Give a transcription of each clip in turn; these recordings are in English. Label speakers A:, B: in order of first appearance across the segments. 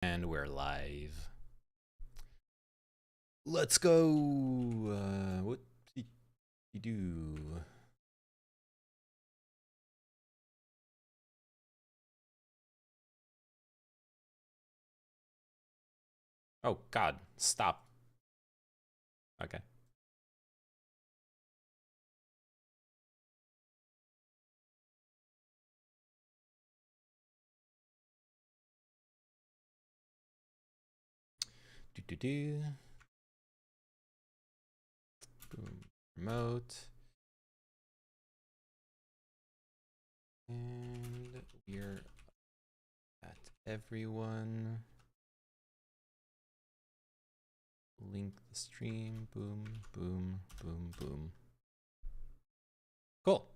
A: And we're live. Let's go. What did you do? Oh, God. Stop. Okay. Do. Boom. Remote. And we're at everyone. Link the stream. Boom, boom, boom, boom. Cool.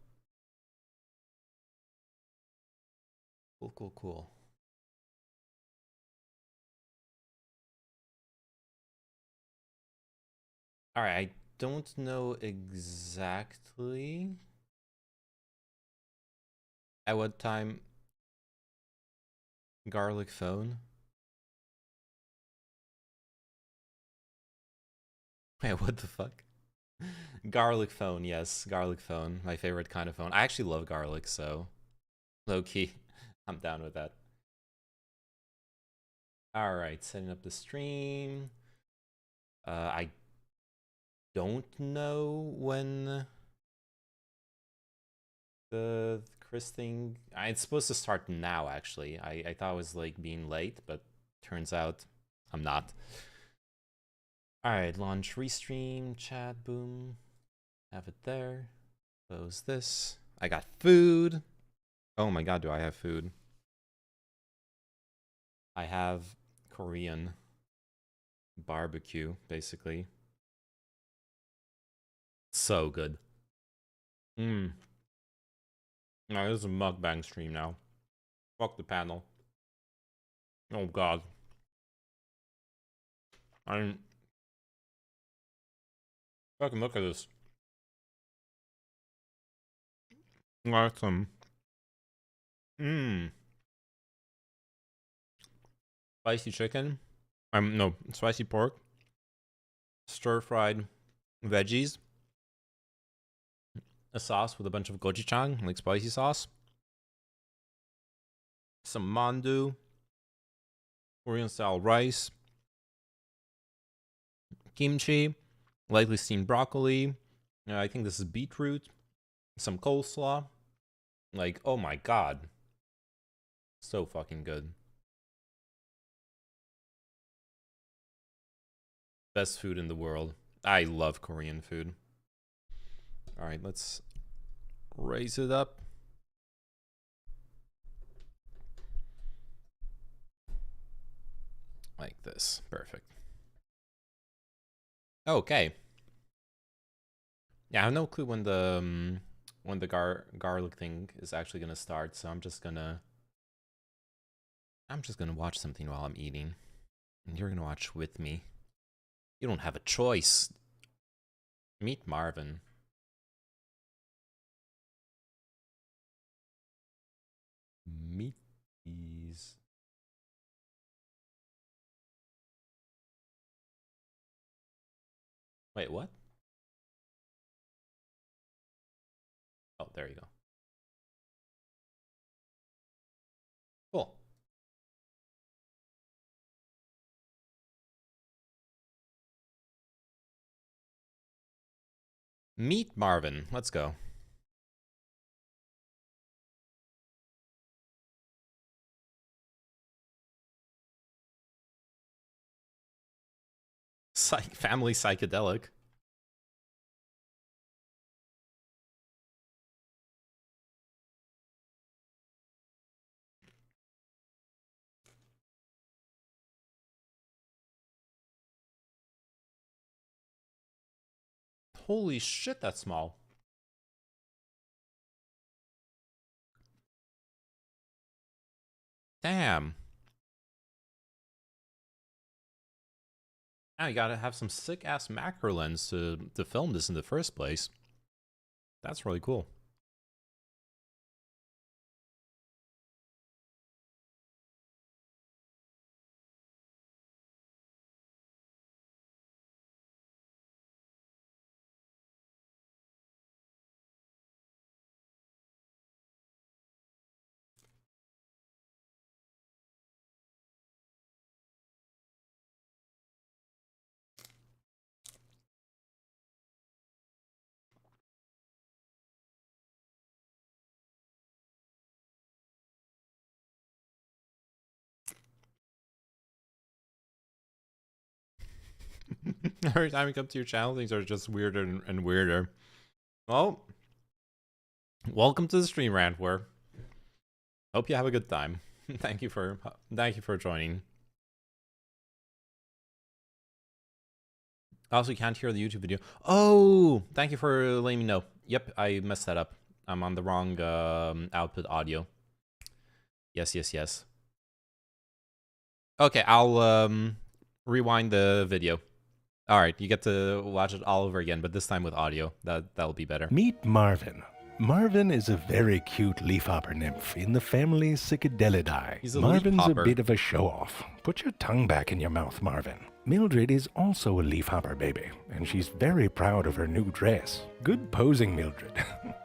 A: Cool. All right. I don't know exactly at what time garlic phone. Wait, what the fuck? Garlic phone, yes, garlic phone. My favorite kind of phone. I actually love garlic, so low key, I'm down with that. All right, setting up the stream. I don't know when the Chris thing. It's supposed to start now. Actually, I thought it was like being late, but turns out I'm not. All right, launch restream chat. Boom, have it there. Close this. I got food. Oh my god, do I have food? I have Korean barbecue, basically. So good. Mmm. No, this is a mukbang stream now. Fuck the panel. Oh god. I didn't fucking look at this. Got some. Mmm. Spicy chicken. No, spicy pork. Stir fried veggies. A sauce with a bunch of gochujang, like spicy sauce. Some mandu. Korean style rice. Kimchi. Lightly steamed broccoli. I think this is beetroot. Some coleslaw. Like, oh my god. So fucking good. Best food in the world. I love Korean food. All right, let's raise it up. Like this. Perfect. Okay. Yeah, I have no clue when the garlic thing is actually gonna start, so I'm just gonna watch something while I'm eating. And you're gonna watch with me. You don't have a choice. Meet Marvin. Meet these. Wait, what? Oh, there you go. Cool. Meet Marvin. Let's go. Family psychedelic. Holy shit, that's small. Damn. Now you gotta have some sick ass macro lens to film this in the first place. That's really cool. Every time we come to your channel, things are just weirder and weirder. Well, welcome to the stream, Rantware. Hope you have a good time. Thank you for joining. Also, you can't hear the YouTube video. Oh, thank you for letting me know. Yep, I messed that up. I'm on the wrong output audio. Yes. Okay, I'll rewind the video. All right, you get to watch it all over again, but this time with audio. That'll be better.
B: Meet Marvin. Marvin is a very cute leafhopper nymph in the family Psychedelidae.
A: He's a
B: Marvin's
A: leafhopper.
B: a bit of a show-off. Put your tongue back in your mouth, Marvin. Mildred is also a leafhopper baby, and she's very proud of her new dress. Good posing, Mildred.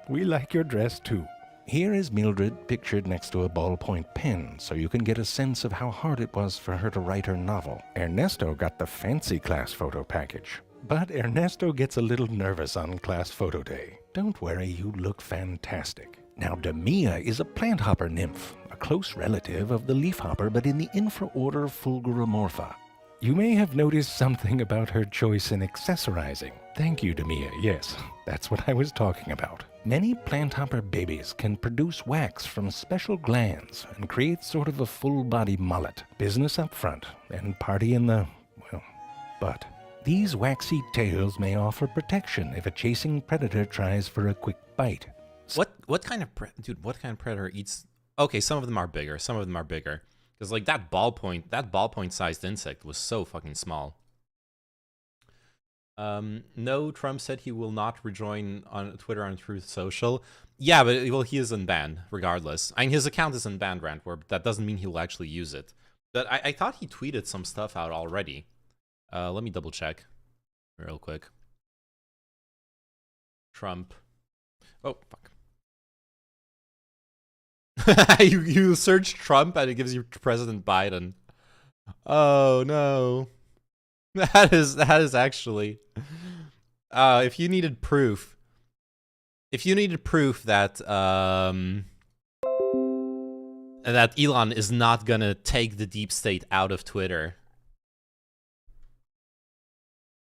B: We like your dress too. Here is Mildred pictured next to a ballpoint pen, so you can get a sense of how hard it was for her to write her novel. Ernesto got the fancy class photo package. But Ernesto gets a little nervous on class photo day. Don't worry, you look fantastic. Now, Demia is a plant hopper nymph, a close relative of the leafhopper, but in the infraorder Fulguromorpha. You may have noticed something about her choice in accessorizing. Thank you, Demia. Yes, that's what I was talking about. Many plant hopper babies can produce wax from special glands and create sort of a full-body mullet. Business up front and party in the, well, butt. These waxy tails may offer protection if a chasing predator tries for a quick bite.
A: What kind of predator eats? Okay, some of them are bigger. Because like that ballpoint sized insect was so fucking small. No, Trump said he will not rejoin on Twitter on Truth Social. Yeah, but well, he is unbanned regardless. I mean, his account is unbanned, Rantware, but that doesn't mean he will actually use it. But I thought he tweeted some stuff out already. Let me double check real quick. Trump. Oh, fuck. you search Trump and it gives you President Biden. Oh no. That is actually if you needed proof that that Elon is not gonna take the deep state out of Twitter.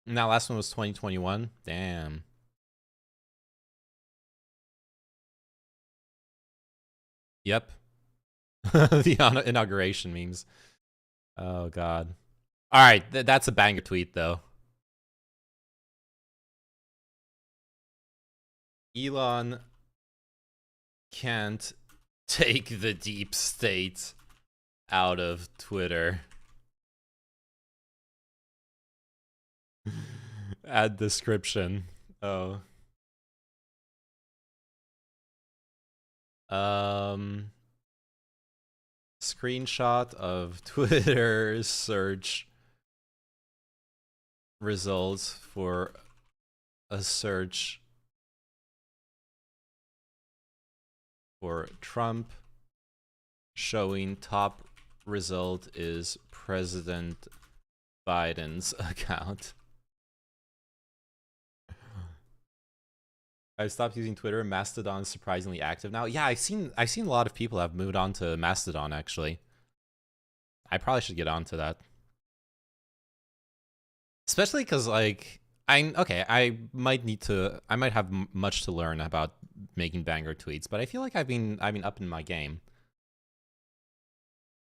A: Now last one was 2021. Damn. Yep. The inauguration memes. Oh god. All right, that's a banger tweet though. Elon can't take the deep state out of Twitter. Add description. Oh. Screenshot of Twitter search results for a search for Trump showing top result is President Biden's account. I stopped using Twitter. Mastodon is surprisingly active now. Yeah, I've seen a lot of people have moved on to Mastodon actually. I probably should get onto that. Especially because like I might have much to learn about making banger tweets, but I feel like I've been up in my game.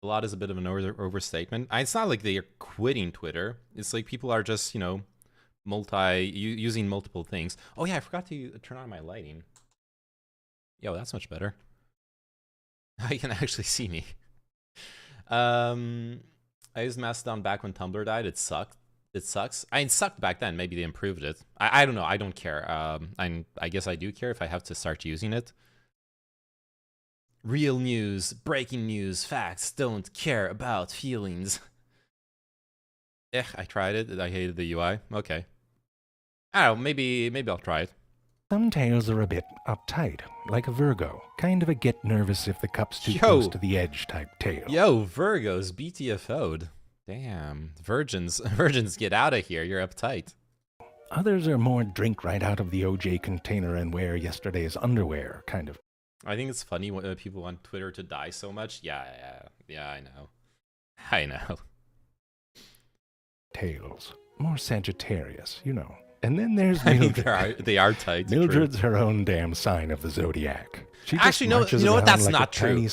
A: A lot is a bit of an overstatement. It's not like they are quitting Twitter. It's like people are just, you know, using multiple things. Oh yeah, I forgot to turn on my lighting. Yo, that's much better. Now you can actually see me. I used Mastodon back when Tumblr died. It sucked. It sucks. It sucked back then. Maybe they improved it. I don't know. I don't care. I guess I do care if I have to start using it. Real news, breaking news, facts. Don't care about feelings. I tried it. I hated the UI. Okay. I don't know. Maybe I'll try it.
B: Some tails are a bit uptight, like a Virgo. Kind of a get nervous if the cup's too close to the edge type tail.
A: Yo, Virgos BTFO'd. Damn. Virgins get out of here. You're uptight.
B: Others are more drink right out of the OJ container and wear yesterday's underwear, kind of.
A: I think it's funny when people want Twitter to die so much. Yeah, I know. I know.
B: Tails. More Sagittarius, you know. And then there's
A: I mean,
B: Mildred.
A: they are tight. true.
B: Mildred's her own damn sign of the zodiac. She just
A: Actually, no,
B: marches
A: you know what?
B: around
A: That's
B: like a
A: not true.
B: tiny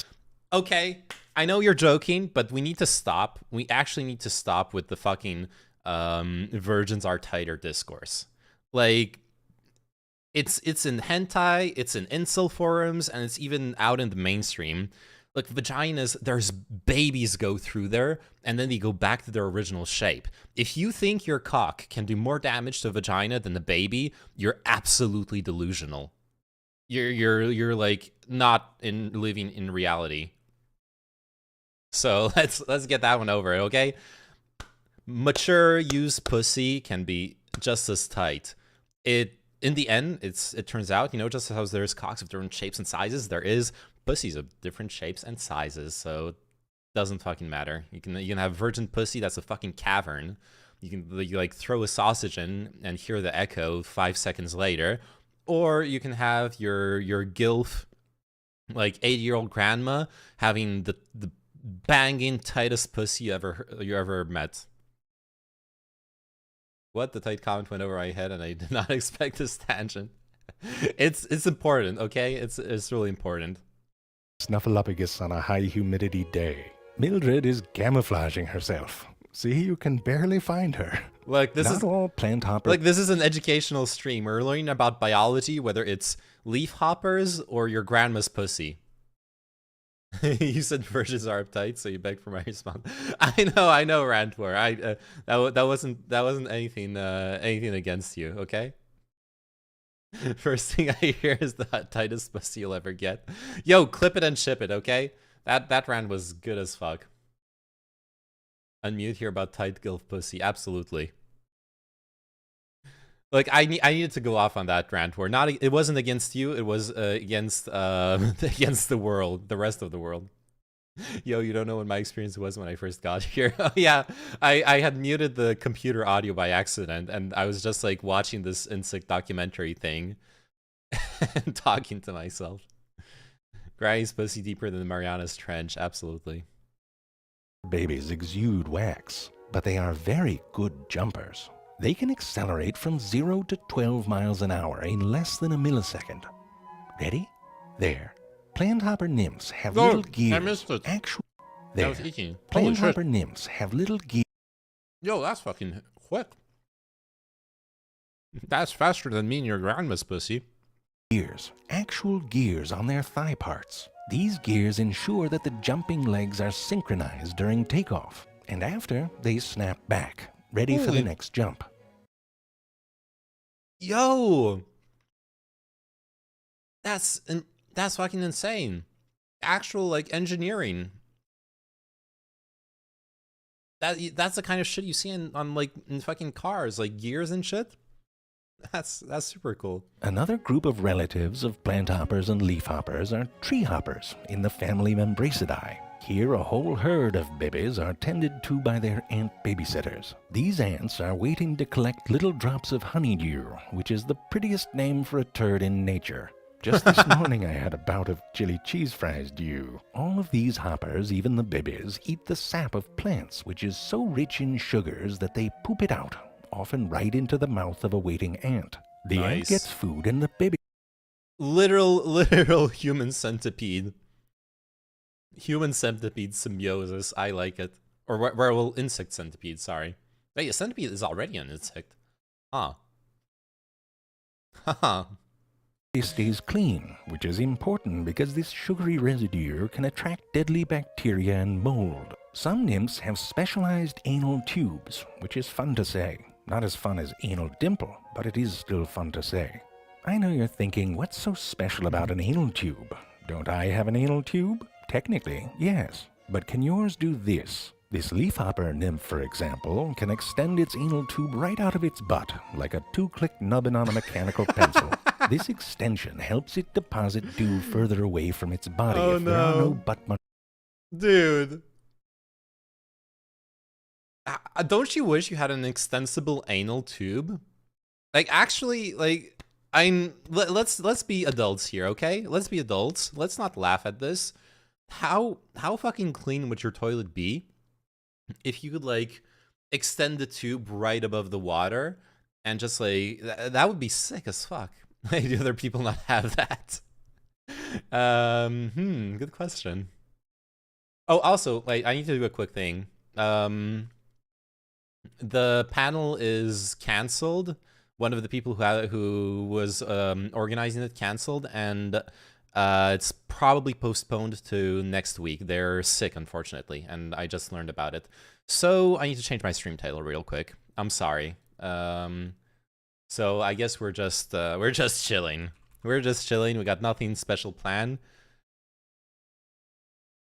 A: Okay, I know you're joking, but we need to stop. We actually need to stop with the fucking virgins are tighter discourse. Like, it's in hentai, it's in incel forums, and it's even out in the mainstream. Like, vaginas, there's babies go through there, and then they go back to their original shape. If you think your cock can do more damage to a vagina than a baby, you're absolutely delusional. You're like not living in reality. So let's get that one over, okay? Mature used pussy can be just as tight. In the end, it turns out, you know, just as there's cocks of different shapes and sizes, there is pussies of different shapes and sizes. So it doesn't fucking matter. You can have virgin pussy that's a fucking cavern. You can like throw a sausage in and hear the echo 5 seconds later, or you can have your gilf, like 80-year-old grandma having the banging tightest pussy you ever met. What? The tight comment went over my head, and I did not expect this tangent. It's important, okay? It's really important.
B: snuffleupagus on a high humidity day. Mildred is camouflaging herself. See, you can barely find her.
A: Look, this
B: Not
A: is
B: all plant hoppers.
A: like this is an educational stream. We're learning about biology, whether it's leaf hoppers or your grandma's pussy. You said virgins are uptight, so you begged for my response. I know, Rantwar. That wasn't anything against you, okay? First thing I hear is the tightest pussy you'll ever get. Yo, clip it and ship it, okay? That rant was good as fuck. Unmute here about tight gilf pussy. Absolutely. Like I needed to go off on that rant where it wasn't against you, it was against against the world, the rest of the world. Yo, you don't know what my experience was when I first got here. Oh yeah, I had muted the computer audio by accident, and I was just like watching this insect documentary thing and talking to myself. Granny's pussy deeper than the Marianas Trench, absolutely.
B: Babies exude wax, but they are very good jumpers. They can accelerate from 0 to 12 miles an hour in less than a millisecond. Ready? There. Plant hopper nymphs have little gears.
A: I missed it.
B: Actually,
A: I
B: there.
A: was eating. Holy
B: Plant
A: shit.
B: hopper nymphs have little gears.
A: Yo, that's fucking quick. That's faster than me and your grandma's pussy.
B: Actual gears on their thigh parts. These gears ensure that the jumping legs are synchronized during takeoff, and after, they snap back, ready for the
A: Holy-
B: next jump.
A: Yo, that's fucking insane. Actual like engineering. That's the kind of shit you see on like in fucking cars, like gears and shit. That's super cool.
B: Another group of relatives of plant hoppers and leaf hoppers are tree hoppers in the family Membracidae. Here, a whole herd of babies are tended to by their ant babysitters. These ants are waiting to collect little drops of honeydew, which is the prettiest name for a turd in nature. Just this morning I had a bout of chili cheese fries dew. All of these hoppers, even the babies, eat the sap of plants, which is so rich in sugars that they poop it out, often right into the mouth of a waiting ant. The ant
A: Nice.
B: gets food and the baby
A: Literal human centipede. Human centipede symbiosis. I like it. Or well, insect centipede. Sorry. Wait, a centipede is already an insect. Huh. Haha.
B: stays clean, which is important because this sugary residue can attract deadly bacteria and mold. Some nymphs have specialized anal tubes, which is fun to say. Not as fun as anal dimple, but it is still fun to say. I know you're thinking, what's so special about an anal tube? Don't I have an anal tube? Technically, yes. But can yours do this? This leafhopper nymph, for example, can extend its anal tube right out of its butt, like a 2-click nubbin on a mechanical pencil. This extension helps it deposit dew further away from its body
A: Oh,
B: if there are
A: no.
B: no butt
A: Dude. Don't you wish you had an extensible anal tube? Like, actually, like, let's be adults here, okay? Let's be adults. Let's not laugh at this. How fucking clean would your toilet be if you could, like, extend the tube right above the water, and just like that would be sick as fuck. Like, do other people not have that? Good question. Oh, also, like, I need to do a quick thing. The panel is canceled. One of the people who was organizing it canceled, and it's probably postponed to next week. They're sick, unfortunately, and I just learned about it. So I need to change my stream title real quick. I'm sorry. So I guess we're just chilling. We're just chilling. We got nothing special planned,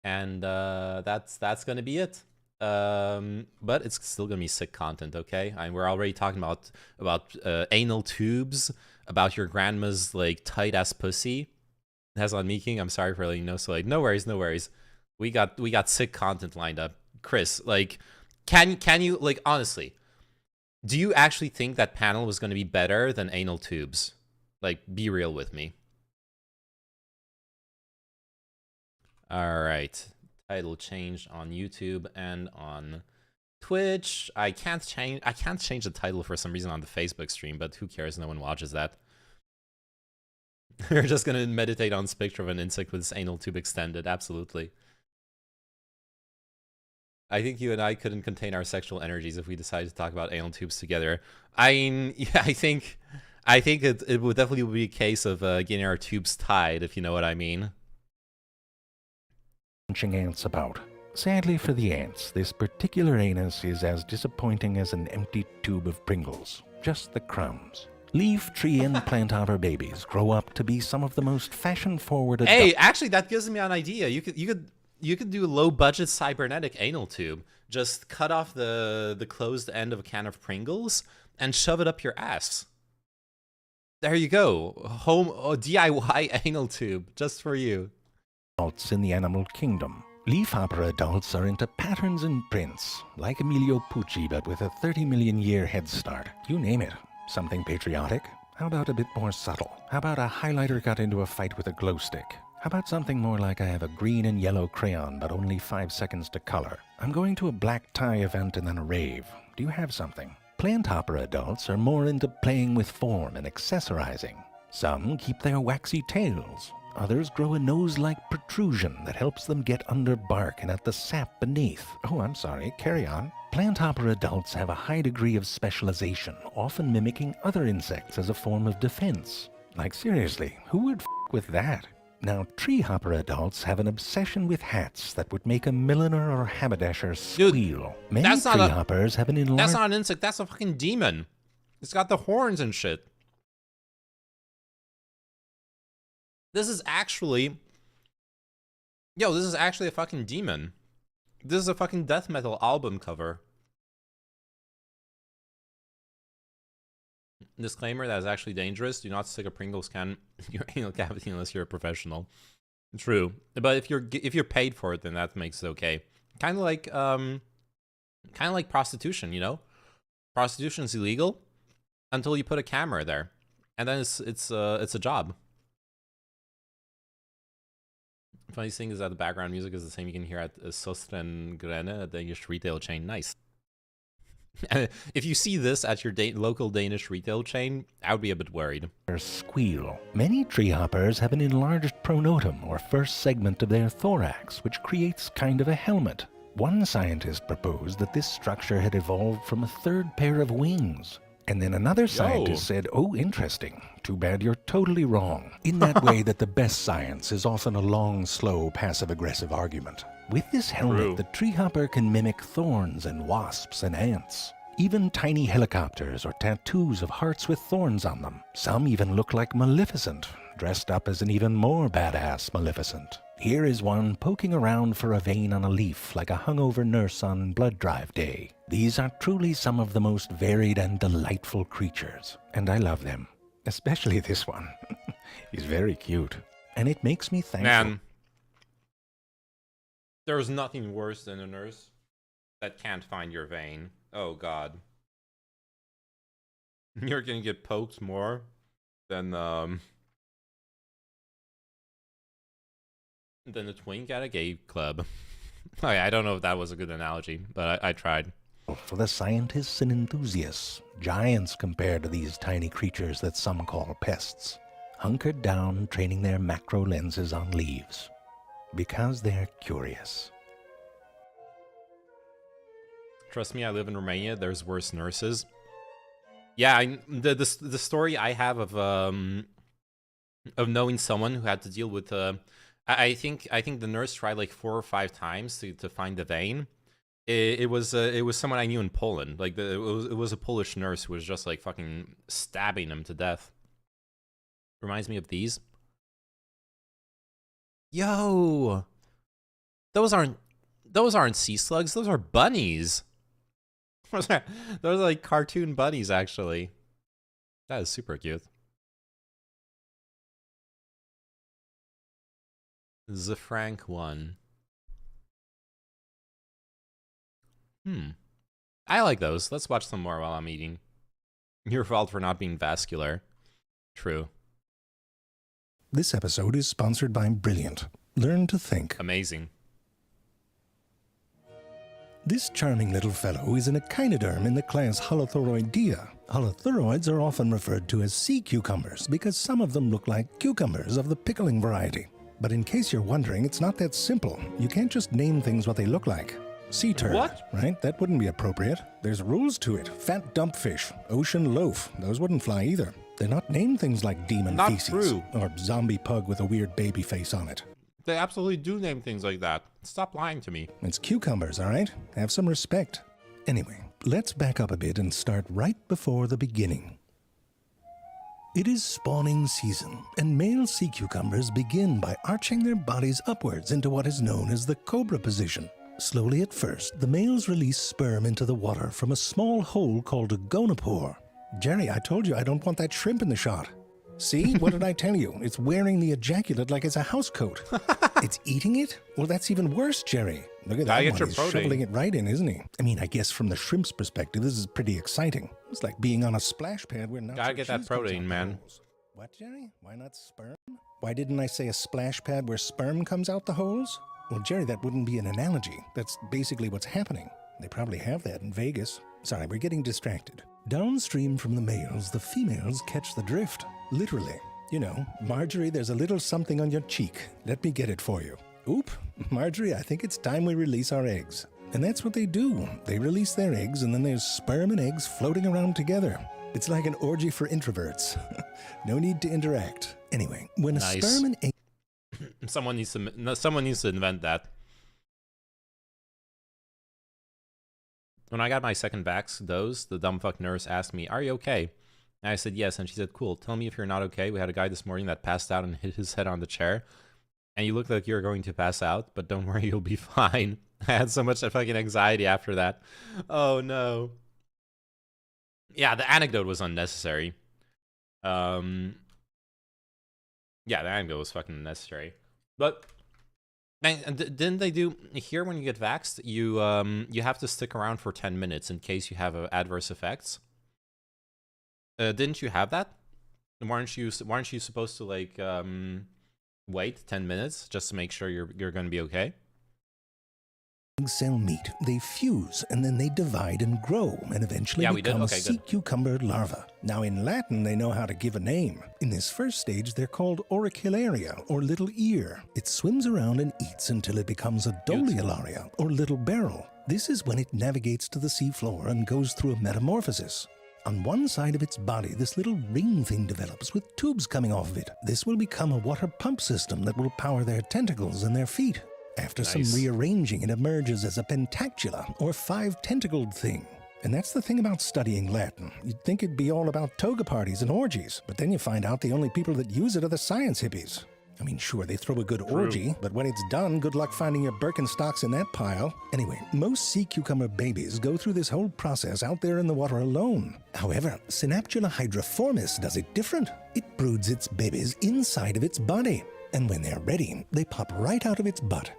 A: and that's gonna be it. But it's still gonna be sick content, okay? We're already talking about anal tubes, about your grandma's like tight ass pussy. That's on me, King. I'm sorry for letting you know. So like, no worries, no worries. We got sick content lined up. Chris, like, can you, like, honestly, do you actually think that panel was gonna be better than anal tubes? Like, be real with me. All right. Title changed on YouTube and on Twitch. I can't change the title for some reason on the Facebook stream, but who cares? No one watches that. We're just gonna meditate on this picture of an insect with its anal tube extended. Absolutely. I think you and I couldn't contain our sexual energies if we decided to talk about anal tubes together. I mean, yeah, I think it would definitely be a case of getting our tubes tied, if you know what I mean.
B: Punching ants about. Sadly for the ants, this particular anus is as disappointing as an empty tube of Pringles. Just the crumbs. Leaf, tree, and plant hopper babies grow up to be some of the most fashion-forward adults.
A: Hey, actually, that gives me an idea. You could do a low-budget cybernetic anal tube. Just cut off the closed end of a can of Pringles and shove it up your ass. There you go. DIY anal tube just for you.
B: Adults in the animal kingdom. Leafhopper adults are into patterns and prints, like Emilio Pucci, but with a 30 million year head start. You name it. Something patriotic? How about a bit more subtle? How about a highlighter got into a fight with a glow stick? How about something more like I have a green and yellow crayon, but only 5 seconds to color? I'm going to a black tie event and then a rave. Do you have something? Plant hopper adults are more into playing with form and accessorizing. Some keep their waxy tails. Others grow a nose-like protrusion that helps them get under bark and at the sap beneath. Oh, I'm sorry, carry on. Plant hopper adults have a high degree of specialization, often mimicking other insects as a form of defense. Like seriously, who would with that? Now, tree hopper adults have an obsession with hats that would make a milliner or haberdasher squeal.
A: Dude,
B: Many tree hoppers have an enlarged...
A: That's not an insect, that's a fucking demon. It's got the horns and shit. This is actually... Yo, this is actually a fucking demon. This is a fucking death metal album cover. Disclaimer, that is actually dangerous. Do not stick a Pringles can in your anal cavity unless you're a professional. True. But if you're paid for it, then that makes it okay. Kind of like prostitution, you know? Prostitution is illegal until you put a camera there. And then it's a job. Funny thing is that the background music is the same you can hear at Søstrene Grene, the Danish retail chain. Nice. If you see this at your local Danish retail chain, I would be a bit worried.
B: Squeal. Many tree hoppers have an enlarged pronotum, or first segment of their thorax, which creates kind of a helmet. One scientist proposed that this structure had evolved from a third pair of wings. And then another scientist said, oh, interesting. Too bad you're totally wrong. In that way that the best science is often a long, slow, passive-aggressive argument. With this helmet, the tree hopper can mimic thorns and wasps and ants. Even tiny helicopters or tattoos of hearts with thorns on them. Some even look like Maleficent, dressed up as an even more badass Maleficent. Here is one poking around for a vein on a leaf like a hungover nurse on blood drive day. These are truly some of the most varied and delightful creatures, and I love them. Especially this one. He's very cute, and it makes me thankful.
A: Man, there's nothing worse than a nurse that can't find your vein. Oh god. You're gonna get poked more than a twink at a gay club. I don't know if that was a good analogy, but I tried.
B: for the scientists and enthusiasts, giants compared to these tiny creatures that some call pests, hunkered down training their macro lenses on leaves, because they're curious.
A: Trust me, I live in Romania. There's worse nurses. Yeah, the story I have of knowing someone who had to deal with I think the nurse tried like 4 or 5 times to find the vein. It was someone I knew in Poland. Like it was a Polish nurse who was just like fucking stabbing him to death. Reminds me of these. Yo, those aren't sea slugs. Those are bunnies. Those are like cartoon bunnies, actually. That is super cute. Zafrank 1. I like those. Let's watch some more while I'm eating. Your fault for not being vascular. True.
B: This episode is sponsored by Brilliant. Learn to think.
A: Amazing.
B: This charming little fellow is an echinoderm in the class Holothuriidea. Holothuriids are often referred to as sea cucumbers because some of them look like cucumbers of the pickling variety. But in case you're wondering, it's not that simple. You can't just name things what they look like. Sea turd,
A: What?
B: right? That wouldn't be appropriate. There's rules to it. Fat dumpfish, ocean loaf, those wouldn't fly either. They're not named things like demon
A: Not
B: feces
A: true.
B: or zombie pug with a weird baby face on it.
A: They absolutely do name things like that. Stop lying to me.
B: It's cucumbers, all right? Have some respect. Anyway, let's back up a bit and start right before the beginning. It is spawning season, and male sea cucumbers begin by arching their bodies upwards into what is known as the cobra position. Slowly at first, the males release sperm into the water from a small hole called a gonopore. Jerry, I told you I don't want that shrimp in the shot. See? What did I tell you? It's wearing the ejaculate like it's a house coat. It's eating it? Well, that's even worse, Jerry. Look at that
A: Gotta get
B: one.
A: your
B: He's
A: protein.
B: shoveling it right in, isn't he? I mean, I guess from the shrimp's perspective, this is pretty exciting. It's like being on a splash pad where nuts
A: Gotta
B: and
A: get that
B: cheese comes
A: protein,
B: out the
A: man.
B: holes. What, Jerry? Why not sperm? Why didn't I say a splash pad where sperm comes out the holes? Well, Jerry, that wouldn't be an analogy. That's basically what's happening. They probably have that in Vegas. Sorry, we're getting distracted. Downstream from the males, the females catch the drift. Literally. You know, Marjorie, there's a little something on your cheek. Let me get it for you. Oop, Marjorie, I think it's time we release our eggs. And that's what they do. They release their eggs, and then there's sperm and eggs floating around together. It's like an orgy for introverts. No need to interact. Anyway, when a
A: Nice.
B: sperm and egg...
A: Someone needs to invent that. When I got my second vax dose, the dumb fuck nurse asked me, "Are you okay?" And I said yes, and she said, "Cool, tell me if you're not okay. We had a guy this morning that passed out and hit his head on the chair, and you look like you're going to pass out, but don't worry, you'll be fine." I had so much fucking anxiety after that. Oh no. Yeah, the anecdote was unnecessary. Yeah, the anecdote was fucking unnecessary. But didn't they do here when you get vaxxed, you have to stick around for 10 minutes in case you have adverse effects? Didn't you have that? Weren't you supposed to like wait 10 minutes just to make sure you're going to be okay?
B: cell meet, they fuse and then they divide and grow and eventually
A: Yeah, we did?
B: become
A: Okay,
B: sea
A: good.
B: cucumber larvae. Now in Latin they know how to give a name. In this first stage they're called auricularia or little ear. It swims around and eats until it becomes a doliolaria or little barrel. This is when it navigates to the seafloor and goes through a metamorphosis. On one side of its body, this little ring thing develops with tubes coming off of it. This will become a water pump system that will power their tentacles and their feet. After
A: Nice.
B: some rearranging, it emerges as a pentacula, or five-tentacled thing. And that's the thing about studying Latin. You'd think it'd be all about toga parties and orgies, but then you find out the only people that use it are the science hippies. I mean, sure, they throw a good orgy, but when it's done, good luck finding your Birkenstocks in that pile. Anyway, most sea cucumber babies go through this whole process out there in the water alone. However, Synaptula hydriformis does it different. It broods its babies inside of its body, and when they're ready, they pop right out of its butt.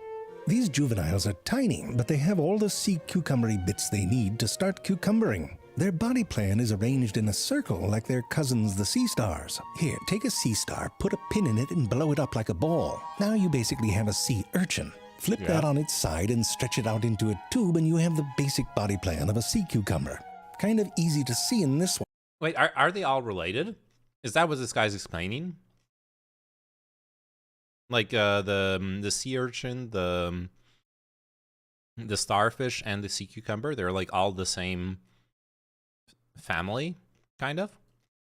B: These juveniles are tiny, but they have all the sea cucumbery bits they need to start cucumbering. Their body plan is arranged in a circle like their cousins the sea stars. Here, take a sea star, put a pin in it and blow it up like a ball. Now you basically have a sea urchin. Flip that on its side and stretch it out into a tube, and you have the basic body plan of a sea cucumber. Kind of easy to see in this one.
A: Wait, are they all related? Is that what this guy's explaining? Like the sea urchin, the starfish, and the sea cucumber, they're like all the same family, kind of?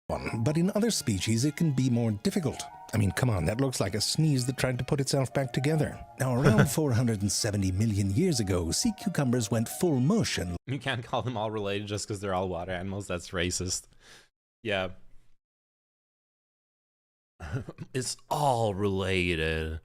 B: But in other species, it can be more difficult. I mean, come on, that looks like a sneeze that tried to put itself back together. Now, around 470 million years ago, sea cucumbers went full mush and...
A: You can't call them all related just because they're all water animals. That's racist. Yeah. It's all related.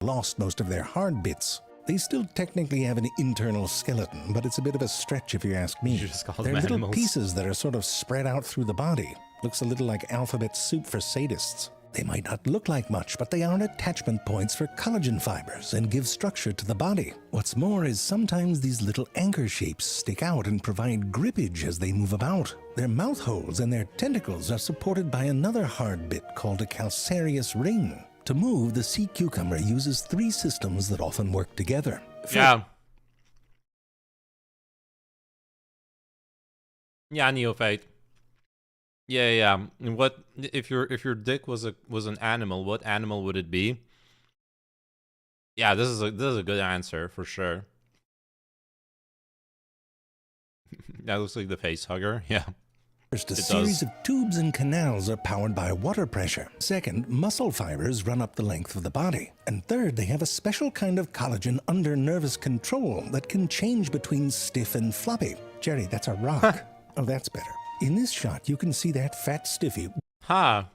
B: lost most of their hard bits. They still technically have an internal skeleton, but it's a bit of a stretch if you ask me.
A: You just call
B: They're
A: them
B: little
A: animals.
B: pieces that are sort of spread out through the body. Looks a little like alphabet soup for sadists. They might not look like much, but they are attachment points for collagen fibers and give structure to the body. What's more is sometimes these little anchor shapes stick out and provide grippage as they move about. Their mouth holes and their tentacles are supported by another hard bit called a calcareous ring. To move, the sea cucumber uses 3 systems that often work together.
A: Yeah, Neophyte. Yeah. And what if your dick was an animal? What animal would it be? Yeah, this is a good answer for sure. That looks like the face hugger. Yeah.
B: First, a series of tubes and canals are powered by water pressure. Second, muscle fibers run up the length of the body. And third, they have a special kind of collagen under nervous control that can change between stiff and floppy. Jerry, that's a rock. Oh, that's better. In this shot, you can see that fat stiffy.
A: Huh.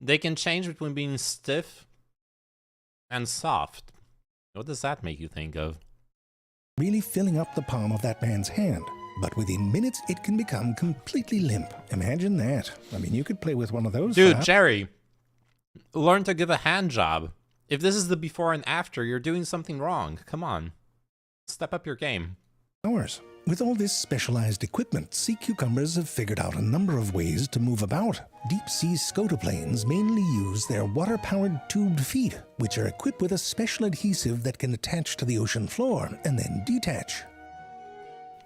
A: They can change between being stiff and soft. What does that make you think of?
B: Really filling up the palm of that man's hand. But within minutes, it can become completely limp. Imagine that. I mean, you could play with one of those.
A: Dude, Jerry, learn to give a hand job. If this is the before and after, you're doing something wrong. Come on. Step up your game.
B: Hours. With all this specialized equipment, sea cucumbers have figured out a number of ways to move about. Deep-sea scotoplanes mainly use their water-powered tubed feet, which are equipped with a special adhesive that can attach to the ocean floor and then detach.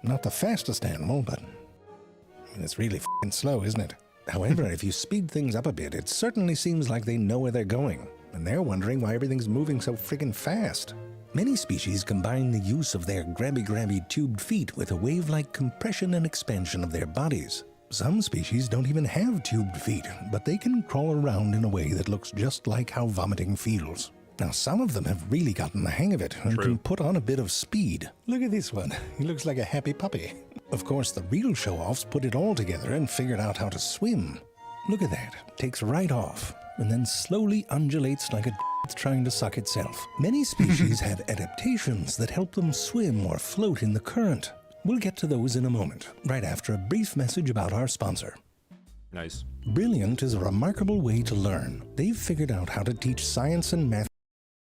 B: Not the fastest animal, but I mean, it's really f***ing slow, isn't it? However, if you speed things up a bit, it certainly seems like they know where they're going, and they're wondering why everything's moving so friggin' fast. Many species combine the use of their grabby tubed feet with a wave-like compression and expansion of their bodies. Some species don't even have tubed feet, but they can crawl around in a way that looks just like how vomiting feels. Now, some of them have really gotten the hang of it and can put on a bit of speed. Look at this one. He looks like a happy puppy. Of course, the real show-offs put it all together and figured out how to swim. Look at that. Takes right off and then slowly undulates like a it's trying to suck itself. Many species have adaptations that help them swim or float in the current. We'll get to those in a moment, right after a brief message about our sponsor.
A: Nice.
B: Brilliant is a remarkable way to learn. They've figured out how to teach science and math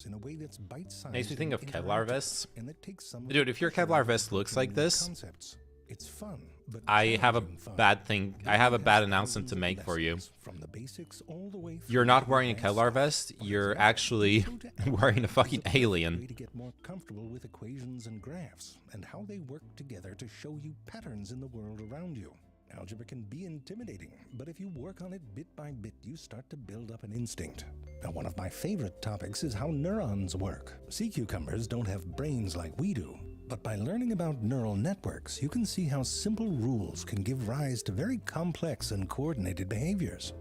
B: in a way that's bite-sized.
A: Makes me think of Kevlar vests.
B: And that takes some
A: Dude, if your Kevlar vest looks like this,
B: concepts. It's fun, but
A: I have a
B: challenging fun.
A: bad thing. I have a bad announcement to make for you.
B: From the basics all the way
A: You're not wearing a Kevlar vest. You're actually wearing a fucking
B: way
A: alien.
B: to get more comfortable with equations and graphs and how they work together to show you patterns in the world around you. Algebra can be intimidating, but if you work on it bit by bit, you start to build up an instinct. Now, one of my favorite topics is how neurons work. Sea cucumbers don't have brains like we do, but by learning about neural networks, you can see how simple rules can give rise to very complex and coordinated behaviors.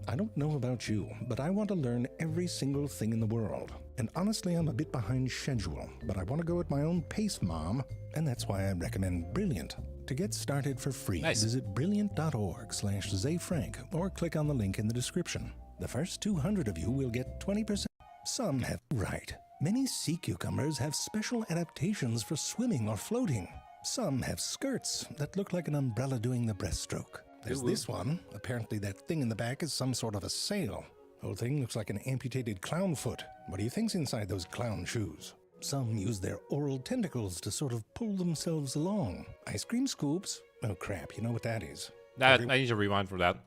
B: I don't know about you, but I want to learn every single thing in the world. And honestly, I'm a bit behind schedule, but I want to go at my own pace, Mom. And that's why I recommend Brilliant. To get started for free, visit brilliant.org/ZayFrank or click on the link in the description. The first 200 of you will get 20%. Some have right. Many sea cucumbers have special adaptations for swimming or floating. Some have skirts that look like an umbrella doing the breaststroke. There's this one. Apparently that thing in the back is some sort of a sail. Whole thing looks like an amputated clown foot. What do you think's inside those clown shoes? Some use their oral tentacles to sort of pull themselves along. Ice cream scoops? Oh crap, you know what that is.
A: I need to rewind for that.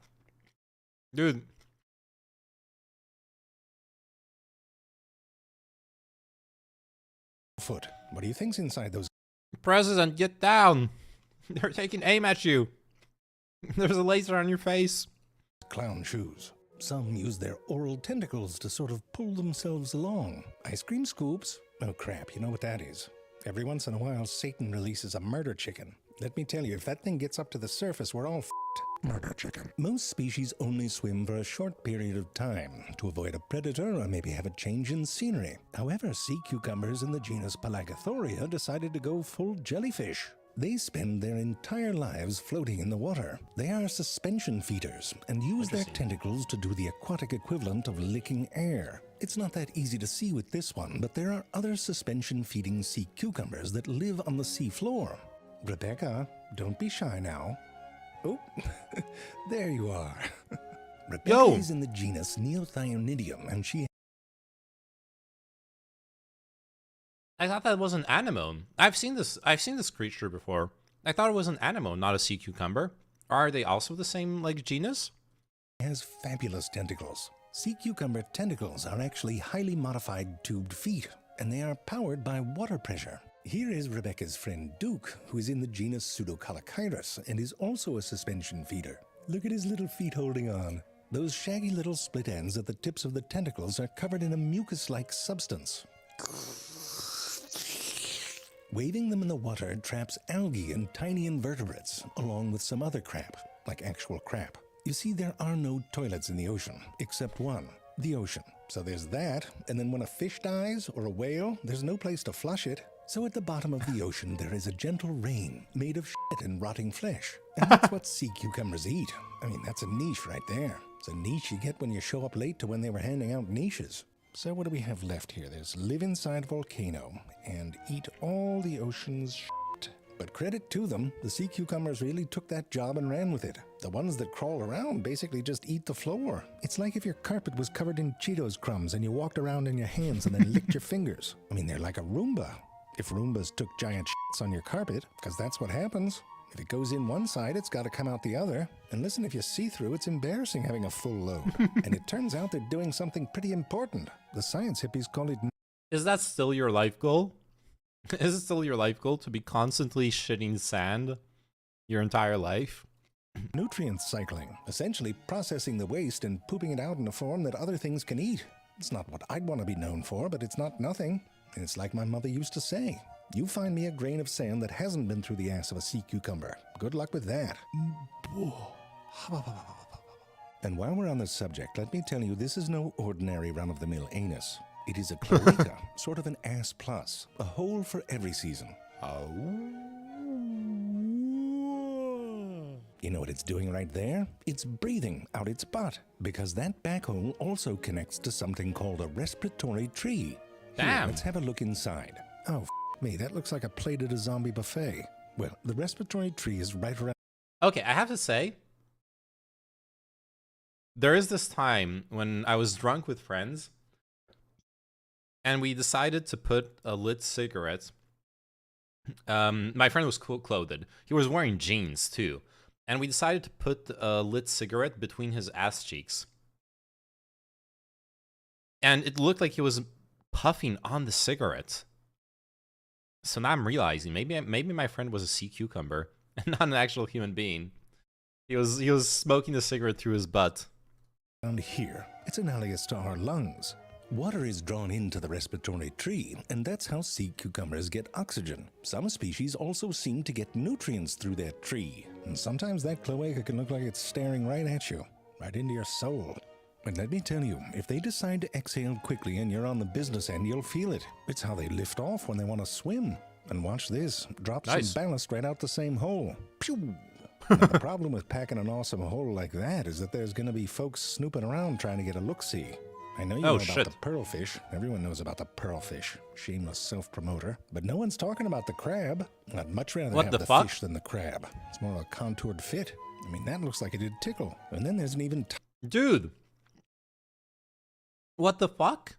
A: Dude,
B: foot. What do you think's inside those
A: President, get down! They're taking aim at you. There's a laser on your face.
B: clown shoes? Some use their oral tentacles to sort of pull themselves along. Ice cream scoops? Oh crap, you know what that is. Every once in a while, Satan releases a murder chicken. Let me tell you, if that thing gets up to the surface, we're all f***ed. Murder chicken. Most species only swim for a short period of time to avoid a predator or maybe have a change in scenery. However, sea cucumbers in the genus Pelagathoria decided to go full jellyfish. They spend their entire lives floating in the water. They are suspension feeders and use their tentacles to do the aquatic equivalent of licking air. It's not that easy to see with this one, but there are other suspension-feeding sea cucumbers that live on the sea floor. Rebecca, don't be shy now. Oh, there you are. Rebecca is in the genus Neothionidium, and she...
A: I thought that was an anemone. I've seen this creature before. I thought it was an anemone, not a sea cucumber. Are they also the same, like, genus?
B: Has fabulous tentacles. Sea cucumber tentacles are actually highly modified tubed feet, and they are powered by water pressure. Here is Rebecca's friend Duke, who is in the genus Pseudocalachyrus and is also a suspension feeder. Look at his little feet holding on. Those shaggy little split ends at the tips of the tentacles are covered in a mucus-like substance. Waving them in the water traps algae and tiny invertebrates, along with some other crap, like actual crap. You see, there are no toilets in the ocean, except one, the ocean. So there's that, and then when a fish dies, or a whale, there's no place to flush it. So at the bottom of the ocean, there is a gentle rain made of shit and rotting flesh. And that's what sea cucumbers eat. I mean, that's a niche right there. It's a niche you get when you show up late to when they were handing out niches. So what do we have left here? There's live inside volcano and eat all the ocean's shit. But credit to them, the sea cucumbers really took that job and ran with it. The ones that crawl around basically just eat the floor. It's like if your carpet was covered in Cheetos crumbs and you walked around in your hands and then licked your fingers. I mean, they're like a Roomba. If Roombas took giant shits on your carpet, because that's what happens. If it goes in one side, it's got to come out the other. And listen, if you see through, it's embarrassing having a full load. And it turns out they're doing something pretty important. The science hippies call it...
A: Is that still your life goal? Is it still your life goal to be constantly shitting sand your entire life?
B: nutrient cycling, essentially processing the waste and pooping it out in a form that other things can eat. It's not what I'd want to be known for, but it's not nothing. And it's like my mother used to say, you find me a grain of sand that hasn't been through the ass of a sea cucumber. Good luck with that. And while we're on the subject, let me tell you, this is no ordinary run-of-the-mill anus. It is a cloaca, sort of an ass plus, a hole for every season.
A: Oh.
B: You know what it's doing right there? It's breathing out its butt, because that back hole also connects to something called a respiratory tree.
A: Damn.
B: Here, let's have a look inside. Oh, me, that looks like a plate at a zombie buffet. Well, the respiratory tree is right around...
A: Okay, I have to say, there is this time when I was drunk with friends, and we decided to put a lit cigarette. My friend was clothed. He was wearing jeans, too. And we decided to put a lit cigarette between his ass cheeks. And it looked like he was puffing on the cigarette. So now I'm realizing maybe my friend was a sea cucumber and not an actual human being. He was smoking the cigarette through his butt.
B: Around here, it's analogous to our lungs. Water is drawn into the respiratory tree, and that's how sea cucumbers get oxygen. Some species also seem to get nutrients through their tree, and sometimes that cloaca can look like it's staring right at you, right into your soul. And let me tell you, if they decide to exhale quickly and you're on the business end, you'll feel it. It's how they lift off when they want to swim. And watch this, drop some ballast right out the same hole. Pew! Now, the problem with packing an awesome hole like that is that there's going to be folks snooping around trying to get a look-see. I know you know about the pearlfish. Everyone knows about the pearlfish. Shameless self-promoter. But no one's talking about the crab. I'd much rather have the fish than the crab. It's more of a contoured fit. I mean, that looks like it did tickle. And then there's an even...
A: Dude! What the fuck?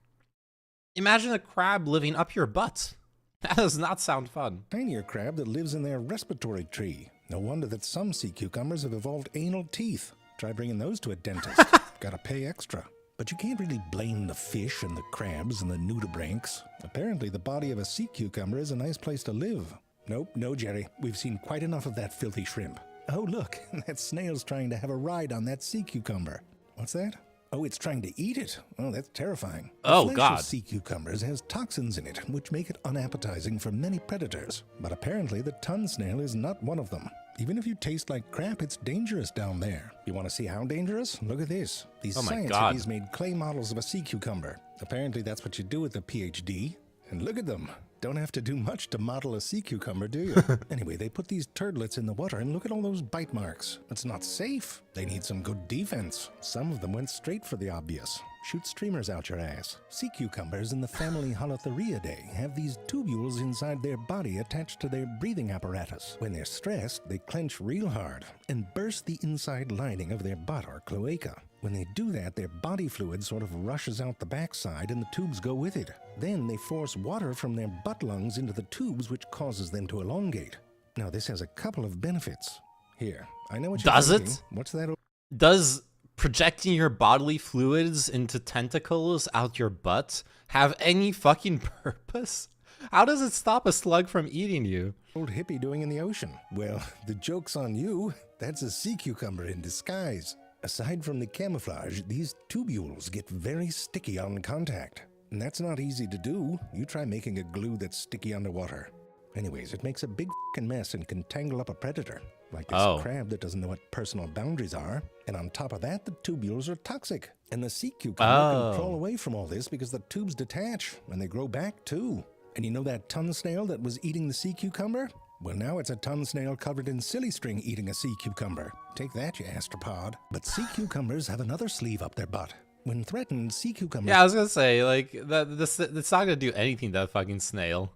A: Imagine a crab living up your butt. That does not sound fun.
B: Tinier crab that lives in their respiratory tree. No wonder that some sea cucumbers have evolved anal teeth. Try bringing those to a dentist. Gotta pay extra. But you can't really blame the fish and the crabs and the nudibranchs. Apparently the body of a sea cucumber is a nice place to live. Nope, no, Jerry. We've seen quite enough of that filthy shrimp. Oh, look, that snail's trying to have a ride on that sea cucumber. What's that? Oh, it's trying to eat it. Oh, that's terrifying.
A: Oh,
B: The flesh
A: God.
B: of sea cucumbers has toxins in it, which make it unappetizing for many predators. But apparently the ton snail is not one of them. Even if you taste like crap, it's dangerous down there. You want to see how dangerous? Look at this. These
A: Oh my
B: science
A: God.
B: hippies made clay models of a sea cucumber. Apparently that's what you do with a PhD. And look at them. Don't have to do much to model a sea cucumber, do you? Anyway, they put these turdlets in the water and look at all those bite marks. It's not safe. They need some good defense. Some of them went straight for the obvious. Shoot streamers out your ass. Sea cucumbers in the family Holothuriidae have these tubules inside their body attached to their breathing apparatus. When they're stressed, they clench real hard and burst the inside lining of their butt or cloaca. When they do that, their body fluid sort of rushes out the backside and the tubes go with it. Then they force water from their butt lungs into the tubes, which causes them to elongate. Now, this has a couple of benefits. Here, I know what you're
A: Does
B: thinking.
A: it?
B: What's that?
A: Does projecting your bodily fluids into tentacles out your butt have any fucking purpose? How does it stop a slug from eating you?
B: Old hippie doing in the ocean? Well, the joke's on you. That's a sea cucumber in disguise. Aside from the camouflage, these tubules get very sticky on contact. And that's not easy to do. You try making a glue that's sticky underwater. Anyways, it makes a big f***ing mess and can tangle up a predator. Like this
A: Oh.
B: crab that doesn't know what personal boundaries are. And on top of that, the tubules are toxic. And the sea cucumber
A: Oh.
B: can crawl away from all this because the tubes detach and they grow back too. And you know that ton snail that was eating the sea cucumber? Well, now it's a ton snail covered in silly string eating a sea cucumber. Take that, you astropod. But sea cucumbers have another sleeve up their butt. When threatened, sea cucumbers
A: Yeah, I was gonna say, like, that's not gonna do anything to that fucking snail.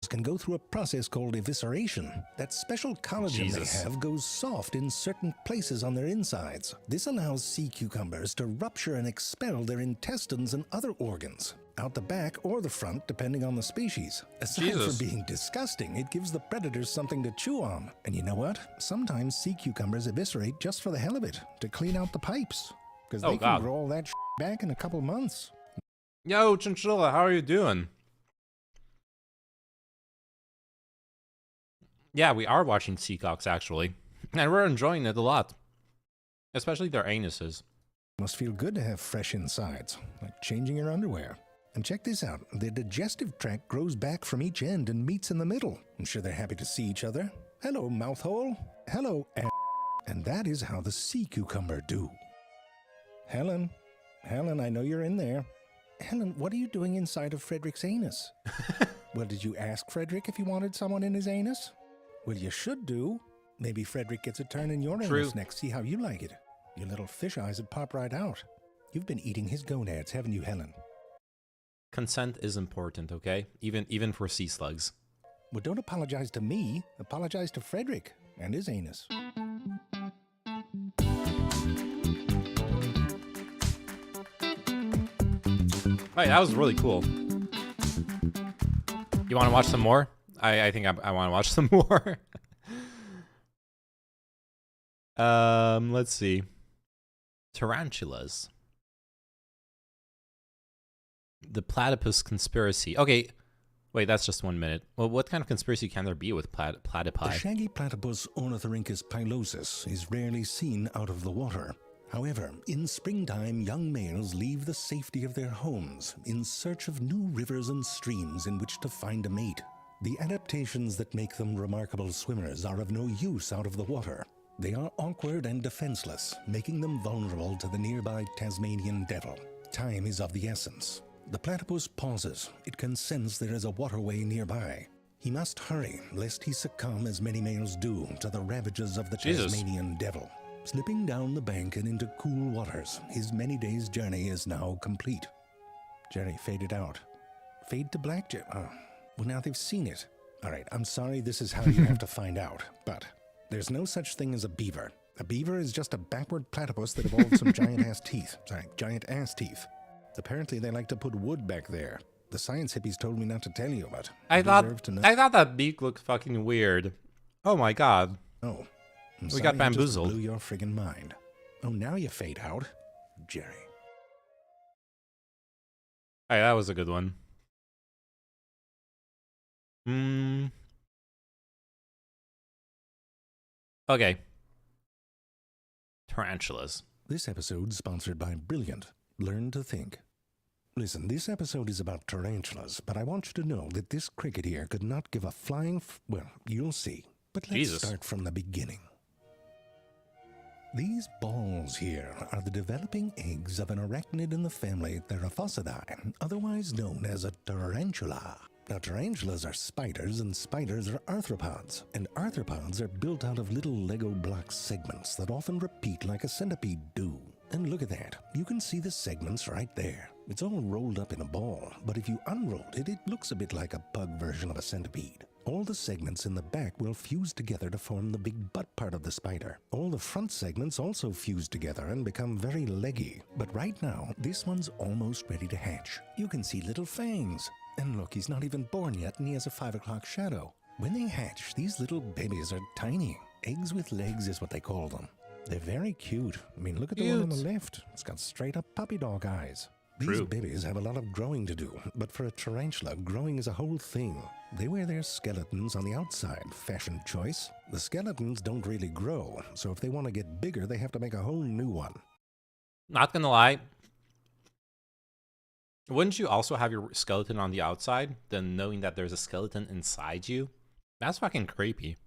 B: can go through a process called evisceration. That special collagen
A: Jesus.
B: they have goes soft in certain places on their insides. This allows sea cucumbers to rupture and expel their intestines and other organs, out the back or the front, depending on the species. Aside
A: Jesus.
B: from being disgusting, it gives the predators something to chew on. And you know what? Sometimes sea cucumbers eviscerate just for the hell of it, to clean out the pipes. Because
A: Oh,
B: they
A: God.
B: can grow all that back in a couple months.
A: Yo, Chinchilla, how are you doing? Yeah, we are watching Seacocks, actually. And we're enjoying it a lot. Especially their anuses.
B: Must feel good to have fresh insides, like changing your underwear. And check this out, their digestive tract grows back from each end and meets in the middle. I'm sure they're happy to see each other. Hello, mouthhole. Hello, and that is how the sea cucumber do. Helen, I know you're in there. Helen, what are you doing inside of Frederick's anus? Well, did you ask Frederick if he wanted someone in his anus? Well, you should do. Maybe Frederick gets a turn in your
A: True.
B: anus next, see how you like it. Your little fish eyes would pop right out. You've been eating his gonads, haven't you, Helen?
A: Consent is important, okay? Even for sea slugs.
B: Well, don't apologize to me. Apologize to Frederick and his anus.
A: Right, that was really cool. You want to watch some more? I think I want to watch some more. Let's see. Tarantulas. The platypus conspiracy. Okay, wait, that's just 1 minute. Well, what kind of conspiracy can there be with
B: The
A: platypi?
B: shaggy platypus Ornithorhynchus pilosus is rarely seen out of the water. However, in springtime, young males leave the safety of their homes in search of new rivers and streams in which to find a mate. The adaptations that make them remarkable swimmers are of no use out of the water. They are awkward and defenseless, making them vulnerable to the nearby Tasmanian devil. Time is of the essence. The platypus pauses. It can sense there is a waterway nearby. He must hurry, lest he succumb, as many males do, to the ravages of the
A: Jesus.
B: Tasmanian devil. Slipping down the bank and into cool waters, his many days' journey is now complete. Jerry, fade it out. Fade to black, well, now they've seen it. All right, I'm sorry this is how you have to find out, but there's no such thing as a beaver. A beaver is just a backward platypus that evolved some giant ass teeth. Apparently they like to put wood back there. The science hippies told me not to tell you, but
A: I
B: you
A: thought
B: deserve to know.
A: that beak looked fucking weird. Oh my god.
B: Oh, I'm
A: We got
B: sorry I just
A: bamboozled.
B: blew your friggin' mind. Oh, now you fade out, Jerry.
A: Hey, that was a good one. Okay. Tarantulas.
B: This episode's sponsored by Brilliant. Learn to think. Listen, this episode is about tarantulas, but I want you to know that this cricket here could not give a flying well, you'll see. But let's start from the beginning. These balls here are the developing eggs of an arachnid in the family Theraphosidae, otherwise known as a tarantula. Now, tarantulas are spiders, and spiders are arthropods, and arthropods are built out of little Lego block segments that often repeat like a centipede do. And look at that, you can see the segments right there. It's all rolled up in a ball, but if you unrolled it, it looks a bit like a pug version of a centipede. All the segments in the back will fuse together to form the big butt part of the spider. All the front segments also fuse together and become very leggy. But right now, this one's almost ready to hatch. You can see little fangs. And look, he's not even born yet and he has a 5 o'clock shadow. When they hatch, these little babies are tiny. Eggs with legs is what they call them. They're very cute. I mean, look at the one on the left. It's got straight up puppy dog eyes. These babies have a lot of growing to do, but for a tarantula, growing is a whole thing. They wear their skeletons on the outside, fashion choice. The skeletons don't really grow, so if they want to get bigger, they have to make a whole new one.
A: Not gonna lie. Wouldn't you also have your skeleton on the outside, then knowing that there's a skeleton inside you? That's fucking creepy.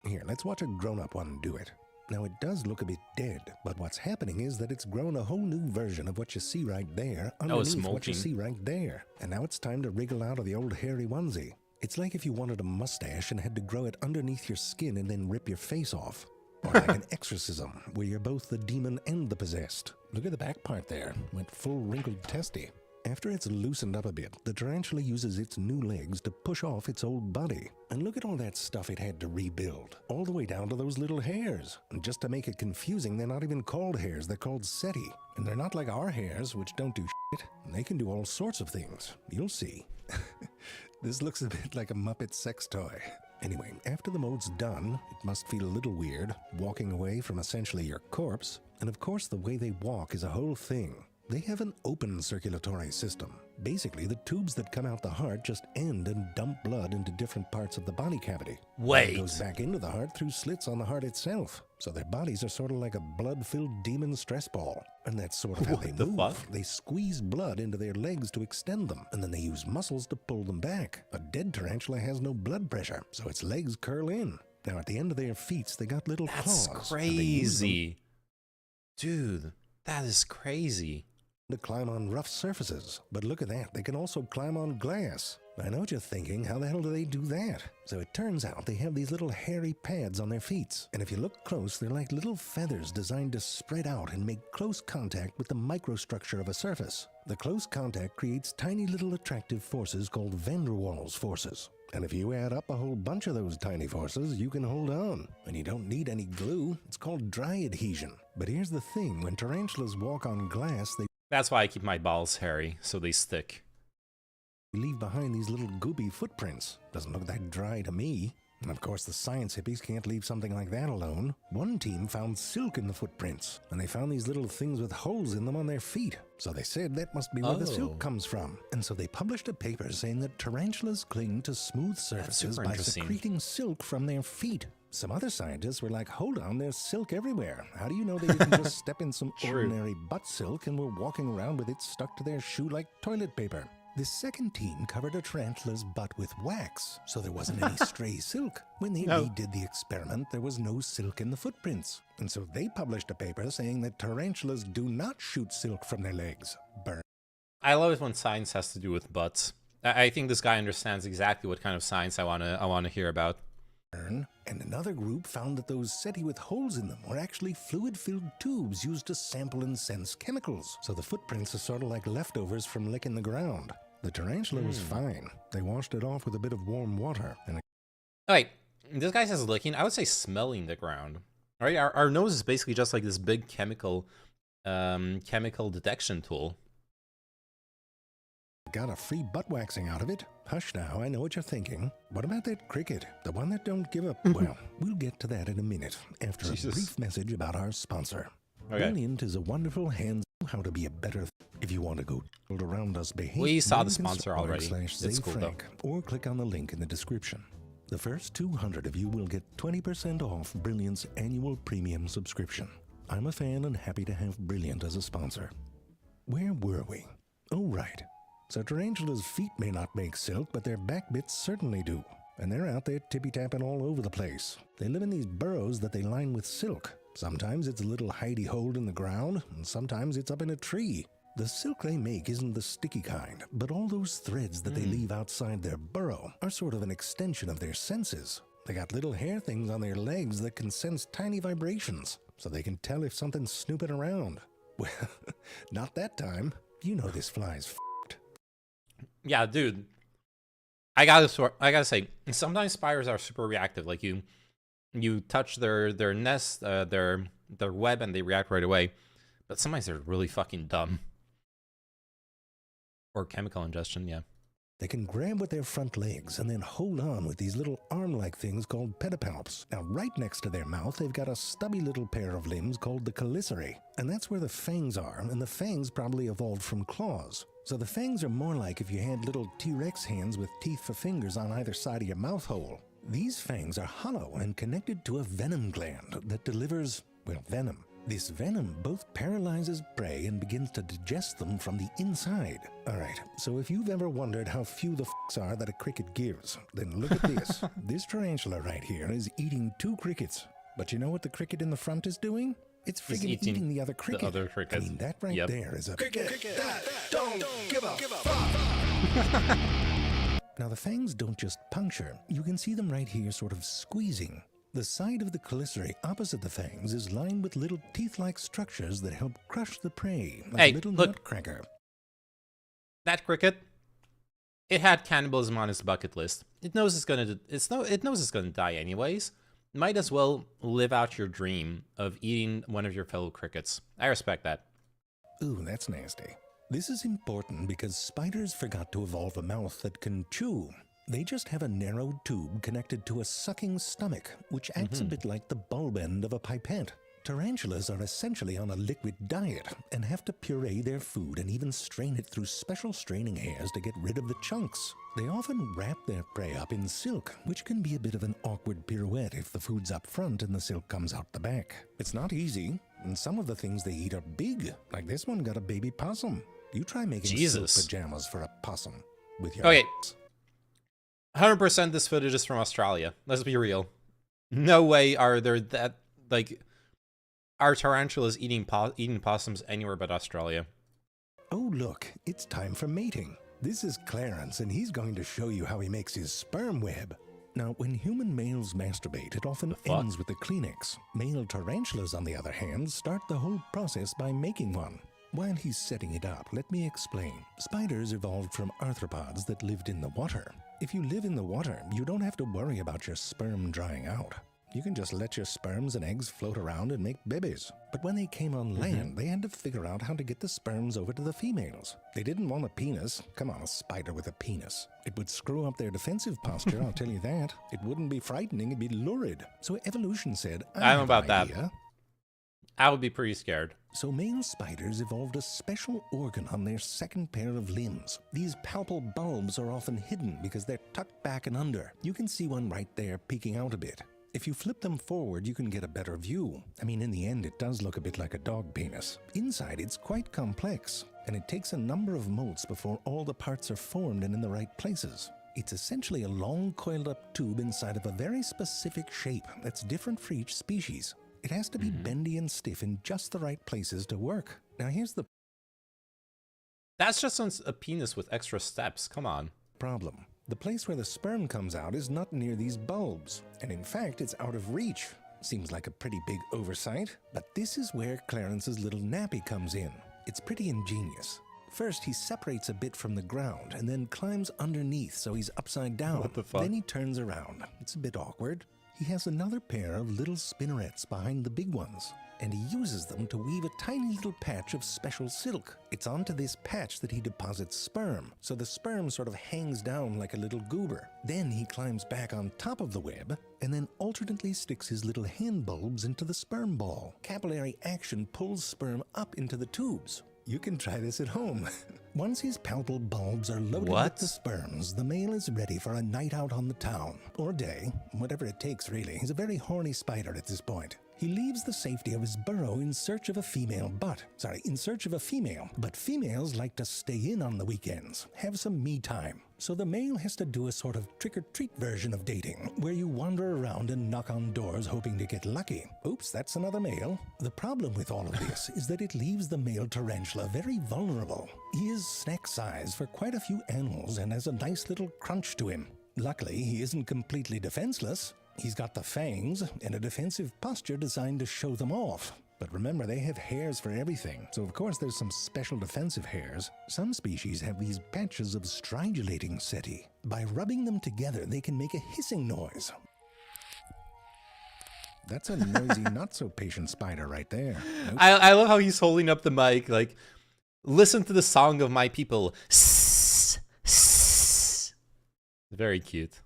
B: Here, let's watch a grown-up one do it. Now, it does look a bit dead, but what's happening is that it's grown a whole new version of what you see right there underneath what you see right there. And now it's time to wriggle out of the old hairy onesie. It's like if you wanted a mustache and had to grow it underneath your skin and then rip your face off. Or like an exorcism, where you're both the demon and the possessed. Look at the back part there. Went full wrinkled testy. After it's loosened up a bit, the tarantula uses its new legs to push off its old body. And look at all that stuff it had to rebuild, all the way down to those little hairs. And just to make it confusing, they're not even called hairs, they're called setae. And they're not like our hairs, which don't do shit. They can do all sorts of things. You'll see. This looks a bit like a Muppet sex toy. Anyway, after the mode's done, it must feel a little weird, walking away from essentially your corpse. And of course, the way they walk is a whole thing. They have an open circulatory system. Basically, the tubes that come out the heart just end and dump blood into different parts of the body cavity.
A: Wait.
B: It goes back into the heart through slits on the heart itself. So their bodies are sort of like a blood-filled demon stress ball. And that's sort of how they move.
A: Fuck?
B: They squeeze blood into their legs to extend them, and then they use muscles to pull them back. A dead tarantula has no blood pressure, so its legs curl in. Now, at the end of their feet, they got little claws.
A: That's crazy. Dude, that is crazy.
B: To climb on rough surfaces. But look at that, they can also climb on glass. I know what you're thinking, how the hell do they do that? So it turns out they have these little hairy pads on their feet. And if you look close, they're like little feathers designed to spread out and make close contact with the microstructure of a surface. The close contact creates tiny little attractive forces called van der Waals forces. And if you add up a whole bunch of those tiny forces, you can hold on. And you don't need any glue. It's called dry adhesion. But here's the thing, when tarantulas walk on glass, they
A: That's why I keep my balls hairy, so they stick.
B: leave behind these little goopy footprints. Doesn't look that dry to me. And of course, the science hippies can't leave something like that alone. One team found silk in the footprints, and they found these little things with holes in them on their feet. So they said that must be where the silk comes from. And so they published a paper saying that tarantulas cling to smooth surfaces by secreting silk from their feet. Some other scientists were like, hold on, there's silk everywhere. How do you know they didn't just step in some ordinary butt silk and were walking around with it stuck to their shoe like toilet paper? The second team covered a tarantula's butt with wax, so there wasn't any stray silk. When they redid the experiment, there was no silk in the footprints. And so they published a paper saying that tarantulas do not shoot silk from their legs. Burn.
A: I love it when science has to do with butts. I think this guy understands exactly what kind of science I wanna hear about.
B: And another group found that those setae with holes in them were actually fluid-filled tubes used to sample and sense chemicals. So the footprints are sort of like leftovers from licking the ground. The tarantula was fine. They washed it off with a bit of warm water. And
A: Oh, wait, this guy says licking. I would say smelling the ground. All right, our nose is basically just like this big chemical detection tool.
B: got a free butt waxing out of it. Hush now, I know what you're thinking. What about that cricket? The one that don't give up? Well, we'll get to that in a minute after a brief message about our sponsor.
A: Okay.
B: Brilliant is a wonderful hand how to be a better If you want to go around us behave,
A: We saw the
B: you can
A: sponsor
B: support
A: already.
B: slash
A: It's cool, though.
B: ZayFrank, or click on the link in the description. The first 200 of you will get 20% off Brilliant's annual premium subscription. I'm a fan and happy to have Brilliant as a sponsor. Where were we? Oh, right. So tarantulas' feet may not make silk, but their back bits certainly do. And they're out there tippy-tapping all over the place. They live in these burrows that they line with silk. Sometimes it's a little hidey hole in the ground, and sometimes it's up in a tree. The silk they make isn't the sticky kind, but all those threads that they leave outside their burrow are sort of an extension of their senses. They got little hair things on their legs that can sense tiny vibrations, so they can tell if something's snooping around. Well, not that time. You know this fly's f***ed.
A: Yeah, dude. I gotta say, sometimes spiders are super reactive. Like you touch their nest, their web, and they react right away. But sometimes they're really fucking dumb. Or chemical ingestion, yeah.
B: They can grab with their front legs and then hold on with these little arm-like things called pedipalps. Now, right next to their mouth, they've got a stubby little pair of limbs called the chelicerae, and that's where the fangs are, and the fangs probably evolved from claws. So the fangs are more like if you had little T-Rex hands with teeth for fingers on either side of your mouth hole. These fangs are hollow and connected to a venom gland that delivers, well, venom. This venom both paralyzes prey and begins to digest them from the inside. Alright, so if you've ever wondered how few the f***s are that a cricket gives, then look at this. This tarantula right here is eating 2 crickets. But you know what the cricket in the front is doing? It's friggin' eating the other cricket.
A: The other cricket.
B: I mean, that right there is a cricket that don't give a fuck. Now, the fangs don't just puncture. You can see them right here sort of squeezing. The side of the chelicerae opposite the fangs is lined with little teeth-like structures that help crush the prey, like
A: Hey,
B: a little
A: look.
B: nutcracker.
A: That cricket, it had cannibalism on its bucket list. It knows it's gonna die anyways. Might as well live out your dream of eating one of your fellow crickets. I respect that.
B: Ooh, that's nasty. This is important because spiders forgot to evolve a mouth that can chew. They just have a narrowed tube connected to a sucking stomach, which acts a bit like the bulb end of a pipette. Tarantulas are essentially on a liquid diet and have to puree their food and even strain it through special straining hairs to get rid of the chunks. They often wrap their prey up in silk, which can be a bit of an awkward pirouette if the food's up front and the silk comes out the back. It's not easy, and some of the things they eat are big, like this one got a baby possum. You try making silk pajamas for a possum with your
A: Okay. 100% this footage is from Australia. Let's be real. No way are there that, like, are tarantulas eating possums anywhere but Australia.
B: Oh look, it's time for mating. This is Clarence, and he's going to show you how he makes his sperm web. Now, when human males masturbate, it often ends with a Kleenex. Male tarantulas, on the other hand, start the whole process by making one. While he's setting it up, let me explain. Spiders evolved from arthropods that lived in the water. If you live in the water, you don't have to worry about your sperm drying out. You can just let your sperms and eggs float around and make babies. But when they came on land, they had to figure out how to get the sperms over to the females. They didn't want a penis. Come on, a spider with a penis. It would screw up their defensive posture, I'll tell you that. It wouldn't be frightening, it'd be lurid. So evolution said,
A: I don't know about
B: have an idea.
A: I would be pretty scared.
B: So male spiders evolved a special organ on their second pair of limbs. These palpal bulbs are often hidden because they're tucked back and under. You can see one right there peeking out a bit. If you flip them forward, you can get a better view. I mean, in the end, it does look a bit like a dog penis. Inside, it's quite complex, and it takes a number of molts before all the parts are formed and in the right places. It's essentially a long coiled-up tube inside of a very specific shape that's different for each species. It has to be bendy and stiff in just the right places to work. Now, here's the
A: That's just a penis with extra steps. Come on.
B: problem. The place where the sperm comes out is not near these bulbs, and in fact, it's out of reach. Seems like a pretty big oversight, but this is where Clarence's little nappy comes in. It's pretty ingenious. First, he separates a bit from the ground and then climbs underneath so he's upside down.
A: What the fuck?
B: Then he turns around. It's a bit awkward. He has another pair of little spinnerets behind the big ones, and he uses them to weave a tiny little patch of special silk. It's onto this patch that he deposits sperm, so the sperm sort of hangs down like a little goober. Then he climbs back on top of the web, and then alternately sticks his little hand bulbs into the sperm ball. Capillary action pulls sperm up into the tubes. You can try this at home. Once his palpal bulbs are loaded
A: What?
B: with the sperms, the male is ready for a night out on the town. Or day, whatever it takes really. He's a very horny spider at this point. He leaves the safety of his burrow in search of a female, but females like to stay in on the weekends, have some me time. So the male has to do a sort of trick-or-treat version of dating, where you wander around and knock on doors hoping to get lucky. Oops, that's another male. The problem with all of this is that it leaves the male tarantula very vulnerable. He is snack size for quite a few animals and has a nice little crunch to him. Luckily, he isn't completely defenseless. He's got the fangs and a defensive posture designed to show them off. But remember, they have hairs for everything, so of course there's some special defensive hairs. Some species have these patches of stridulating setae. By rubbing them together, they can make a hissing noise. That's a noisy, not-so-patient spider right there. Nope.
A: I love how he's holding up the mic, like, listen to the song of my people. Sss, sss. Very cute.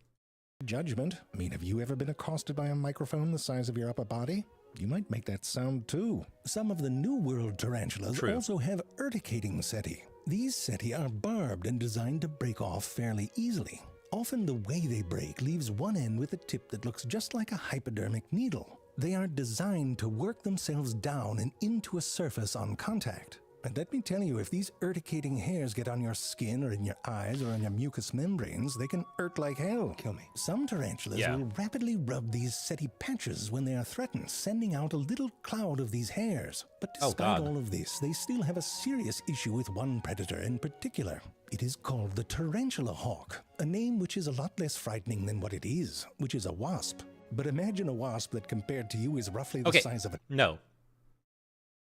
B: Judgment. I mean, have you ever been accosted by a microphone the size of your upper body? You might make that sound too. Some of the New World tarantulas also have urticating setae. These setae are barbed and designed to break off fairly easily. Often the way they break leaves one end with a tip that looks just like a hypodermic needle. They are designed to work themselves down and into a surface on contact. And let me tell you, if these urticating hairs get on your skin or in your eyes or on your mucous membranes, they can hurt like hell. Kill me. Some tarantulas will rapidly rub these setae patches when they are threatened, sending out a little cloud of these hairs. But despite all of this, they still have a serious issue with one predator in particular. It is called the tarantula hawk, a name which is a lot less frightening than what it is, which is a wasp. But imagine a wasp that compared to you is roughly the size of a...
A: No.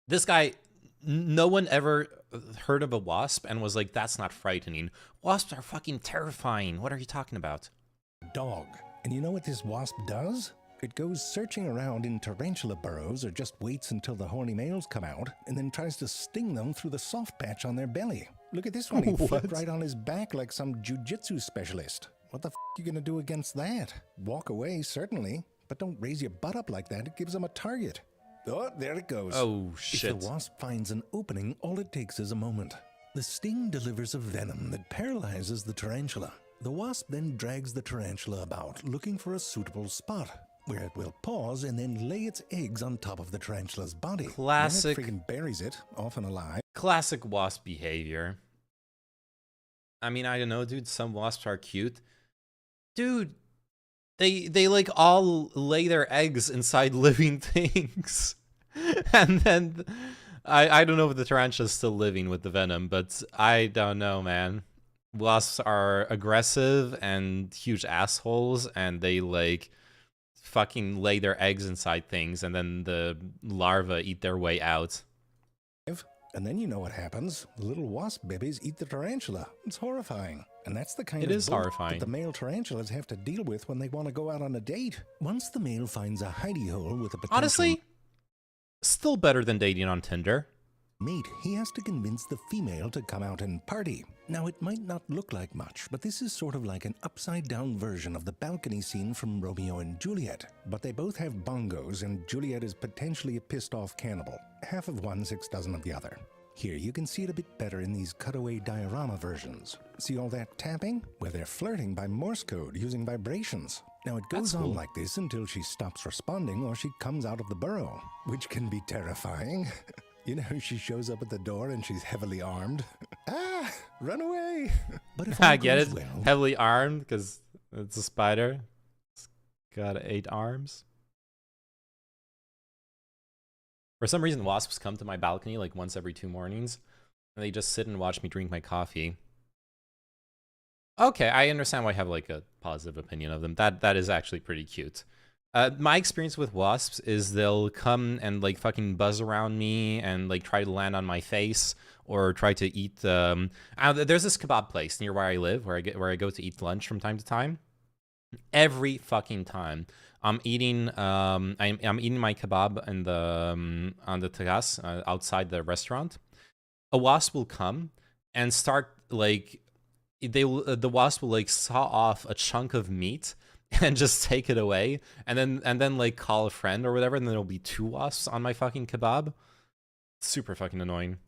A: This guy... No one ever heard of a wasp and was like, that's not frightening. Wasps are fucking terrifying. What are you talking about?
B: Dog. And you know what this wasp does? It goes searching around in tarantula burrows or just waits until the horny males come out and then tries to sting them through the soft patch on their belly. Look at this one. He flipped right on his back like some jujitsu specialist. What the f*** you gonna do against that? Walk away, certainly, but don't raise your butt up like that. It gives them a target. Oh, there it goes.
A: Oh, shit.
B: If the wasp finds an opening, all it takes is a moment. The sting delivers a venom that paralyzes the tarantula. The wasp then drags the tarantula about, looking for a suitable spot, where it will pause and then lay its eggs on top of the tarantula's body.
A: Classic.
B: Then it freaking buries it, often alive.
A: Classic wasp behavior. I mean, I don't know, dude. Some wasps are cute. Dude, they like all lay their eggs inside living things. And then I don't know if the tarantula's still living with the venom, but I don't know, man. Wasps are aggressive and huge assholes, and they like fucking lay their eggs inside things, and then the larvae eat their way out.
B: And then you know what happens. The little wasp babies eat the tarantula. It's horrifying. And that's the kind
A: It
B: of
A: is
B: bull
A: horrifying.
B: that the male tarantulas have to deal with when they want to go out on a date. Once the male finds a hidey hole with a potential
A: Honestly, still better than dating on Tinder.
B: mate, he has to convince the female to come out and party. Now, it might not look like much, but this is sort of like an upside-down version of the balcony scene from Romeo and Juliet. But they both have bongos, and Juliet is potentially a pissed-off cannibal. Half of one, 6 dozen of the other. Here, you can see it a bit better in these cutaway diorama versions. See all that tapping? Well, they're flirting by Morse code using vibrations. Now, it goes on like this until she stops responding or she comes out of the burrow, which can be terrifying. You know, she shows up at the door and she's heavily armed. Ah, run away. But if
A: I get it. Heavily armed because it's a spider. It's got 8 arms. For some reason, wasps come to my balcony like once every 2 mornings, and they just sit and watch me drink my coffee. Okay, I understand why I have like a positive opinion of them. That is actually pretty cute. My experience with wasps is they'll come and like fucking buzz around me and like try to land on my face or try to eat. There's this kebab place near where I live where I go to eat lunch from time to time. Every fucking time I'm eating I'm eating my kebab in the on the terrace outside the restaurant, a wasp will come and start like the wasp will like saw off a chunk of meat and just take it away and then like call a friend or whatever, and then there'll be 2 wasps on my fucking kebab. Super fucking annoying.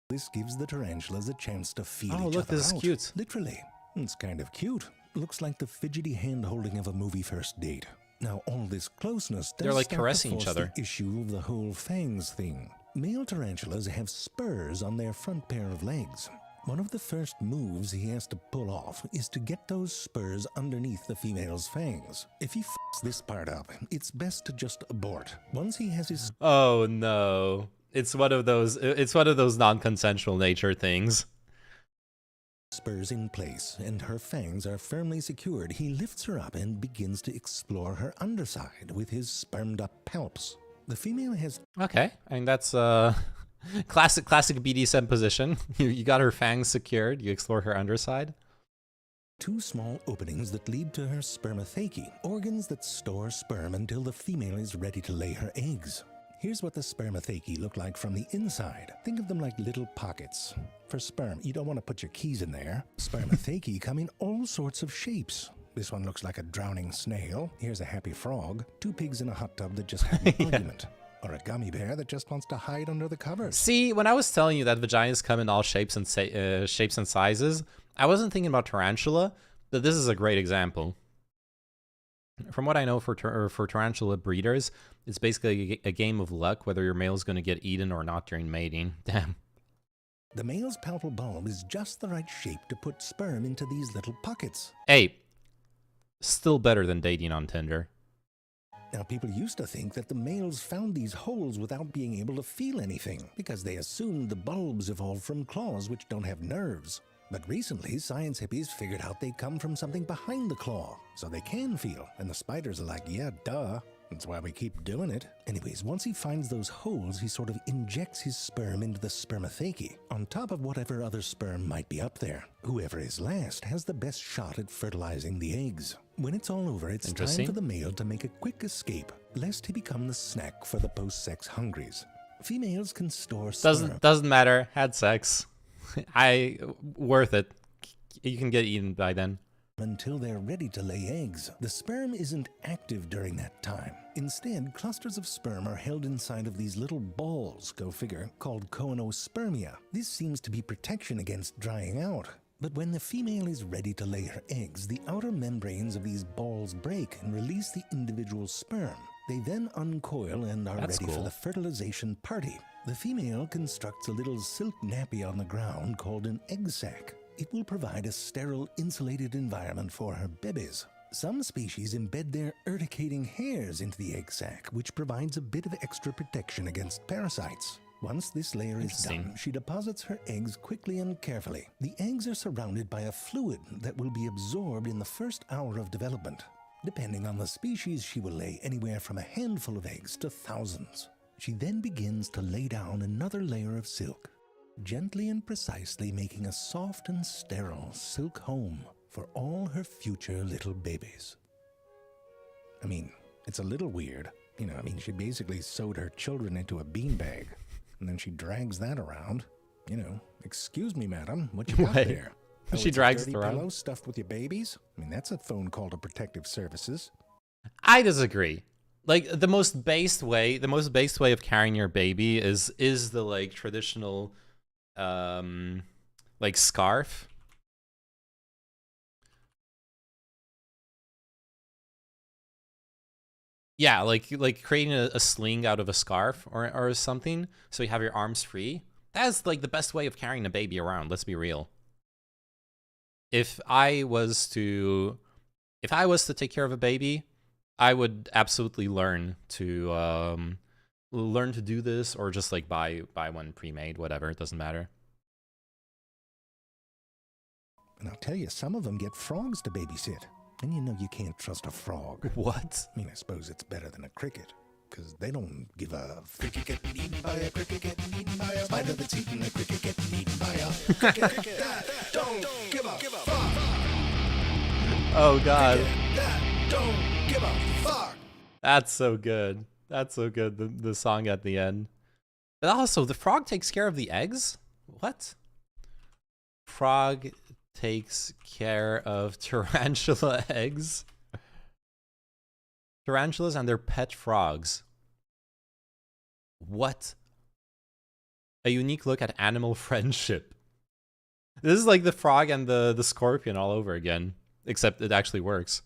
B: This gives the tarantulas a chance to feel
A: Oh,
B: each
A: look,
B: other
A: this is
B: out.
A: cute.
B: Literally. It's kind of cute. Looks like the fidgety hand-holding of a movie first date. Now, all this closeness does
A: They're, like,
B: start to
A: caressing each
B: force
A: other.
B: the issue of the whole fangs thing. Male tarantulas have spurs on their front pair of legs. One of the first moves he has to pull off is to get those spurs underneath the female's fangs. If he f***s this part up, it's best to just abort. Once he has his
A: Oh no. It's one of those non-consensual nature things.
B: spurs in place and her fangs are firmly secured, he lifts her up and begins to explore her underside with his spermed up palps. The female has
A: Okay. I mean that's classic BDSM position. You got her fangs secured, you explore her underside.
B: two small openings that lead to her spermathecae, organs that store sperm until the female is ready to lay her eggs. Here's what the spermathecae look like from the inside. Think of them like little pockets. For sperm, you don't want to put your keys in there. Spermathecae come in all sorts of shapes. This one looks like a drowning snail. Here's a happy frog. Two pigs in a hot tub that just had an argument. Or a gummy bear that just wants to hide under the covers.
A: See, when I was telling you that vaginas come in all shapes and sizes, I wasn't thinking about tarantula, but this is a great example. From what I know for tarantula breeders, it's basically a game of luck whether your male is going to get eaten or not during mating. Damn.
B: The male's palpal bulb is just the right shape to put sperm into these little pockets.
A: Hey, still better than dating on Tinder.
B: Now, people used to think that the males found these holes without being able to feel anything, because they assumed the bulbs evolved from claws which don't have nerves. But recently, science hippies figured out they come from something behind the claw, so they can feel, and the spiders are like, yeah, duh. That's why we keep doing it. Anyways, once he finds those holes, he sort of injects his sperm into the spermathecae, on top of whatever other sperm might be up there. Whoever is last has the best shot at fertilizing the eggs. When it's all over, it's time for the male to make a quick escape, lest he become the snack for the post-sex hungries. Females can store sperm.
A: Doesn't matter. Had sex. Worth it. You can get eaten by then.
B: Until they're ready to lay eggs. The sperm isn't active during that time. Instead, clusters of sperm are held inside of these little balls, go figure, called coenospermia. This seems to be protection against drying out. But when the female is ready to lay her eggs, the outer membranes of these balls break and release the individual sperm. They then uncoil and are ready for the fertilization party. The female constructs a little silk nappy on the ground called an egg sac. It will provide a sterile, insulated environment for her babies. Some species embed their urticating hairs into the egg sac, which provides a bit of extra protection against parasites. Once this layer is done, she deposits her eggs quickly and carefully. The eggs are surrounded by a fluid that will be absorbed in the first hour of development. Depending on the species, she will lay anywhere from a handful of eggs to thousands. She then begins to lay down another layer of silk, gently and precisely making a soft and sterile silk home for all her future little babies. I mean, it's a little weird. She basically sewed her children into a beanbag, and then she drags that around. Excuse me, madam, what you got there? Oh,
A: She drags it
B: dirty
A: around.
B: pillow stuffed with your babies? That's a phone call to protective services.
A: I disagree. Like the most based way of carrying your baby is the like traditional like scarf. Yeah, like creating a sling out of a scarf or something, so you have your arms free. That's like the best way of carrying a baby around, let's be real. If I was to take care of a baby, I would absolutely learn to do this, or just like buy one pre-made, whatever, it doesn't matter.
B: And I'll tell you, some of them get frogs to babysit. And you can't trust a frog.
A: What?
B: I suppose it's better than a cricket, because they don't give a cricket getting eaten by a cricket getting eaten by a spider that's eaten a cricket getting eaten by a cricket that don't give a fuck.
A: Oh god.
B: Cricket that don't give a fuck.
A: That's so good. That's so good, the song at the end. But also, the frog takes care of the eggs? What? Frog takes care of tarantula eggs? Tarantulas and their pet frogs. What? A unique look at animal friendship. This is like the frog and the scorpion all over again, except it actually works.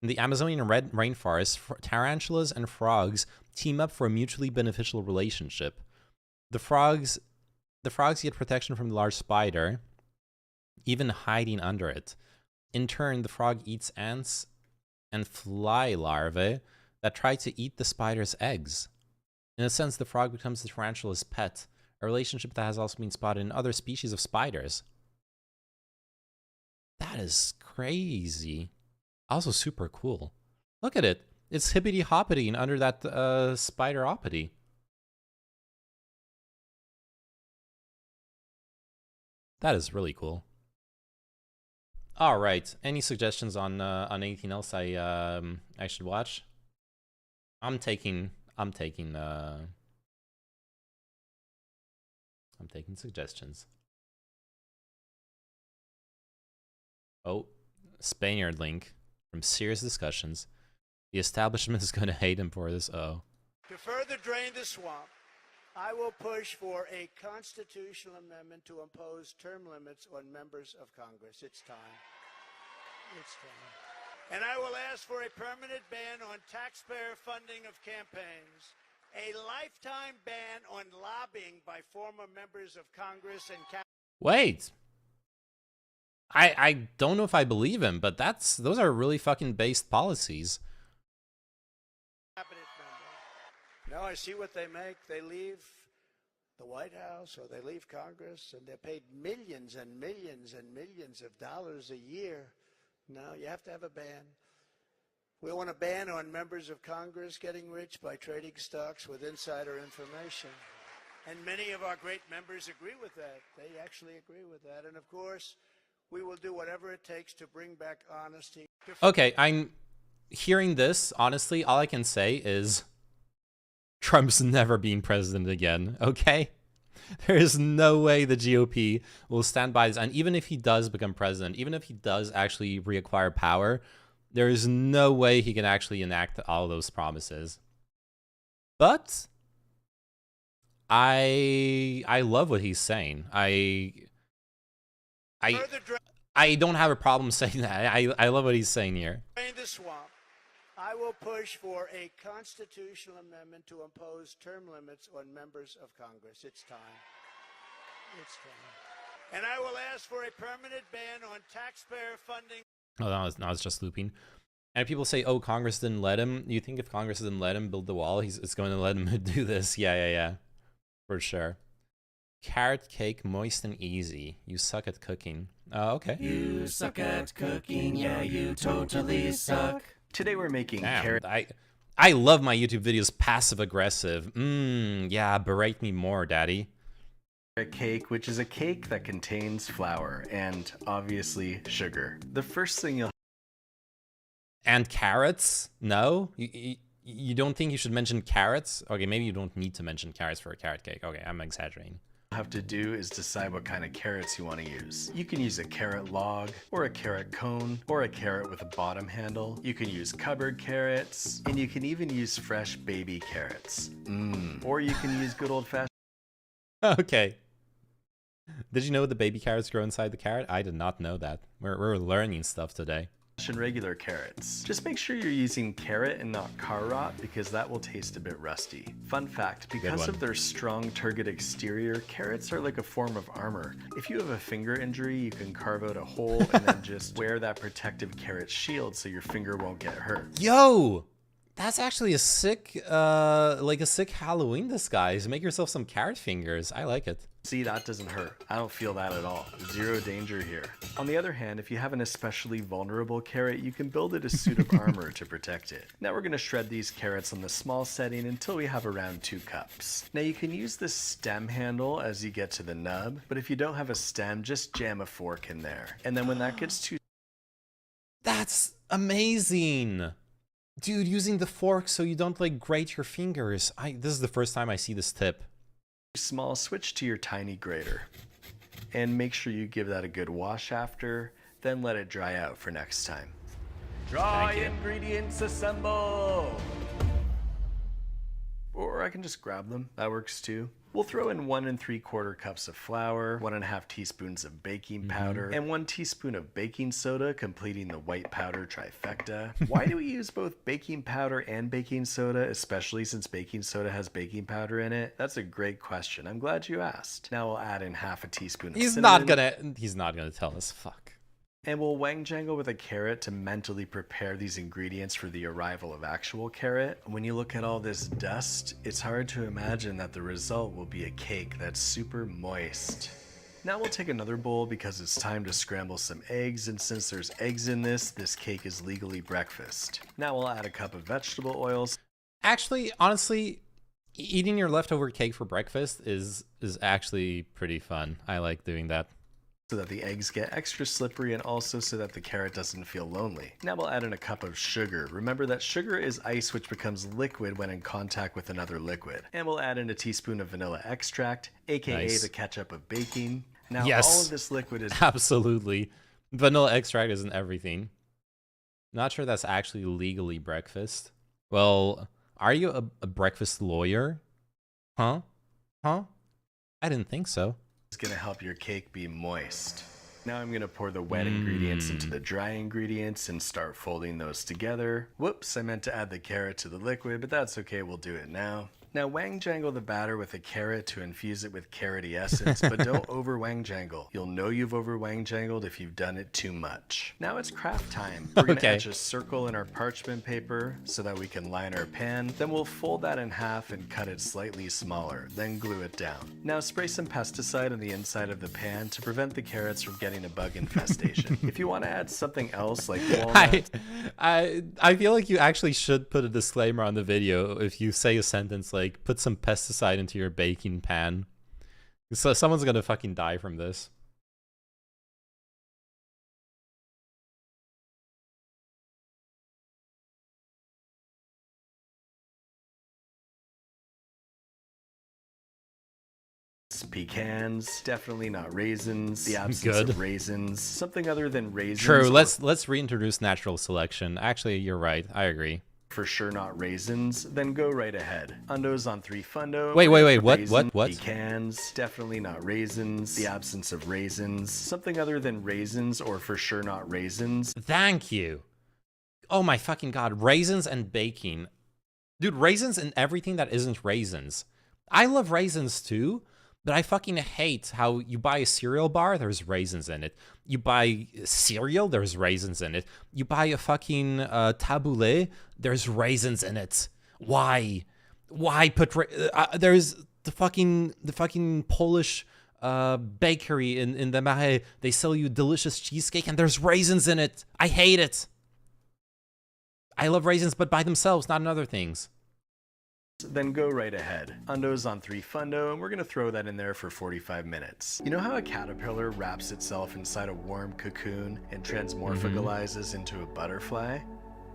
A: In the Amazonian rainforest, tarantulas and frogs team up for a mutually beneficial relationship. The frogs get protection from the large spider, even hiding under it. In turn, the frog eats ants and fly larvae that try to eat the spider's eggs. In a sense, the frog becomes the tarantula's pet, a relationship that has also been spotted in other species of spiders. That is crazy. Also super cool. Look at it. It's hippity-hoppity under that spider-oppity. That is really cool. All right. Any suggestions on anything else I should watch? I'm taking suggestions. Oh, Spaniard link from Serious Discussions. The establishment is going to hate him for this. Oh.
C: To further drain the swamp, I will push for a constitutional amendment to impose term limits on members of Congress. It's time. It's time. And I will ask for a permanent ban on taxpayer funding of campaigns, a lifetime ban on lobbying by former members of Congress and
A: Wait. I don't know if I believe him, but those are really fucking based policies.
C: cabinet member. No, I see what they make. They leave the White House or they leave Congress and they're paid millions and millions and millions of dollars a year. No, you have to have a ban. We want a ban on members of Congress getting rich by trading stocks with insider information. And many of our great members agree with that. They actually agree with that. And of course, we will do whatever it takes to bring back honesty.
A: Okay, I'm hearing this. Honestly, all I can say is Trump's never being president again, okay? There is no way the GOP will stand by this. And even if he does become president, even if he does actually reacquire power, there is no way he can actually enact all those promises. But I love what he's saying. I don't have a problem saying that. I love what he's saying here.
C: Drain the swamp. I will push for a constitutional amendment to impose term limits on members of Congress. It's time. It's time. And I will ask for a permanent ban on taxpayer funding.
A: Oh, that was just looping. And people say, oh, Congress didn't let him. You think if Congress didn't let him build the wall, it's going to let him do this? Yeah. For sure. Carrot cake, moist and easy. You suck at cooking. Oh, okay.
D: You suck at cooking, yeah, you totally suck. Today we're making carrot.
A: I love my YouTube videos passive aggressive. Yeah, berate me more, daddy.
D: Cake, which is a cake that contains flour and obviously sugar. The first thing you'll
A: and carrots? No? You don't think you should mention carrots? Okay, maybe you don't need to mention carrots for a carrot cake. Okay, I'm exaggerating.
D: have to do is decide what kind of carrots you want to use. You can use a carrot log, or a carrot cone, or a carrot with a bottom handle. You can use cupboard carrots, and you can even use fresh baby carrots. Or you can use good old-fashioned.
A: Okay. Did you know the baby carrots grow inside the carrot? I did not know that. We're learning stuff today.
D: Regular carrots. Just make sure you're using carrot and not car rot, because that will taste a bit rusty. Fun fact, because of their strong turgid exterior, carrots are like a form of armor. If you have a finger injury, you can carve out a hole and then just wear that protective carrot shield so your finger won't get hurt.
A: Yo! That's actually a sick, like a sick Halloween disguise. Make yourself some carrot fingers. I like it.
D: See, that doesn't hurt. I don't feel that at all. Zero danger here. On the other hand, if you have an especially vulnerable carrot, you can build it a suit of armor to protect it. Now we're going to shred these carrots on the small setting until we have around 2 cups. Now you can use this stem handle as you get to the nub, but if you don't have a stem, just jam a fork in there. And then when that gets too...
A: That's amazing! Dude, using the fork so you don't like grate your fingers. This is the first time I see this tip.
D: Small, switch to your tiny grater. And make sure you give that a good wash after, then let it dry out for next time. Dry ingredients assemble! or I can just grab them. That works too. We'll throw in 1 3/4 cups of flour, 1½ teaspoons of baking powder, and 1 teaspoon of baking soda, completing the white powder trifecta. Why do we use both baking powder and baking soda, especially since baking soda has baking powder in it? That's a great question. I'm glad you asked. Now we'll add in ½ teaspoon of
A: He's
D: cinnamon.
A: he's not gonna tell us. Fuck.
D: And we'll wang jangle with a carrot to mentally prepare these ingredients for the arrival of actual carrot. When you look at all this dust, it's hard to imagine that the result will be a cake that's super moist. Now we'll take another bowl because it's time to scramble some eggs, and since there's eggs in this cake is legally breakfast. Now we'll add a cup of vegetable oils.
A: Actually, honestly, eating your leftover cake for breakfast is actually pretty fun. I like doing that.
D: So that the eggs get extra slippery and also so that the carrot doesn't feel lonely. Now we'll add in a cup of sugar. Remember that sugar is ice which becomes liquid when in contact with another liquid. And we'll add in a teaspoon of vanilla extract, aka
A: Nice.
D: the ketchup of baking. Now
A: Yes.
D: all of this liquid is
A: Absolutely. Vanilla extract isn't everything. Not sure that's actually legally breakfast. Well, are you a breakfast lawyer? Huh? Huh? I didn't think so.
D: gonna help your cake be moist. Now I'm gonna pour the wet ingredients into the dry ingredients and start folding those together. Whoops, I meant to add the carrot to the liquid, but that's okay, we'll do it now. Now wang jangle the batter with a carrot to infuse it with carroty essence, but don't over wang jangle. You'll know you've over wang jangled if you've done it too much. Now it's craft time. We're gonna
A: Okay.
D: etch a circle in our parchment paper so that we can line our pan. Then we'll fold that in half and cut it slightly smaller, then glue it down. Now spray some pesticide on the inside of the pan to prevent the carrots from getting a bug infestation. If you want to add something else like walnut,
A: I feel like you actually should put a disclaimer on the video if you say a sentence like put some pesticide into your baking pan. So someone's gonna fucking die from this.
D: pecans, definitely not raisins, the absence
A: Good.
D: of raisins, something other than raisins.
A: True.
D: or
A: Let's reintroduce natural selection. Actually, you're right. I agree.
D: for sure not raisins, then go right ahead. Undos on 3 fundo.
A: Wait. What?
D: Raisins,
A: What?
D: Pecans, definitely not raisins, the absence of raisins, something other than raisins or for sure not raisins.
A: Thank you. Oh my fucking god. Raisins and baking. Dude, raisins and everything that isn't raisins. I love raisins too, but I fucking hate how you buy a cereal bar, there's raisins in it. You buy cereal, there's raisins in it. You buy a fucking tabbouleh, there's raisins in it. Why? Why put there's the fucking Polish bakery in the Marais. They sell you delicious cheesecake and there's raisins in it. I hate it. I love raisins, but by themselves, not in other things.
D: Then go right ahead. Undos on 3 fundo, and we're gonna throw that in there for 45 minutes. You know how a caterpillar wraps itself inside a warm cocoon and transmorphicalizes into a butterfly?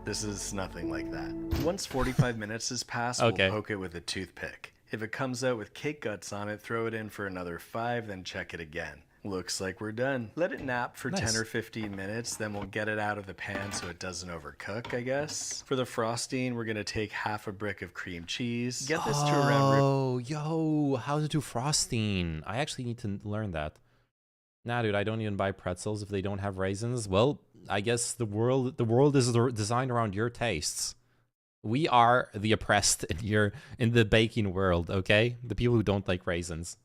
D: This is nothing like that. Once 45 minutes has passed,
A: Okay.
D: we'll poke it with a toothpick. If it comes out with cake guts on it, throw it in for another 5, then check it again. Looks like we're done. Let it nap for
A: Nice.
D: 10 or 15 minutes, then we'll get it out of the pan so it doesn't overcook, I guess. For the frosting, we're gonna take half a brick of cream cheese. Get this to around
A: Oh, yo, how to do frosting. I actually need to learn that. Nah, dude, I don't even buy pretzels if they don't have raisins. Well, I guess the world is designed around your tastes. We are the oppressed in the baking world, okay? The people who don't like raisins.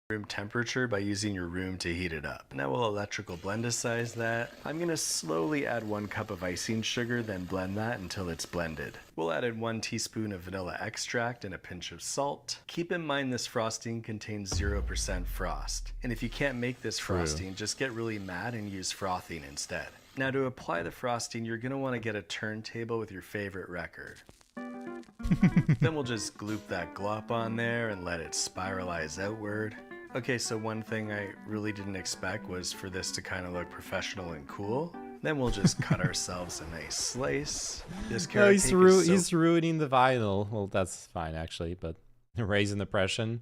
D: room temperature by using your room to heat it up. Now we'll electrical blendicize that. I'm gonna slowly add 1 cup of icing sugar, then blend that until it's blended. We'll add in 1 teaspoon of vanilla extract and a pinch of salt. Keep in mind this frosting contains 0% frost. And if you can't make this frosting, just get really mad and use frothing instead. Now to apply the frosting, you're gonna wanna get a turntable with your favorite record. Then we'll just gloop that glop on there and let it spiralize outward. Okay, so one thing I really didn't expect was for this to kind of look professional and cool. Then we'll just cut ourselves a nice slice. This
A: No,
D: carrot cake is so
A: he's ruining the vinyl. Well, that's fine actually, but raisin depression.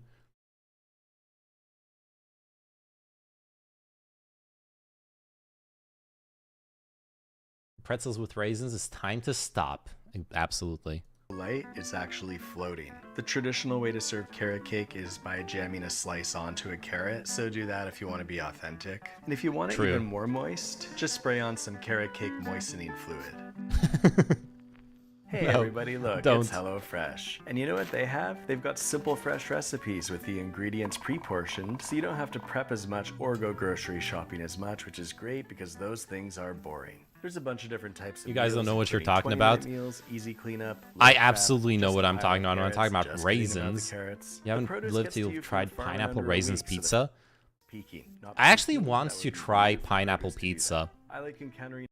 A: Pretzels with raisins, it's time to stop. Absolutely.
D: light, it's actually floating. The traditional way to serve carrot cake is by jamming a slice onto a carrot, so do that if you want to be authentic. And if you want it
A: True.
D: even more moist, just spray on some carrot cake moistening fluid. Hey
A: No,
D: everybody, look,
A: don't.
D: it's HelloFresh. And you know what they have? They've got simple fresh recipes with the ingredients pre-portioned, so you don't have to prep as much or go grocery shopping as much, which is great because those things are boring. There's a bunch of different types of
A: You guys don't
D: meals,
A: know what you're
D: including
A: talking
D: 20-minute
A: about?
D: meals, easy cleanup,
A: I
D: low fat,
A: absolutely know
D: just
A: what I'm
D: pile
A: talking about. I'm
D: carrots,
A: talking about
D: just eating them out of the
A: raisins.
D: carrots.
A: You
D: The
A: haven't
D: produce
A: lived
D: gets to
A: till
D: you
A: you've
D: from
A: tried
D: the farm in
A: pineapple
D: under a
A: raisins
D: week, so
A: pizza.
D: peaking, not
A: I actually
D: peaking,
A: want
D: that
A: to
D: would be
A: try
D: really for
A: pineapple
D: produce to do
A: pizza.
D: that. I like encountering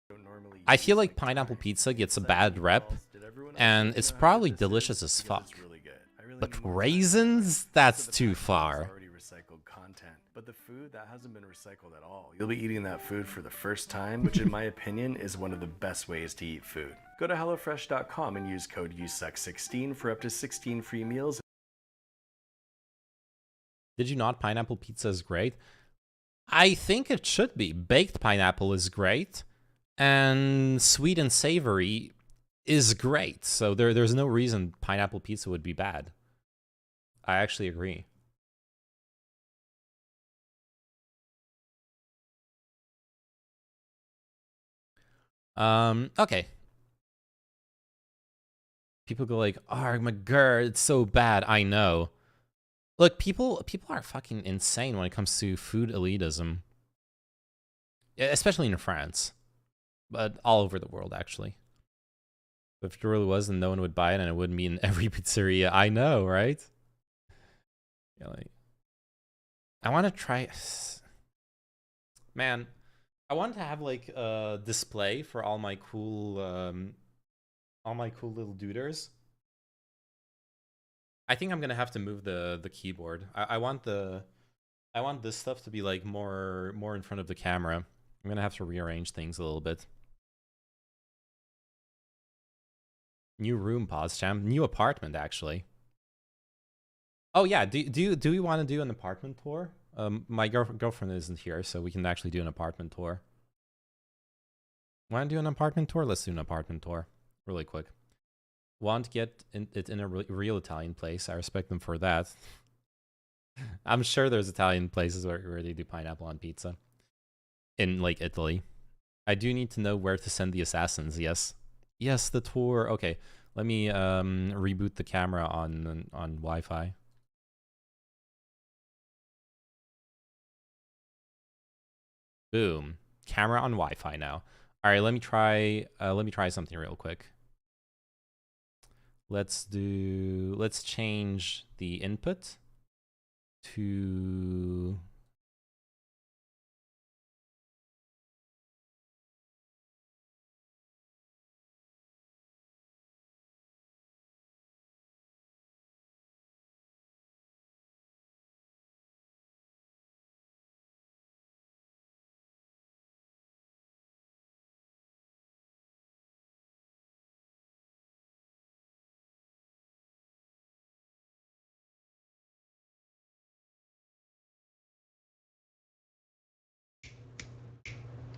D: don't normally
A: I
D: use,
A: feel like
D: like
A: pineapple
D: thyme.
A: pizza gets a
D: Sesame
A: bad rep,
D: balls. Did everyone else
A: and
D: really
A: it's
D: know how
A: probably
D: good this is?
A: delicious as
D: Because it's
A: fuck.
D: really good. I really
A: But
D: need more
A: raisins?
D: time.
A: That's
D: So the
A: too
D: packaging is
A: far.
D: already recycled content, but the food that hasn't been recycled at all. You'll be eating that food for the first time, which in my opinion is one of the best ways to eat food. Go to hellofresh.com and use code USUCK16 for up to 16 free meals.
A: Did you not? Pineapple pizza is great. I think it should be. Baked pineapple is great, and sweet and savory is great. So there's no reason pineapple pizza would be bad. I actually agree. Okay. People go like, "Oh my god, it's so bad." I know. Look, people are fucking insane when it comes to food elitism. Especially in France. But all over the world, actually. If it really was, then no one would buy it and it wouldn't be in every pizzeria. I know, right? Yeah, like, I want to try... Man, I want to have like a display for all my cool little duders. I think I'm gonna have to move the keyboard. I want this stuff to be like more in front of the camera. I'm gonna have to rearrange things a little bit. New room, pause champ. New apartment, actually. Oh yeah, do we want to do an apartment tour? My girlfriend isn't here, so we can actually do an apartment tour. Want to do an apartment tour? Let's do an apartment tour really quick. Want to get it in a real Italian place. I respect them for that. I'm sure there's Italian places where they do pineapple on pizza. In, like, Italy. I do need to know where to send the assassins, yes. Yes, the tour. Okay, let me reboot the camera on Wi-Fi. Boom. Camera on Wi-Fi now. All right, let me try something real quick. Let's change the input to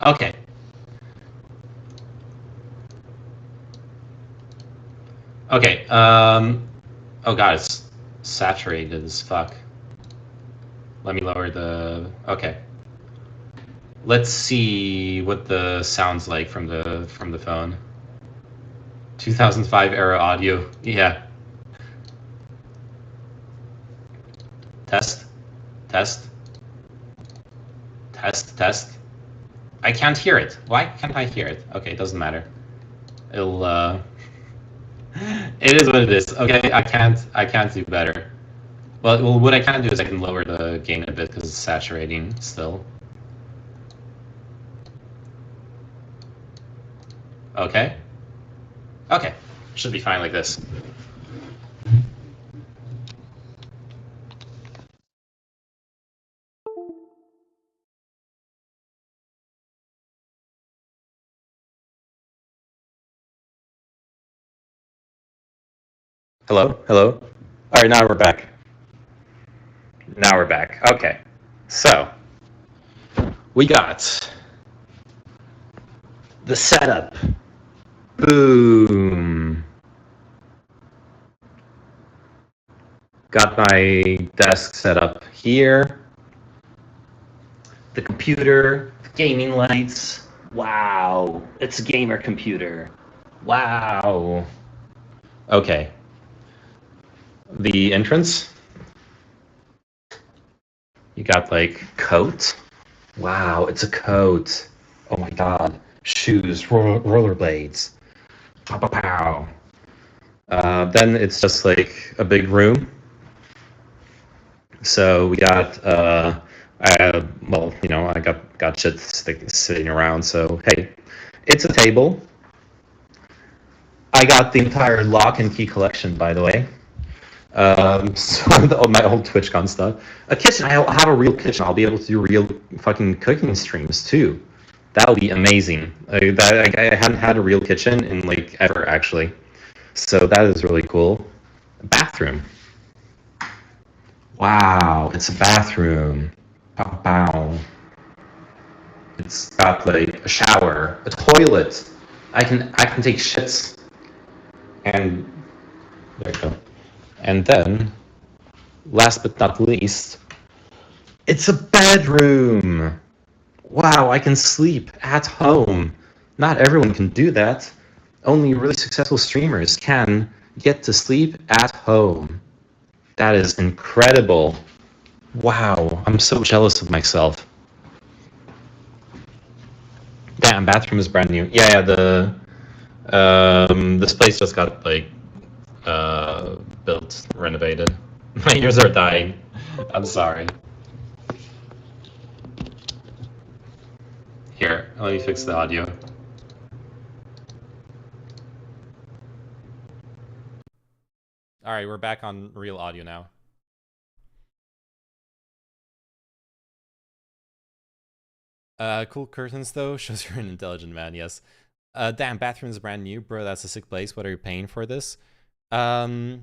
A: okay. Okay, oh god, it's saturated as fuck. Let me lower the, okay. Let's see what the sound's like from the phone. 2005 era audio, yeah. Test, test, test, test. I can't hear it. Why can't I hear it? Okay, it doesn't matter. It'll, it is what it is. Okay, I can't do better. Well, what I can do is I can lower the gain a bit because it's saturating still. Okay. Okay, should be fine like this. Hello? Hello? All right, now we're back. Now we're back. Okay. So, we got the setup. Boom. got my desk set up here. The computer, the gaming lights. Wow, it's a gamer computer. Wow. Okay. The entrance. You got like coat. Wow, it's a coat. Oh my god. Shoes, rollerblades. Pow, pow, pow. Then it's just like a big room. So we got, well, you know, I got shit sitting around. So hey, it's a table. I got the entire Lock and Key collection, by the way. So my old TwitchCon stuff. A kitchen. I'll have a real kitchen. I'll be able to do real fucking cooking streams too. That'll be amazing. I hadn't had a real kitchen in like ever actually. So that is really cool. Bathroom. Wow, it's a bathroom. Pow, pow. It's got like a shower, a toilet. I can take shits. And there you go. And then, last but not least, it's a bedroom. Wow, I can sleep at home. Not everyone can do that. Only really successful streamers can get to sleep at home. That is incredible. Wow, I'm so jealous of myself. Damn, bathroom is brand new. Yeah, this place just got like built, renovated. My ears are dying. I'm sorry. Here, let me fix the audio. All right, we're back on real audio now. Cool curtains though, shows you're an intelligent man, yes. Damn, bathroom's brand new, bro, that's a sick place. What are you paying for this? I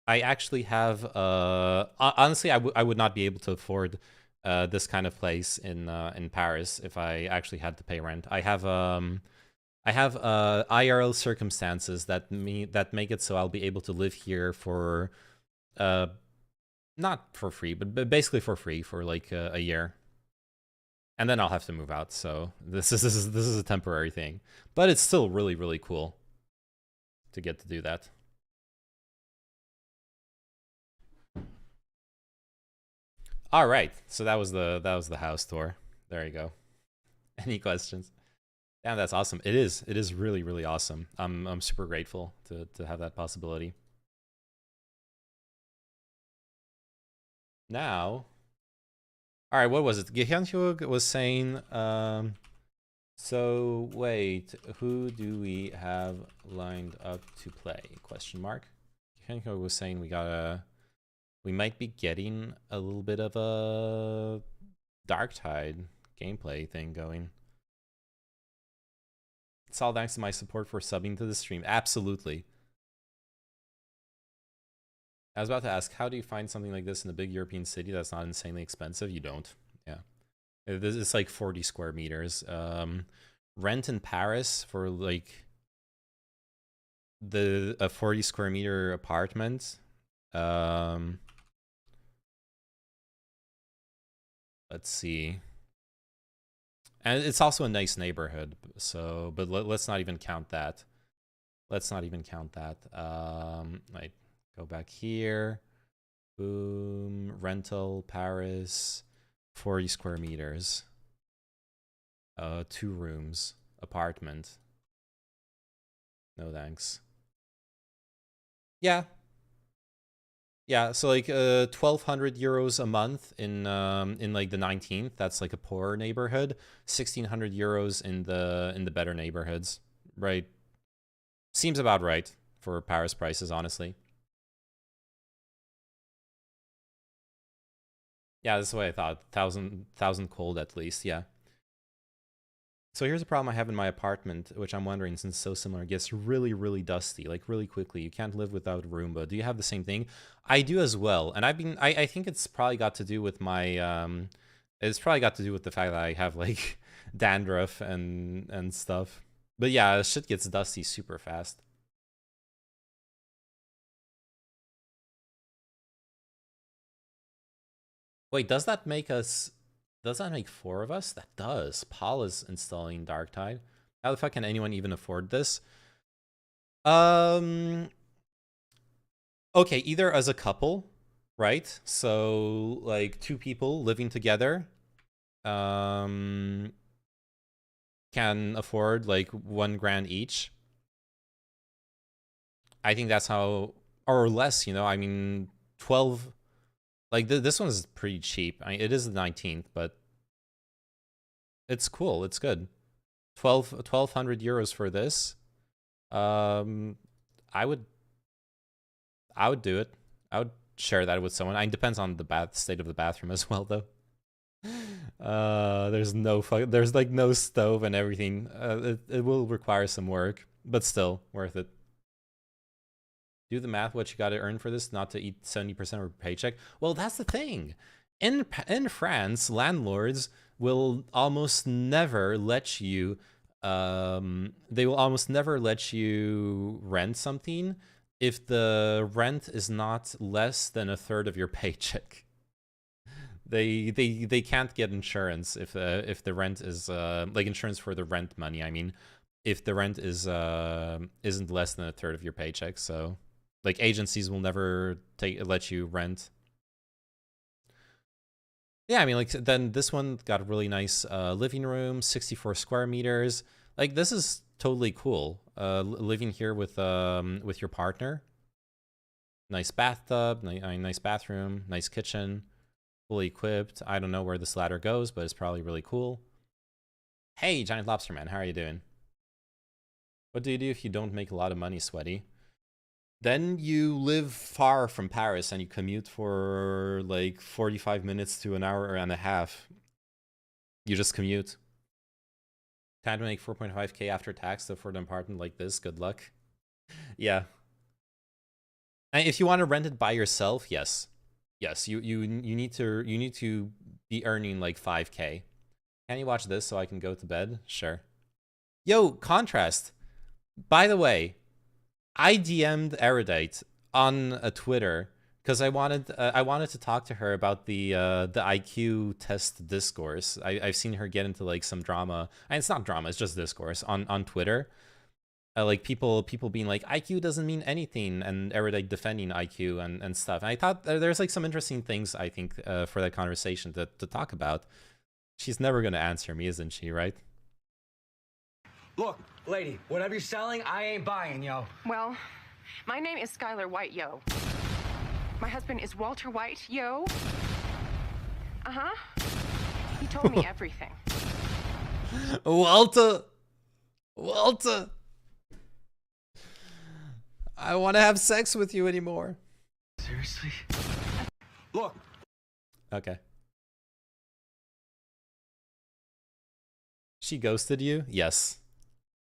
A: actually have, honestly, I would not be able to afford this kind of place in Paris if I actually had to pay rent. I have IRL circumstances that make it so I'll be able to live here for, not for free, but basically for free for like a year. And then I'll have to move out, so this is a temporary thing. But it's still really, really cool to get to do that. All right, so that was the house tour. There you go. Any questions? Damn, that's awesome. It is really, really awesome. I'm super grateful to have that possibility. Now, all right, what was it? Gehyunhyug was saying, so wait, who do we have lined up to play? Question mark. Gehyunhyug was saying we might be getting a little bit of a Darktide gameplay thing going. It's all thanks to my support for subbing to the stream. Absolutely. I was about to ask, how do you find something like this in a big European city that's not insanely expensive? You don't. Yeah. It's like 40 square meters. Rent in Paris for like a 40 square meter apartment. Let's see. And it's also a nice neighborhood, so, but let's not even count that. Let's not even count that. I go back here. Boom. Rental, Paris, 40 square meters. 2 rooms, apartment. No thanks. Yeah. Yeah, so like 1,200 euros a month in like the 19th. That's like a poorer neighborhood. 1,600 euros in the better neighborhoods, right? Seems about right for Paris prices, honestly. Yeah, that's what I thought. 1,000 cold at least. Yeah. So here's a problem I have in my apartment, which I'm wondering, since it's so similar, it gets really, really dusty, like really quickly. You can't live without Roomba. Do you have the same thing? I do as well. And I think it's probably got to do with my, it's probably got to do with the fact that I have like dandruff and stuff. But yeah, shit gets dusty super fast. Wait, does that make us? Does that make 4 of us? That does. Paul is installing Darktide. How the fuck can anyone even afford this? Okay, either as a couple, right? So like 2 people living together, can afford like 1 grand each. I think that's how, or less. You know, I mean, 12. Like, this one is pretty cheap. I mean, it is the 19th, but it's cool. It's good. 1,200 euros for this. I would do it. I would share that with someone. It depends on the state of the bathroom as well, though. There's like no stove and everything. It will require some work, but still worth it. Do the math, what you got to earn for this, not to eat 70% of your paycheck. Well, that's the thing. In France, landlords will almost never let you, they will almost never let you rent something if the rent is not less than a third of your paycheck. They can't get insurance if the rent is like insurance for the rent money. I mean, if the rent is isn't less than a third of your paycheck. So like agencies will never let you rent. Yeah, I mean, like then this one got a really nice living room, 64 square meters. Like this is totally cool. Living here with your partner. Nice bathtub, nice bathroom, nice kitchen, fully equipped. I don't know where this ladder goes, but it's probably really cool. Hey, Giant Lobster Man, how are you doing? What do you do if you don't make a lot of money, Sweaty? Then you live far from Paris and you commute for like 45 minutes to an hour and a half. You just commute. Time to make 4.5k after tax, so for an apartment like this, good luck. Yeah. And if you want to rent it by yourself, yes. Yes, you need to be earning like 5k. Can you watch this so I can go to bed? Sure. Yo, Contrast. By the way, I DM'd Erudite on Twitter because I wanted to talk to her about the IQ test discourse. I've seen her get into like some drama, and it's not drama, it's just discourse on Twitter. Like people being like IQ doesn't mean anything, and Erudite defending IQ and stuff. And I thought there's like some interesting things I think for that conversation to talk about. She's never gonna answer me, isn't she? Right?
E: Look, lady, whatever you're selling, I ain't buying, yo.
F: Well, my name is Skylar White, yo. My husband is Walter White, yo. Uh-huh. He told me everything.
A: Walter! I want to have sex with you anymore.
E: Seriously? Look.
A: Okay. She ghosted you? Yes.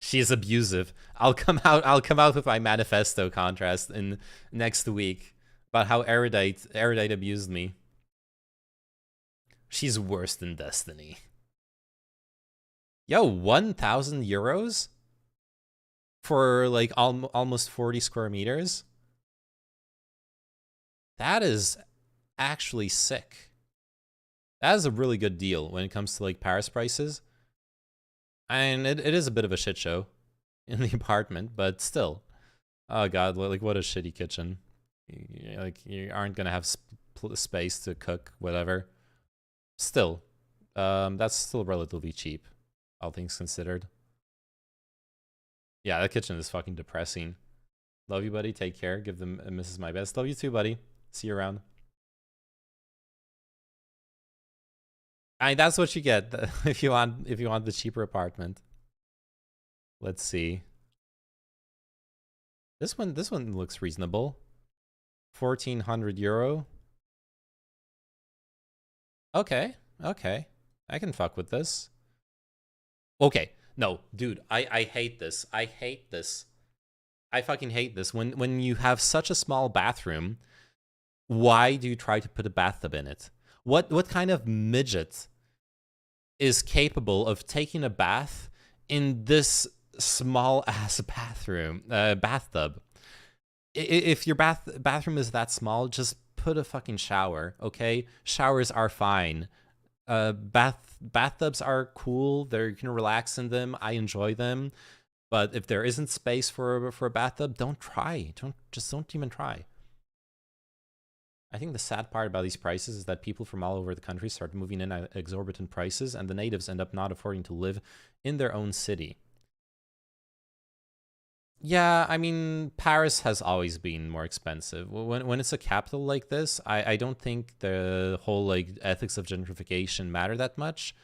A: She is abusive. I'll come out with my manifesto, Contrast, in next week about how Erudite abused me. She's worse than Destiny. Yo, 1,000 euros for like almost 40 square meters? That is actually sick. That is a really good deal when it comes to like Paris prices. And it is a bit of a shit show in the apartment, but still. Oh god, like what a shitty kitchen. Like you aren't gonna have space to cook whatever. Still, that's still relatively cheap, all things considered. Yeah, that kitchen is fucking depressing. Love you, buddy. Take care. Give them Mrs. My best. Love you too, buddy. See you around. I mean, that's what you get if you want the cheaper apartment. Let's see. This one looks reasonable. 1,400 euro. Okay. I can fuck with this. Okay. No, dude, I hate this. I hate this. I fucking hate this. When you have such a small bathroom, why do you try to put a bathtub in it? What kind of midget is capable of taking a bath in this small ass bathtub? If your bathroom is that small, just put a fucking shower, okay? Showers are fine. Bathtubs are cool. You can relax in them. I enjoy them. But if there isn't space for a bathtub, don't try. Don't even try. I think the sad part about these prices is that people from all over the country start moving in at exorbitant prices, and the natives end up not affording to live in their own city. Yeah, I mean, Paris has always been more expensive. When it's a capital like this, I don't think the whole like ethics of gentrification matter that much.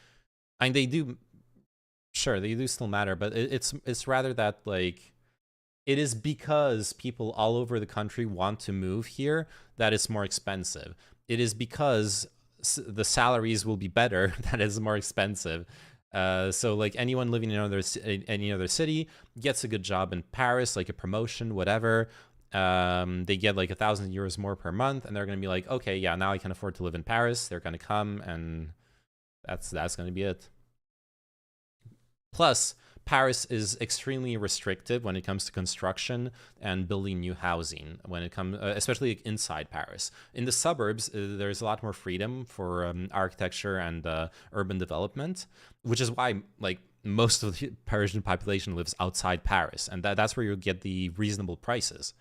A: I mean, they do, sure, they do still matter, but it's rather that like it is because people all over the country want to move here that it's more expensive. It is because the salaries will be better that is more expensive. So like anyone living in any other city gets a good job in Paris, like a promotion, whatever. They get like 1,000 euros more per month, and they're gonna be like, okay, yeah, now I can afford to live in Paris. They're gonna come, and that's gonna be it. Plus, Paris is extremely restrictive when it comes to construction and building new housing, when it comes, especially inside Paris. In the suburbs, there's a lot more freedom for architecture and urban development, which is why like most of the Parisian population lives outside Paris, and that's where you get the reasonable prices.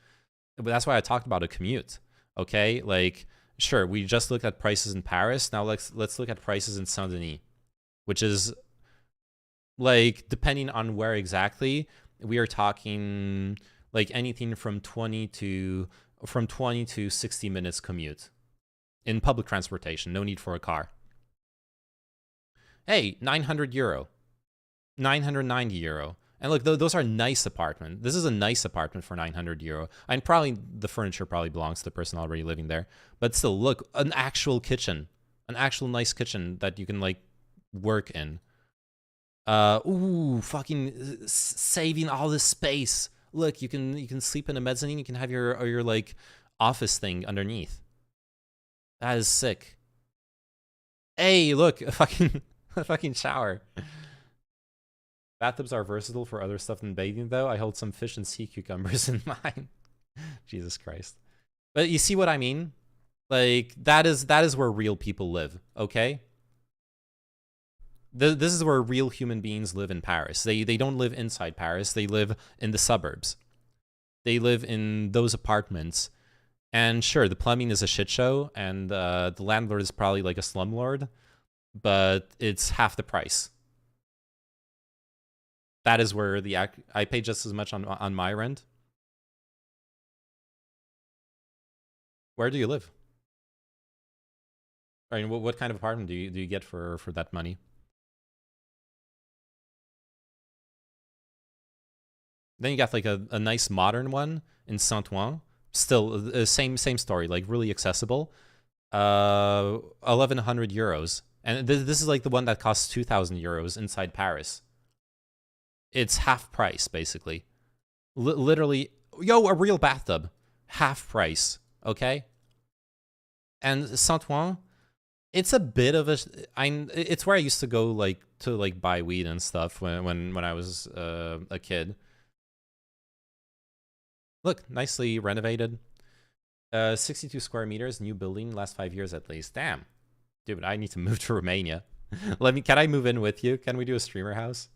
A: But that's why I talked about a commute. Okay, like sure, we just looked at prices in Paris. Now let's look at prices in Saint-Denis, which is like, depending on where exactly, we are talking like anything from 20 to 60 minutes commute in public transportation. No need for a car. Hey, 900 euro, 990 euro. And look, those are nice apartments. This is a nice apartment for 900 euro. And probably the furniture probably belongs to the person already living there. But still, look, an actual kitchen, an actual nice kitchen that you can like work in. Ooh, fucking saving all this space. Look, you can sleep in a mezzanine. You can have your like office thing underneath. That is sick. Hey, look, a fucking shower. Bathtubs are versatile for other stuff than bathing, though. I hold some fish and sea cucumbers in mine. Jesus Christ. But you see what I mean? Like that is where real people live. Okay. This is where real human beings live in Paris. They don't live inside Paris. They live in the suburbs. They live in those apartments. And sure, the plumbing is a shit show, and the landlord is probably like a slumlord, but it's half the price. That is where I pay just as much on my rent. Where do you live? I mean, what kind of apartment do you get for that money? Then you got like a nice modern one in Saint-Ouen. Still, same story, like really accessible. 1,100 euros. And this is like the one that costs 2,000 euros inside Paris. It's half price, basically. Literally, yo, a real bathtub. Half price, okay? And Saint-Ouen, it's a bit of it's where I used to go like to like buy weed and stuff when I was a kid. Look, nicely renovated. 62 square meters, new building, last 5 years at least. Damn. Dude, I need to move to Romania. Can I move in with you? Can we do a streamer house?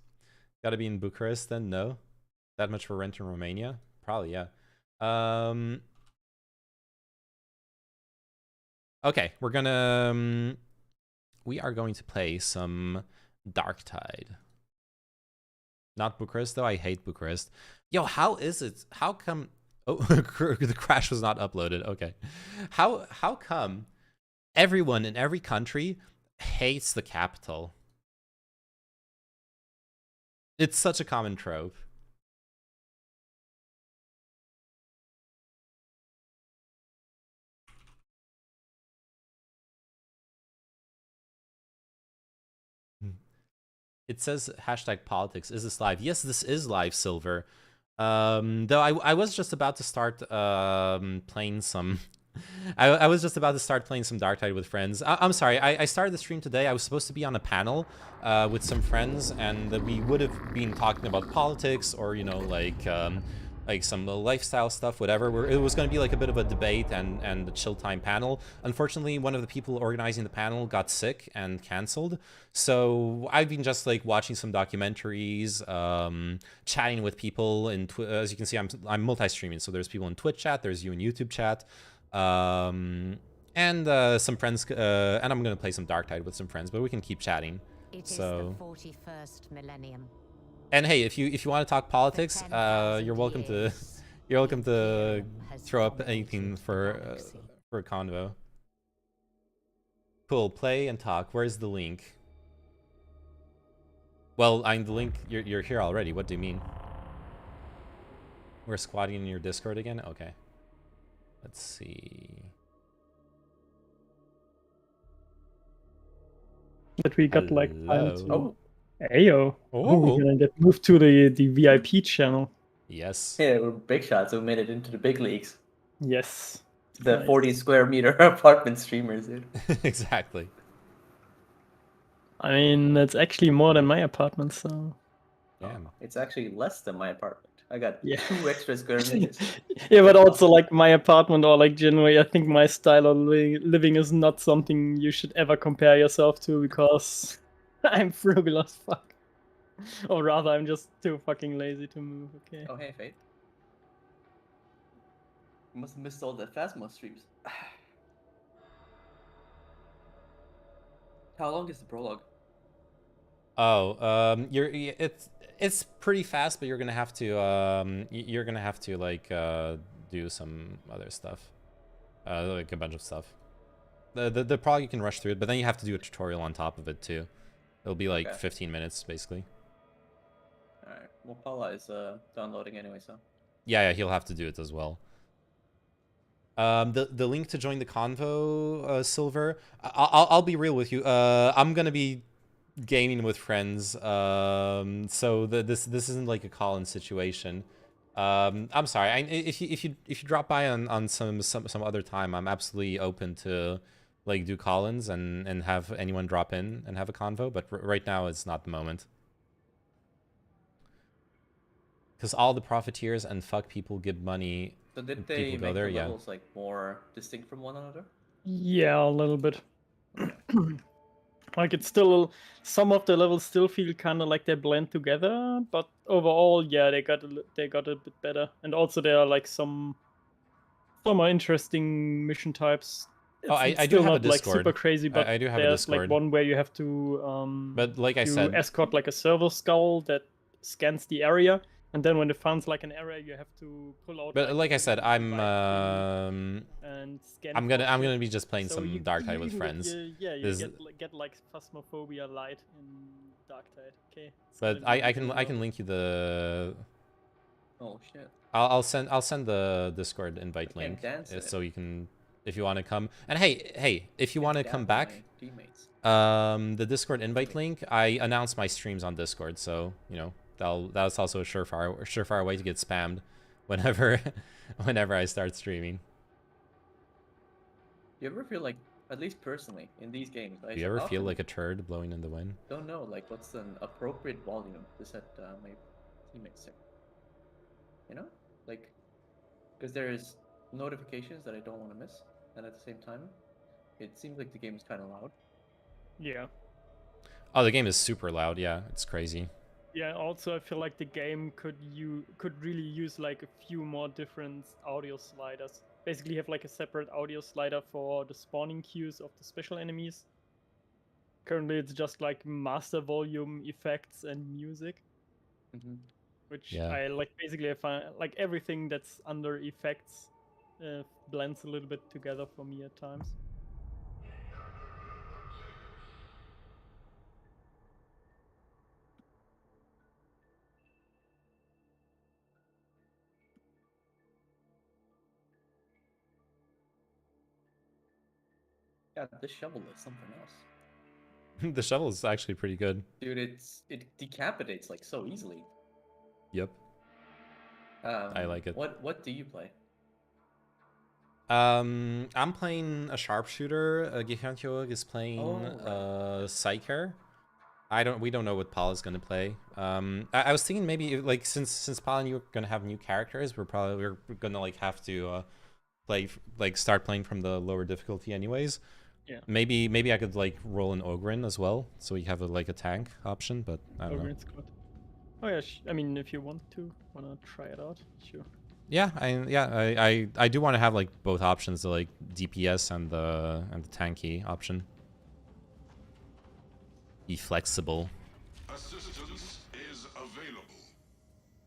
A: Gotta be in Bucharest then? No? That much for rent in Romania? Probably, yeah. Okay, we are going to play some Darktide. Not Bucharest, though. I hate Bucharest. Yo, how is it? How come... Oh, the crash was not uploaded. Okay. How come everyone in every country hates the capital? It's such a common trope. It says #politics. Is this live? Yes, this is live, Silver. Though I was just about to start playing some. I was just about to start playing some Darktide with friends. I'm sorry. I started the stream today. I was supposed to be on a panel with some friends, and we would have been talking about politics or like like some lifestyle stuff, whatever. Where it was going to be like a bit of a debate and a chill time panel. Unfortunately, one of the people organizing the panel got sick and canceled. So I've been just like watching some documentaries, chatting with people. As you can see, I'm multi-streaming. So there's people in Twitch chat, there's you in YouTube chat, and some friends. And I'm going to play some Darktide with some friends, but we can keep chatting.
G: It
A: So.
G: is the 41st millennium.
A: And hey, if you want to talk politics, you're welcome to throw up anything for a convo. Cool. Play and talk. Where's the link? Well, the link. You're here already. What do you mean? We're squatting in your Discord again. Okay. Let's see.
H: That we got like
A: Hello.
H: time to... Ayo.
A: Oh.
H: We're gonna get moved to the VIP channel.
A: Yes.
I: Yeah, we're big shots who made it into the big leagues.
H: Yes.
I: The
H: Nice.
I: 40 square meter apartment streamers, dude.
A: Exactly.
H: I mean, that's actually more than my apartment, so...
A: Yeah.
I: It's actually less than my apartment. I got
H: Yeah.
I: 2 extra square meters.
H: Yeah, but also like my apartment or like generally, I think my style of living is not something you should ever compare yourself to because I'm frugal as fuck. Or rather, I'm just too fucking lazy to move, okay?
I: Oh, hey, Fate. You must have missed all the Phasma streams. How long is the prologue?
A: Oh, it's pretty fast, but you're gonna have to like do some other stuff, like a bunch of stuff. The prologue you can rush through it, but then you have to do a tutorial on top of it too. It'll be like
I: Okay.
A: 15 minutes basically.
I: Alright, well, Paula is downloading anyway, so.
A: Yeah, he'll have to do it as well. The link to join the convo, Silver. I'll be real with you. I'm gonna be gaming with friends. So this isn't like a call-in situation. I'm sorry. If you drop by on some other time, I'm absolutely open to like do call-ins and have anyone drop in and have a convo. But right now it's not the moment. Because all the profiteers and fuck people give money.
I: So did
A: People
I: they
A: go
I: make
A: there,
I: the
A: yeah.
I: levels like more distinct from one another?
H: Yeah, a little bit. Like it's still some of the levels still feel kind of like they blend together, but overall, yeah, they got a bit better. And also there are like some more interesting mission types.
A: Oh, I
H: It's
A: do
H: still
A: have a
H: not like
A: Discord.
H: super crazy, but
A: I do have a
H: there's
A: Discord.
H: like one where you have to
A: But like I
H: you
A: said,
H: escort like a server skull that scans the area, and then when it finds like an area, you have to pull out.
A: but like I
H: a
A: said, I'm
H: and scan.
A: I'm
H: for
A: gonna
H: shit.
A: be just playing
H: So
A: some
H: you
A: Darktide with
H: even
A: friends.
H: you
A: There's-
H: get like Phasmophobia light in Darktide. Okay.
A: But
H: So
A: I
H: you
A: can link you the.
I: Oh shit.
A: I'll send the Discord invite
I: I can't
A: link
I: dance in it.
A: so you can, if you want to come. And hey, if you want to
I: Down
A: come
I: with
A: back,
I: my teammates.
A: the Discord invite link, I announce my streams on Discord, so you know that's also a surefire way to get spammed whenever I start streaming.
I: You ever feel like, at least personally, in these games, I
A: Do you ever feel
I: often
A: like a turd blowing in the wind?
I: don't know like what's an appropriate volume to set my teammates to. You know, like, because there's notifications that I don't want to miss, and at the same time, it seems like the game is kind of loud.
H: Yeah.
A: Oh, the game is super loud. Yeah, it's crazy.
H: Yeah. Also, I feel like the game could really use like a few more different audio sliders. Basically, have like a separate audio slider for the spawning queues of the special enemies. Currently, it's just like master volume effects and music,
I: Mm-hmm.
H: which
A: Yeah.
H: I like. Basically, I find like everything that's under effects blends a little bit together for me at times.
I: Yeah, this shovel is something else,
A: The shovel is actually pretty good.
I: dude. It decapitates like so easily.
A: Yep. I like it.
I: What do you play?
A: I'm playing a sharpshooter. Gihantyo is playing
I: Oh, right.
A: Psyker. We don't know what Paul is gonna play. I was thinking maybe like since Paul and you are gonna have new characters, we're gonna like have to start playing from the lower difficulty anyways.
H: Yeah.
A: Maybe I could like roll an Ogrin as well, so you have like a tank option, but I don't know.
H: Ogrin's good. Oh yeah, I mean, if you wanna try it out, sure.
A: Yeah, I do want to have like both options, the like DPS and the tanky option. Be flexible.
J: Assistance is available.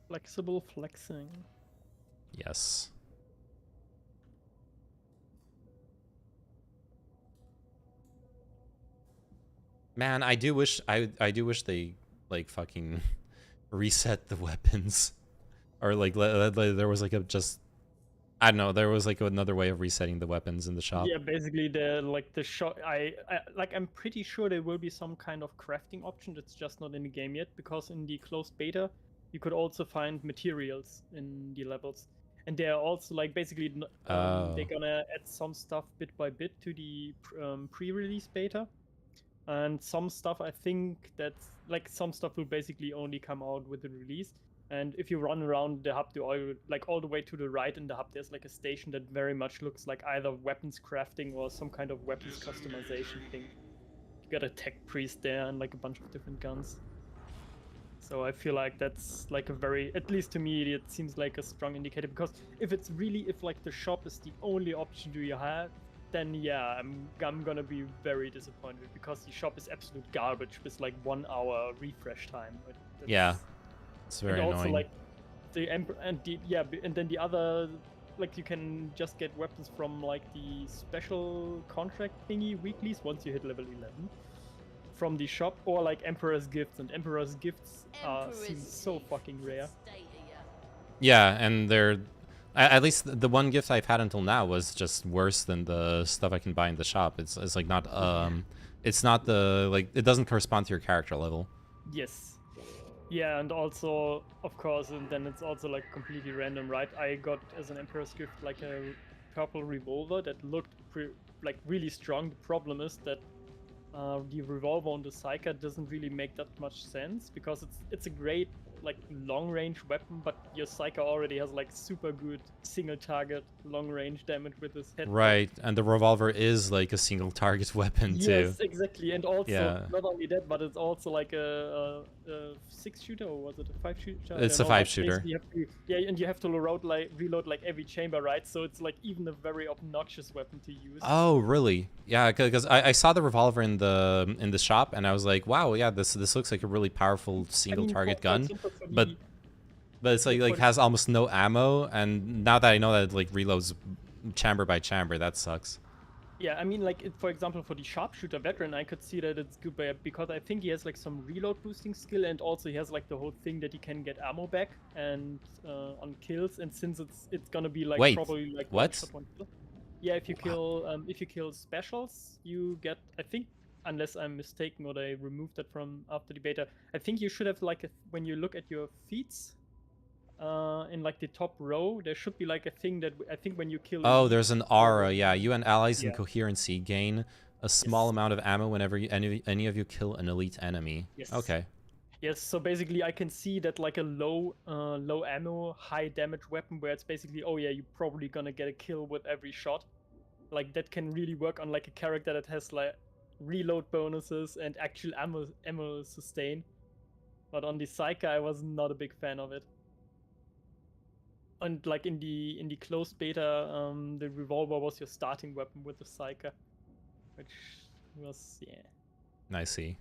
H: Flexible flexing.
A: Yes. Man, I do wish they like fucking reset the weapons, or like there was like I don't know, there was like another way of resetting the weapons in the shop.
H: Yeah, basically the shop. I'm pretty sure there will be some kind of crafting option that's just not in the game yet, because in the closed beta you could also find materials in the levels, and they are also like basically they're gonna add some stuff bit by bit to the pre-release beta, and some stuff I think that's like some stuff will basically only come out with the release. And if you run around the hub, all the way to the right in the hub, there's like a station that very much looks like either weapons crafting or some kind of weapons customization thing. You got a tech priest there and like a bunch of different guns. So I feel like that's like a very, at least to me, it seems like a strong indicator, because if like the shop is the only option you have, then yeah, I'm gonna be very disappointed, because the shop is absolute garbage with like 1 hour refresh time.
A: Yeah. It's very
H: and also,
A: annoying.
H: like the and then the other, like you can just get weapons from like the special contract thingy weeklies once you hit level 11 from the shop, or like Emperor's Gifts, and Emperor's Gifts seem so fucking rare.
A: Yeah, and they're at least the one gift I've had until now was just worse than the stuff I can buy in the shop. It's like not it's not the like it doesn't correspond to your character level.
H: Yes. Yeah, and also, of course, and then it's also like completely random, right? I got as an Emperor's Gift like a purple revolver that looked like really strong. The problem is that the revolver on the Psyker doesn't really make that much sense, because it's a great like long range weapon, but your Psyker already has like super good single target long range damage with his head.
A: Right, and the revolver is like a single target weapon too.
H: Yes, exactly, and also not only that, but it's also like a 6-shooter, or was it a 5-shooter?
A: It's a 5-shooter.
H: And you have to reload like every chamber, right? So it's like even a very obnoxious weapon to use.
A: Oh, really? Yeah, because I saw the revolver in the shop, and I was like, wow, yeah, this looks like a really powerful single target gun, but it's like has almost no ammo, and now that I know that it like reloads chamber by chamber, that sucks.
H: Yeah, I mean, like, for example, for the sharpshooter veteran, I could see that it's good, because I think he has like some reload boosting skill, and also he has like the whole thing that he can get ammo back and on kills, and since it's gonna be like probably like
A: what?
H: one kill. Yeah, if you kill specials, you get, I think, unless I'm mistaken or they removed that from after the beta, I think you should have like when you look at your feats. In like the top row, there should be like a thing that I think when you kill.
A: Oh, there's an aura. Yeah, you and allies in coherency gain a small amount of ammo whenever any of you kill an elite enemy.
H: Yes.
A: Okay.
H: Yes. So basically, I can see that like a low ammo, high damage weapon, where it's basically, oh yeah, you're probably gonna get a kill with every shot. Like that can really work on like a character that has like reload bonuses and actual ammo sustain. But on the Psyker, I was not a big fan of it. And like in the closed beta, the revolver was your starting weapon with the Psyker, which was
A: I see.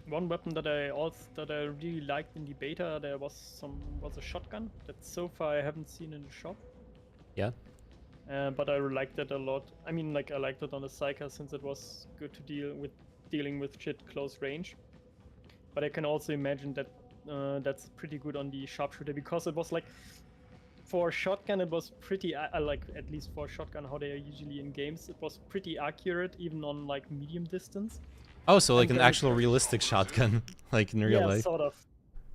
H: One weapon that I really liked in the beta, there was a shotgun that so far I haven't seen in the shop.
A: Yeah.
H: But I liked that a lot. I mean, like I liked it on the Psyker since it was good to dealing with shit close range. But I can also imagine that that's pretty good on the sharpshooter, because it was like for shotgun, it was pretty like, at least for shotgun, how they are usually in games, it was pretty accurate even on like medium distance.
A: Oh, so like
H: And
A: an
H: then-
A: actual realistic shotgun, like in real
H: yeah,
A: life.
H: sort of.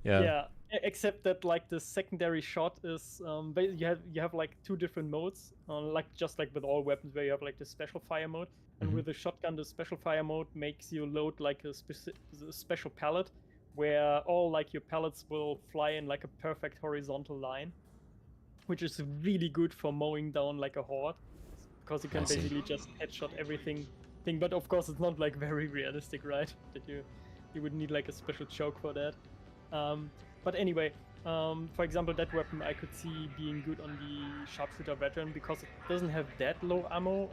A: Yeah.
H: Yeah, except that like the secondary shot is you have like two different modes, like just like with all weapons where you have like the special fire mode, and with the shotgun the special fire mode makes you load like a special pallet, where all like your pellets will fly in like a perfect horizontal line, which is really good for mowing down like a horde, because you can
A: I see.
H: basically just headshot everything. But of course it's not like very realistic, right? That you would need like a special choke for that. But anyway, for example, that weapon I could see being good on the sharpshooter veteran because it doesn't have that low ammo,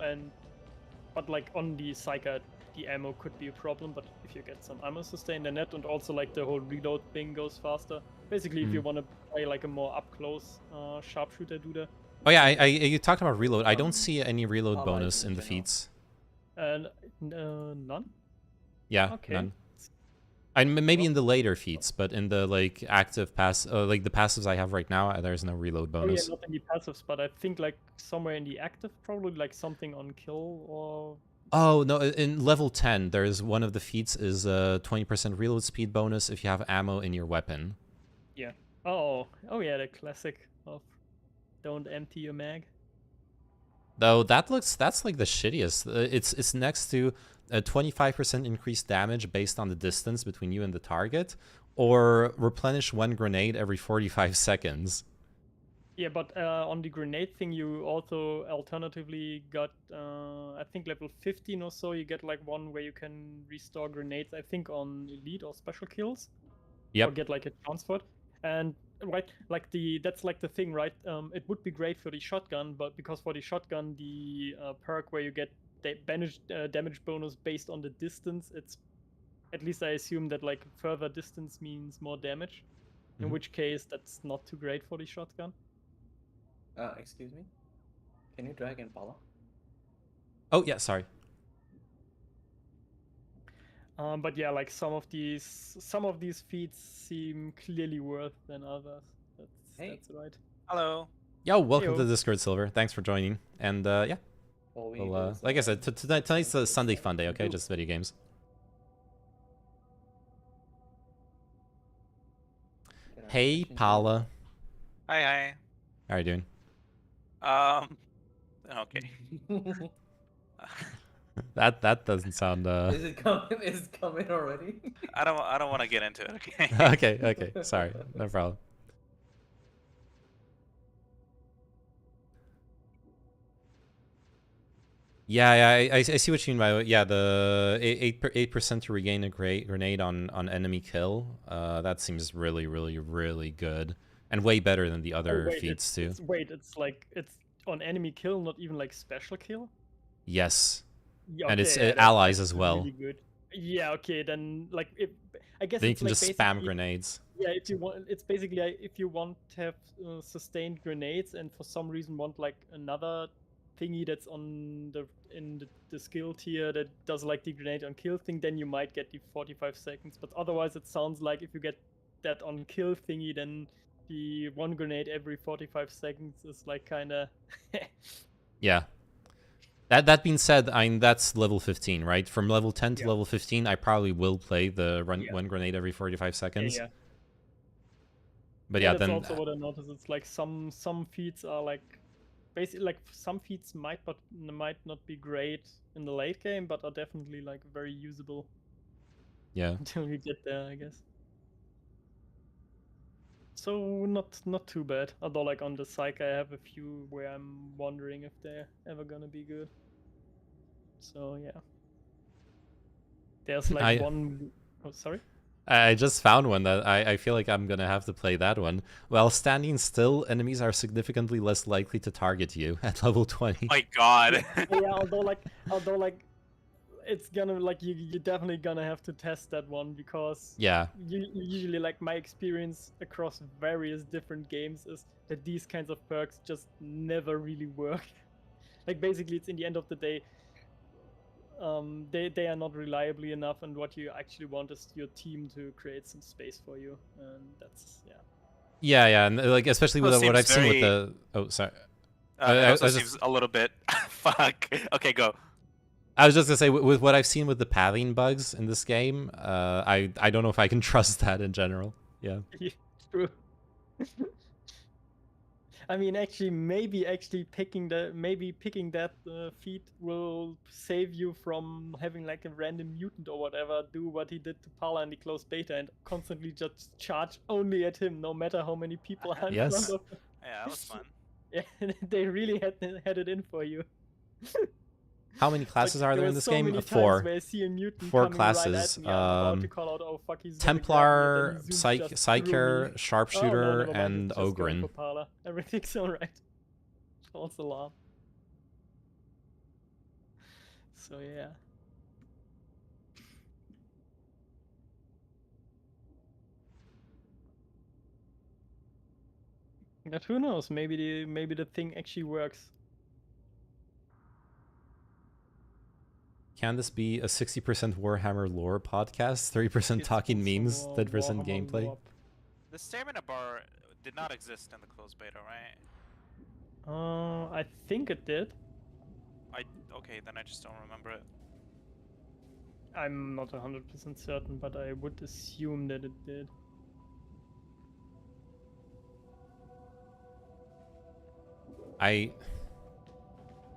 H: but like on the Psyker, the ammo could be a problem. But if you get some ammo sustain in it, and also like the whole reload thing goes faster. Basically, if you want to play like a more up close sharpshooter dude.
A: Oh yeah, you talked about reload. I don't see any reload
I: allies
A: bonus
I: in
A: in the
I: general.
A: feats.
H: None.
A: Yeah,
H: Okay.
A: none. Maybe in the later feats, but in the like active pass, like the passives I have right now, there's no reload
H: Oh yeah,
A: bonus.
H: not in the passives, but I think like somewhere in the active, probably like something on kill or.
A: Oh no, in level 10, there's one of the feats is a 20% reload speed bonus if you have ammo in your weapon.
H: Yeah. Oh yeah, the classic of don't empty your mag.
A: Though that's like the shittiest. It's next to a 25% increased damage based on the distance between you and the target, or replenish one grenade every 45 seconds.
H: Yeah, but on the grenade thing, you also alternatively got, I think level 15 or so, you get like one where you can restore grenades, I think on elite or special kills.
A: Yep.
H: Or get like a transfer. And right, like that's like the thing, right? It would be great for the shotgun, but because for the shotgun, the perk where you get damage bonus based on the distance, it's, at least I assume that like further distance means more damage. In which case, that's not too great for the shotgun.
I: Excuse me? Can you drag in Paula?
A: Oh yeah, sorry.
H: But yeah, like some of these feats seem clearly worse than others. That's right.
K: Hello.
A: Yo, welcome to
H: Heyo.
A: the Discord, Silver. Thanks for joining. And yeah,
I: All we
A: well,
I: need is,
A: like I said, tonight's a Sunday fun day. Okay, just video games.
I: get our
A: Hey,
I: attention.
A: Paula.
K: Hi.
A: How are you doing?
K: Okay.
A: That doesn't sound.
I: Is it coming? Is it coming already?
K: I don't want to get into it. Okay.
A: Okay. Sorry, no problem. Yeah, I see what you mean by the 8% to regain a grenade on enemy kill. That seems really good, and way better than the other feats too.
H: It's on enemy kill, not even like special kill.
A: Yes,
H: Yeah,
A: and it's
H: okay, yeah,
A: allies
H: that's
A: as well.
H: Really good. Yeah, okay, then like I guess
A: Then you
H: it's
A: can
H: like
A: just spam
H: basically-
A: grenades.
H: Yeah, if you want, it's basically if you want to have sustained grenades, and for some reason want like another thingy that's on the skill tier that does like the grenade on kill thing, then you might get the 45 seconds. But otherwise, it sounds like if you get that on kill thingy, then the one grenade every 45 seconds is like kind of.
A: Yeah. That being said, that's level 15, right? From level 10 to level 15, I probably will play the one grenade every 45 seconds.
H: Yeah.
A: But yeah,
H: that's
A: then
H: also what I noticed. It's like some feats are like basically like some feats might not be great in the late game, but are definitely like very usable
A: yeah.
H: until you get there, I guess. So not too bad. Although like on the Psych, I have a few where I'm wondering if they're ever gonna be good. So yeah. There's like one. Oh, sorry.
A: I just found one that I feel like I'm gonna have to play that one. While standing still, enemies are significantly less likely to target you at level 20.
K: My God.
H: Yeah, although like it's gonna like you're definitely gonna have to test that one, because
A: Yeah.
H: usually like my experience across various different games is that these kinds of perks just never really work. Like basically it's in the end of the day, they are not reliably enough, and what you actually want is your team to create some space for you, and that's
A: Yeah, yeah, and like especially with
K: Well,
A: what I've
K: seems
A: seen with
K: very-
A: the. Oh, sorry.
K: It also
A: I was
K: seems a little bit. Fuck. Okay, go.
A: I was just gonna say with what I've seen with the pathing bugs in this game, I don't know if I can trust that in general. Yeah.
H: True. I mean, actually, maybe picking that feat will save you from having like a random mutant or whatever do what he did to Pala in the closed beta and constantly just charge only at him, no matter how many people are in
A: Yes.
H: front of him.
K: Yeah, that was fun.
H: Yeah, they really had it in for you.
A: How many classes are there in this game?
H: Many
A: 4.
H: times where I see a mutant
A: 4
H: coming right
A: classes.
H: at me, I'm about to call out, oh, fuck, he's gonna grab me,"
A: Templar,
H: and then he zooms just through
A: Psyker,
H: me.
A: Sharpshooter,
H: Oh, no, never mind,
A: and
H: it's just going
A: Ogren.
H: for Pala. Everything's alright. False alarm. So yeah. But who knows? Maybe the thing actually works.
A: Can this be a 60% Warhammer lore podcast, 30%
H: It's
A: talking
H: also
A: memes, 30%
H: Warhammer
A: gameplay?
H: lore.
K: The stamina bar did not exist in the closed beta, right?
H: I think it did.
K: Okay, then I just don't remember it.
H: I'm not 100% certain, but I would assume that it did.
A: I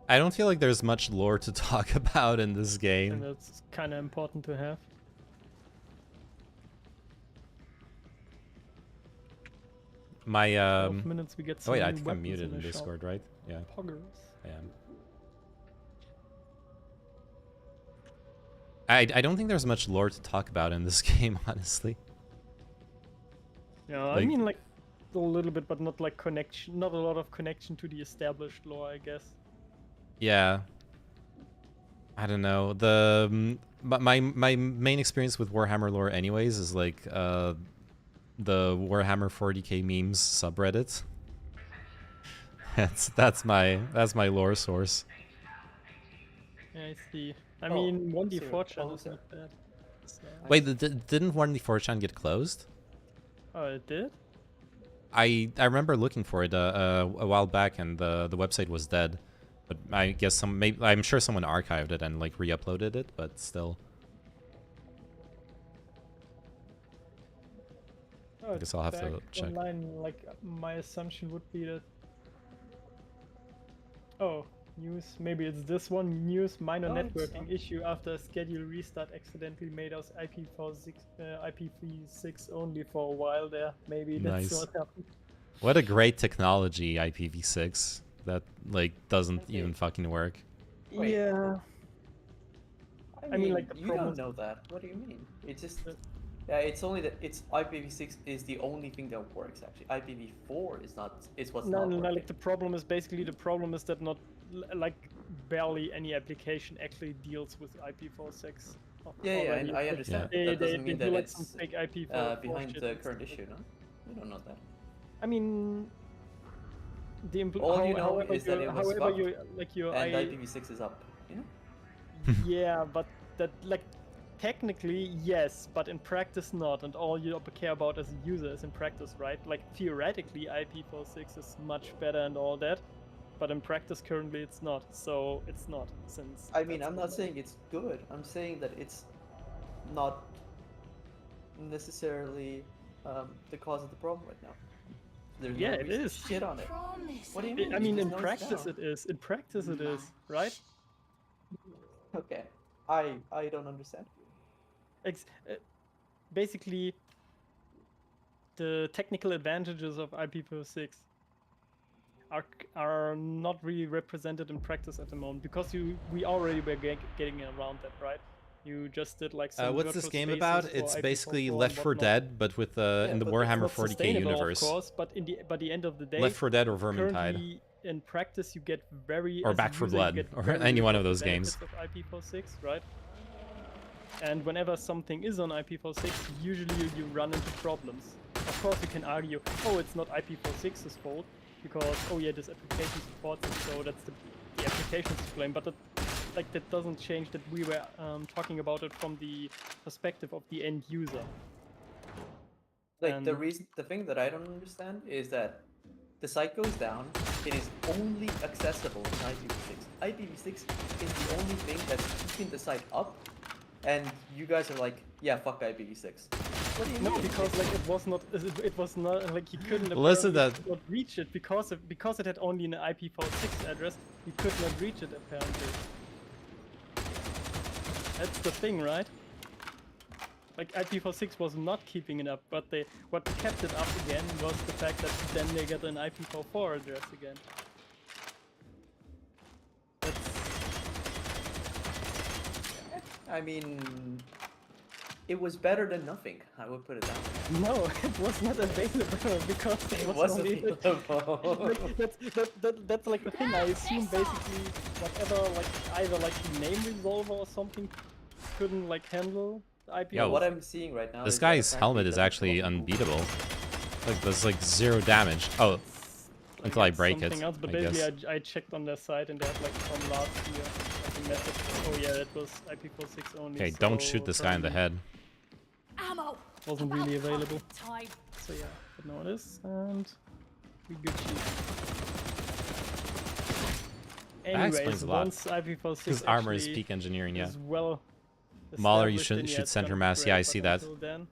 A: don't feel like there's much lore to talk about in this
H: And
A: game.
H: that's kind of important to have.
A: My
H: 12 minutes we get
A: oh
H: some
A: wait, I
H: new
A: think I'm
H: weapons
A: muted in
H: the shop.
A: Discord, right? Yeah,
H: Poggers.
A: I am. I don't think there's much lore to talk about in this game, honestly.
H: Yeah, I
A: Like-
H: mean like a little bit, but not like connection. Not a lot of connection to the established lore, I guess.
A: Yeah. I don't know. But my main experience with Warhammer lore, anyways, is like the Warhammer 40k memes subreddit. that's my lore source.
H: Yeah, I see. I
I: Oh,
H: mean, 1D
I: so-
H: 4chan
I: oh,
H: is
I: so-
H: not bad. So,
A: Wait, didn't 1D4chan get closed?
H: oh, it did?
A: I remember looking for it a while back, and the website was dead. But I guess I'm sure someone archived it and like re-uploaded it, but still.
H: Oh,
A: I guess I'll have to
H: back
A: check.
H: Online, like my assumption would be that. Oh, news. Maybe it's this one. News: minor
I: No, it's
H: networking
I: not.
H: issue after a scheduled restart accidentally made us IPv6 only for a while there. Maybe that's
A: Nice.
H: what happened.
A: What a great technology, IPv6. That like doesn't
I: Okay.
A: even fucking work.
I: Wait.
H: Yeah.
I: I
H: mean, like, the
I: you
H: problem
I: don't
H: is-
I: know that. What do you mean? It's just, yeah, it's only that it's IPv6 is the only thing that works actually. IPv4 is not. Is what's
H: No,
I: not
H: no, no,
I: working.
H: like the problem is that not like barely any application actually deals with IPv6.
I: Yeah, yeah,
H: already.
I: and I understand.
H: They,
I: That doesn't
H: they
I: mean
H: do
I: that
H: like
I: it's
H: some fake IPv4
I: behind
H: shit
I: the
H: and
I: current
H: stuff
I: issue, no? We don't know that.
H: I mean,
I: All you know
H: however
I: is that
H: you,
I: it was
H: however
I: fucked,
H: you like your
I: and
H: I,
I: IPv6 is up. You know?
H: yeah, but that like technically yes, but in practice not, and all you care about as a user is in practice, right? Like theoretically IPv6 is much better and all that, but in practice currently it's not. So it's not since.
I: I mean,
H: that's
I: I'm
H: the
I: not
H: law.
I: saying it's good. I'm saying that it's not necessarily the cause of the problem right now. There's
H: Yeah,
I: no
H: it
I: reason to
H: is.
I: shit on it. What do you mean?
H: I mean,
I: There's
H: in
I: no
H: practice
I: down.
H: it is. In practice it is, right?
I: Okay, I don't understand.
H: Basically, the technical advantages of IPv6 are not really represented in practice at the moment because we already were getting around that, right? You just did like some
A: What's this
H: virtual
A: game
H: spaces
A: about?
H: for
A: It's
H: IPv4
A: basically
H: and
A: Left 4
H: whatnot.
A: Dead, but with in the
I: but
A: Warhammer
H: Not
A: 40k
H: sustainable,
A: universe.
H: of course, but by the end of the day,
A: Left 4 Dead or Vermintide.
H: currently in practice you get very
A: Or
H: as a
A: Back 4
H: user, you
A: Blood,
H: get
A: or
H: very
A: any one of
H: little
A: those games.
H: benefits of IPv6, right? And whenever something is on IPv6, usually you run into problems. Of course you can argue, oh, it's not IPv6's fault, because, oh yeah, this application supports it, so that's the application's to blame, but that doesn't change that we were talking about it from the perspective of the end user.
I: Like
H: And
I: the thing that I don't understand is that the site goes down. It is only accessible in IPv6. IPv6 is the only thing that's keeping the site up, and you guys are like, yeah, fuck IPv6. What do you
H: no,
I: mean?
H: because like it was not like he couldn't
A: Listen,
H: apparently could not reach it because it had only an IPv6 address. He could not reach it apparently. That's the thing, right? Like IPv6 was not keeping it up, but what kept it up again was the fact that then they get an IPv4 address again.
I: I mean, it was better than nothing. I would put it that way.
H: No, it was not available because
I: It
H: was
I: was
H: only
I: available.
H: that's like the thing. I assume basically whatever like either like the name resolver or something couldn't like handle the IP.
A: Yo,
I: What I'm seeing right now.
A: This
I: is that
A: guy's
I: apparently
A: helmet
I: it
A: is
I: doesn't
A: actually
I: work.
A: unbeatable. Like there's like 0 damage. Oh, until I
H: it's
A: break it.
H: something else, but
A: I guess.
H: basically I checked on their site and they had like from last year like a message. Oh yeah, it was IPv6 only.
A: Okay, don't shoot this guy in the head.
G: Ammo.
H: Wasn't really available.
G: Time.
H: So yeah, but now it is, and we good cheat.
A: That explains
H: Anyways,
A: a lot.
H: once IPv6
A: His armor is
H: actually
A: peak engineering, yeah.
H: is well
A: Mauler, you
H: established,
A: should
H: then yeah,
A: should
H: it's
A: center
H: gonna be
A: mass.
H: great,
A: Yeah, I
H: but
A: see that.
H: until then,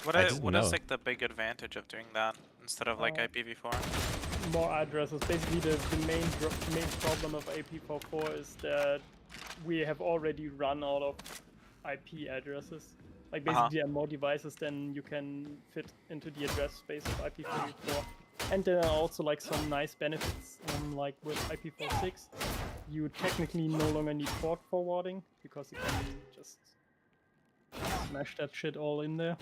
K: What
A: I
K: is
A: didn't know.
K: like the big advantage of doing that instead of like IPv4?
H: more addresses. Basically, the main problem of IPv4 is that we have already run out of IP addresses. Like basically, there are more devices than you can fit into the address space of IPv4. And there are also like some nice benefits. Like with IPv6, you technically no longer need port forwarding because you can just smash that shit all in there.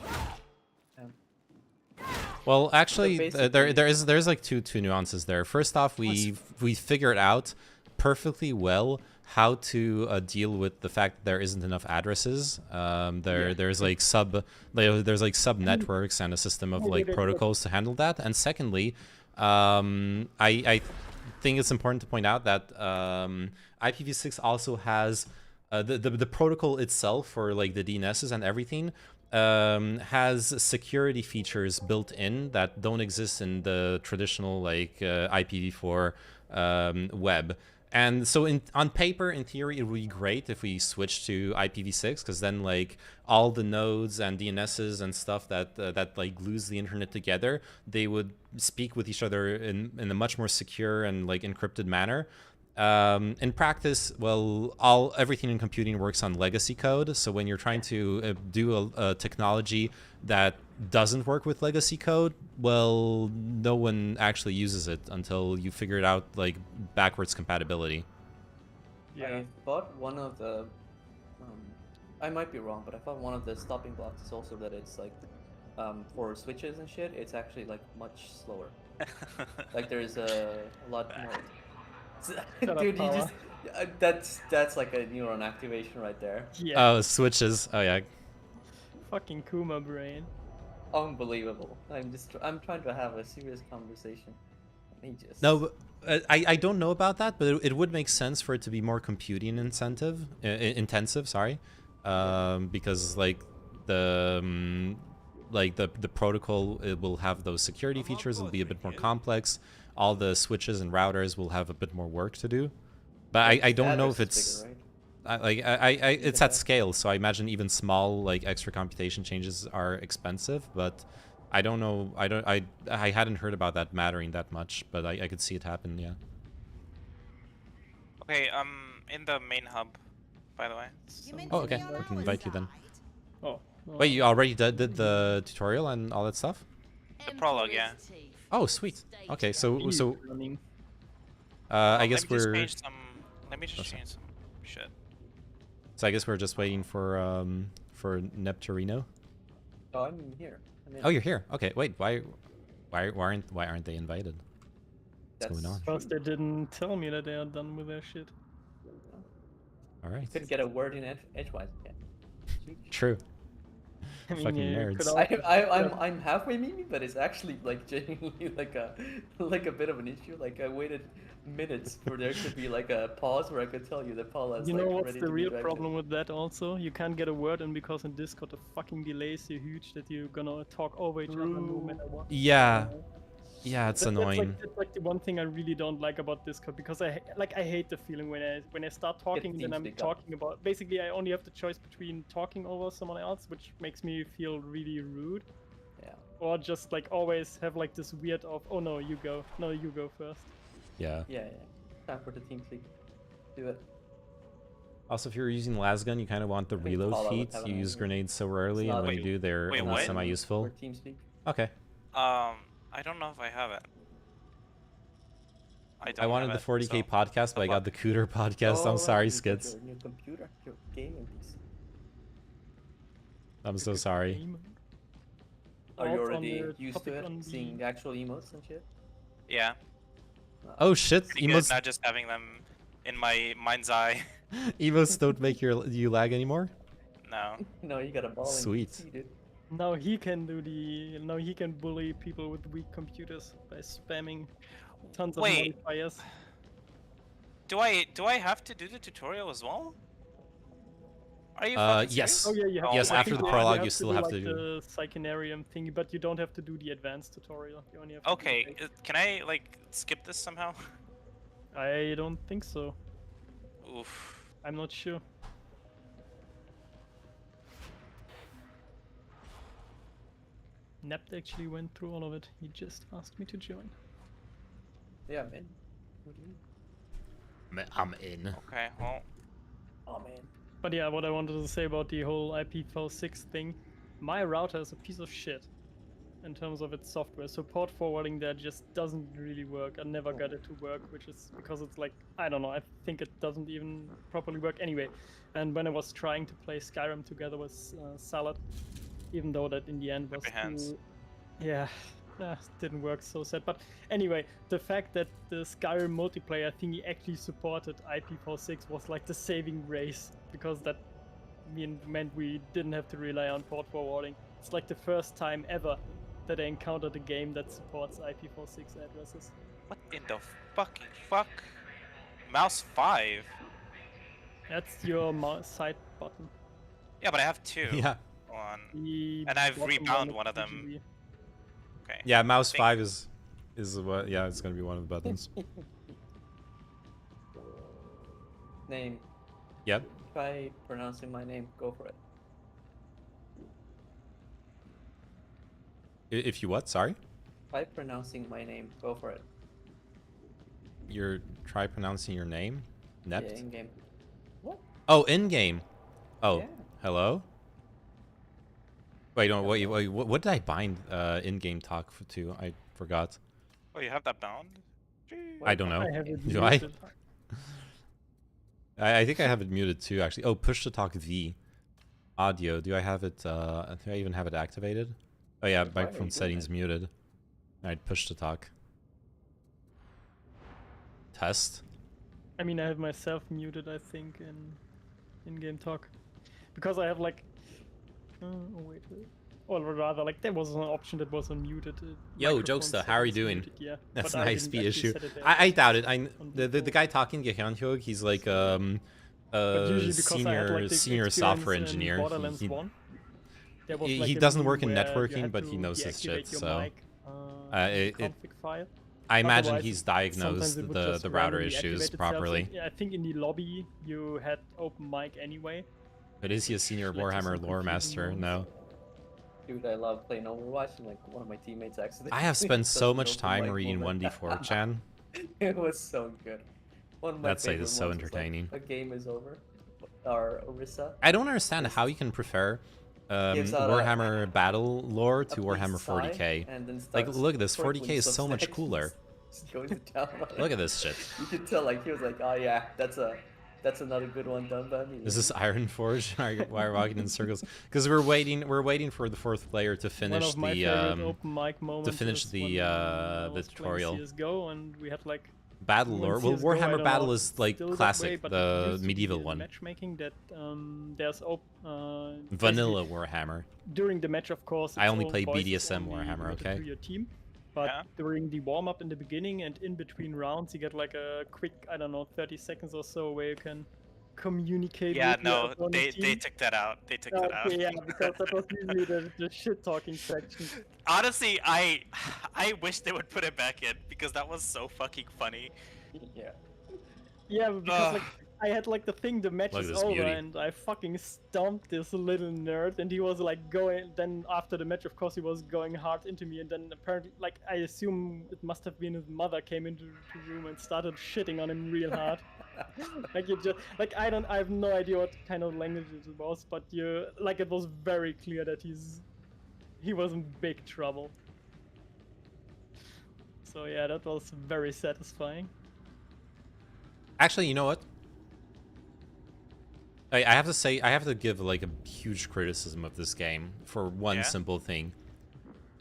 A: Well, actually,
I: basically-
A: there's like two nuances there. First off, we figured out perfectly well how to deal with the fact that there isn't enough addresses. There's like sub networks and a system of like protocols to handle that. And secondly, I think it's important to point out that IPv6 also has the protocol itself for like the DNSs and everything. Has security features built in that don't exist in the traditional like IPv4 web. And so on paper, in theory, it would be great if we switch to IPv6 because then like all the nodes and DNSs and stuff that like glues the internet together, they would speak with each other in a much more secure and like encrypted manner. In practice, well, everything in computing works on legacy code. So when you're trying to do a technology that doesn't work with legacy code, well, no one actually uses it until you figure it out like backwards compatibility.
H: Yeah.
I: I thought one of the, I might be wrong, but I thought one of the stopping blocks is also that it's like, for switches and shit, it's actually like much slower. Like there's a lot more. Dude, you just that's like a neuron activation right there.
H: Yeah.
A: Oh, switches. Oh yeah.
H: Fucking Kuma brain.
I: Unbelievable. I'm trying to have a serious conversation. He just
A: No, but, I don't know about that, but it would make sense for it to be more computing intensive. Sorry, because like the protocol, it will have those security features. It'll be a bit more complex. All the switches and routers will have a bit more work to do. But I don't know if it's
I: bigger, right?
A: it's at scale, so I imagine even small like extra computation changes are expensive. But I don't know. I hadn't heard about that mattering that much, but I could see it happen. Yeah.
K: Okay, in the main hub, by the way.
A: Oh, okay. I can invite you then.
H: Oh.
A: Wait, you already did the tutorial and all that stuff?
K: The prologue, yeah.
A: Oh, sweet. Okay, so
H: Running.
A: I guess
K: let
A: we're.
K: me just change some shit.
A: So I guess we're just waiting for Nepturino.
I: Oh, I'm here.
A: Oh, you're here. Okay, wait. Why aren't they invited? What's going on?
H: Because they didn't tell me that they are done with their shit.
A: All right.
I: Couldn't get a word in edgewise again.
A: True.
H: I mean,
A: Fucking
H: yeah, you could
A: nerds.
I: I'm halfway meme, but it's actually like genuinely like a bit of an issue. Like I waited minutes for there to be like a pause where I could tell you that Paula is
H: You
I: like
H: know what's
I: ready
H: the
I: to be
H: real
I: dragged
H: problem with that also? You can't get a word in because in Discord the fucking delay is so huge that you're gonna talk over each other no matter what.
A: Yeah. Yeah, it's annoying.
H: That's like the one thing I really don't like about Discord, because I hate the feeling when I start talking and then I'm
I: TeamSpeak up.
H: talking about, basically I only have the choice between talking over someone else, which makes me feel really rude,
I: Yeah.
H: or just like always have like this weird of, oh no, you go first.
A: Yeah.
I: Yeah. Time for the team speak. Do it.
A: Also, if you're using lasgun, you kind of want the
I: think
A: reload
I: Paula would
A: feet.
I: have
A: You
I: an
A: use
I: idea.
A: grenades so early,
I: not-
A: and when you
K: Wait,
A: do, they're
K: wait,
A: only
K: what?
A: semi-useful.
I: For team speak.
A: Okay.
K: I don't know if I have it. I don't
A: I wanted
K: have
A: the 40k
K: it, so-
A: podcast, but I got the Cooter podcast.
I: Oh,
A: I'm sorry,
I: you got
A: Skids.
I: Your new computer, your gaming PC.
A: I'm so sorry.
H: Game.
I: Are you
H: Also on
I: already
H: the
I: used to
H: topic
I: it?
H: on the-
I: Seeing actual emotes and shit?
K: Yeah,
A: Oh shit!
K: pretty good.
A: Emotes,
K: Not just having them in my mind's eye.
A: emotes don't make you lag anymore.
K: No.
I: No, you got a ball
A: Sweet.
I: PC, dude.
H: Now he can bully people with weak computers by spamming tons of
K: Wait.
H: modifiers.
K: Do I have to do the tutorial as well? Are you fucking
A: Yes.
K: serious?
H: Oh yeah, you have
A: Yes,
H: to. I
A: after
H: think
A: the
H: you
A: prologue, you still
H: do,
A: have
H: like,
A: to do-
H: the Psychonarium thingy, but you don't have to do the advanced tutorial. You only have to do
K: Okay,
H: the basic.
K: can I like skip this somehow?
H: I don't think so.
K: Oof.
H: I'm not sure. Nept actually went through all of it. He just asked me to join.
I: Yeah, man. What do you mean?
A: I'm in.
K: Okay, well,
I: Oh man.
H: But yeah, what I wanted to say about the whole IPv6 thing, my router is a piece of shit in terms of its software. So port forwarding there just doesn't really work. I never got it to work, which is because it's like, I don't know, I think it doesn't even properly work anyway. And when I was trying to play Skyrim together with Salad, even though that in the end was
K: Happy hands.
H: too, yeah, didn't work, so sad. But anyway, the fact that the Skyrim multiplayer thingy actually supported IPv6 was like the saving grace, because that meant we didn't have to rely on port forwarding. It's like the first time ever that I encountered a game that supports IPv6 addresses.
K: what in the fucking fuck? Mouse 5?
H: That's your mouse side button.
K: Yeah, but I have two.
A: Yeah.
K: On.
H: The
K: And I've
H: bottom
K: rebound
H: is
K: one of them.
H: usually-
K: Okay.
A: Yeah, mouse
K: Think-
A: 5 is what? Yeah, it's gonna be one of the buttons.
I: Name.
A: Yep.
I: Try pronouncing my name. Go for it.
A: If you what? Sorry.
I: Try pronouncing my name. Go for it.
A: Try pronouncing your name. Nept.
I: Yeah, in game. What?
A: Oh, in game. Oh,
I: Yeah.
A: hello. Wait, no, wait, what did I bind in-game talk to? I forgot.
K: Oh, you have that bound?
A: I don't know.
H: I have it
A: Do I?
H: muted.
A: I think I have it muted too, actually. Oh, push to talk V. Audio. Do I have it? Do I even have it activated? Oh yeah,
I: Why are you
A: microphone
I: doing
A: settings
I: that?
A: muted. Alright, push to talk. Test.
H: I mean, I have myself muted, I think, in-game talk, because I have like, oh wait, or rather, like there was an option that was unmuted.
A: Yo,
H: microphone
A: Jokester, how are you
H: settings
A: doing?
H: muted, yeah,
A: That's
H: but
A: an
H: I
A: ISP
H: didn't actually
A: issue.
H: set it there.
A: I doubt it.
H: On
A: The
H: default.
A: guy talking, Gehanhyog, he's like
H: But usually because I had, like, the
A: senior
H: experience
A: software
H: in
A: engineer.
H: Borderlands 1, there was,
A: he
H: like, a
A: doesn't
H: menu
A: work in
H: where
A: networking,
H: you had
A: but he
H: to
A: knows his shit,
H: deactivate your
A: so,
H: mic,
A: it-
H: config file.
A: I imagine
H: Otherwise,
A: he's
H: sometimes
A: diagnosed
H: it would
A: the
H: just
A: router
H: randomly
A: issues
H: activate itself.
A: properly.
H: Yeah, I think in the lobby you had open mic anyway.
A: But is he a senior
H: Led to
A: Warhammer
H: some
A: lore
H: confusing
A: master?
H: moments.
A: No.
I: Dude, I love playing Overwatch, and like one of my teammates accidentally.
A: I have spent so
I: does
A: much
I: an open
A: time
I: mic
A: reading
I: moment.
A: 1d4chan.
I: It was so good. One of my
A: That site
I: favorite
A: is so
I: ones was, like,
A: entertaining.
I: a game is over, or Orisa.
A: I don't understand how you can prefer
I: Gives out
A: Warhammer battle lore
I: a
A: to
I: big
A: Warhammer
I: sigh,
A: 40k.
I: and then
A: Like,
I: starts
A: look at this,
I: circling
A: 40k is so
I: some
A: much
I: sections,
A: cooler.
I: just going to town on it.
A: Look at this shit.
I: You could tell, like, he was like, oh yeah, that's another good one done by me.
A: Is this Iron Forge? Why are we walking in circles? Because we're waiting for the fourth player to
H: One
A: finish
H: of my
A: the
H: favorite open mic moments
A: finish
H: is
A: the,
H: when I
A: the
H: was playing
A: tutorial.
H: CS:GO, and we had like
A: Battle
H: In
A: lore. Well,
H: CS:GO, I
A: Warhammer
H: don't know
A: Battle
H: if
A: is
H: it's
A: like
H: still that way,
A: classic,
H: but it
A: the
H: used to be
A: medieval
H: in
A: one.
H: matchmaking that there's
A: Vanilla Warhammer.
H: during the match, of course.
A: I
H: it's
A: only
H: all
A: play
H: voices
A: BDSM
H: only
A: Warhammer,
H: limited
A: okay?
H: To your team. But
K: Yeah.
H: during the warm up in the beginning and in between rounds, you get like a quick, I don't know, 30 seconds or so where you can communicate.
K: Yeah,
H: with your
K: no,
H: opponent
K: they
H: team.
K: took that out. They took that out.
H: Okay, yeah, because that was usually the shit talking section.
K: Honestly, I wish they would put it back in because that was so fucking funny.
I: Yeah.
H: Yeah, because
K: Ugh.
H: like I had like the thing, the match
A: Look
H: is
A: at this
H: over,
A: beauty.
H: and I fucking stomped this little nerd, and he was like going. Then after the match, of course, he was going hard into me, and then apparently, like I assume it must have been his mother came into the room and started shitting on him real hard. Like you just like I have no idea what kind of language it was, but it was very clear that he was in big trouble. So yeah, that was very satisfying.
A: Actually, you know what? I have to say, I have to give like a huge criticism of this game for one
K: Yeah?
A: simple thing.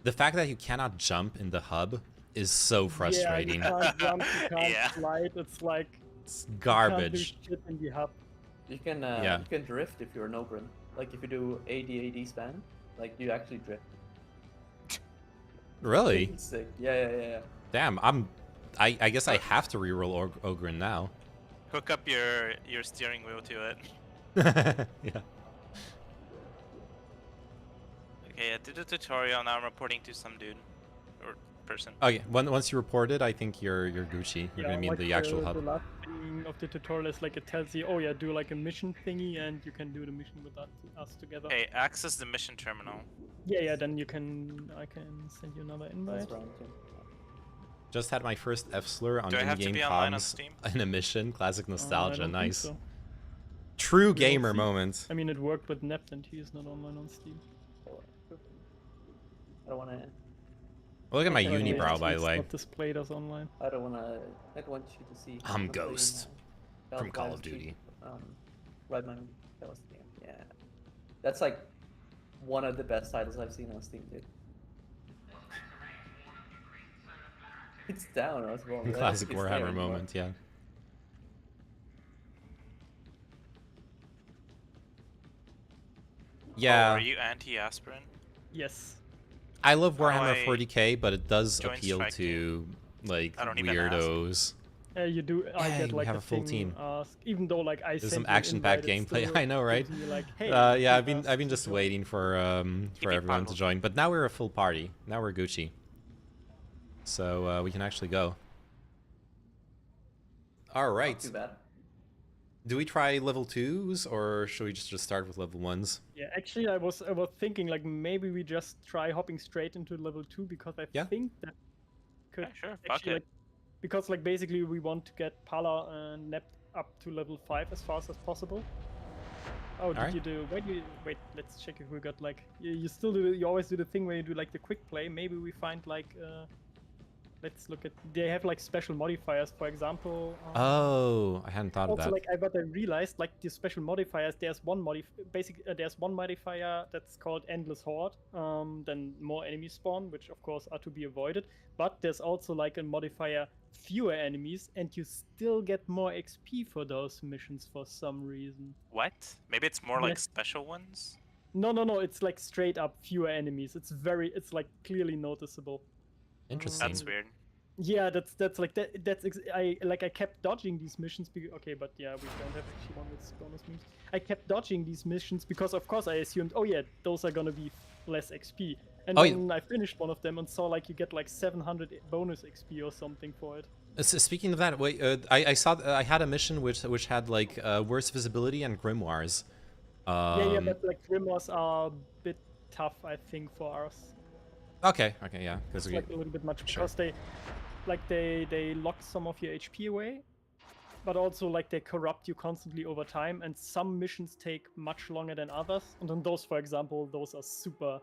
A: The fact that you cannot jump in the hub is so frustrating.
H: Yeah, you can't jump, you can't
K: Yeah.
H: slide. It's like
A: It's
H: you can't do
A: garbage.
H: shit in the hub.
I: You can
A: Yeah.
I: you can drift if you're an Ogren. Like if you do AD span, like you actually drift.
A: Really?
I: It's sick. Yeah.
A: Damn, I guess I have to reroll Ogren now.
K: Hook up your steering wheel to it.
A: Yeah.
K: Okay, I did the tutorial. Now I'm reporting to some dude or person.
A: Okay, once you report it, I think you're Gucci. You're gonna mean
H: like
A: the actual
H: The
A: hub.
H: last thing of the tutorial is like it tells you, oh yeah, do like a mission thingy, and you can do the mission with us together.
K: Okay, access the mission terminal.
H: Yeah, then I can send you another invite.
I: That's right. Yeah.
A: Just had my first F slur on
K: Do I have to
A: in-game
K: be online on
A: comms
K: Steam?
A: in a mission. Classic
H: I
A: nostalgia,
H: don't think
A: nice.
H: so.
A: True
H: don't
A: gamer
H: see-
A: moment.
H: I mean, it worked with Nept, and he is not online on Steam.
I: I don't wanna.
A: Look at my
H: Okay,
A: unibrow,
H: it's
A: by the way.
H: not displayed as online.
I: I don't want you to see.
A: I'm
I: the play in,
A: Ghost from
I: Valve
A: Call
I: Live
A: of Duty.
I: Redmond, that was the game. Yeah, that's like one of the best titles I've seen on Steam, dude. It's down as well. right?
A: Classic
I: It's there
A: Warhammer
I: anymore.
A: moment, yeah.
K: Oh,
A: Yeah,
K: are you anti-aspirin?
H: Yes.
A: I love
K: Oh,
A: Warhammer
K: I
A: 40k, but it does
K: joined
A: appeal
K: Strike
A: to like
K: I don't even ask.
A: weirdos.
H: You do. I
A: Yeah,
H: get
A: you
H: like
A: have
H: a
A: a full
H: thing,
A: team.
H: even though like I
A: There's
H: sent
A: some
H: you an
A: action-packed
H: invite, it
A: gameplay.
H: still
A: I know, right?
H: gives you, like, hey,
A: Yeah,
H: give
A: I've
H: us
A: been just
H: the
A: waiting for everyone to
K: Pablo.
A: join, but now we're a full party. Now we're Gucci, so we can actually go. All
I: Not
A: right.
I: too bad.
A: Do we try level 2s or should we just start with level 1s?
H: Yeah, actually, I was thinking like maybe we just try hopping straight into level 2 because I
A: Yeah.
H: think that could
K: Yeah, sure, fuck
H: actually
K: it.
H: like, because like basically we want to get Pala and Nept up to level 5 as fast as possible. Oh, did
A: Alright.
H: you do? Wait, let's check if we got like you still do. You always do the thing where you do like the quick play. Maybe we find like let's look at. They have like special modifiers, for example.
A: Oh, I hadn't thought of
H: Also,
A: that.
H: like I realized, like the special modifiers, there's one there's one modifier that's called Endless Horde. Then more enemies spawn, which of course are to be avoided. But there's also like a modifier fewer enemies, and you still get more XP for those missions for some reason.
K: What? Maybe it's more like
H: Yes.
K: special ones?
H: No, it's like straight up fewer enemies. It's like clearly noticeable.
A: Interesting.
K: That's weird.
H: Yeah, that's like that. I kept dodging these missions. Okay, but yeah, we don't have actually one with bonus moves. I kept dodging these missions because, of course, I assumed, oh yeah, those are gonna be less XP. And
A: Oh, yeah.
H: then I finished one of them and saw like you get like 700 bonus XP or something for it.
A: Speaking of that, wait, I saw I had a mission which had like worse visibility and grimoires.
H: Yeah, but like grimoires are a bit tough, I think, for us.
A: Okay, yeah, because
H: It's
A: we
H: like a little bit much
A: Sure.
H: because they lock some of your HP away, but also like they corrupt you constantly over time, and some missions take much longer than others. And on those, for example, those are super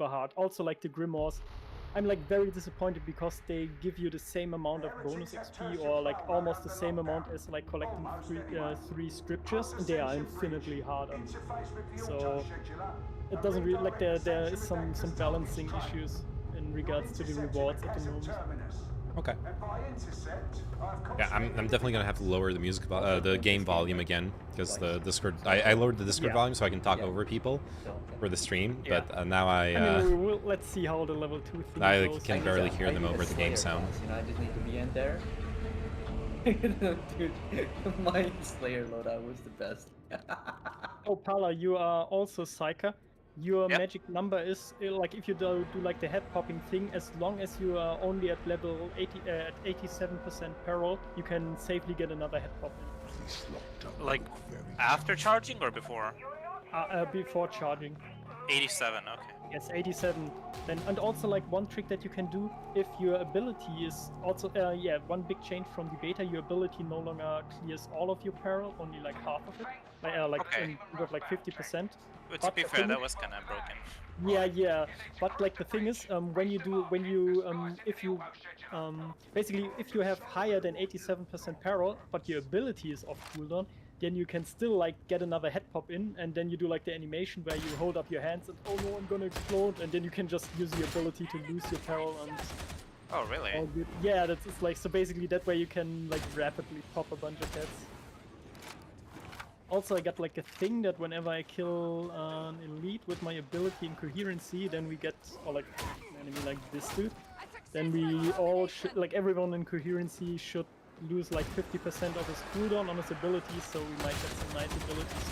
H: hard. Also like the grimoires, I'm like very disappointed because they give you the same amount of bonus XP or like almost the same amount as like collecting three scriptures, and they are infinitely harder. So it doesn't really like there is some balancing issues in regards to the rewards at the moment.
A: Okay.
J: And by intercept, I've
A: Yeah, I'm definitely gonna have to lower the music, the game volume again, because the Discord. I lowered the Discord
H: Yeah.
A: volume so I can talk over people for the stream,
H: Yeah.
A: but now I
H: mean, let's see how the level 2 thing
A: I
H: goes.
A: can barely hear them over the game sound.
I: You know, I just need to be in there. Dude, my Slayer loadout was the best.
H: Oh, Pala, you are also Psyker. Your
K: Yep.
H: magic number is like if you do like the head popping thing, as long as you are only at level 80 at 87% peril, you can safely get another head pop in.
K: Like after charging or before?
H: Before charging.
K: 87. Okay.
H: Yes, 87. Then and also like one trick that you can do if your ability is also yeah, one big change from the beta, your ability no longer clears all of your peril, only like half of it. Like
K: Okay.
H: with like 50%.
K: But to be
H: the
K: fair,
H: thing
K: that
H: is-
K: was kind of broken.
H: Yeah. But like the thing is, basically if you have higher than 87% peril, but your ability is off cooldown, then you can still like get another head pop in, and then you do like the animation where you hold up your hands and oh no, I'm gonna explode, and then you can just use your ability to lose your peril and
K: Oh really?
H: all good. Yeah, that's it's like so basically that way you can like rapidly pop a bunch of heads. Also, I got like a thing that whenever I kill an elite with my ability in coherency, then we get, or like an enemy like this dude, then we all should, like everyone in coherency should lose like 50% of his cooldown on his ability, so we might get some nice abilities.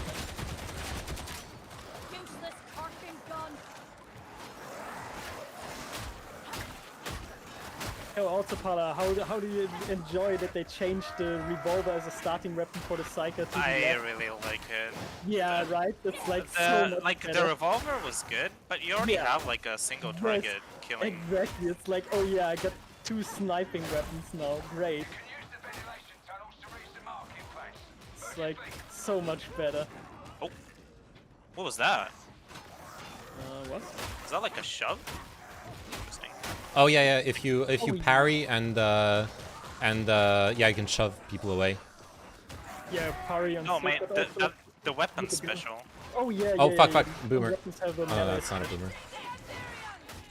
G: Useless carping gun.
H: Oh, also, Pala, how do you enjoy that they changed the revolver as a starting weapon for the Psyker to the
K: I
H: left?
K: really like it.
H: Yeah, right? It's like so much
K: Like the
H: better.
K: revolver was good, but you already
H: Yeah.
K: have like a single target killing.
H: Exactly, it's like, oh yeah, I got 2 sniping weapons now, great. It's like so much better.
K: Oh, what was that?
H: What?
K: Is that like a shove? Interesting.
A: Oh yeah. If you
H: Oh, yeah.
A: parry and yeah, you can shove people away.
H: Yeah, parry on
K: No
H: stick,
K: man,
H: but
K: the,
H: also,
K: the,
H: like,
K: the weapon
H: with the gun.
K: special.
H: Oh yeah,
A: Oh
H: yeah,
A: fuck,
H: yeah,
A: fuck,
H: yeah. Some
A: boomer.
H: weapons have a
A: Oh,
H: melee
A: that's not a
H: special.
A: boomer.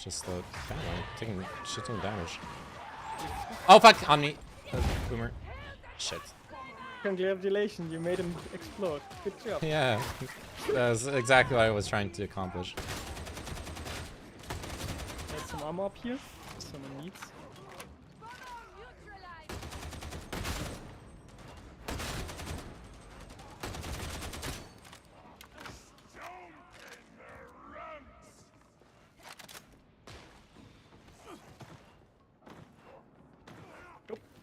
A: Just damn, I'm taking shit ton of damage. Oh fuck, on me. Boomer. Shit.
H: Congratulations, you made him explode. Good job.
A: Yeah, that's exactly what I was trying to accomplish.
H: There's some armor up here. Someone needs.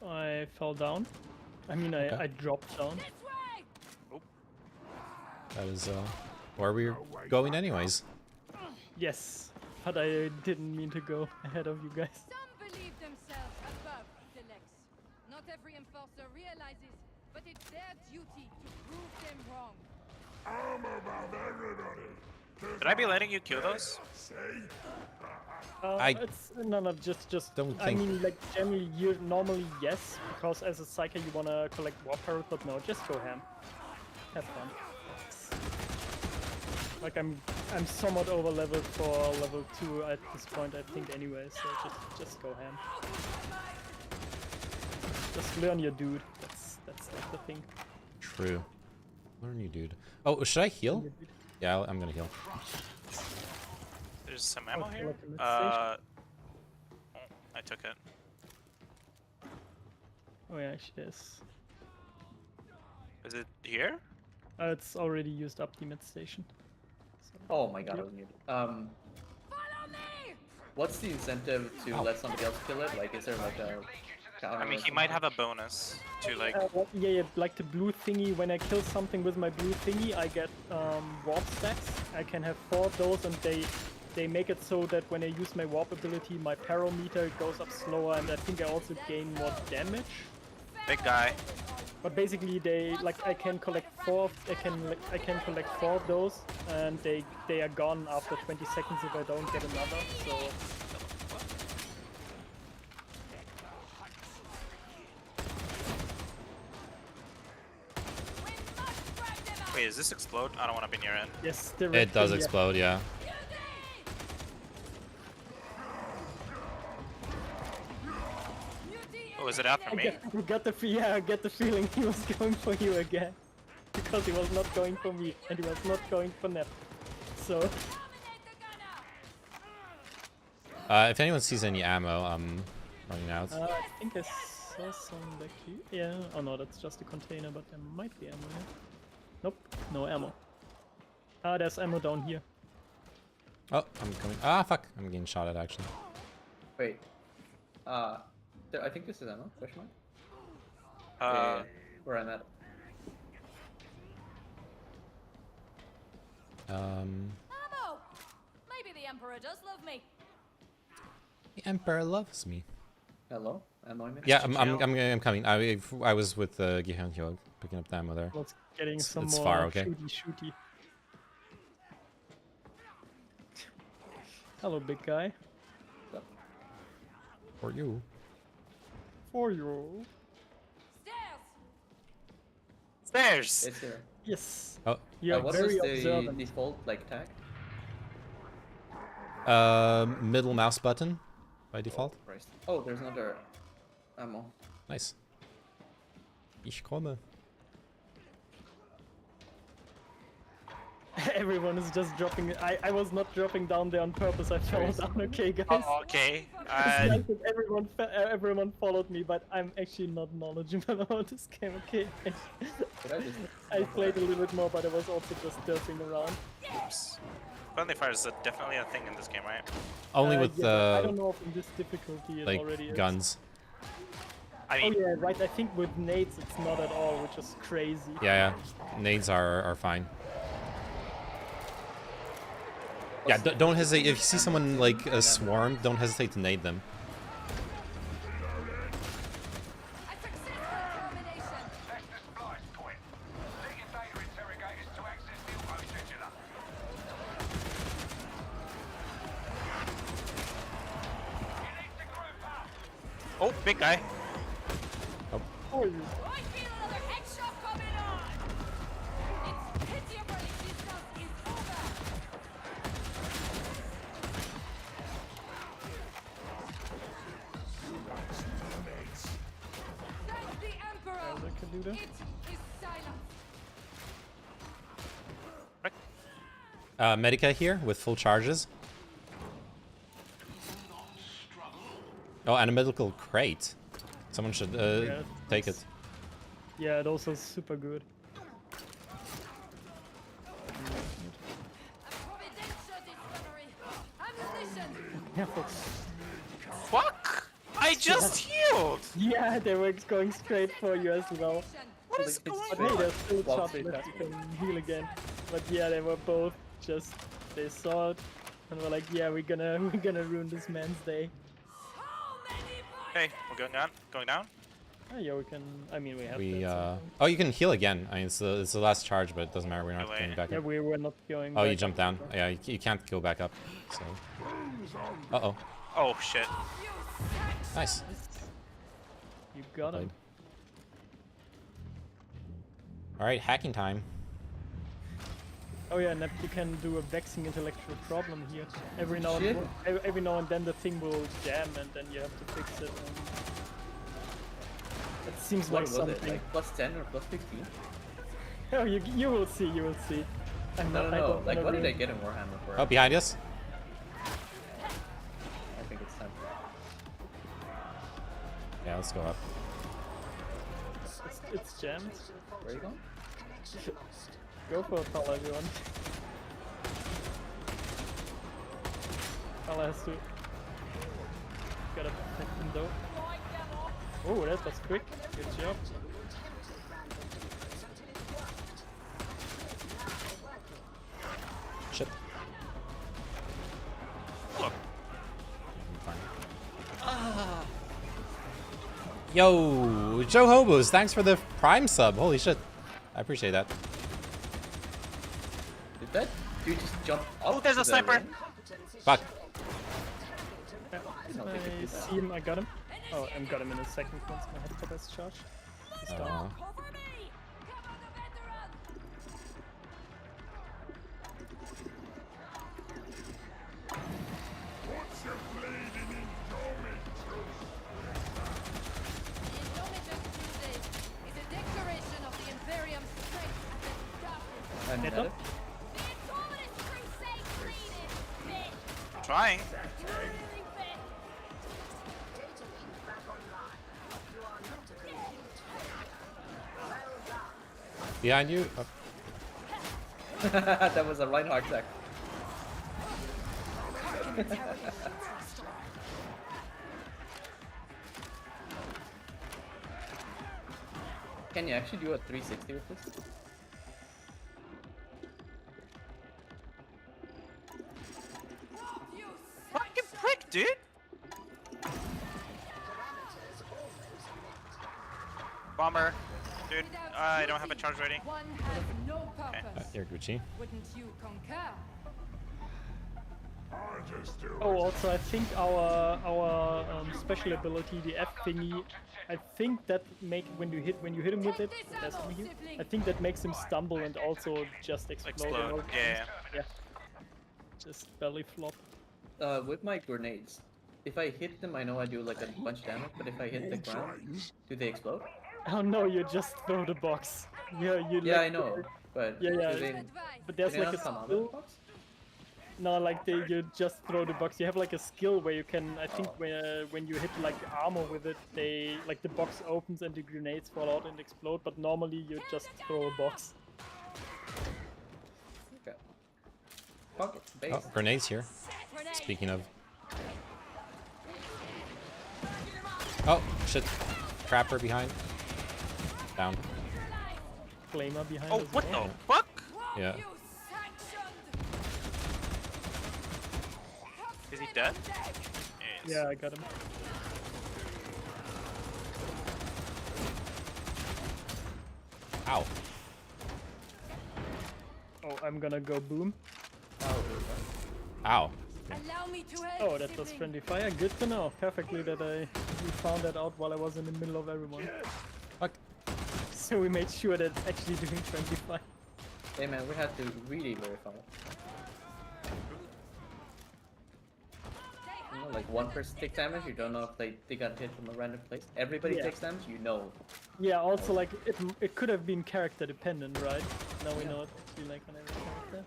H: Oh, I fell down. I mean,
A: Okay.
H: I dropped down.
A: That is where we're going anyways.
H: Yes, but I didn't mean to go ahead of you guys.
G: Some believe themselves above the next. Not every enforcer realizes, but it's their duty to prove them wrong.
K: Should I be letting you kill those?
H: It's no, just.
A: don't
H: I
A: think-
H: mean, like generally, you normally yes, because as a psyker you wanna collect war parrot, but no, just go ham. Have fun. Like I'm somewhat over leveled for level 2 at this point, I think anyway. So just go ham. Just learn your dude. That's like the thing.
A: True. Learn you, dude. Oh, should I heal? Yeah, I'm gonna heal.
K: There's some ammo
H: Okay,
K: here.
H: like a mid
K: Oh, I took it.
H: Oh yeah, she is.
K: Is it here?
H: It's already used up the mid station. So,
I: Oh my god, I was muted. What's the incentive to let somebody else kill it? Like, is there like a counter?
K: I mean,
I: or
K: he might
I: something?
K: have a bonus to like.
H: yeah, like the blue thingy. When I kill something with my blue thingy, I get warp stacks. I can have 4 of those, and they make it so that when I use my warp ability, my peril meter goes up slower, and I think I also gain more damage.
K: Big guy.
H: But basically, they like I can collect 4. I can collect 4 of those, and they are gone after 20 seconds if I don't get another. So.
K: Wait, does this explode? I don't want to be near it.
H: Yes, the red
A: It does
H: thing, yeah.
A: explode, yeah.
K: Was it after me?
H: I get the feeling he was going for you again. Because he was not going for me, and he was not going for Nep. So...
A: if anyone sees any ammo, I'm running out.
H: I think I saw some back here. Yeah, oh no, that's just a container, but there might be ammo here. Nope, no ammo. There's ammo down here.
A: Oh, I'm coming. Ah, fuck. I'm getting shot at, actually.
I: Wait. I think this is ammo. Question mark.
K: Uh,
I: Where I'm at.
G: Ammo! Maybe the Emperor does love me.
A: The Emperor loves me.
I: Hello? Ammo in
A: Yeah, I'm coming. I was with Gihan Hyog picking up the ammo there.
H: Let's getting some
A: it's
H: more
A: far, okay?
H: shooty. Hello, big guy.
A: For you.
H: For you.
K: Stairs!
I: It's here.
H: Yes.
A: Oh.
H: You're
I: what
H: very
I: was the
H: observant.
I: default like tag?
A: Middle mouse button by default.
I: Christ. Oh, there's another ammo.
A: Nice. Ich komme.
H: Everyone is just dropping. I was not dropping down there on purpose. I fell down. Okay, guys.
K: Oh, okay.
H: It's nice that everyone followed me, but I'm actually not knowledgeable about this game. Okay. I played a little bit more, but I was also just surfing around.
K: Oops. Friendly fire is definitely a thing in this game, right?
A: Only with
H: I don't know if in this difficulty it
A: like
H: already is.
A: guns.
K: I mean,
H: oh yeah, right. I think with nades it's not at all, which is crazy.
A: Yeah. Nades are fine. Yeah, don't hesitate. If you see someone like a swarm, don't hesitate to nade them.
K: oh, big guy.
A: Oh.
H: Oh, you.
G: I feel another headshot coming on! It's pitiable existence is over! Thank the Emperor!
H: I can do that.
G: It is silence!
A: Medica here with full charges. Oh, and a medical crate. Someone should
H: Yeah,
A: take it.
H: Yeah, those are super good.
G: A providential discovery! Ammunition!
H: Yeah, folks.
K: Fuck! I just healed!
H: Yeah, they were going straight for you as well.
K: What is going
H: But hey,
K: on?
H: there's still
I: Well,
H: shots
I: straight
H: left.
I: back.
H: You can heal again. But yeah, they were both just they saw it and were like, yeah, we're gonna ruin this man's day.
K: Okay, we're going down. Going down.
H: Oh, yeah, we can. I mean, we have.
A: We
H: that,
A: oh, you can heal again. I mean, it's the last charge, but it doesn't matter. We're not going back
H: yeah,
A: up.
H: we were not going.
A: Oh, you
H: back.
A: jumped down. Yeah, you can't go back up. So. Uh-oh.
K: Oh shit.
A: Nice.
H: You got him.
A: All right, hacking time.
H: Oh yeah, Nep, you can do a vexing intellectual problem here. Every now
I: Shit.
H: and then the thing will jam, and then you have to fix it. And it seems
I: What
H: like
I: was
H: something.
I: it? Like plus 10 or plus 15?
H: Oh, you will see. You will see. I'm
I: No,
H: not,
I: no,
H: I
I: no.
H: don't
I: Like,
H: wanna
I: what did I
H: ruin-
I: get in Warhammer for?
A: Oh, behind us.
I: I think it's time.
A: Yeah, let's go up.
H: It's jammed.
I: Where are you going?
H: Go for it, Paula, if you want. Paula has to. Gotta protect him though. Oh, that was quick. Good job.
A: Shit.
K: Look.
A: Yo, Joe Hobos, thanks for the Prime sub. Holy shit. I appreciate that.
I: Did that dude just jump up?
K: Oh, there's
I: to
K: a
I: the
K: sniper.
I: ring?
A: Fuck.
I: No, they could
H: I
I: do that.
H: see him, I got him. Oh, I got him in a second once my helicopter is charged. He's down.
G: Cover me! Cover the veteran!
H: Vendetta.
K: Trying.
A: Behind you. Oh,
I: That was a Reinhardt tech. Can you actually do a 360 with this?
K: Fucking prick, dude. Bomber. Dude, I don't have a charge ready.
G: One has no purpose.
A: here, Gucci.
G: Wouldn't you concur?
H: Oh, also I think our special ability, the F thingy, I think that when you hit him with it, that's on you. I think that makes him stumble and also just explode.
K: Explode. Yeah.
H: Yeah. Just belly flop.
I: With my grenades, if I hit them, I know I do like a bunch of damage, but if I hit the ground, do they explode?
H: Oh no, you just throw the box. Yeah,
I: Yeah, I know, but
H: Yeah, yeah.
I: do they,
H: But there's
I: do they
H: like
I: not
H: a
I: come out of
H: skill.
I: the box?
H: No, like you just throw the box. You have like a skill where you can, I think, when you hit like armor with it, like the box opens and the grenades fall out and explode. But normally you just throw a box.
I: Okay. Fuck base.
A: Oh, grenades here. Speaking of. Oh, shit. Trapper behind. Down.
H: Flamer behind.
K: Oh,
H: as
K: what
H: well.
K: the fuck?
A: Yeah.
K: Is he dead? Yes.
H: Yeah, I got him.
A: Ow.
H: Oh, I'm gonna go boom.
A: Ow.
G: Allow me to help.
H: Oh, that was friendly fire. Good to know. Perfectly that we found that out while I was in the middle of everyone.
A: Fuck.
H: So we made sure that it's actually doing friendly fire.
I: Hey man, we had to really verify. You know, like one person takes damage, you don't know if they got hit from a random place. Everybody
H: Yeah.
I: takes damage, you know.
H: Yeah. Also, like it could have been character dependent, right? Now we know it's actually like on every character.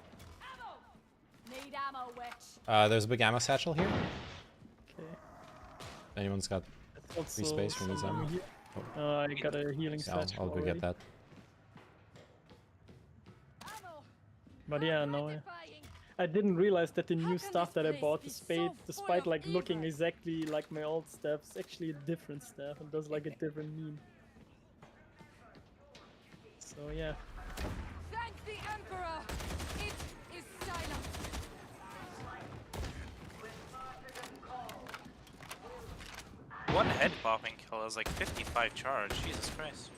G: Need ammo, witch.
A: There's a big ammo satchel here.
H: Okay.
A: Anyone's got
H: That's
A: free space for needs ammo?
H: here. I got a healing
A: I'll
H: satchel
A: go
H: already.
A: get that.
H: But yeah, no. I didn't realize that the new stuff that I bought, the spade, despite like looking exactly like my old staff, is actually a different staff and does like a different meme. So yeah.
G: Thank the Emperor. It is silent.
K: One head popping kill is like 55 charge. Jesus Christ.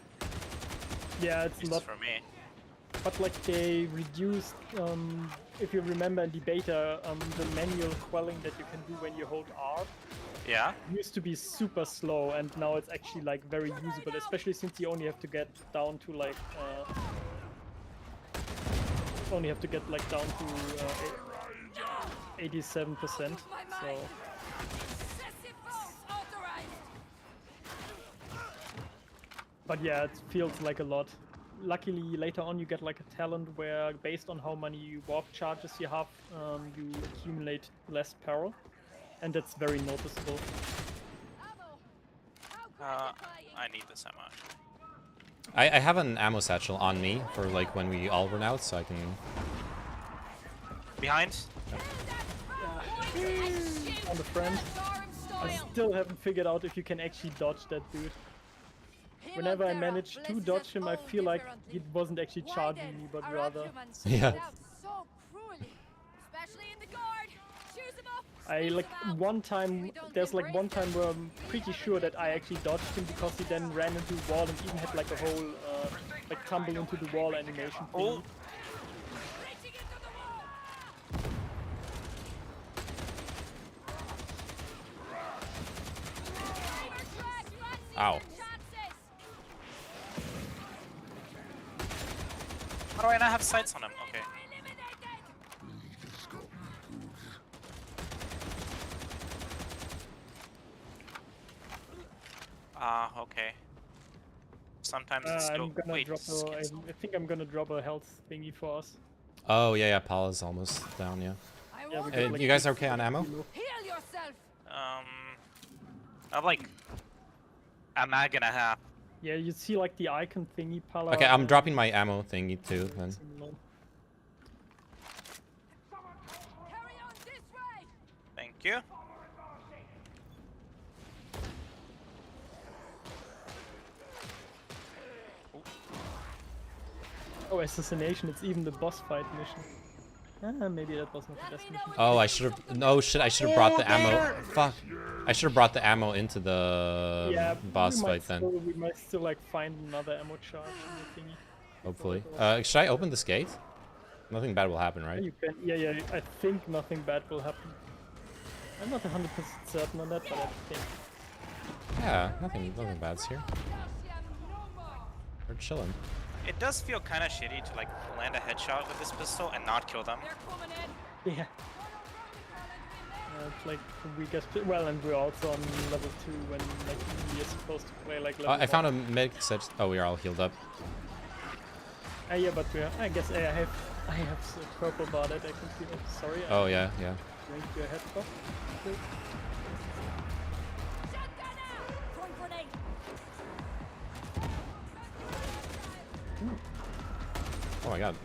H: Yeah, it's
K: This is
H: not.
K: for me.
H: But like they reduced, if you remember in the beta, the manual quelling that you can do when you hold R
K: Yeah.
H: used to be super slow, and now it's actually like very usable, especially since you only have to get down to like down to 87%. So but yeah, it feels like a lot. Luckily, later on you get like a talent where, based on how many warp charges you have, you accumulate less peril, and that's very noticeable.
K: I need this ammo.
A: I have an ammo satchel on me for like when we all run out, so I can.
K: Behind?
H: On the friend. I still haven't figured out if you can actually dodge that dude. Whenever I manage to dodge him, I feel like he wasn't actually charging me, but rather.
A: Yeah.
G: So cruelly, especially in the guard. Choose them up.
H: I like one time. There's like one time where I'm pretty sure that I actually dodged him because he then ran into the wall and even had like a whole like tumble into the wall animation thing.
K: Oh.
A: Ow.
K: How do I not have sights on him? Okay. Okay. sometimes it's still.
H: I'm gonna
K: Wait,
H: drop I think I'm gonna drop a health thingy for us.
A: Oh yeah, yeah. Paula's almost down. Yeah.
H: Yeah, we got, like,
A: You guys are okay on ammo?
G: Heal yourself.
K: I have like a mag and a half.
H: Yeah, you see like the icon thingy, Pala.
A: Okay, I'm dropping my ammo thingy too. Then.
G: Carry on this way.
K: Thank you.
H: Oh, assassination! It's even the boss fight mission. Maybe that was not the best mission.
A: Oh, I should have. No shit! I should have brought the ammo. Fuck! I should have brought the ammo into the
H: Yeah,
A: boss
H: we might
A: fight then.
H: still, we might still like find another ammo charge in the thingy.
A: Hopefully. Should I open this gate? Nothing bad will happen, right?
H: You can. Yeah. I think nothing bad will happen. I'm not 100% certain on that, but I think.
A: Yeah, nothing bad's here. We're chilling.
K: It does feel kind of shitty to like land a headshot with this pistol and not kill them.
H: Yeah. It's like we get well, and we're also on level 2 when like we are supposed to play like level
A: I found a
H: 1.
A: medic set. Oh, we are all healed up.
H: Yeah, but I guess I have purple bar that I can feel. Sorry.
A: Oh yeah.
H: Drink your head off. Okay.
A: Oh my god.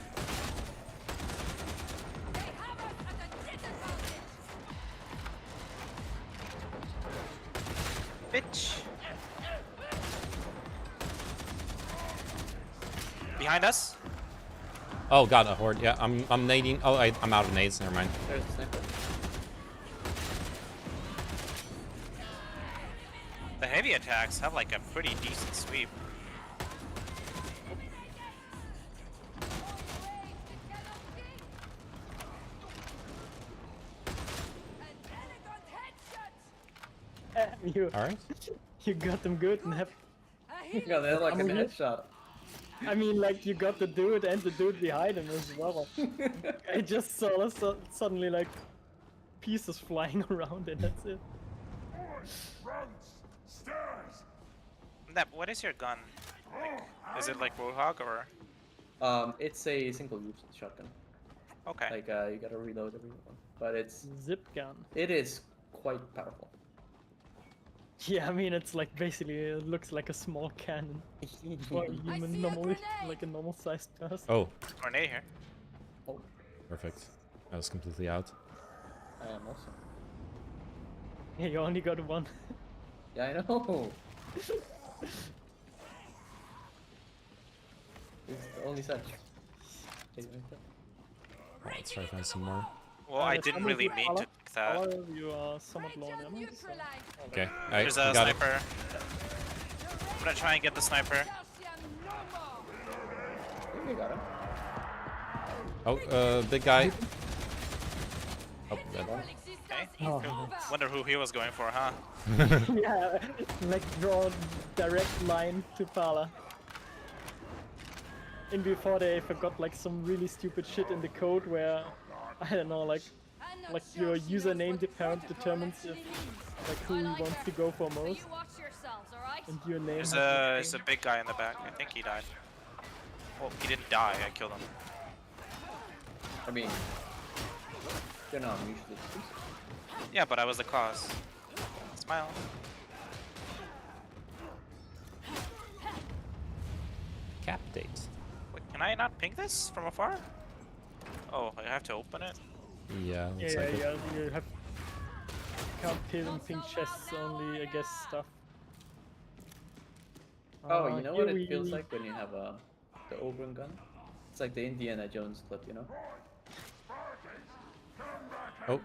K: Bitch. Behind us.
A: Oh god, a horde. Yeah, I'm nading. Oh, I'm out of nades. Never mind.
I: There's a sniper.
K: The heavy attacks have like a pretty decent sweep.
H: You.
A: All right.
H: You got them good and have.
I: Yeah, they're like a headshot.
H: I mean, like you got the dude and the dude behind him as well. I just saw suddenly like pieces flying around, and that's it.
K: Nep, what is your gun? Like, is it like Roadhog or?
I: It's a single-use shotgun.
K: Okay.
I: Like you gotta reload every one, but it's
H: Zip gun.
I: it is quite powerful.
H: Yeah, I mean it's like basically it looks like a small cannon for a human normally, like a normal sized person.
A: Oh,
K: Grenade here.
I: Oh,
A: perfect. I was completely out.
I: I am also.
H: Yeah, you only got one.
I: Yeah, I know. It's the only such.
A: Let's try to find some more.
K: Well, I didn't really mean to pick that.
H: You are somewhat low on ammo. So.
A: Okay,
K: There's a
A: got
K: sniper. I'm gonna try and get the sniper.
I: I think we got him.
A: Oh, big guy. Oh, dead.
K: Okay.
H: Oh.
K: Wonder who he was going for, huh?
H: Yeah, like draw a direct line to Pala. And before they forgot like some really stupid shit in the code where I don't know, like your username determines if like who wants to go for most. And your name.
K: There's a big guy in the back. I think he died. Well, he didn't die. I killed him.
I: I mean, you're not usually.
K: Yeah, but I was the cause. Smile.
A: Cap date.
K: Wait, can I not ping this from afar? Oh, I have to open it?
A: Yeah, looks
H: Yeah,
A: like it.
H: you have can't pin and ping chests only, I guess stuff.
I: Oh, you know what
H: here
I: it feels
H: we-
I: like when you have the Oberon gun? It's like the Indiana Jones clip, you know?
A: Oh,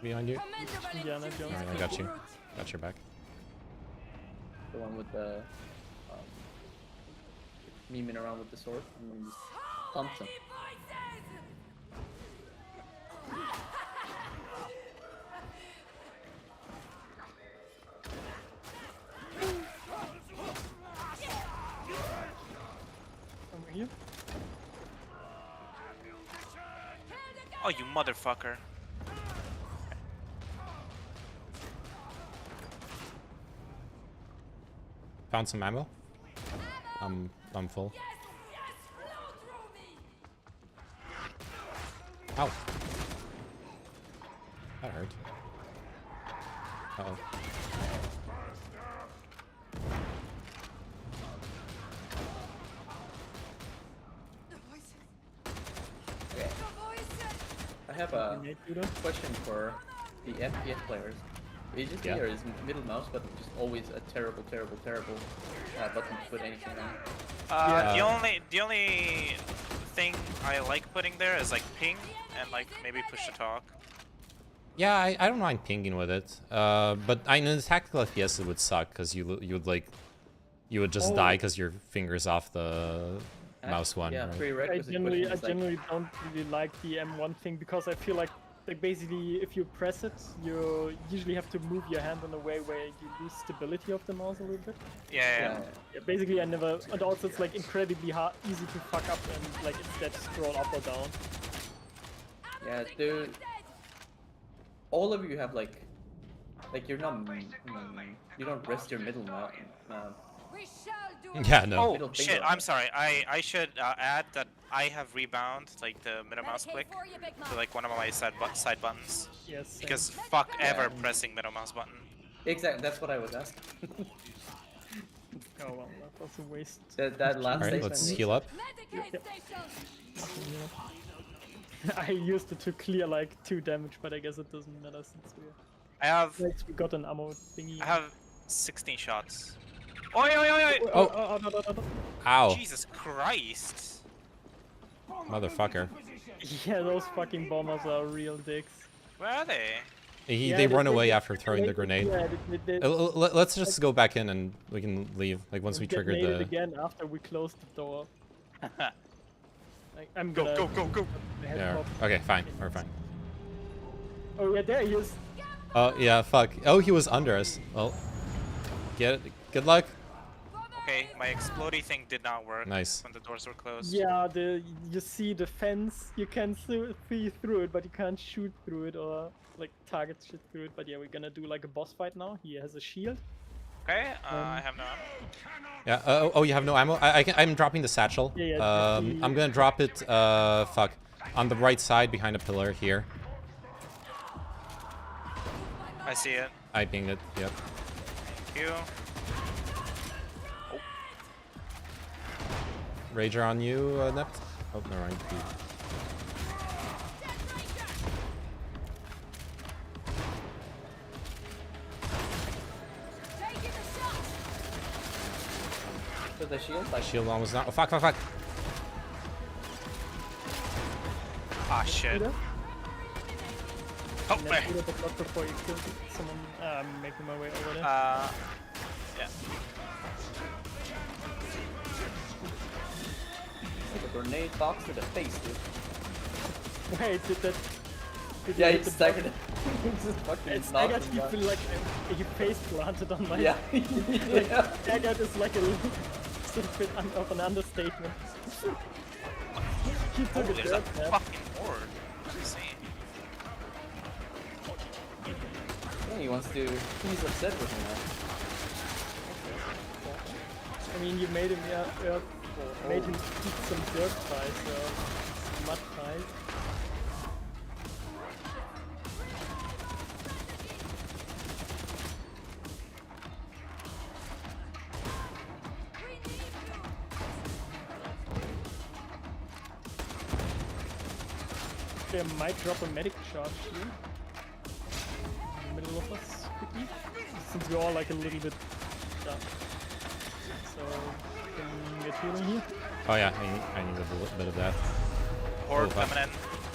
A: behind you.
H: Indiana Jones.
A: Alright, I got you. Got your back.
I: The one with the memeing around with the sword and then just pumps him.
H: Over here.
K: Oh, you motherfucker.
A: Found some ammo. I'm full. Ow. That hurt. Uh-oh.
I: I have a question for the FPS players. Is it
A: Yeah.
I: or is middle mouse button just always a terrible button to put anything on?
K: The only thing I like putting there is like ping and like maybe push to talk.
A: Yeah, I don't mind pinging with it. But in the tactical FPS it would suck because you would just die because your finger's off the mouse one.
I: Yeah,
A: right?
H: I
I: prerequisite
H: generally
I: question is like,
H: don't really like the M1 thing because I feel like basically if you press it, you usually have to move your hand in a way where you lose stability of the mouse a little bit.
K: Yeah.
H: Yeah, basically I never, and also it's like incredibly easy to fuck up and like instead scroll up or down.
I: yeah, dude. All of you have like you're not you don't rest your middle mouse.
A: Yeah, no.
K: Oh
I: Middle
K: shit!
I: finger.
K: I'm sorry. I should add that I have rebound, like the middle mouse click, to like one of my side buttons.
H: Yes. same.
K: Because fuck ever pressing middle mouse button.
I: Exactly, that's what I was asking.
H: Oh well, that was a waste.
I: that last
A: All right,
I: statement.
A: let's heal up.
H: I used it to clear like 2 damage, but I guess it doesn't matter since
K: I have
H: we got an ammo thingy.
K: I have 16 shots. Oi oi oi oi!
H: Oh, no.
A: Ow,
K: Jesus Christ!
A: motherfucker.
H: Yeah, those fucking bombers are real dicks.
K: Where are they?
H: Yeah,
A: They run away after throwing the
H: they-
A: grenade.
H: Yeah, they
A: Let's just go back in and we can leave. Like once we trigger
H: detonated
A: the.
H: again after we closed the door. I'm
K: Go
H: gonna
K: go go go!
H: head
A: Yeah.
H: pop.
A: Okay, fine. We're fine.
H: Oh yeah, there he is.
A: Oh yeah, fuck. Oh, he was under us. Well, get it. Good luck.
K: Okay, my explodey thing did not work.
A: Nice.
K: When the doors were closed.
H: Yeah, you see the fence. You can see through it, but you can't shoot through it or like target shit through it. But yeah, we're gonna do like a boss fight now. He has a shield.
K: Okay. I have no ammo.
A: Yeah. Oh, you have no ammo. I'm dropping the satchel.
H: Yeah, yeah, just
A: I'm gonna drop it. Fuck. On the right side behind a pillar here.
K: I see it.
A: I pinged it. Yep.
K: Thank you.
A: Rager on you, Nept. Oh, never mind.
I: So the shield, like,
A: Shield almost not. Oh, fuck.
K: Ah shit. Oh,
H: And then shoot at the block before you kill someone. I'm making my way over there.
K: yeah.
I: like a grenade box to the face, dude.
H: Wait, did that? Did
I: Yeah,
H: you
I: he
H: hit the
I: staggered
H: block?
I: it. Just fucking
H: It's
I: knocked
H: staggered.
I: him
H: You
I: down.
H: feel like he face planted on my.
I: Yeah.
H: Like,
I: Yeah.
H: staggered is like a sort of bit of an understatement. He took
K: Oh,
H: a
K: there's a
H: dirt nap.
K: fucking horde. Insane.
I: Yeah, he wants to. He's upset with me now.
H: I mean, you made him made him eat some dirt pies, mud pies. They might drop a medic charge here in the middle of us quickly, since we're all like a little bit down. So can get healing here.
A: Oh yeah, I need a bit of that.
K: Horde
A: Oh, fuck.
K: coming in.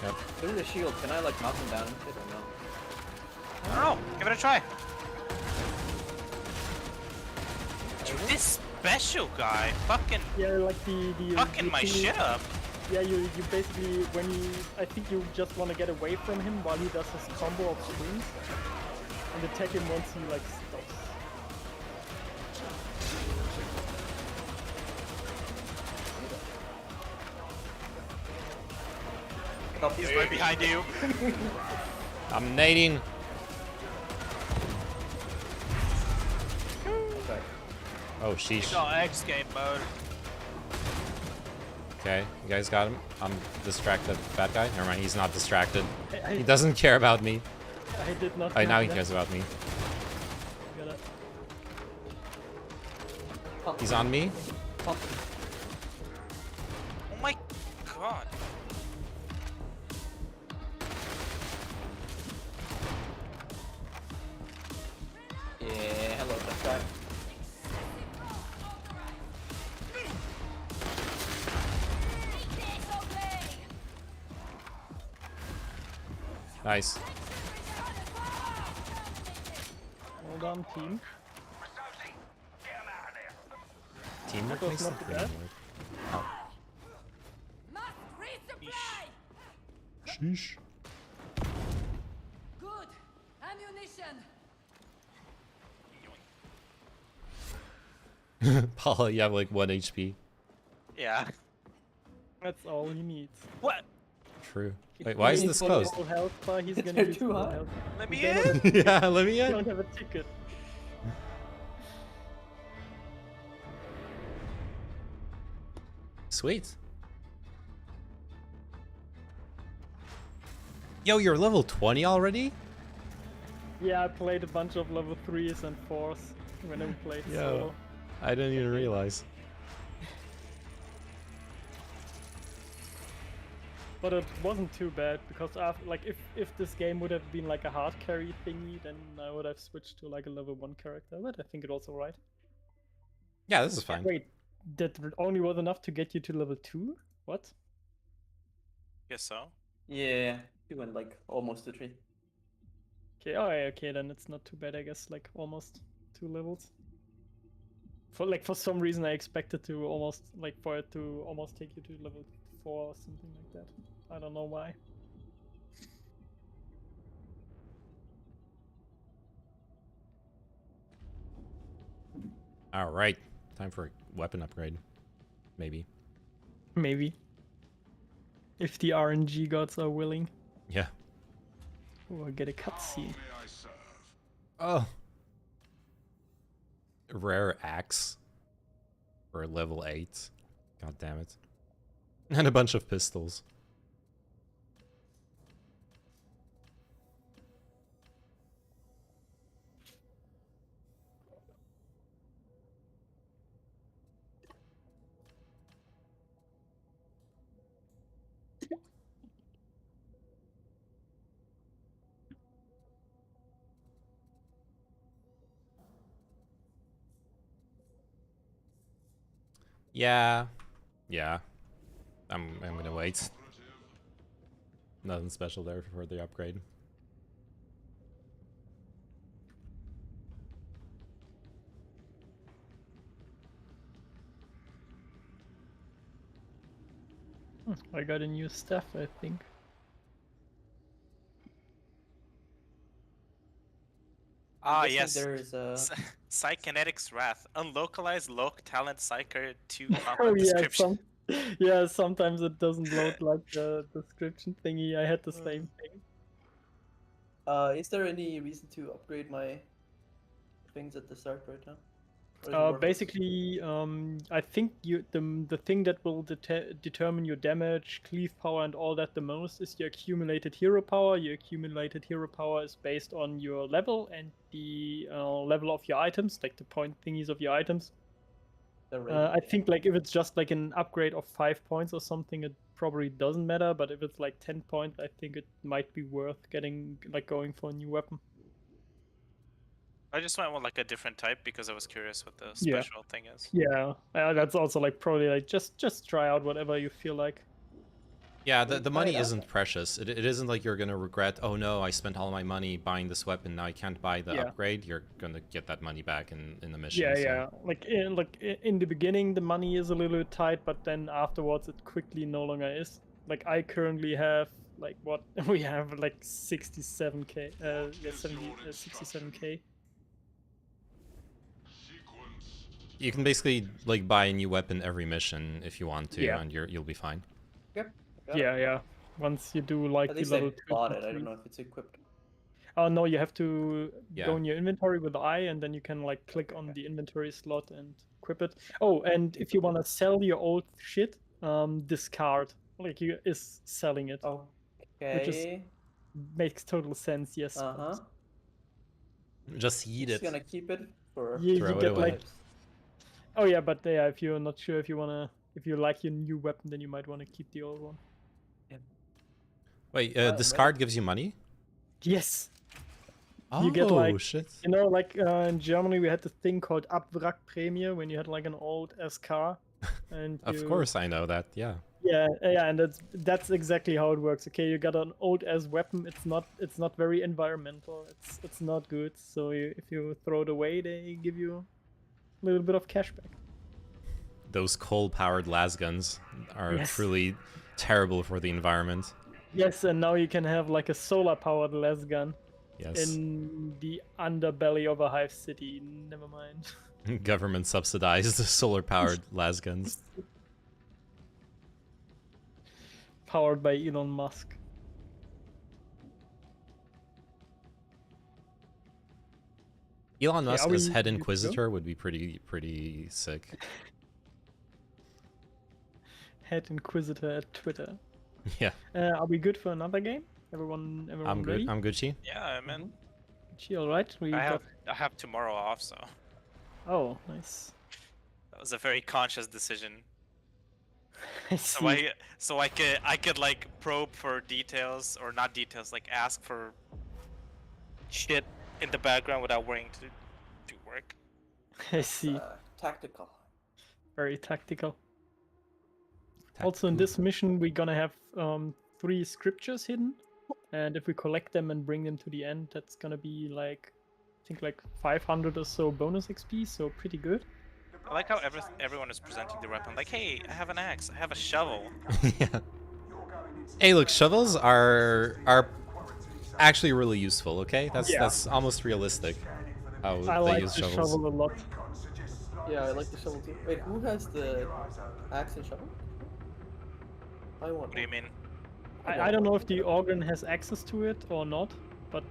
A: Yep.
I: Through the shield, can I like knock him down and shit or no?
K: I don't know. Give it a try. Dude, this special guy fucking
H: Yeah, like the
K: fucking my
H: thing-
K: shit up.
H: Yeah, you basically when you I think you just want to get away from him while he does his combo of swings and attack him once he like stops.
K: He's right behind you.
A: I'm nading.
I: Okay.
A: Oh sheesh.
K: Got X game mode.
A: Okay, you guys got him. I'm distracted. Bad guy? Never mind, he's not distracted.
H: I
A: He doesn't care about me.
H: did not.
A: Oh, now he
H: know
A: cares about me.
H: that.
A: He's on me.
K: Oh my god.
I: Yeah, hello, tough guy.
A: Nice.
H: Well done, team.
A: Teamwork
H: That was
A: makes
H: not
A: the
H: bad.
A: dream work. Oh. Sheesh.
G: Good. Ammunition.
A: Paula, you have like 1 HP.
K: Yeah.
H: That's all he needs.
K: What?
A: True.
H: If
A: Wait, why
H: he
A: is
H: needs
A: this closed?
H: full health bar, he's
I: It's
H: gonna
I: too
H: use full
I: high.
H: health.
K: Let
H: We
K: me
H: don't
K: in.
H: have-
A: Yeah, let me
H: we
A: in.
H: don't have a ticket.
A: Sweet. Yo, you're level 20 already?
H: Yeah, I played a bunch of level 3s and 4s when I played
A: Yo.
H: solo.
A: I didn't even realize.
H: But it wasn't too bad because after, like if this game would have been like a hard carry thingy, then I would have switched to like a level 1 character. But I think it was alright.
A: Yeah, this is fine.
H: Wait, that only was enough to get you to level 2? What?
K: Guess so.
I: Yeah, you went like almost to 3.
H: Okay, oh yeah, okay, then it's not too bad, I guess, like almost 2 levels. For some reason I expected to almost like for it to almost take you to level 4 or something like that. I don't know why.
A: Alright. Time for a weapon upgrade. Maybe.
H: Maybe. If the RNG gods are willing.
A: Yeah.
H: We'll get a cutscene.
A: Oh. Rare axe. For level 8. God damn it. And a bunch of pistols. Yeah. Yeah. I'm gonna wait. Nothing special there for the upgrade.
H: I got a new staff, I think.
K: Ah,
I: guessing
K: yes.
I: There's
K: Psykinetics Wrath. Unlocalized loc talent psyker 2
H: Oh
K: combat
H: yeah,
K: description.
H: yeah, sometimes it doesn't load like the description thingy. I had the same thing.
I: Is there any reason to upgrade my things at the start right now? Or is it worthless?
H: Basically, I think the thing that will determine your damage, cleave power, and all that the most is your accumulated hero power. Your accumulated hero power is based on your level and the level of your items, like the point thingies of your items.
I: The rate.
H: I think like if it's just like an upgrade of 5 points or something, it probably doesn't matter. But if it's like 10 points, I think it might be worth going for a new weapon.
K: I just went with like a different type because I was curious what the
H: Yeah.
K: special thing is.
H: Yeah, that's also like probably like just try out whatever you feel like.
A: Yeah, the money
I: try it out.
A: isn't precious. It isn't like you're gonna regret, oh no, I spent all my money buying this weapon, now I can't buy the
H: Yeah.
A: upgrade. You're gonna get that money back in the mission.
H: Yeah,
A: so-
H: yeah. Like in the beginning, the money is a little bit tight, but then afterwards, it quickly no longer is. Like I currently have like what we have like 67k, 67k.
A: You can basically like buy a new weapon every mission if you want to,
H: Yeah.
A: and you'll be fine.
I: Yep. got it.
H: Yeah, yeah. Once you do like
I: At
H: the
I: least
H: level
I: I
H: 2
I: bought
H: to
I: it. I
H: 3.
I: don't know if it's equipped.
H: Oh no, you have to
A: Yeah.
H: go in your inventory with the eye, and then you can like click on the inventory slot and equip it. Oh, and if you want to sell your old shit, discard. Like he is selling it, which is
I: Okay.
H: makes total sense. Yes.
I: Uh huh.
A: Just eat
I: Just
A: it.
I: gonna keep it for.
H: You
A: Throw it
H: get
A: away.
H: like. Oh yeah, but yeah, if you're not sure if you wanna, if you like your new weapon, then you might wanna keep the old one.
A: Wait,
I: Well,
A: discard gives you money?
H: Yes.
A: Oh,
H: You get like,
A: shit.
H: you know, like in Germany we had this thing called Abwrackprämie when you had like an old S car, and
A: Of
H: you-
A: course I know that, yeah.
H: Yeah, yeah, and that's exactly how it works. Okay, you got an old ass weapon. It's not very environmental. It's not good. So if you throw it away, they give you a little bit of cash back.
A: Those coal-powered las guns are
H: Yes.
A: truly terrible for the environment.
H: Yes, and now you can have like a solar powered las gun
A: Yes.
H: in the underbelly of a hive city. Never mind.
A: Government subsidized solar-powered las guns.
H: Powered by Elon Musk.
A: Elon Musk
H: are we
A: as head
H: good to go?
A: inquisitor would be pretty sick.
H: Head Inquisitor at Twitter.
A: Yeah,
H: Are we good for another game? Everyone
A: I'm good.
H: ready?
A: I'm Gucci.
K: Yeah, man.
H: She all right? We
K: I
H: got...
K: have tomorrow off, so
H: Oh, nice.
K: that was a very conscious decision.
H: I
K: So
H: see.
K: I could like probe for details, or not details, like ask for shit in the background without worrying to do work.
H: I see.
I: Tactical.
H: Very tactical. Also in this mission we're gonna have 3 scriptures hidden, and if we collect them and bring them to the end, that's gonna be like, I think like 500 or so bonus XP, so pretty good.
K: I like how everyone is presenting the weapon. Like, hey, I have an axe, I have a shovel.
A: Yeah. Hey, look, shovels are actually really useful. Okay, that's almost realistic. How
H: I
A: they
H: like
A: use
H: the
A: shovels.
H: shovel a lot.
I: Yeah, I like the shovel too. Wait, who has the axe and shovel? I want.
K: What do you mean?
H: I don't know if the organ has access to it or not, but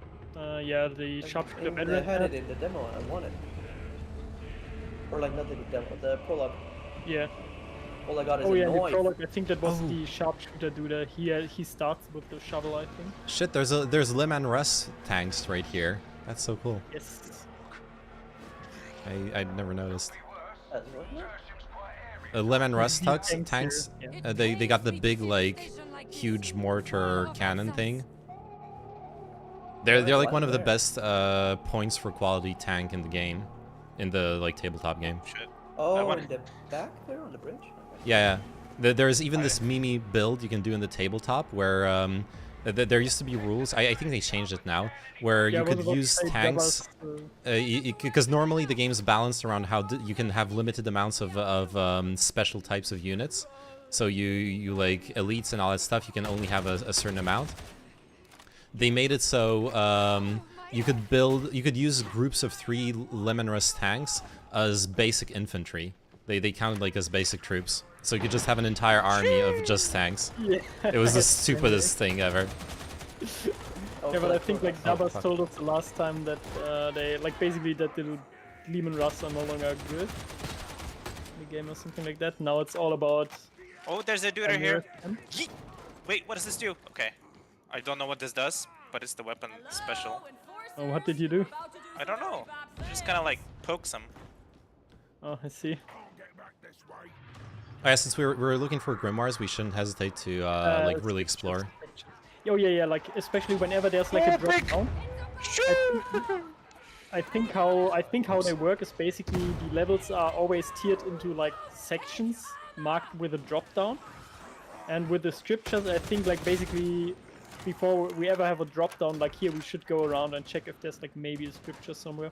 H: yeah, the sharpshooter
I: I
H: veteran
I: had it in the demo and I want it. Or like not the demo, the prologue.
H: Yeah.
I: All I got is
H: Oh
I: a
H: yeah, the
I: knife.
H: prologue. I think that was
A: Oh.
H: the sharpshooter dude. He starts with the shovel, I think.
A: Shit, there's Lim and Russ tanks right here. That's so cool.
H: Yes.
A: I'd never noticed.
I: What?
A: Lim and Russ
H: These
A: tanks,
H: tanks
A: tanks
H: here, yeah.
A: they got the big like huge mortar cannon thing. They're like one of the best points for quality tank in the game, in the like tabletop game.
K: Shit.
I: Oh,
K: want-
I: in the back there on the bridge? Okay.
A: Yeah. There's even this Mimi build you can do in the tabletop where there used to be rules. I think they changed it now, where
H: Yeah,
A: you
H: I was
A: could
H: about to
A: use
H: say
A: tanks.
H: Dabba's,
A: Because normally the game's balanced around how you can have limited amounts of special types of units. So you like elites and all that stuff, you can only have a certain amount. They made it so you could use groups of 3 Lemon Rust tanks as basic infantry. They counted like as basic troops. So you could just have an entire army of just tanks.
H: Yeah.
A: It was the stupidest thing ever.
H: Yeah, but I think like
A: Oh,
H: Dabba's
A: fuck.
H: told us the last time that they like basically that the Lehman Russ are no longer good in the game or something like that. Now it's all about.
K: Oh, there's a dude here.
H: American.
K: Yeet! Wait, what does this do? Okay. I don't know what this does, but it's the weapon special.
H: Oh, what did you do?
K: I don't know. Just kind of like pokes him.
H: Oh, I see.
A: Oh, yeah, since we were looking for grimoires, we shouldn't hesitate to like really explore.
H: Oh yeah, like especially whenever there's like a drop down. I think how they work is basically the levels are always tiered into like sections marked with a drop down, and with the scriptures, I think like basically before we ever have a drop down like here, we should go around and check if there's like maybe a scripture somewhere.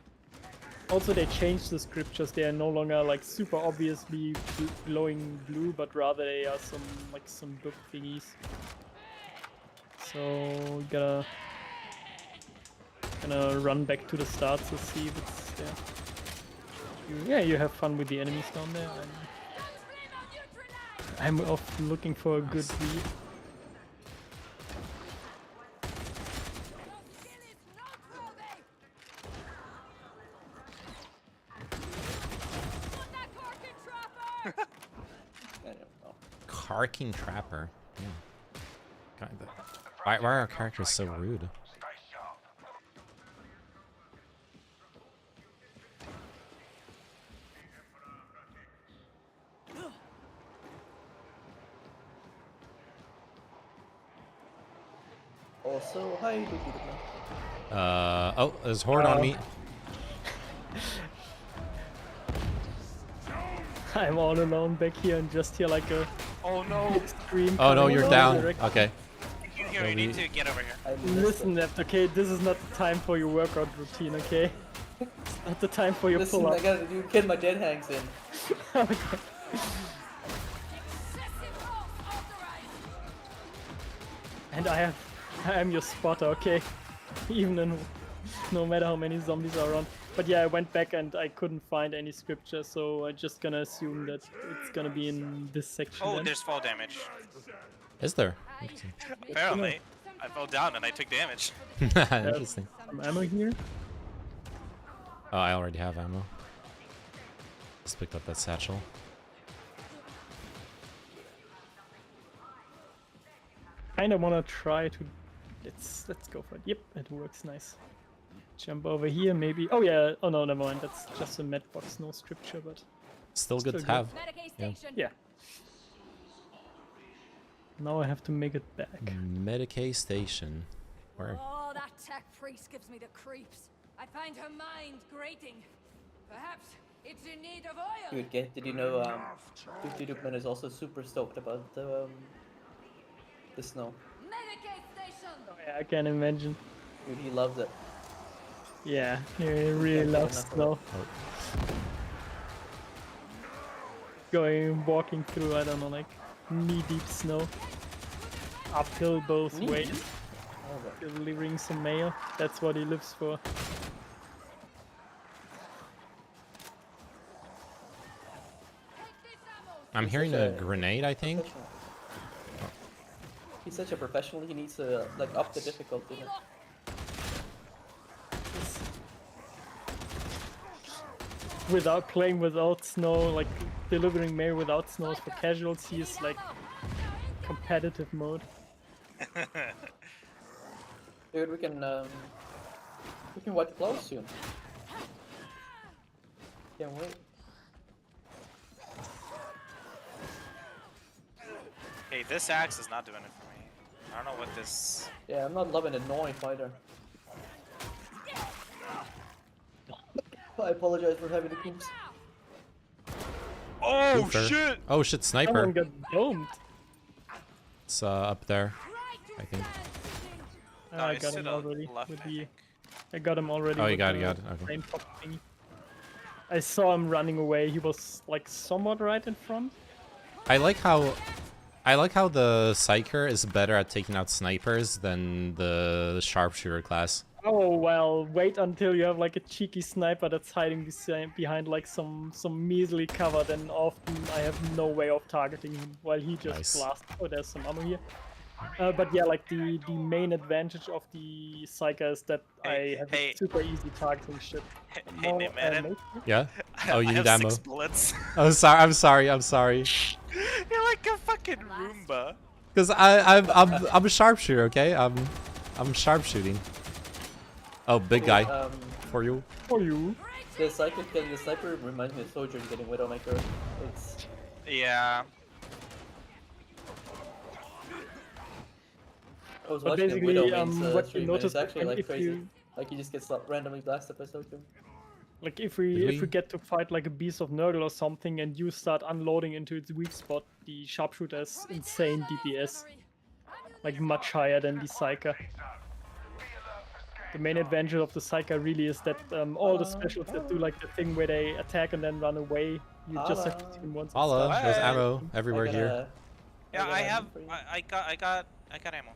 H: Also, they changed the scriptures. They are no longer like super obviously glowing blue, but rather they are some book thingies. So we gonna run back to the start to see if it's there. Yeah, you have fun with the enemies down there. I'm off looking for a good read.
A: Tarkin Trapper. Kinda. Why are our characters so rude?
I: Also, hi, Luke.
A: Oh, there's Horde on me.
H: I'm all alone back here and just hear like a
K: Oh no!
H: scream.
A: Oh no,
H: coming
A: you're
H: from
A: down.
H: direction.
A: Okay.
K: Here, you need to get over here.
H: Listen, Left, okay, this is not the time for your workout routine, okay? It's not the time for your
I: Listen,
H: pull-up.
I: I gotta do kid my dead hangs in.
H: Okay. And I am your spotter, okay? Even in, no matter how many zombies are around. But yeah, I went back and I couldn't find any scripture, so I'm just gonna assume that it's gonna be in this section.
K: Oh,
H: then.
K: there's fall damage.
A: Is there?
K: Apparently, I fell down and I took damage.
A: Interesting.
H: Some ammo here.
A: Oh, I already have ammo. Just picked up that satchel.
H: Kinda wanna try to. Let's go for it. Yep, it works nice. Jump over here, maybe. Oh yeah. Oh no, never mind. That's just a med box, no scripture, but
A: Still good to have. Yeah.
H: yeah. Now I have to make it back.
A: Medicaid station. Where?
G: Oh, that tech priest gives me the creeps. I find her mind grating. Perhaps it's in need of oil.
I: Dude, did you know Dukman is also super stoked about the snow.
G: Medicaid station.
H: Oh, yeah, I can imagine.
I: Dude, he loves it.
H: Yeah, he really loves snow. Walking through, I don't know, like knee-deep snow. Uphill both ways. Delivering some mail. That's what he lives for.
A: I'm hearing a grenade, I think.
I: He's such a professional, he needs to like up the difficulty.
H: Without playing without snow, like delivering mail without snow is for casuals. He is like competitive mode.
I: Dude, we can watch close soon. Can't wait.
K: Hey, this axe is not doing it for me. I don't know what this.
I: Yeah, I'm not loving the knife either. I apologize for having the coops.
K: Oh
A: Luther.
K: shit!
A: Oh shit,
H: Someone
A: sniper.
H: got domed.
A: It's up there, I think.
K: No,
H: I
K: he's
H: got
K: to
H: him
K: the
H: already.
K: left,
H: With
K: I
H: the,
K: think.
H: I got him already.
A: Oh, you
H: with
A: got it,
H: the
A: you got it, okay.
H: flame pop thingy. I saw him running away. He was like somewhat right in front.
A: I like how the Psyker is better at taking out snipers than the sharpshooter class.
H: Oh well, wait until you have like a cheeky sniper that's hiding behind like some measly cover, then often I have no way of targeting him while he just
A: Nice.
H: blasts. Oh, there's some ammo here. But yeah, like the main advantage of the Psyker is that I have a super easy targeting shit.
K: Hey, man.
A: Yeah? Oh, you
K: I
A: need
K: have
A: ammo.
K: 6 bullets.
A: Oh, sorry. I'm sorry. I'm sorry.
K: You're like a fucking Roomba.
A: Because I'm a sharpshooter. Okay, I'm sharpshooting. Oh, big guy. For you.
H: For you.
I: The sniper reminds me of Sojourn getting Widowmaker. It's
K: Yeah.
I: I was
H: But
I: watching a
H: basically,
I: Widowmaker's
H: what you
I: stream and
H: notice
I: it's actually like
H: if
I: crazy.
H: you-
I: Like he just gets randomly blasted by Sojourn.
H: Like if
A: Did
H: we get to fight like a beast of Nurgle or something and you start unloading into its weak spot, the sharpshooter has insane DPS. Like much higher than the Psyker. The main advantage of the Psyker really is that all the specials that do like the thing where they attack and then run away, you just have to shoot them once. and
A: Holla,
H: start.
A: there's ammo everywhere here.
K: Yeah, I have. I got ammo.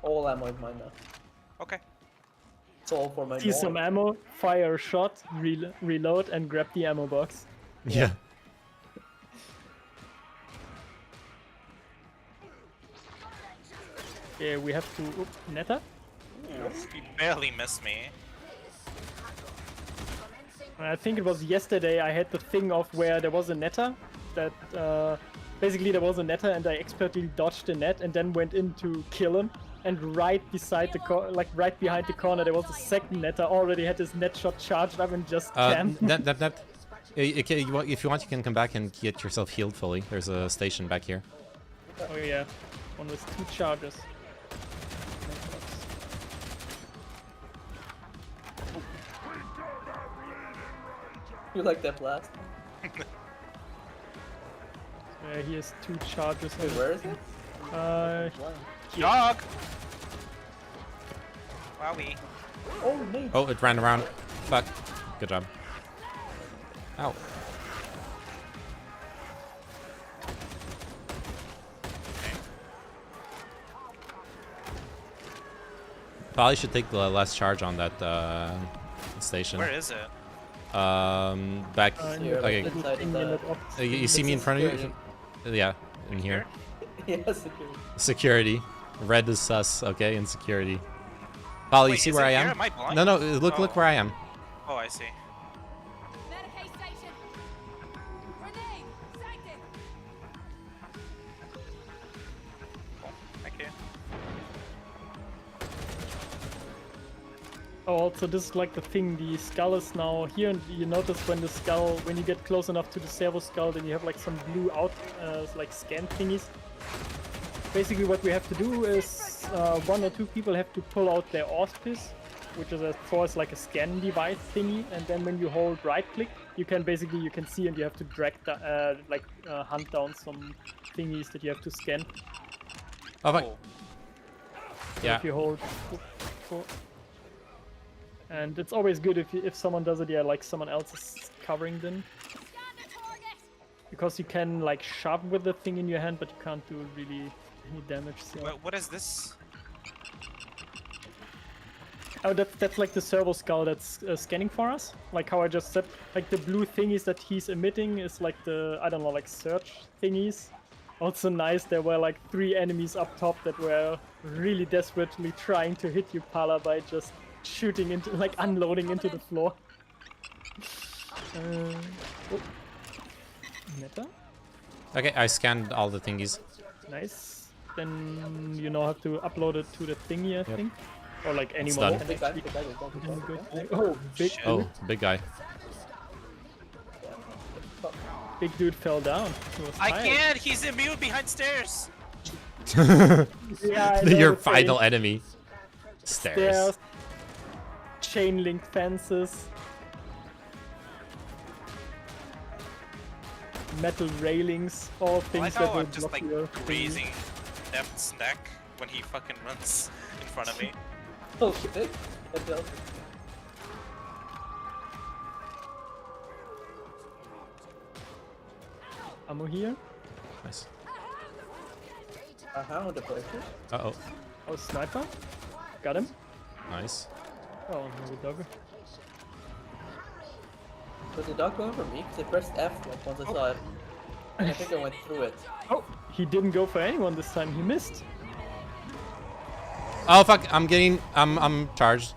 I: All ammo is mine now.
K: Okay.
I: It's all for my
H: See some
I: mom.
H: ammo, fire a shot, reload, and grab the ammo box.
A: Yeah.
H: Yeah, we have to. Oop, Netta?
K: You barely missed me.
H: I think it was yesterday I had the thing of where there was a netter that basically there was a netter and I expertly dodged the net and then went in to kill him, and right beside the right behind the corner there was a second netter, already had his net shot charged up and just camped.
A: If you want, you can come back and get yourself healed fully. There's a station back here.
H: Oh yeah, one with 2 charges.
I: You like that blast?
H: He has 2 charges.
I: Wait, where is it?
K: Dog! Wowie.
I: Oh, mate.
A: Oh, it ran around. Fuck. Good job. Ow. Probably should take the last charge on that station.
K: Where is it?
A: Back. Okay. You see me in front of you? Yeah, in here.
I: Yeah, security.
A: Security. Red is sus. Okay, in security. Paul, you
K: Wait,
A: see
K: is
A: where
K: it
A: I
K: here?
A: am?
K: Am I blind?
A: No, look
K: Oh.
A: where I am.
K: Oh, I see.
G: Medicaid station. Grenade. Sighted.
K: Thank you.
H: Oh, also this is like the thing, the skull is now here, and you notice when the skull, when you get close enough to the servo skull, then you have like some blue out, like scan thingies. Basically what we have to do is 1 or 2 people have to pull out their auspice, which is like a scan device thingy, and then when you hold right click, you can see and you have to drag hunt down some thingies that you have to scan.
A: Oh, fuck.
K: Oh.
A: Yeah.
H: If you hold and it's always good if someone does it, yeah, like someone else is covering them. Because you can like shove with the thing in your hand, but you can't do really any damage. So.
K: What is this?
H: Oh, that's like the servo skull that's scanning for us. Like how I just said, like the blue thingies that he's emitting is like the, I don't know, like search thingies. Also nice, there were like 3 enemies up top that were really desperately trying to hit you, Pala, by just shooting into, like unloading into the floor. Oh. Meta?
A: Okay, I scanned all the thingies.
H: Nice. Then you now have to upload it to the thingy, I think. Or like
A: It's
H: anyone
A: done.
H: can actually... Oh, big dude.
A: Oh, big guy.
H: Big dude fell down. He was
K: I
H: tired.
K: can't! He's immune behind stairs!
H: Yeah, I know,
A: Your
H: it's
A: final
H: like
A: enemy. Stairs.
H: chain link fences, metal railings, all
K: I
H: things
K: like
H: that
K: how
H: will
K: I'm just
H: block
K: like
H: your
K: grazing Deft's neck when he fucking runs in front of me.
I: Oh shit. That's awesome.
H: ammo here.
A: Nice.
I: With the places.
A: Uh-oh.
H: Oh, sniper. Got him.
A: Nice.
H: Oh, no, the dog.
I: Was the dog going for me? Because I pressed F like once I saw it. And I think I went through it.
H: Oh, he didn't go for anyone this time. He missed.
A: Oh, fuck. I'm charged.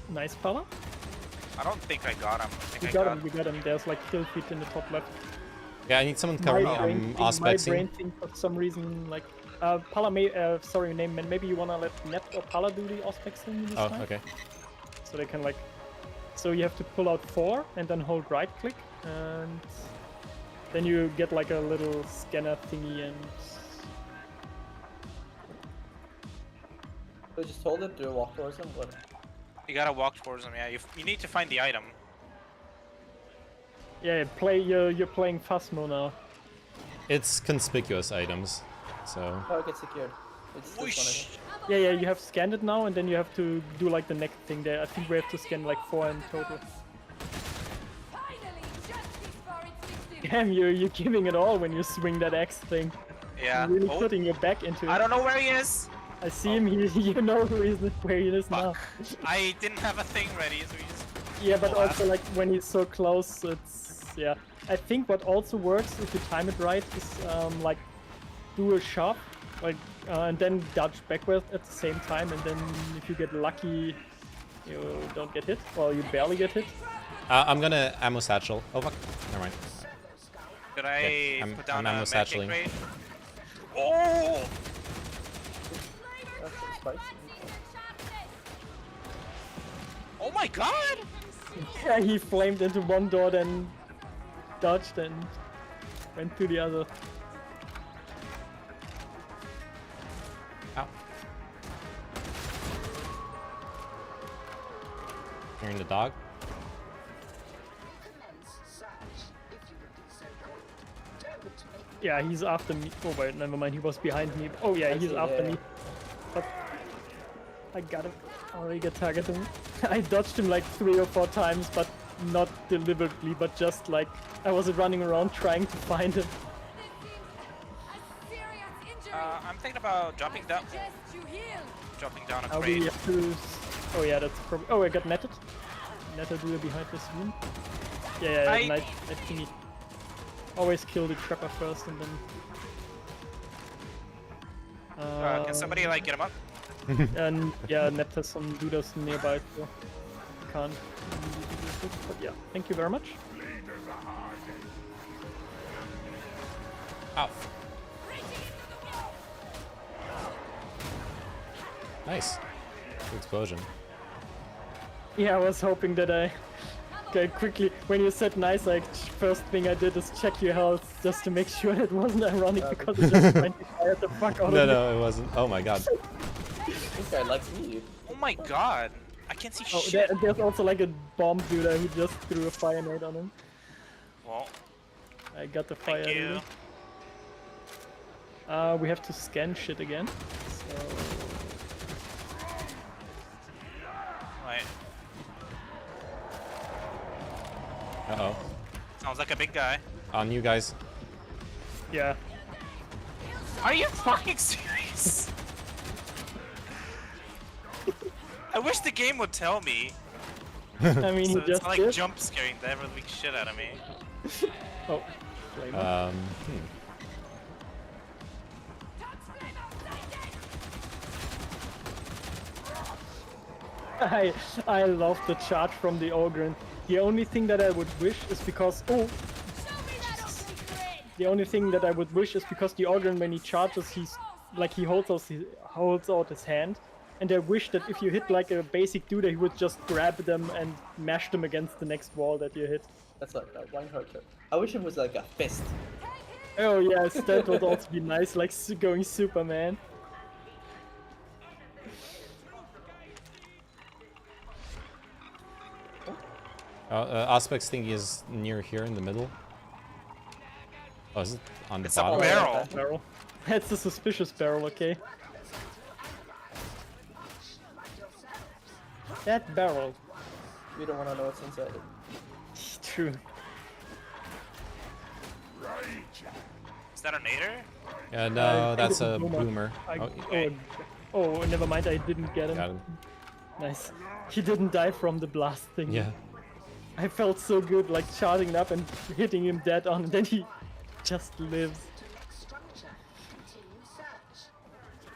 H: Nice fella.
K: I don't think I got him. I think
H: You
K: I
H: got
K: got
H: him. You got him. There's like kill feed in the top left.
A: Yeah, I need someone to cover me.
H: My
A: I'm
H: brain
A: auspexing.
H: thing for some reason, like, Pala sorry, name, maybe you wanna let Net or Pala do the auspexing this
A: Oh,
H: time?
A: okay.
H: So they can like, so you have to pull out 4 and then hold right click, and then you get like a little scanner thingy and...
I: So just hold it to walk towards him, but...
K: You gotta walk towards him, yeah. You need to find the item.
H: Yeah, you're playing Phasmo now.
A: It's conspicuous items, so...
I: Oh, it gets secured. It's this one, I think.
H: Yeah, you have scanned it now, and then you have to do like the next thing there. I think we have to scan like 4 in total. Damn, you're giving it all when you swing that axe thing.
K: Yeah.
H: You're really
K: Oh,
H: putting your back into it.
K: I don't know where he is!
H: I see him, you know where he is now.
K: I didn't have a thing ready, so he just...
H: Yeah, but
K: Oh,
H: also like when he's so close, it's... yeah. I think what also works, if you time it right, is like do a shove Like, and then dodge backward at the same time, and then if you get lucky, you don't get hit, or you barely get hit.
A: I'm gonna ammo satchel. Oh fuck, never mind.
K: Could I
A: Okay,
K: put down
A: I'm
K: a
A: ammo
K: med kit
A: satcheling.
K: crate? Oh!
I: That's so spicy.
K: Oh my god!
H: Yeah, he flamed into one door, then dodged and went to the other.
A: Ow. Hearing the dog.
H: Yeah, he's after me. Oh wait, never mind. He was behind me. Oh yeah, he's after me. But I got him. I already got targeted him. I dodged him like 3 or 4 times, but not deliberately, but just like I was running around trying to find him.
K: I'm thinking about dropping down. Dropping down a
H: I'll
K: crate.
H: be have to... Oh yeah, that's probably... Oh, I got netted. Netted duel behind this room. Yeah, nice thingy. Always kill the trapper first and then...
K: Can somebody like get him up?
H: And yeah, Net has some dudas nearby, so can't immediately do it. But yeah, thank you very much.
A: Ow. Nice. Good explosion.
H: Yeah, I was hoping that I... Okay, quickly, when you said nice, like, first thing I did is check your health, just to make sure it wasn't ironic, because it just went fired the fuck out of me.
A: No, it wasn't. Oh my god.
I: This guy likes me.
K: Oh my god! I can't see
H: Oh,
K: shit.
H: there's also like a bomb dude who just threw a fire nade on him.
K: Well,
H: I got the fire.
K: thank you.
H: We have to scan shit again. So...
K: Right.
A: Uh-oh.
K: Sounds like a big guy.
A: On you guys.
H: Yeah.
K: Are you fucking serious? I wish the game would tell me.
H: I mean,
K: So
H: he
K: it's
H: just
K: not like
H: did.
K: jump scaring the ever living shit out of me.
H: Oh, flame. I love the charge from the Ogre. The only thing that I would wish is because the only thing that I would wish is because the Ogre, when he charges, he's like he holds out his hand, and I wish that if you hit like a basic dude, he would just grab them and mash them against the next wall that you hit.
I: That's like a one hurt. I wish it was like a fist.
H: Oh yes, that would also be nice, like going Superman.
A: Aspect's thing is near here in the middle. Oh, is it on the
K: It's a
A: bottom?
K: barrel.
H: Barrel. That's a suspicious barrel, okay? That barrel.
I: We don't want to know what's inside it.
H: True.
K: Is that a nader?
A: Yeah, no,
H: I
A: that's
H: think
A: a
H: it's a
A: boomer.
H: Oh, never mind, I didn't get him.
A: Got him.
H: Nice. He didn't die from the blast thing.
A: Yeah.
H: I felt so good, like charging up and hitting him dead on, and then he just lives.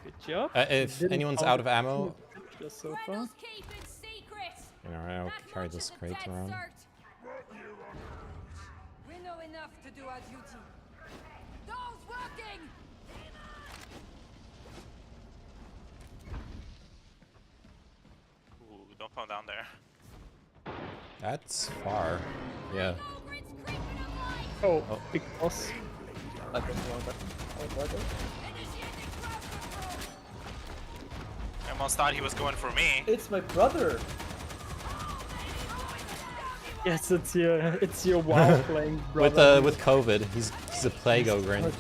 H: Good job.
A: If
H: Didn't
A: anyone's
H: count
A: out of ammo,
H: just so far.
A: alright, I'll carry this crate around.
G: We know enough to do our duty. Those working!
K: Ooh, don't fall down there.
A: That's far. Yeah.
H: Oh, big boss.
I: I pressed the wrong button. Oh, was it?
K: I almost thought he was going for me.
I: It's my brother.
H: Yes, it's your WoW playing brother.
A: With COVID, he's a plague ogre. and-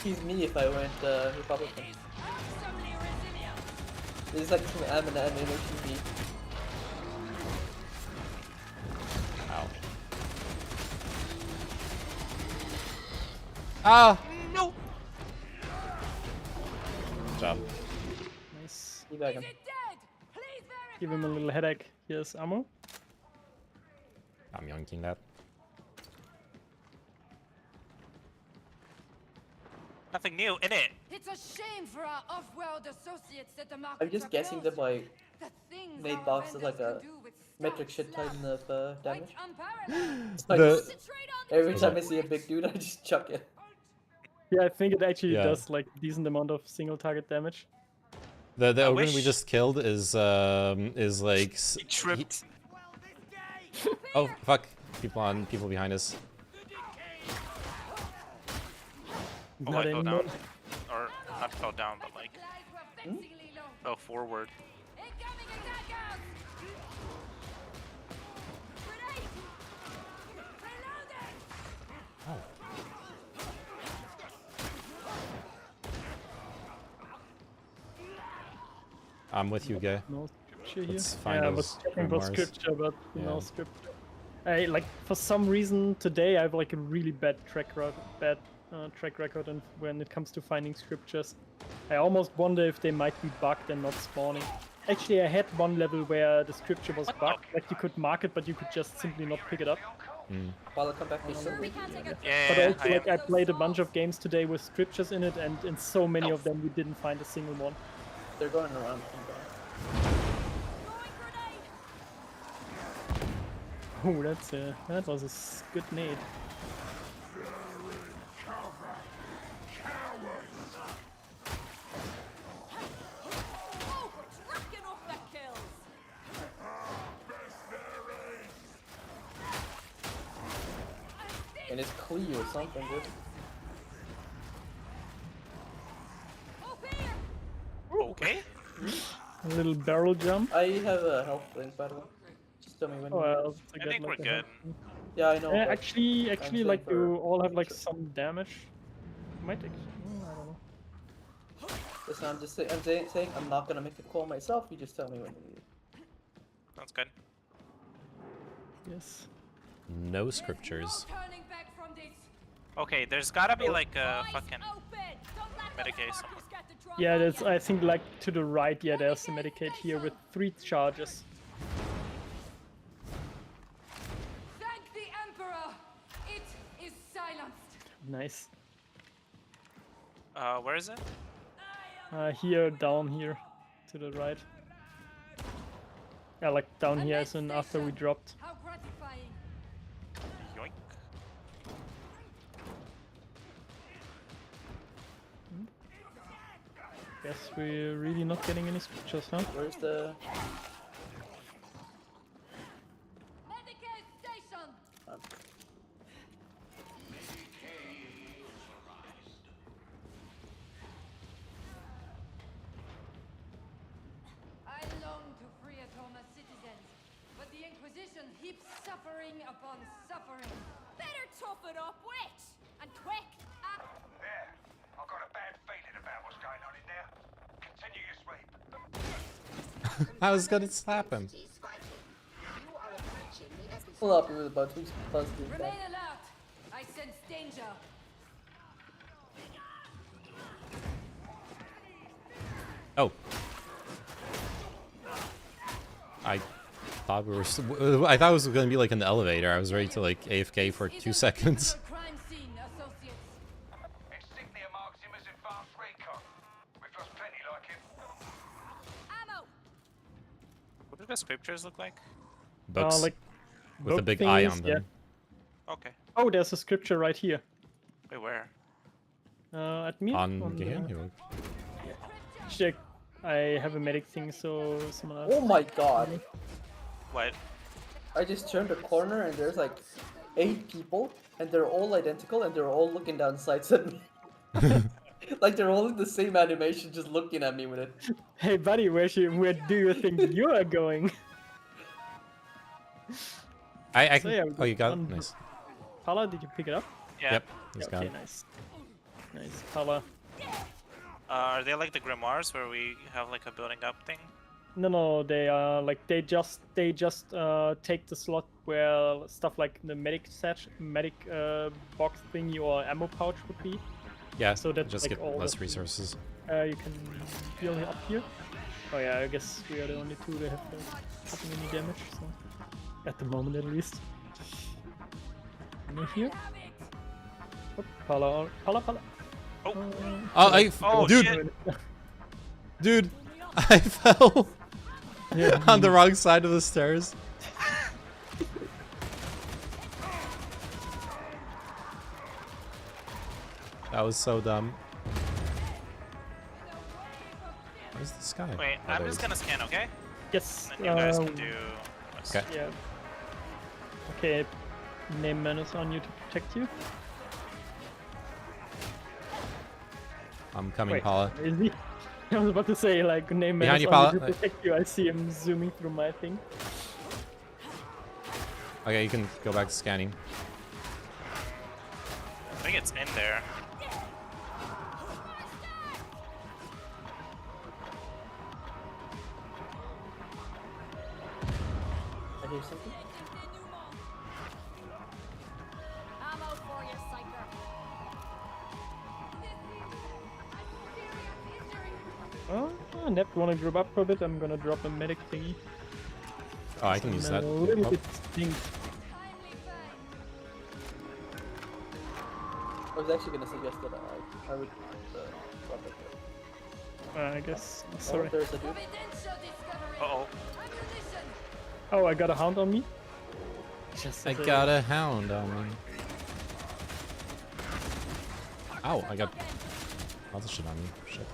I: He's me if I went Republican. It's like some animation beat.
A: Ow. Ah!
K: No!
A: Good job.
H: Nice.
I: Teabag him.
H: Give him a little headache. Here's ammo.
A: I'm yoinking that.
K: Nothing new in it.
G: It's a shame for our off-world associates that the market.
I: I'm just guessing that my made box is like a metric shit ton of damage. So I just, every time I see a big dude, I just chuck it.
H: Yeah, I think it actually
A: Yeah.
H: does like decent amount of single target damage.
A: The
K: I
A: Ogren we
K: wish-
A: just killed is like
K: He tripped.
A: oh fuck, people behind us.
K: Oh,
H: Not
K: I fell
H: anymore.
K: down. Or not fell down, but like fell forward.
A: I'm with you, guy.
H: No scripture here.
A: Let's find
H: yeah, I
A: those
H: was checking for
A: grimoires.
H: scripture, but
A: Yeah.
H: no scripture. I like for some reason today I have like a really bad track record and when it comes to finding scriptures. I almost wonder if they might be bugged and not spawning. Actually, I had one level where the scripture was bugged, like you could mark it, but you could just simply not pick it up.
I: While I come back to
G: We can't take a
H: But
K: Yeah,
H: also, like I played a bunch of games today with scriptures in it, and in so many
K: Oh.
H: of them we didn't find a single one.
I: they're going around.
H: Oh, that was a good nade.
I: And it's clear or something, dude.
K: Okay.
H: A little barrel jump.
I: I have a health blink, by the way. Just tell me when.
H: Oh,
I: you...
K: I think we're good.
I: Yeah, I know.
H: Yeah,
I: but
H: actually,
I: saying
H: like
I: for
H: you all have like
I: future.
H: some damage. Might actually, I don't know.
I: Listen, I'm saying I'm not gonna make the call myself. You just tell me when you need it.
K: Sounds good.
H: Yes.
A: No scriptures.
G: turning back from this.
K: Okay, there's gotta be like a fucking Medicaid somewhere.
H: Yeah, that's I think like to the right. Yeah, there's a Medicaid here with 3 charges.
G: Thank the Emperor. It is silenced.
H: Nice.
K: Where is it?
H: Here, down here, to the right. Yeah, like down here, as in after we dropped.
G: How gratifying.
K: Yoink.
H: Guess we're really not getting any scriptures, huh?
I: Where's the?
G: Medicaid station. I long to free Atoma citizens, but the Inquisition heaps suffering upon suffering.
L: Better tough it up, witch! And quick!
J: There. I've got a bad feeling about what's going on in there. Continue your sweep.
A: I was gonna slap him.
I: Pull up with about 2 plus 2.
G: Remain alert. I sense danger.
A: Oh. I thought we were. I thought it was gonna be like an elevator. I was ready to like AFK for 2 seconds.
G: Crime scene, associates.
J: Insignia marks him as advanced recon. We've lost plenty like him.
L: Ammo!
K: What do the scriptures look like?
A: Books
H: Like
A: with a
H: book
A: big eye
H: thingies,
A: on
H: yeah.
A: them.
K: Okay.
H: Oh, there's a scripture right here.
K: Wait, where?
H: At me.
A: On
H: the-
A: game. You-
H: Check. I have a medic thing, so someone else.
I: Oh my god!
K: What?
I: I just turned a corner and there's like 8 people, and they're all identical, and they're all looking down sights at me. Like they're all in the same animation, just looking at me with it.
H: Hey, buddy, where do you think you are going?
A: I
H: So,
A: can.
H: yeah, we
A: Oh, you got it.
H: one-
A: Nice.
H: Pala, did you pick it up?
K: Yeah.
A: Yep. He's got
H: Okay,
A: it.
H: nice. Nice, Pala.
K: Are they like the grimoires where we have like a building up thing?
H: No, they are like they just take the slot where stuff like the medic box thingy or ammo pouch would be.
A: Yeah.
H: So that's
A: just
H: like
A: get
H: all
A: less
H: of-
A: resources.
H: You can heal up here. Oh yeah, I guess we are the only two that have taken any damage. So at the moment, at least. And here. Oh, Pala.
K: Oh,
A: dude,
K: shit.
A: dude, I fell
H: Yeah.
A: on the wrong side of the stairs. That was so dumb. Where's this guy?
K: Wait,
A: Oh,
K: I'm
A: there
K: just
A: he is.
K: gonna scan, okay?
H: Yes.
K: And then you guys can do.
A: Okay.
H: Yeah. Okay. Name man is on you to protect you.
A: I'm coming,
H: Wait,
A: Paula.
H: Is he? I was about to say, like, name man
A: Behind
H: is
A: you,
H: on you
A: Paula.
H: to protect you. I see him zooming through my thing.
A: Okay, you can go back to scanning.
K: I think it's in there.
I: I hear something.
L: Ammo for you, psyker.
H: Oh, Nep, wanna group up for a bit? I'm gonna drop a medic thingy.
A: Oh, I can use that.
H: A little
A: Oh.
H: bit stink.
I: I was actually gonna suggest that I would drop it there.
H: I guess.
I: Oh,
H: Sorry.
I: there's a dude.
K: Uh-oh.
H: Oh, I got a hound on me.
A: I got a hound on me. Ow, I got all the shit on me. Shit.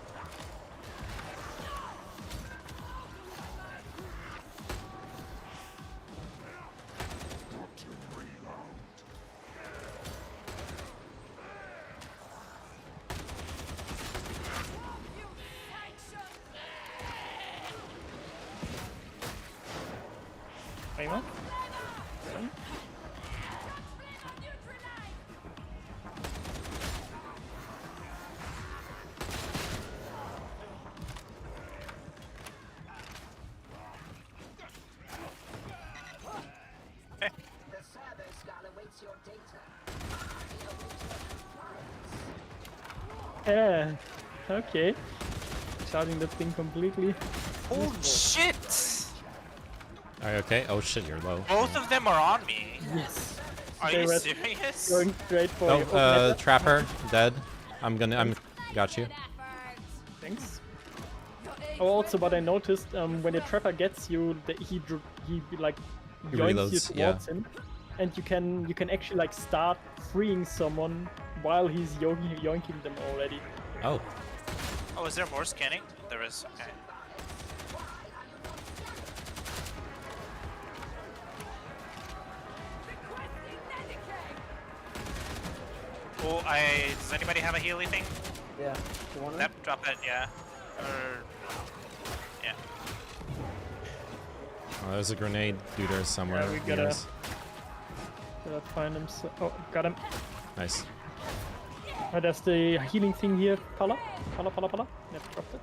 H: Prima. Yeah. Okay. Charging that thing completely.
K: Oh shit!
A: Are you okay? Oh shit, you're low.
K: Both of them are on me.
H: Yes.
K: Are
H: They
K: you
H: were
K: serious?
H: Going straight for
A: Oh,
H: you. Oh, Nep.
A: Trapper, dead. I'm got you.
H: Thanks. Oh, also, what I noticed, when a trapper gets you, he like
A: He
H: yoinks you
A: reloads, yeah.
H: towards him, and you can actually like start freeing someone while he's yoinking them already.
A: Oh.
K: Oh, is there more scanning? There is. Okay. Oh, does anybody have a healy thing?
I: Yeah. You want it?
K: Yep, drop it, yeah. Or... Yeah.
A: Oh, there's a grenade dude there somewhere.
H: Yeah, we gotta-
A: Yes.
H: Gotta find him. Oh, got him.
A: Nice.
H: Oh, there's the healing thing here. Pala. Never dropped it.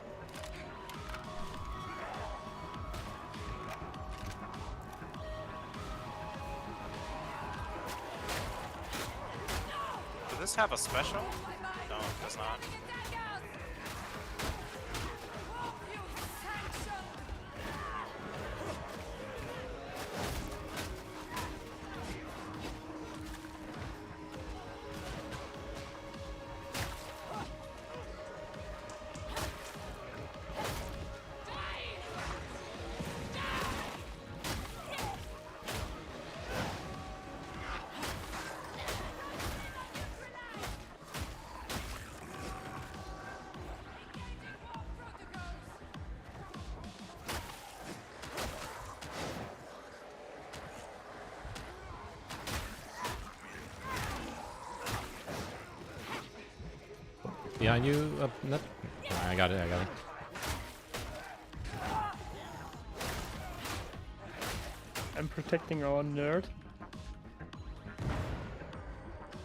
K: Does this have a special? No, it does not.
A: Behind you, up, nope. I got it.
H: I'm protecting our nerd.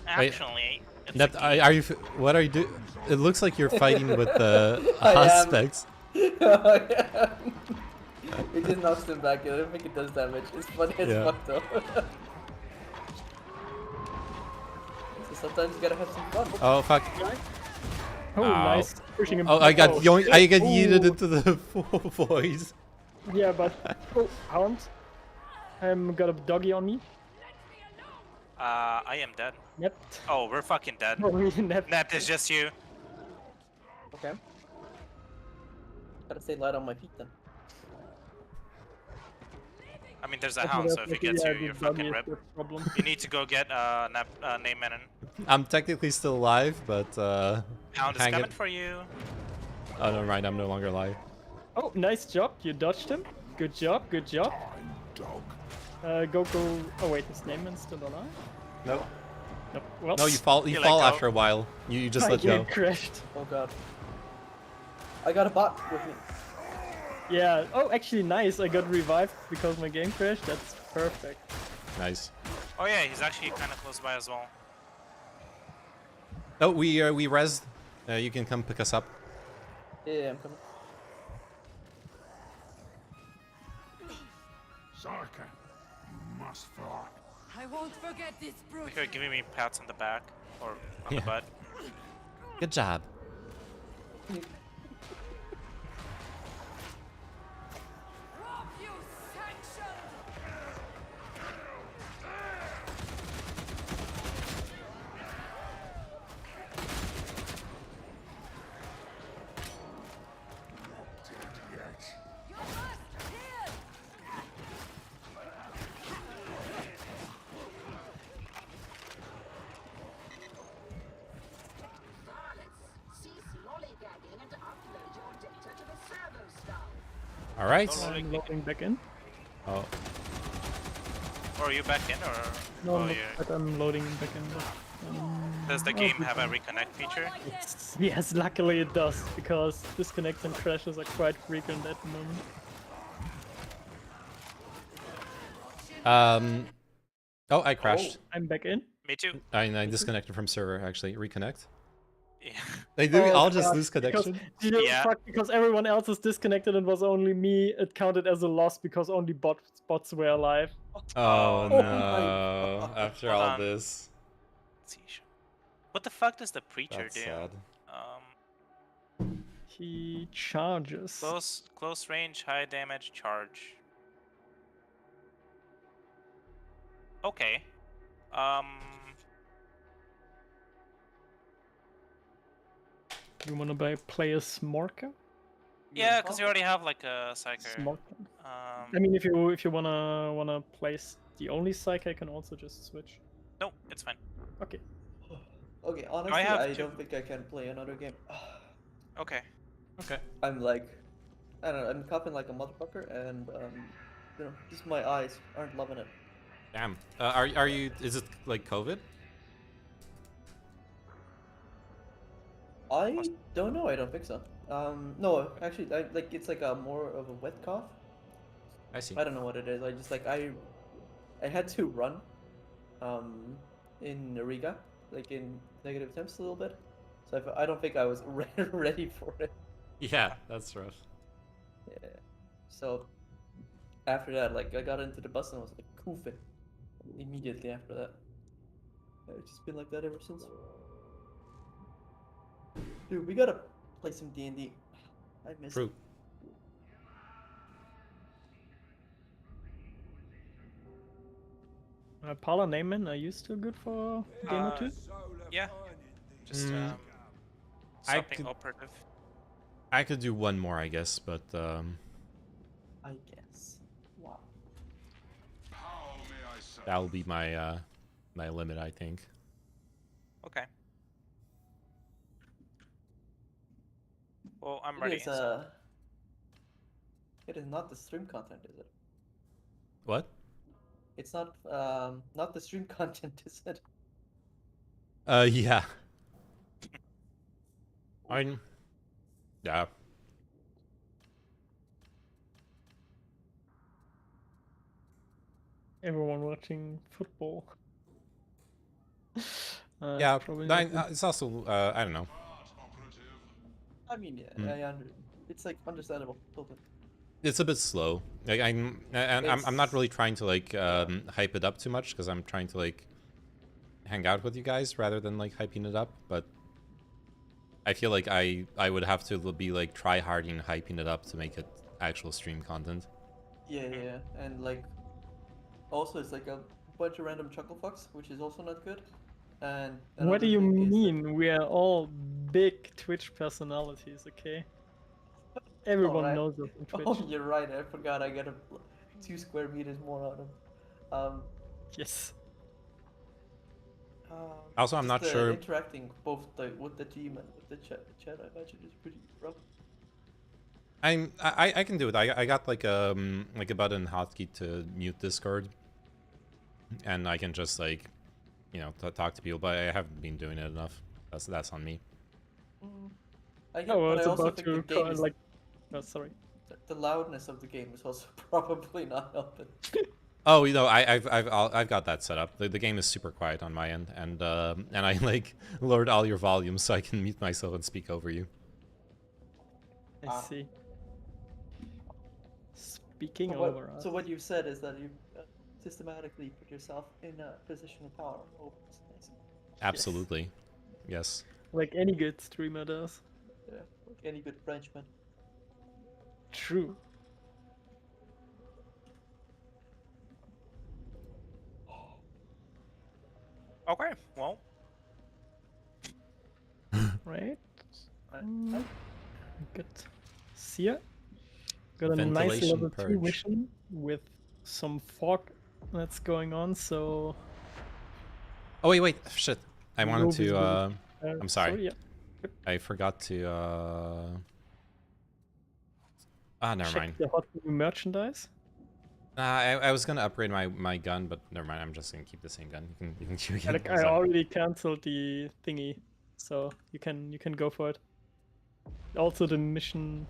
K: Actually, it's
A: Nep,
K: a
A: are you? What are you doing? It looks like you're fighting with the
I: I am.
A: aspects.
I: It just knocks them back. I don't think it does damage. It's funny as
A: Yeah.
I: fuck though. So sometimes you gotta have some fun.
A: Oh fuck!
H: Oh,
A: Ow.
H: nice. Pushing him.
A: Oh, I got yoink. I get yeeted
H: Ooh.
A: into the voice.
H: Yeah, but oh, hound. Got a doggy on me.
K: I am dead.
H: Yep.
K: Oh, we're fucking dead.
H: Oh, Nep.
K: Nep, it's just you.
I: Okay. Gotta stay light on my feet then.
K: I mean, there's a
H: I think
K: house, so
H: that's
K: if it
H: like,
K: gets
H: yeah,
K: you,
H: the
K: you're fucking
H: buggy is
K: ripped.
H: the problem.
K: You need to go get name Menon.
A: I'm technically still alive, but
K: Hound is
A: hang
K: coming
A: it.
K: for you.
A: Oh, no, right, I'm no longer alive.
H: Oh, nice job. You dodged him. Good job. Good job. Go. Oh wait, his name is still alive.
A: No.
H: No. Well.
A: No, you fall. You
K: You let
A: fall
K: go.
A: after a while. You just
H: My
A: let
H: game
A: go.
H: crashed.
I: Oh god. I got a bot with me.
H: Yeah. Oh, actually, nice. I got revived because my game crashed. That's perfect.
A: Nice.
K: Oh yeah, he's actually kind of close by as well.
A: Oh, we rezzed. You can come pick us up.
I: Yeah, I'm coming.
J: Sarka, you must fly.
G: I won't forget this brute.
K: Like, you're giving me pats on the back or on
A: Yeah.
K: the butt.
A: Good job.
G: Rob, you sanctioned! You must kill!
A: All right.
H: I'm loading back in.
A: Oh.
K: Or are you back in, or
H: No,
K: oh,
H: I'm,
K: yeah.
H: but I'm loading back in.
K: Does the
H: oh,
K: game
H: good
K: have a
H: job.
K: reconnect feature?
H: Yes, luckily it does, because disconnects and crashes are quite frequent at the moment.
A: Oh, I crashed.
H: I'm back in.
K: Me too.
A: I disconnected from server. Actually, reconnect.
K: Yeah.
A: They do. I'll just
H: God,
A: lose connection.
K: Yeah.
H: Because everyone else is disconnected and was only me, it counted as a loss because only bots were alive.
A: Oh
K: Oh
A: no! After
K: Hold
A: all
K: on.
A: this,
K: Let's see. What the fuck does the preacher
A: that's
K: do?
A: sad.
H: He charges.
K: Close range, high damage, charge. Okay.
H: You wanna play a Smorka?
K: Yeah, because you already have like a psyker.
H: Smorka. I mean, if you wanna place the only psyker, I can also just switch.
K: No, it's fine.
H: Okay.
I: Okay, honestly,
K: have
I: I
K: to-
I: don't think I can play another game.
K: Okay.
A: Okay.
I: I'm like, I don't know, I'm coughing like a motherfucker, and you know, just my eyes aren't loving it.
A: Damn. Are you? Is it like COVID?
I: I don't know. I don't think so. No, actually, like it's like a more of a wet cough.
A: I see.
I: I don't know what it is. I just like I had to run, in Riga, like in negative temps a little bit, so I don't think I was ready for it.
A: Yeah, that's rough.
I: Yeah. So after that, like I got into the bus and I was like coughing immediately after that. It's just been like that ever since. Dude, we gotta play some D&D. I miss
A: True.
I: it.
H: Paula Neyman, are you still good for a game or two?
K: Yeah. Just
A: I
K: something
A: could-
K: operative.
A: I could do one more, I guess, but
I: I guess. Wow.
A: that will be my my limit, I think.
K: Okay. Well, I'm
I: It
K: ready.
I: is,
K: so-
I: it is not the stream content, is it?
A: What?
I: It's not not the stream content, is it?
A: Yeah. Yeah.
H: Everyone watching football.
A: Yeah,
H: it's probably
A: I,
H: not good.
A: it's also I don't know.
I: I mean, yeah,
A: Mm.
I: it's like understandable, totally.
A: It's a bit slow. Like I'm not really trying to like hype it up too much because I'm trying to like hang out with you guys rather than like hyping it up. But I feel like I would have to be like try harding hyping it up to make it actual stream content.
I: Yeah, and like, also it's like a bunch of random chuckle fucks, which is also not good. And
H: What do
I: another
H: you
I: thing is that-
H: mean? We are all big Twitch personalities, okay? Everyone
I: Alright.
H: knows us on Twitch.
I: Oh, you're right. I forgot. I get 2 square meters more out of him.
H: Yes.
A: Also, I'm
I: just
A: not sure.
I: Interacting both with the team and with the chat, I imagine is pretty rough.
A: I can do it. I got like a button hotkey to mute Discord, and I can just like, you know, talk to people. But I haven't been doing it enough. That's on me.
I: I get,
H: Oh, well,
I: but
H: it's
I: I also
H: about
I: think
H: to
I: the game
H: call,
I: is,
H: like. Oh, sorry.
I: the loudness of the game is also probably not helping.
A: Oh, you know, I've got that set up. The game is super quiet on my end, and I like lowered all your volumes so I can mute myself and speak over you.
H: I see. Speaking
I: So
H: over us.
I: so what you've said is that you systematically put yourself in a position of power over this place.
A: Absolutely, yes.
H: Like any good streamer does.
I: Yeah, like any good Frenchman.
H: True.
K: Okay, well.
H: Right. Good. See ya. Got a nice
A: Ventilation
H: level 2
A: purge.
H: vision with some fog that's going on, so
A: Oh wait, shit. I
H: no
A: wanted to.
H: visibility.
A: I'm sorry.
H: Yeah.
A: I forgot to. Never
H: Check
A: mind.
H: the hot new merchandise.
A: I was gonna upgrade my gun, but never mind. I'm just gonna keep the same gun. You can shoot again.
H: Like, I already cancelled the thingy, so you can go for it. Also the mission.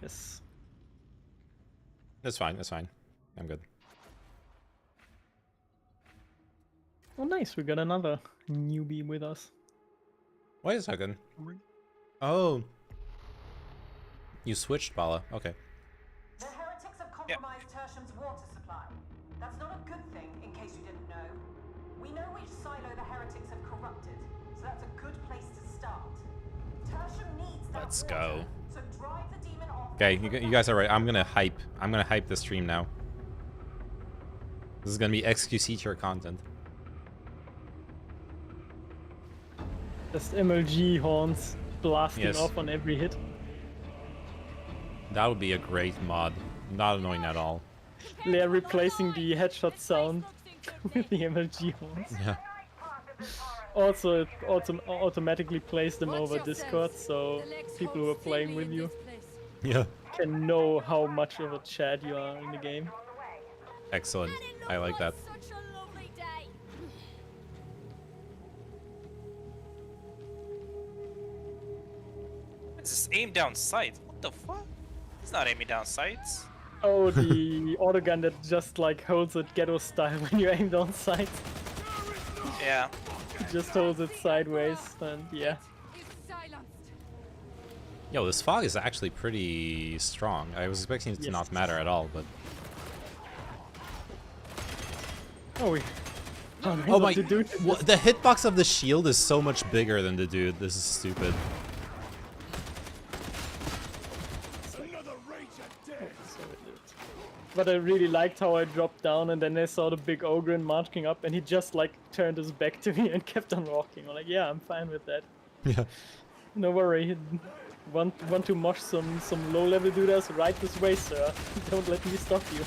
H: Guess.
A: That's fine. That's fine. I'm good.
H: Oh, nice. We got another newbie with us.
A: Wait a second. Oh. You switched, Bala. Okay.
L: The heretics have compromised Tertium's water supply. That's not a good thing, in case you didn't know. We know which silo the heretics have corrupted, so that's a good place to start. Tertium needs that
A: Let's
L: water,
A: go.
L: so drive the demon off.
A: Okay, you guys are right. I'm gonna hype the stream now. This is gonna be XQC tier content.
H: Just MLG horns blasting
A: Yes.
H: off on every hit.
A: That would be a great mod. Not annoying at all.
H: They're replacing the headshot sound with the MLG horns.
A: Yeah.
H: Also, it automatically plays them over Discord, so people who are playing with you
A: Yeah.
H: can know how much of a chat you are in the game.
A: Excellent. I like that.
L: Such a lovely day.
K: It's just aim down sights. What the fuck? It's not aiming down sights.
H: Oh, the autogun that just like holds it ghetto style when you aim down sights.
K: Yeah.
H: It just holds it sideways, and yeah.
A: Yo, this fog is actually pretty strong. I was expecting it to not matter at all, but
H: Oh, we.
A: oh my! The hitbox of the shield is so much bigger than the dude. This is stupid.
H: But I really liked how I dropped down and then I saw the big ogre marching up and he just like turned his back to me and kept on walking. I'm like, yeah, I'm fine with that.
A: Yeah.
H: No worry. Want to mosh some low level dudas? Right this way, sir. Don't let me stop you.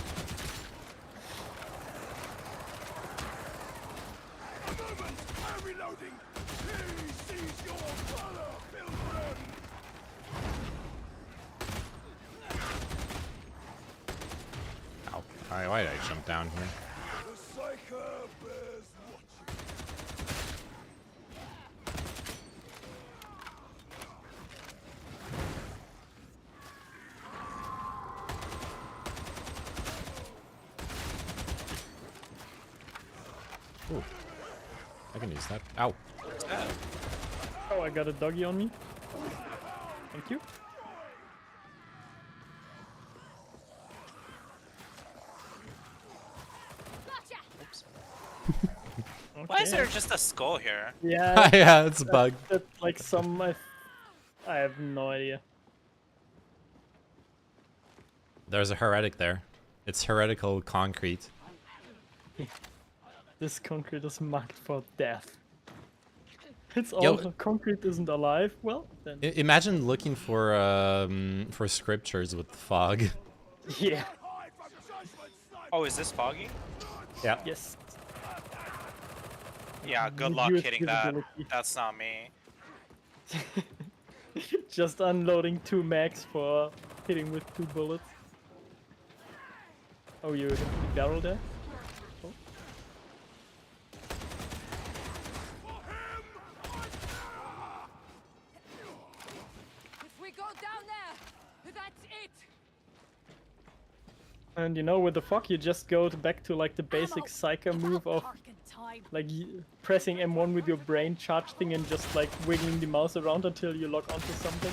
A: Ow. Alright, why did I jump down here? Ooh. I can use that. Ow.
H: Oh, I got a doggy on me. Thank you.
K: Why is there just a skull here?
H: Yeah.
A: Yeah, it's a bug.
H: That's like some. I have no idea.
A: There's a heretic there. It's heretical concrete.
H: This concrete is marked for death. It's all
A: Yo.
H: concrete isn't alive. Well, then.
A: Imagine looking for scriptures with fog.
H: Yeah.
K: Oh, is this foggy?
A: Yeah.
H: Yes.
K: Yeah, good luck hitting that. That's not me.
H: Just unloading 2 mags for hitting with 2 bullets. Oh, you hit the barrel there? Oh.
G: If we go down there, that's it.
H: And you know, with the fog, you just go back to like the basic Psyker move of like pressing M1 with your brain charge thing and just like wiggling the mouse around until you lock onto something.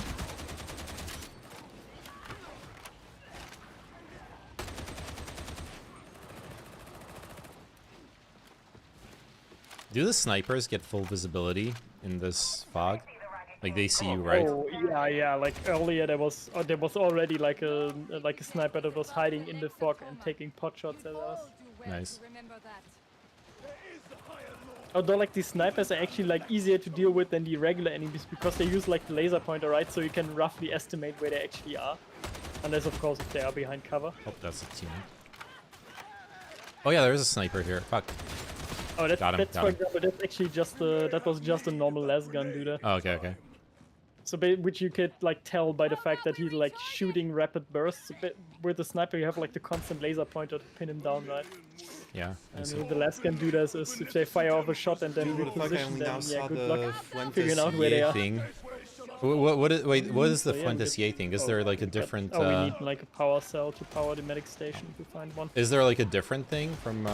A: Do the snipers get full visibility in this fog? Like they see you, right?
H: Oh yeah. Like earlier there was already like a sniper that was hiding in the fog and taking pot shots at us.
A: Nice.
H: Although like the snipers are actually like easier to deal with than the regular enemies because they use like the laser pointer, right? So you can roughly estimate where they actually are. Unless of course if they are behind cover.
A: Oh, that's a team. Oh yeah, there is a sniper here. Fuck.
H: Oh, that's
A: Got him.
H: for example, that's actually just that was just a normal las gun, dude.
A: Oh, okay.
H: So which you could like tell by the fact that he's like shooting rapid bursts. With the sniper, you have like the constant laser pointer to pin him down, right?
A: Yeah.
H: And with the las gun dudes is if they fire off a shot and then reposition them, yeah, good luck figuring out where they are.
A: Thing. What is the Fuentes thing? Is there like a different?
H: Oh, we need like a power cell to power the medic station to find one.
A: Is there like a different thing from?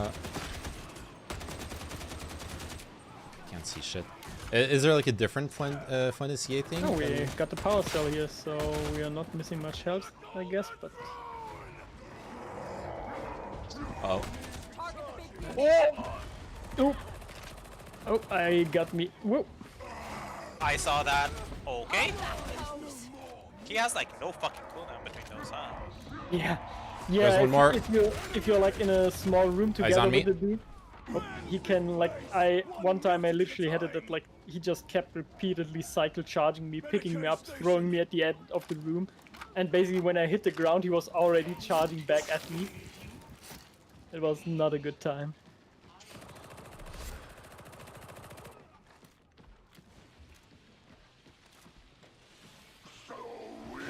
A: Can't see shit. Is there like a different Fuentes thing?
H: Oh, we got the power cell here, so we are not missing much health, I guess. But
A: oh.
H: Oh, I got me. Whoa.
K: I saw that. Okay. He has like no fucking cooldown between those, huh?
H: Yeah.
A: There's one more.
H: If you're like in a small room together with the dude, he can like one time I literally had it that like he just kept repeatedly cycle charging me, picking me up, throwing me at the end of the room, and basically when I hit the ground he was already charging back at me. It was not a good time.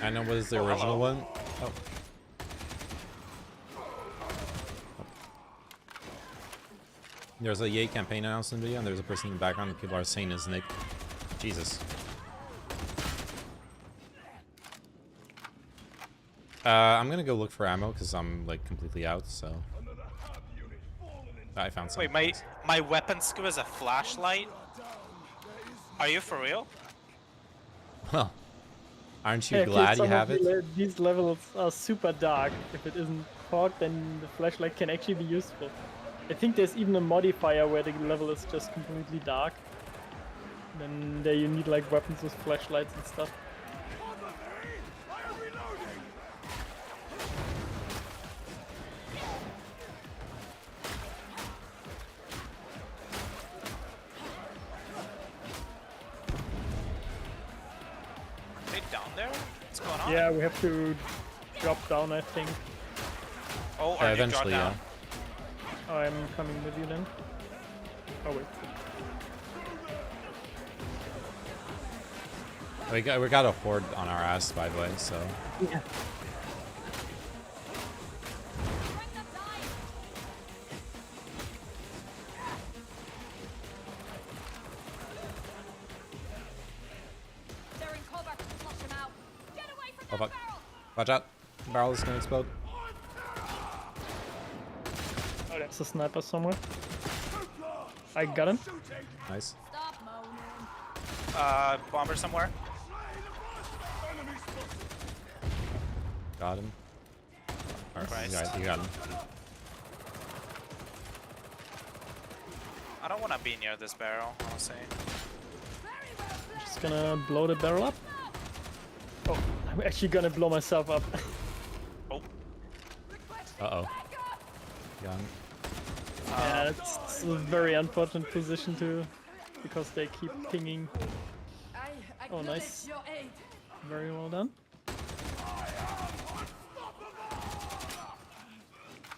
A: I know what is the original one. Oh. There's a Yay campaign announcement video, and there's a person in the background that people are saying is Nick. Jesus. I'm gonna go look for ammo because I'm like completely out. So I found something.
K: Wait, my weapon skill is a flashlight. Are you for real?
A: Well, aren't you glad you have it?
H: These levels are super dark. If it isn't fog, then the flashlight can actually be useful. I think there's even a modifier where the level is just completely dark. Then there you need like weapons with flashlights and stuff.
K: Are they down there? What's going on?
H: Yeah, we have to drop down, I think.
K: Oh, are you dropped
A: eventually,
K: down?
A: yeah.
H: I'm coming with you then. Oh wait.
A: We got a horde on our ass, by the way. So.
H: Yeah.
G: They're in cover. Flush them out. Get away from
A: Oh
G: that
A: fuck!
G: barrel.
A: Watch out! The barrel is gonna explode.
H: Oh, there's a sniper somewhere. I got him.
A: Nice.
G: Stop moaning.
K: Bomber somewhere.
A: Got him. Alright,
K: Christ.
A: you got him.
K: I don't want to be near this barrel, honestly.
H: Just gonna blow the barrel up. Oh, I'm actually gonna blow myself up.
K: Oh.
A: Uh-oh. Gun.
H: Yeah, it's a very unfortunate position to because they keep pinging. Oh, nice. Very well done.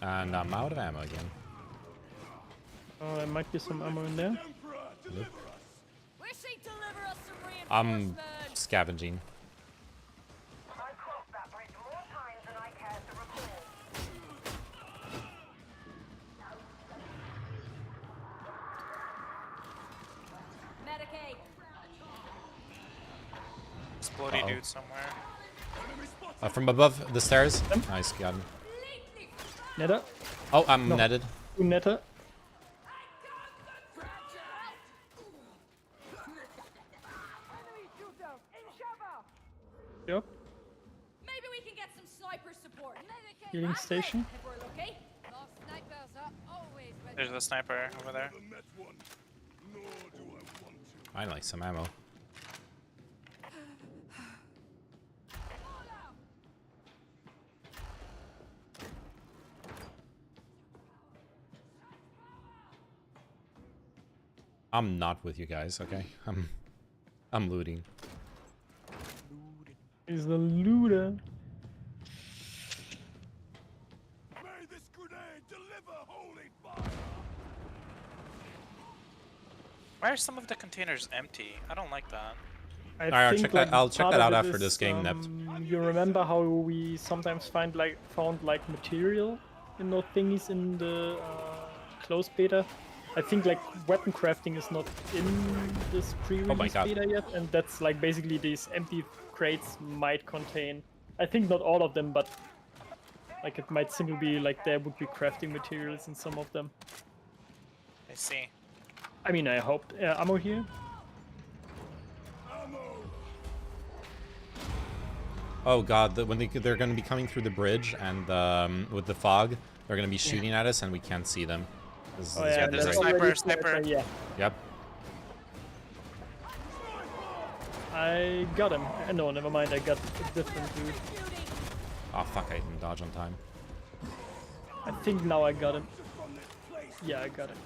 A: And I'm out of ammo again.
H: Oh, there might be some ammo in there.
A: Nope. I'm scavenging.
K: Explodey dude somewhere.
A: From above the stairs. Nice, got him.
H: Netter.
A: Oh, I'm
H: No.
A: netted.
H: Netter. Yep.
G: Maybe we can get some sniper support.
H: Healing station.
G: If we're lucky. Our snipers are always ready.
K: There's a sniper over there.
A: I like some ammo. I'm not with you guys, okay? I'm looting.
H: He's the looter.
J: May this grenade deliver holy fire!
K: Why are some of the containers empty? I don't like that.
A: Alright, I'll check
H: part
A: that
H: of
A: out
H: it
A: after this
H: is,
A: game, Nept.
H: You remember how we sometimes found material in those thingies in the closed beta? I think like weapon crafting is not in this pre-release
A: God.
H: beta yet, and that's like basically these empty crates might contain. I think not all of them, but like it might simply be like there would be crafting materials in some of them.
K: I see.
H: I mean, I hope ammo here.
A: Oh god, when they're going to be coming through the bridge and with the fog, they're going to be shooting at us and we can't see them.
H: Oh yeah,
K: there's a
H: that's
K: sniper.
H: Yeah.
A: Yep.
H: I got him. No, never mind. I got a different dude.
A: Oh fuck, I didn't dodge on time.
H: I think now I got him. Yeah, I got him.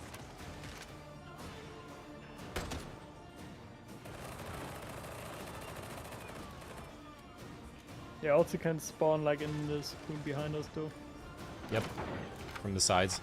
H: They also can spawn like in the spoon behind us though.
A: Yep. From the sides.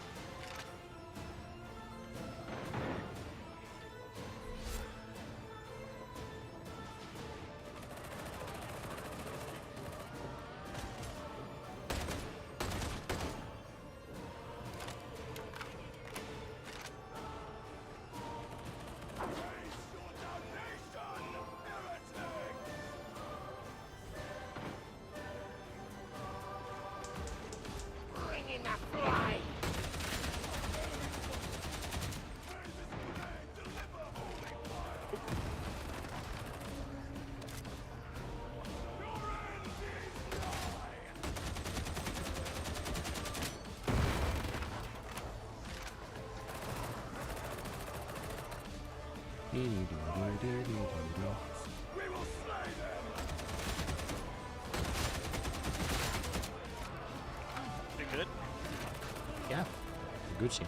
K: You good?
A: Yeah. Gucci.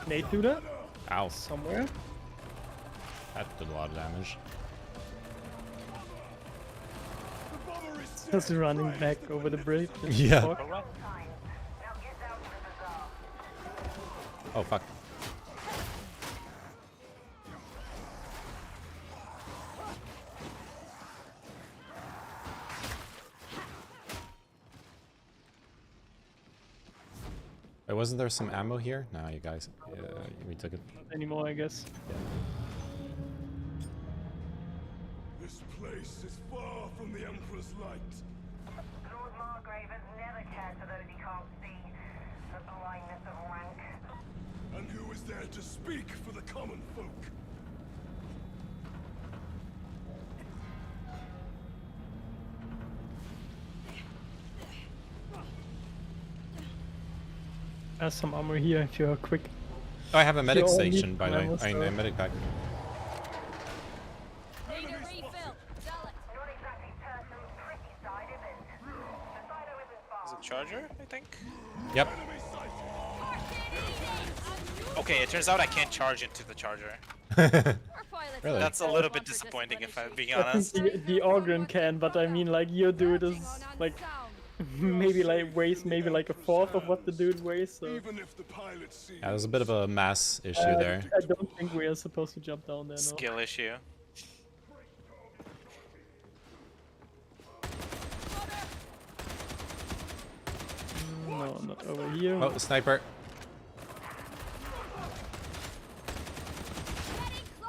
H: Nate do that?
A: Ow.
H: Somewhere?
A: That did a lot of damage.
H: Just running back over the bridge.
A: Yeah.
H: Fuck.
A: Oh fuck. Wait, wasn't there some ammo here? No, you guys, we took it.
H: Not anymore, I guess.
J: This place is far from the Emperor's light.
L: Lord Margrave has never cared for those he can't see. The blindness of rank.
J: And who is there to speak for the common folk?
H: There's some armor here if you're quick.
A: Oh, I have a medic
H: You all need
A: station, by the way.
H: ammo,
A: I
H: so-
A: a medic pack.
G: Need a refill. Sell it.
L: Not exactly Tertium's pretty side, is it? The silo isn't far.
K: Is it charger, I think.
A: Yep.
K: Okay, it turns out I can't charge into the charger.
A: Really?
K: That's a little bit disappointing if I'm being
H: I
K: honest.
H: think the Ogren can, but I mean, like, your dude is like maybe like weighs maybe like a fourth of what the dude weighs. So
A: Yeah, there's a bit of a mass issue there.
H: I don't think we are supposed to jump down there. No.
K: Skill issue.
H: No, not over here.
A: Oh, sniper.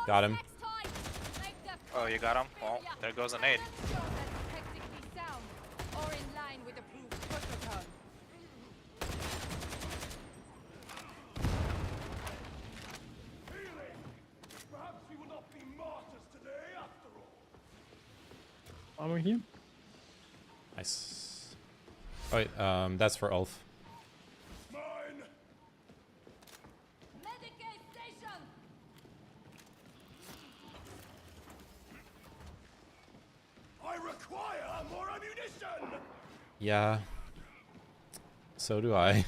A: Got him.
K: Oh, you got him? Well, there goes an aid.
H: Armor here.
A: Nice. Oh, wait, that's for Ulf.
J: I require more ammunition.
A: Yeah. So do I.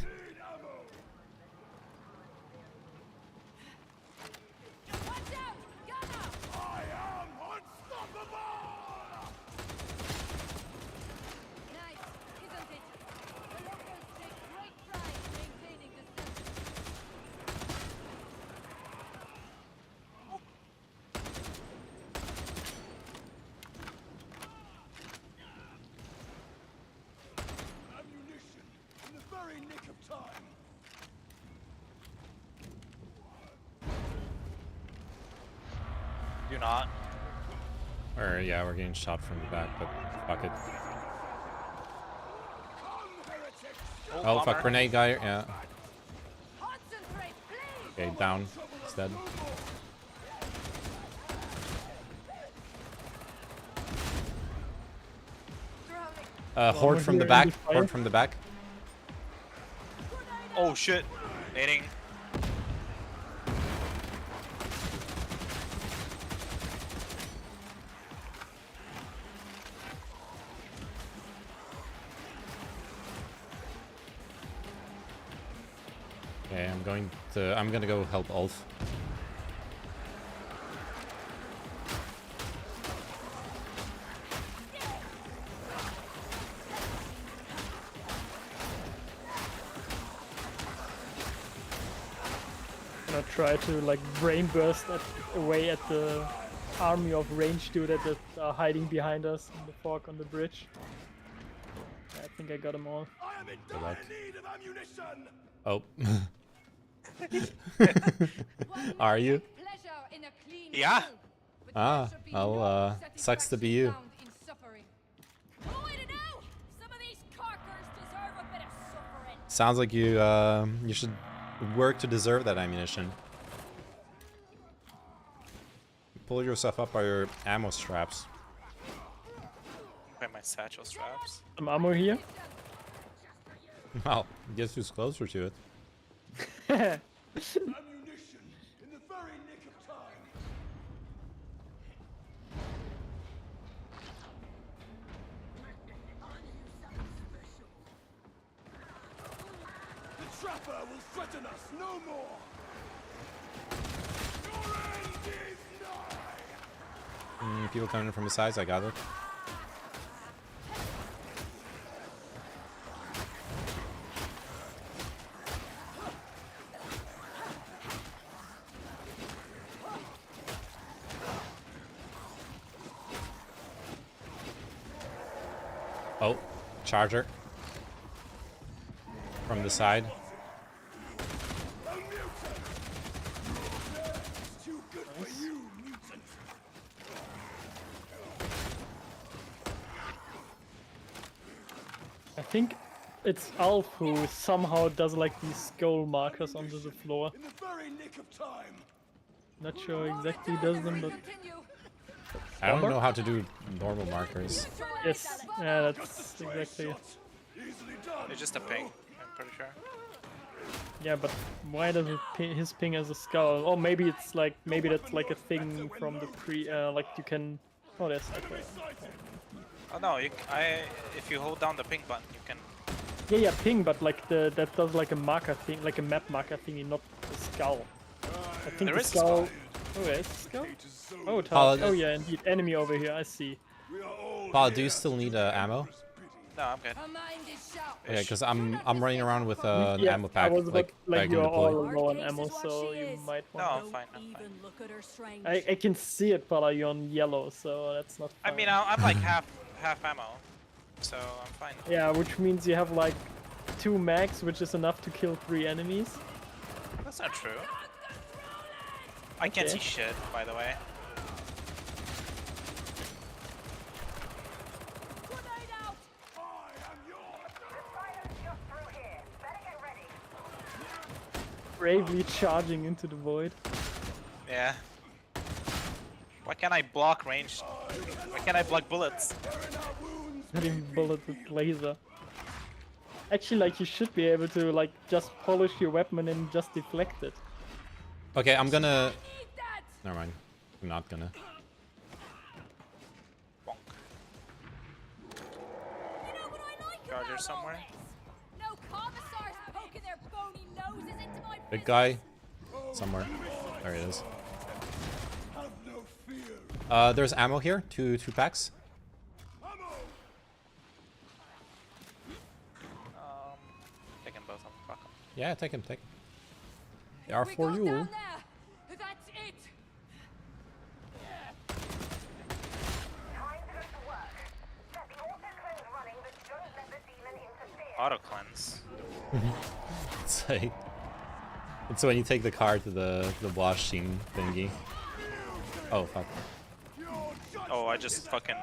J: Ammunition in the very nick of time.
K: Do not.
A: Or yeah, we're getting shot from the back, but fuck it. Oh fuck, grenade guy, yeah. Okay, down. He's dead. Horde from the back. Horde from the back.
K: Oh shit. Nading.
A: Okay, I'm gonna go help Ulf.
H: Gonna try to like brain burst away at the army of ranged dudes that are hiding behind us in the fog on the bridge. I think I got them all.
J: I am in dire need of ammunition.
A: Oh. Are you?
K: Yeah.
A: Ah, well, sucks to be you. Sounds like you should work to deserve that ammunition. Pull yourself up by your ammo straps.
K: By my satchel straps.
H: Some ammo here.
A: Well, guess who's closer to it?
J: Ammunition in the very nick of time. The trapper will threaten us no more. Your end is nigh.
A: People coming from the sides, I got it. Oh, charger. From the side.
H: I think it's Alf who somehow does like these skull markers onto the floor.
J: In the very nick of time.
H: Not sure exactly who does them, but
A: I don't know how to do normal markers.
H: yes, yeah, that's exactly it.
K: It's just a ping, I'm pretty sure.
H: Yeah, but why does it his ping as a skull? Or maybe it's like that's like a thing from the like you can. Oh, there's okay.
K: Oh no, if you hold down the ping button, you can.
H: Yeah, ping, but like that does like a marker thing, like a map marker thingy, not the skull. I think
K: There
H: the
K: is a
H: skull. Oh, yeah, it's a skull. Oh, oh yeah, indeed, enemy over here. I see.
A: Paul, do you still need ammo?
K: No, I'm good.
A: Yeah, because I'm running around with an
H: Yeah,
A: ammo
H: I
A: pack,
H: was about,
A: like
H: like
A: bag
H: you're
A: and deploy.
H: all low on ammo, so you might
K: No,
H: want.
K: I'm fine. I'm fine.
H: I can see it, but you're on yellow, so that's not.
K: I
H: Fine.
K: mean, I'm like half ammo, so I'm fine.
H: Yeah, which means you have like 2 mags, which is enough to kill 3 enemies.
K: That's not true. I can't see shit, by the way.
H: Bravely charging into the void.
K: Yeah. Why can't I block range? Why can't I block bullets?
H: Hitting bullets with laser. Actually, like you should be able to like just polish your weapon and just deflect it.
A: Okay, I'm gonna. Never mind. I'm not gonna.
K: Bonk. Charger somewhere.
A: Big guy. Somewhere. There he is. There's ammo here. Two packs.
K: Take them both on. Fuck 'em.
A: Yeah, take him. They are for you.
K: Auto cleanse.
A: It's like, it's when you take the car to the washing thingy. Oh fuck!
K: Oh, I just fucking.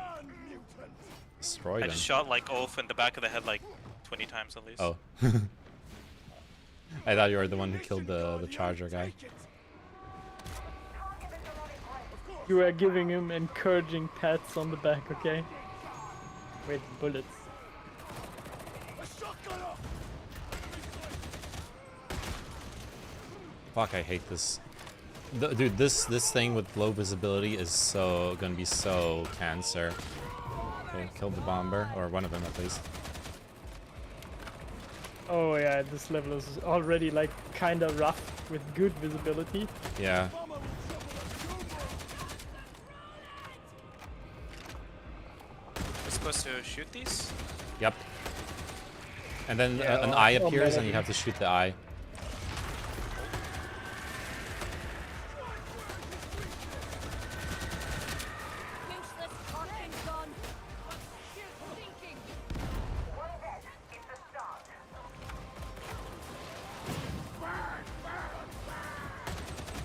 A: Destroyed
K: I
A: him.
K: just shot like Ulf in the back of the head like 20 times at least.
A: Oh. I thought you were the one who killed the charger guy.
H: You are giving him encouraging pats on the back, okay? Wait, bullets.
A: Fuck, I hate this. Dude, this thing with low visibility is so gonna be so cancer. Okay, killed the bomber, or one of them at least.
H: Oh yeah, this level is already like kinda rough with good visibility.
A: Yeah.
K: We're supposed to shoot these?
A: Yep. And then
H: Yeah,
A: an eye
H: oh,
A: appears
H: man.
A: and you have to shoot the eye.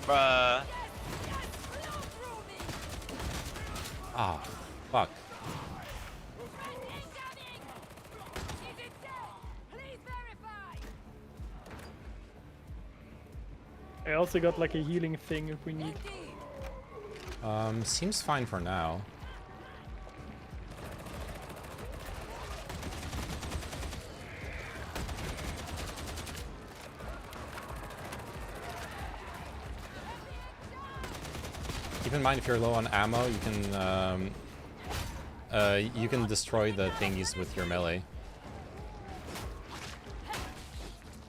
K: Bruh.
A: Ah, fuck.
H: I also got like a healing thing if we need.
A: Seems fine for now. Keep in mind if you're low on ammo, you can destroy the thingies with your melee.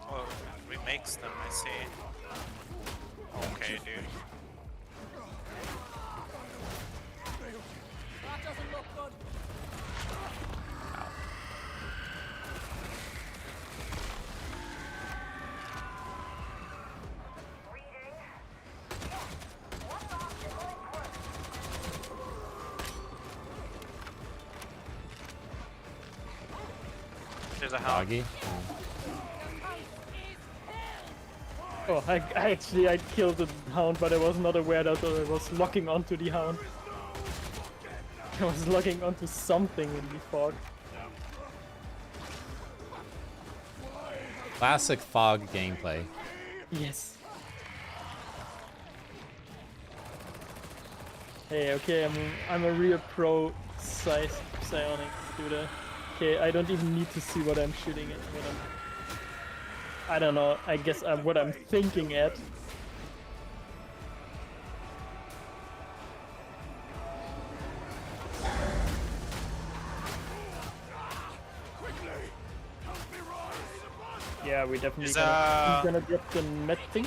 K: Oh, remakes them, I see. Okay, dude. There's a hound.
A: Doggy.
H: Oh, I actually killed the hound, but I was not aware that I was locking onto the hound. I was locking onto something in the fog.
A: Classic fog gameplay.
H: Yes. Hey, okay, I'm a real pro psionic dude. Okay, I don't even need to see what I'm shooting at. I don't know. I guess what I'm thinking at. Yeah, we definitely
K: Is,
H: gonna drop the med thing.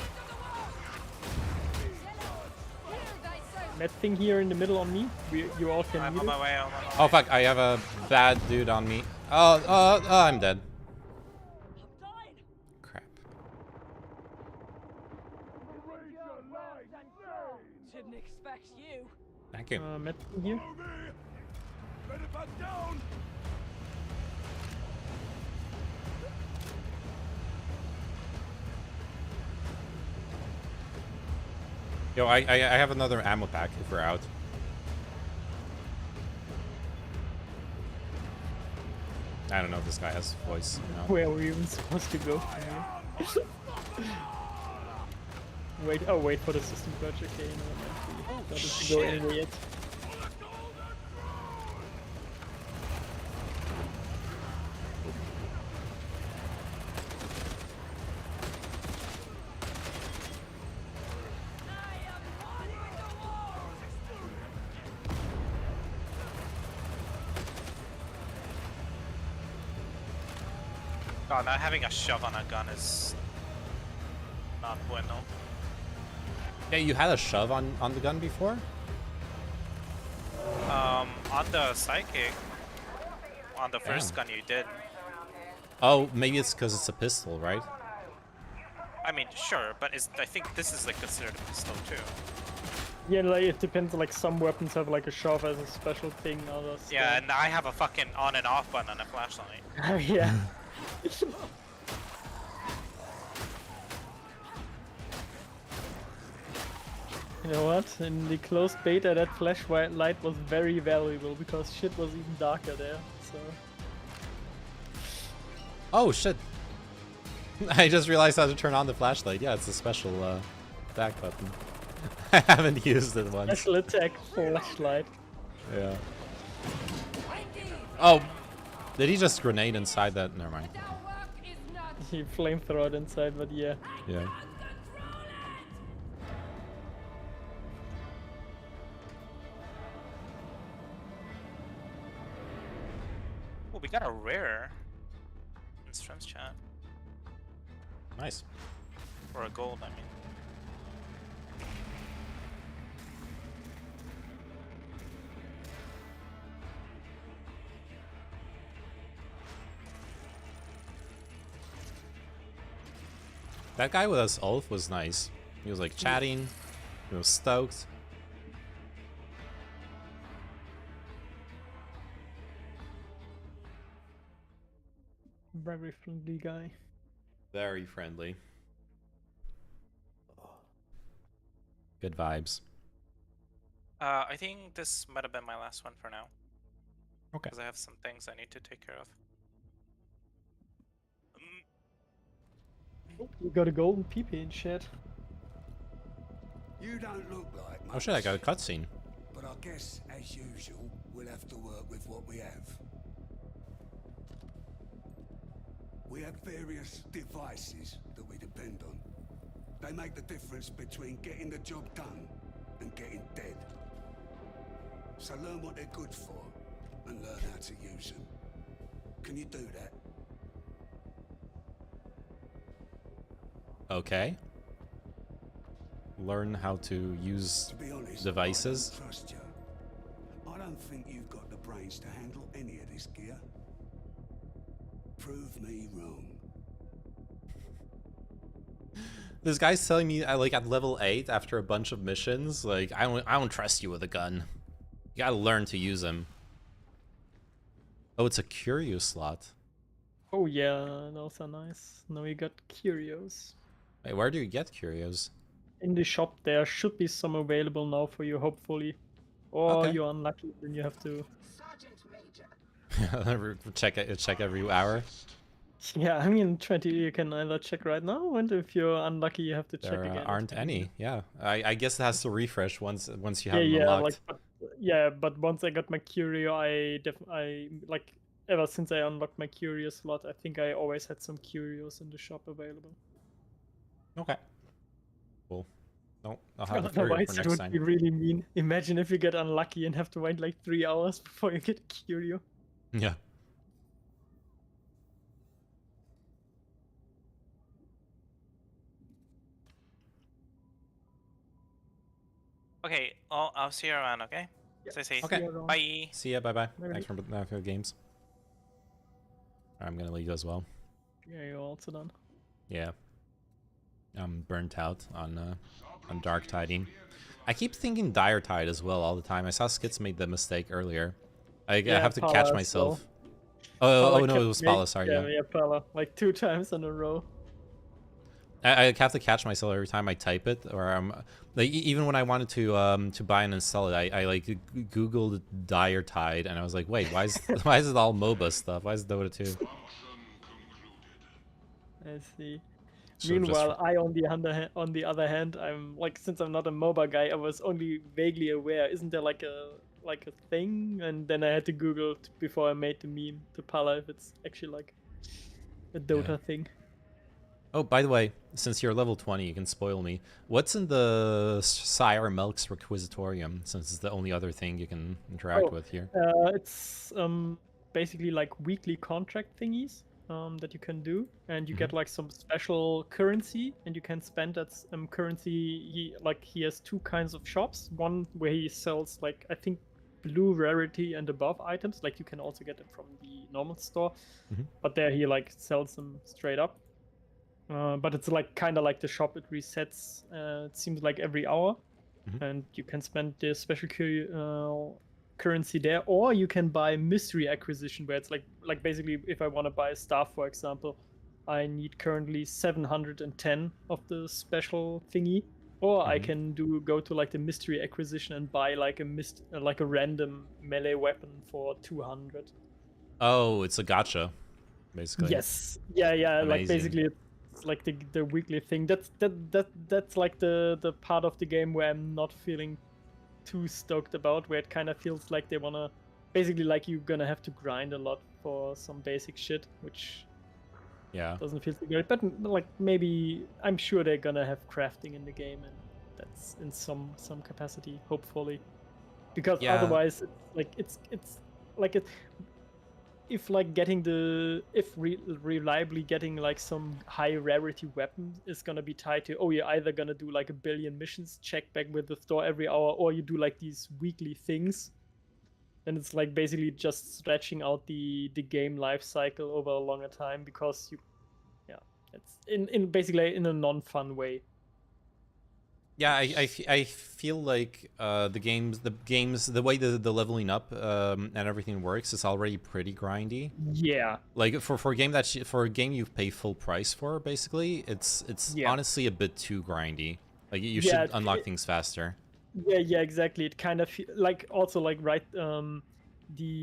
H: Med thing here in the middle on me. You all can
K: I'm
H: meet
K: on
H: it.
K: my way. I'm on my way.
A: Oh fuck! I have a bad dude on me. Oh, I'm dead. Crap.
G: Didn't expect you.
A: Thank you.
H: Med thing here.
A: Yo, I have another ammo pack if we're out. I don't know if this guy has voice. You know.
H: Where are we even supposed to go? Wait for the system purge. Okay, no, I'm actually not to go anywhere yet.
K: God, not having a shove on a gun is not bueno.
A: Yeah, you had a shove on the gun before?
K: On the psychic, on the first gun you did.
A: Oh, maybe it's because it's a pistol, right?
K: I mean, sure, but I think this is like considered a pistol too.
H: Yeah, like it depends. Like some weapons have like a shove as a special thing, others.
K: Yeah, and I have a fucking on and off button on a flashlight.
H: Yeah. You know what? In the closed beta, that flashlight was very valuable because shit was even darker there. So.
A: Oh shit! I just realized how to turn on the flashlight. Yeah, it's a special attack button. I haven't used it once.
H: Special attack flashlight.
A: Yeah. Oh, did he just grenade inside that? Never mind.
H: He flamethrowered inside, but yeah.
A: Yeah.
K: Oh, we got a rare in Strem's chat.
A: Nice.
K: Or a gold, I mean.
A: That guy with us, Ulf, was nice. He was like chatting. He was stoked.
H: Very friendly guy.
A: Very friendly. Good vibes.
K: I think this might have been my last one for now.
A: Okay.
K: Because I have some things I need to take care of.
H: Oh, we got a golden PP in chat.
M: You don't look like much.
A: Oh shit, I got a cutscene.
M: But I guess, as usual, we'll have to work with what we have. We have various devices that we depend on. They make the difference between getting the job done and getting dead. So learn what they're good for and learn how to use them. Can you do that?
A: Okay. Learn how to use
M: To be honest,
A: devices.
M: I don't trust you. I don't think you've got the brains to handle any of this gear. Prove me wrong.
A: This guy's telling me like at level 8 after a bunch of missions, like I don't trust you with a gun. You gotta learn to use them. Oh, it's a curio slot.
H: Oh yeah, those are nice. Now we got curios.
A: Wait, where do you get curios?
H: In the shop there should be some available now for you, hopefully. Or
A: Okay.
H: you're unlucky, then you have to...
A: check every hour.
H: Yeah, I mean, 20 you can either check right now, and if you're unlucky, you have to check
A: There
H: again.
A: aren't any. Yeah, I guess it has to refresh once you have
H: Yeah,
A: them
H: yeah,
A: unlocked.
H: but once I got my curio, I like ever since I unlocked my curio slot, I think I always had some curios in the shop available.
A: Okay. Cool. No, I'll have it for
H: Otherwise, it
A: next
H: would
A: time.
H: be really mean. Imagine if you get unlucky and have to wait like 3 hours before you get a curio.
A: Yeah.
K: Okay, I'll see you around, okay? Stay safe.
A: Okay.
K: Bye.
A: See ya. Bye bye.
H: Bye-bye.
A: Thanks for the games. I'm gonna leave as well.
H: Yeah, you're also done.
A: Yeah. I'm burnt out on Dark Tiding. I keep thinking Dire Tide as well all the time. I saw Skits made the mistake earlier. I
H: Yeah,
A: have to
H: Pala
A: catch
H: as
A: myself.
H: well.
A: Oh no, it was Pala. Sorry.
H: Yeah, Pala. Like 2 times in a row.
A: I have to catch myself every time I type it, or I'm like even when I wanted to buy and install it, I like Googled Dire Tide, and I was like, wait, why is why is it all MOBA stuff? Why is it Dota 2?
H: I see.
A: So
H: Meanwhile, I on the other hand, I'm like, since I'm not a MOBA guy, I was only vaguely aware. Isn't there like a thing? And then I had to Google before I made the meme to Pala if it's actually like a Dota thing.
A: Oh, by the way, since you're level 20, you can spoil me. What's in the Sire Melk's Requisitorium, since it's the only other thing you can interact with here?
H: It's basically like weekly contract thingies that you can do, and you get like some special currency, and you can spend that currency. He has 2 kinds of shops. One where he sells like, I think, blue rarity and above items. Like you can also get them from the normal store, but there he like sells them straight up. But it's like kind of like the shop, it resets, it seems like every hour, and you can spend the special currency there, or you can buy mystery acquisition, where it's like basically if I want to buy a staff, for example, I need currently 710 of the special thingy, or I can go to like the mystery acquisition and buy like a random melee weapon for 200.
A: Oh, it's a gacha, basically.
H: Yes. Yeah.
A: Amazing.
H: Like basically. Like the weekly thing. That's like the part of the game where I'm not feeling too stoked about, where it kind of feels like they wanna basically like you're gonna have to grind a lot for some basic shit, which doesn't feel too good. But like maybe I'm sure they're gonna have crafting in the game, and that's in some capacity, hopefully, because otherwise it's like it. If like reliably getting like some high rarity weapon is gonna be tied to, oh, you're either gonna do like 1 billion missions, check back with the store every hour, or you do like these weekly things, then it's like basically just stretching out the game life cycle over a longer time, because it's in basically in a non-fun way.
A: Yeah, I feel like the games, the way the leveling up and everything works is already pretty grindy.
H: Yeah.
A: Like for a game you pay full price for, basically, it's honestly a bit too grindy. Like you should unlock things faster.
H: Yeah, exactly. It kind of like also like the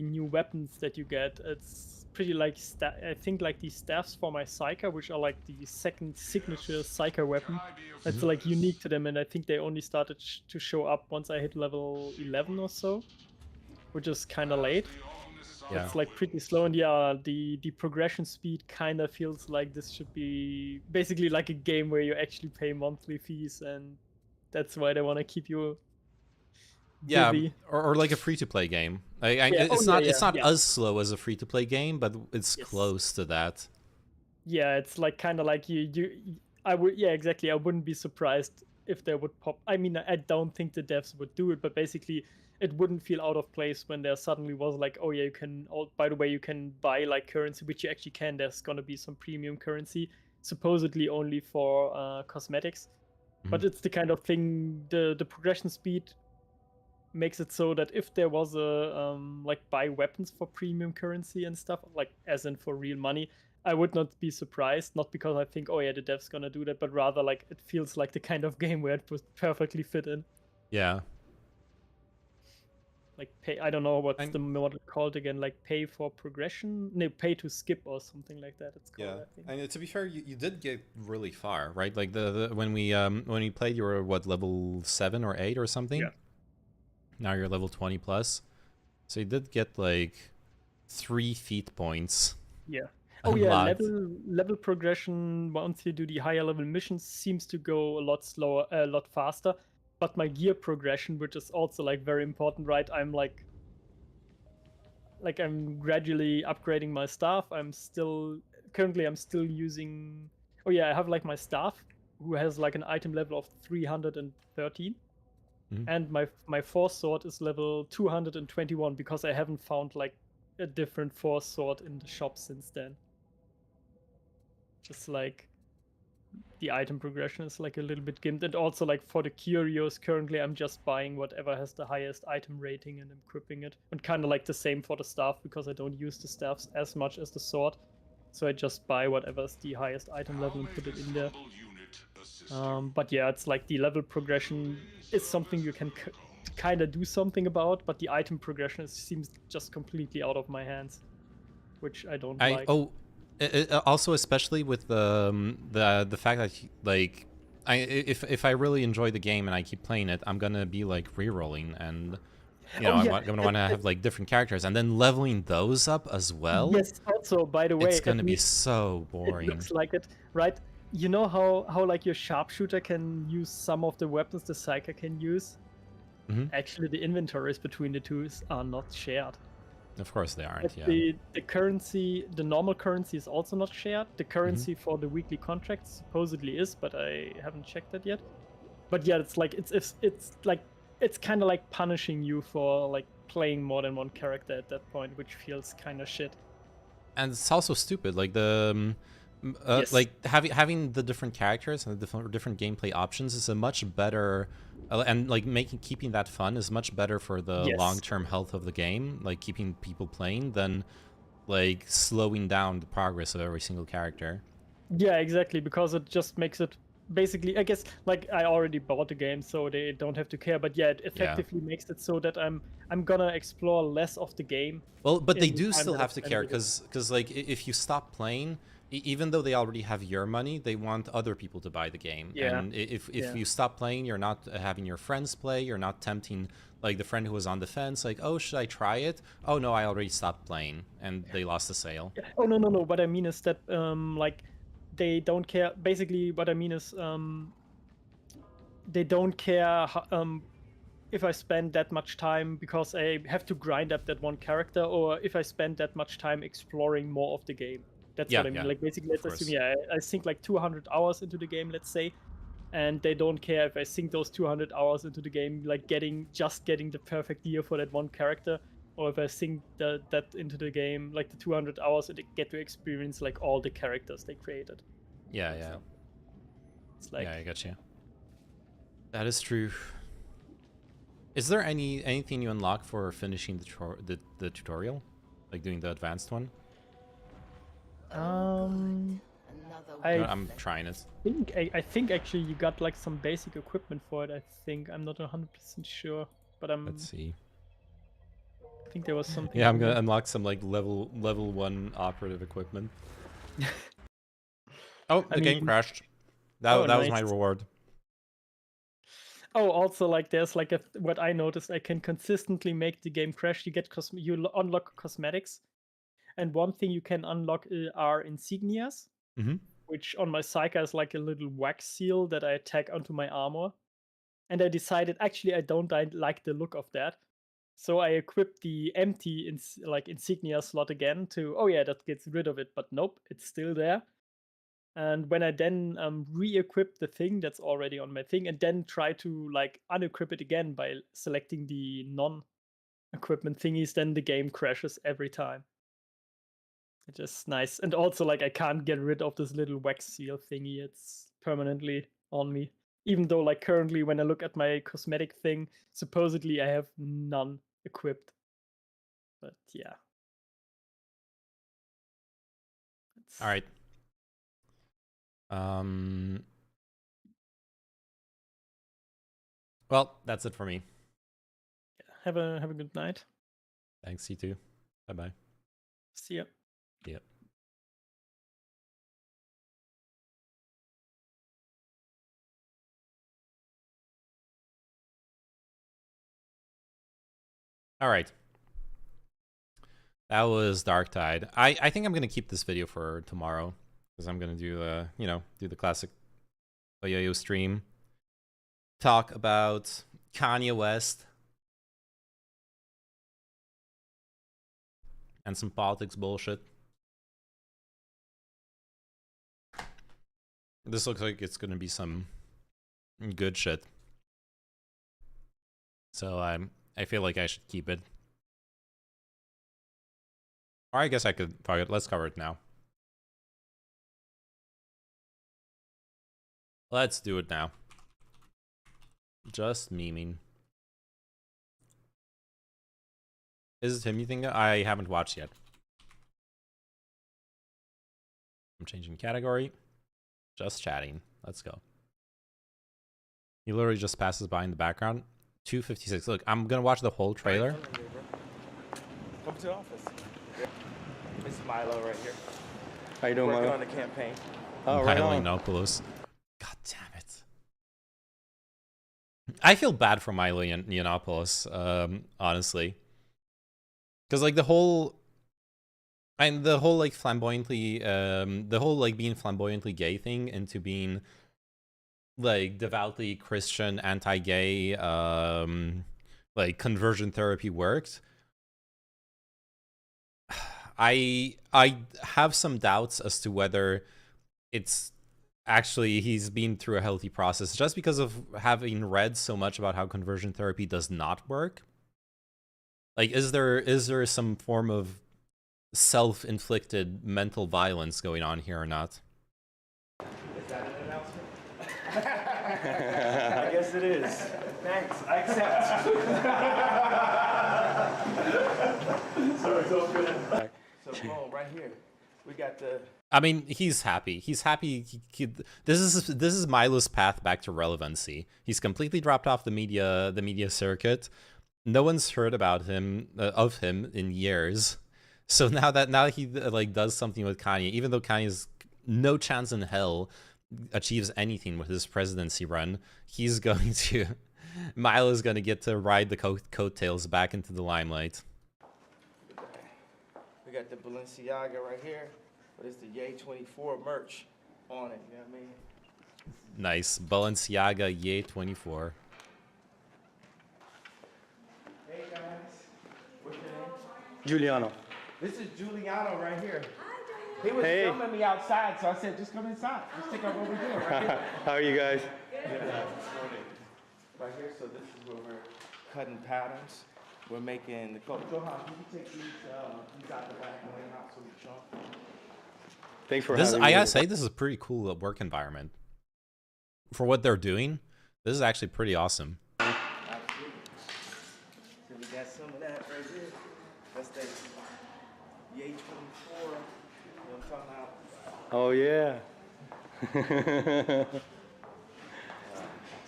H: new weapons that you get. It's pretty like I think like the staffs for my Psyker, which are like the second signature Psyker weapon. That's like unique to them, and I think they only started to show up once I hit level 11 or so, which is kind of late.
A: Yeah.
H: It's like pretty slow, and the progression speed kind of feels like this should be basically like a game where you actually pay monthly fees, and that's why they want to keep you busy.
A: or like a free-to-play game. It's not as slow as a free-to-play game, but it's close to that.
H: Yeah, it's like kind of like exactly. I wouldn't be surprised if they would pop. I mean, I don't think the devs would do it, but basically it wouldn't feel out of place when there suddenly was like, oh yeah, you can, by the way, you can buy like currency, which you actually can. There's gonna be some premium currency, supposedly only for cosmetics, but it's the kind of thing, the progression speed makes it so that if there was a like buy weapons for premium currency and stuff, like as in for real money, I would not be surprised. Not because I think, oh yeah, the dev's gonna do that, but rather like it feels like the kind of game where it would perfectly fit in.
A: Yeah.
H: Like pay, I don't know what's the model called again, like pay for progression? No, pay to skip or something like that. It's called, I think.
A: And to be fair, you did get really far, right? Like when we played, you were what, level 7 or 8 or something?
H: Yeah.
A: Now you're level 20 plus. So you did get like 3 feat points.
H: Yeah. Oh yeah, level progression once you do the higher level missions seems to go a lot slower, a lot faster. But my gear progression, which is also like very important, right? I'm like I'm gradually upgrading my staff. I'm still using. Oh yeah, I have like my staff who has like an item level of 313. And my force sword is level 221 because I haven't found like a different force sword in the shop since then. Just like the item progression is like a little bit gimped, and also like for the curios currently I'm just buying whatever has the highest item rating and equipping it, and kind of like the same for the staff because I don't use the staffs as much as the sword, so I just buy whatever's the highest item level and put it in there. But yeah, it's like the level progression is something you can kind of do something about, but the item progression seems just completely out of my hands, which I don't like.
A: Also, especially with the fact that like if I really enjoy the game and I keep playing it, I'm gonna be like re-rolling, and you know I'm gonna want to have like different characters, and then leveling those up as well.
H: Yes. Also, by the way,
A: it's gonna be so boring.
H: It looks like it, right? You know how like your sharpshooter can use some of the weapons the Psyker can use? Actually, the inventories between the two are not shared.
A: Of course they aren't, yeah.
H: The currency, the normal currency is also not shared. The currency for the weekly contracts supposedly is, but I haven't checked that yet. But yeah, it's like it's kind of like punishing you for like playing more than one character at that point, which feels kind of shit.
A: And it's also stupid, like the like having the different characters and the different gameplay options is a much better, and like keeping that fun is much better for the long-term health of the game, like keeping people playing, than like slowing down the progress of every single character.
H: Yeah, exactly, because it just makes it basically, I guess, like I already bought the game, so they don't have to care. But yeah, it effectively makes it so that I'm gonna explore less of the game.
A: Well, but they do still have to care, because like if you stop playing, even though they already have your money, they want other people to buy the game.
H: Yeah.
A: And if you stop playing, you're not having your friends play, you're not tempting like the friend who was on the fence, like, oh, should I try it? Oh no, I already stopped playing, and they lost the sale.
H: Oh no. What I mean is that like they don't care. Basically, what I mean is they don't care if I spend that much time because I have to grind up that one character, or if I spend that much time exploring more of the game. That's what I mean. Like basically, let's assume, I sink like 200 hours into the game, let's say, and they don't care if I sink those 200 hours into the game, like getting the perfect gear for that one character, or if I sink that into the game, like the 200 hours, and they get to experience like all the characters they created.
A: Yeah.
H: So, it's like,
A: yeah, I got you. That is true. Is there anything you unlock for finishing the tutorial, like doing the advanced one?
H: I'm
A: trying it.
H: I think actually you got like some basic equipment for it. I think I'm not 100% sure, but
A: Let's see.
H: I think there was something.
A: Yeah, I'm gonna unlock some like level 1 operative equipment. Oh, the game crashed. That was my reward.
H: Oh, also like there's like what I noticed, I can consistently make the game crash. You unlock cosmetics. And one thing you can unlock are insignias, which on my Psyker is like a little wax seal that I tack onto my armor. And I decided, actually, I don't like the look of that. So I equipped the empty insignia slot again to, oh yeah, that gets rid of it. But nope, it's still there. And when I then re-equip the thing that's already on my thing, and then try to like unequip it again by selecting the non-equipment thingies, then the game crashes every time. It's just nice. And also, like, I can't get rid of this little wax seal thingy. It's permanently on me. Even though, like, currently when I look at my cosmetic thing, supposedly I have none equipped. But yeah.
A: All right. Well, that's it for me.
H: Have a good night.
A: Thanks, you too. Bye-bye.
H: See ya.
A: Yep. All right. That was Darktide. I think I'm gonna keep this video for tomorrow, because I'm gonna do do the classic Oyoyo stream. Talk about Kanye West and some politics bullshit. This looks like it's gonna be some good shit. So I feel like I should keep it. Or I guess I could, fuck it, let's cover it now. Let's do it now. Just memeing. Is it him, you think? I haven't watched yet. I'm changing category. Just chatting. Let's go. He literally just passes by in the background. 2:56. Look, I'm gonna watch the whole trailer.
N: Come to the office. It's Milo right here.
O: How you doing,
N: Working
O: Milo?
N: on the campaign.
O: Oh, right
A: Milo
O: on.
A: Yiannopoulos. God damn it. I feel bad for Milo Yiannopoulos, honestly. Because, like, the whole like flamboyantly, the whole like being flamboyantly gay thing into being like devoutly Christian, anti-gay, like conversion therapy worked. I have some doubts as to whether it's actually he's been through a healthy process, just because of having read so much about how conversion therapy does not work. Like, is there some form of self-inflicted mental violence going on here or not?
N: Is that an announcement? I guess it is. Thanks, I accept. So it's all good. So boom, right here, we got the.
A: I mean, he's happy. He's happy. This is Milo's path back to relevancy. He's completely dropped off the media circuit. No one's heard about him of him in years. So now he like does something with Kanye, even though Kanye's no chance in hell achieves anything with his presidency run. He's going to Milo's going to get to ride the coattails back into the limelight.
N: We got the Balenciaga right here, but it's the Ye 24 merch on it. You know what I mean?
A: Nice. Balenciaga Ye 24.
N: Hey guys, what's your name?
O: Giuliano.
N: This is Giuliano right here. He was
O: Hey.
N: filming me outside, so I said, just come inside. Just take up over here, right here.
O: How are you guys?
N: Right here, so this is where we're cutting patterns. We're making the coat. Johan, can you take these out the back and lay them out so we can show them?
O: Thanks for
A: This
O: having
A: I
O: me.
A: gotta say, this is a pretty cool work environment. For what they're doing, this is actually pretty awesome.
N: Absolutely. So we got some of that right here. That's the Ye 24. You know what I'm talking about?
O: Oh yeah.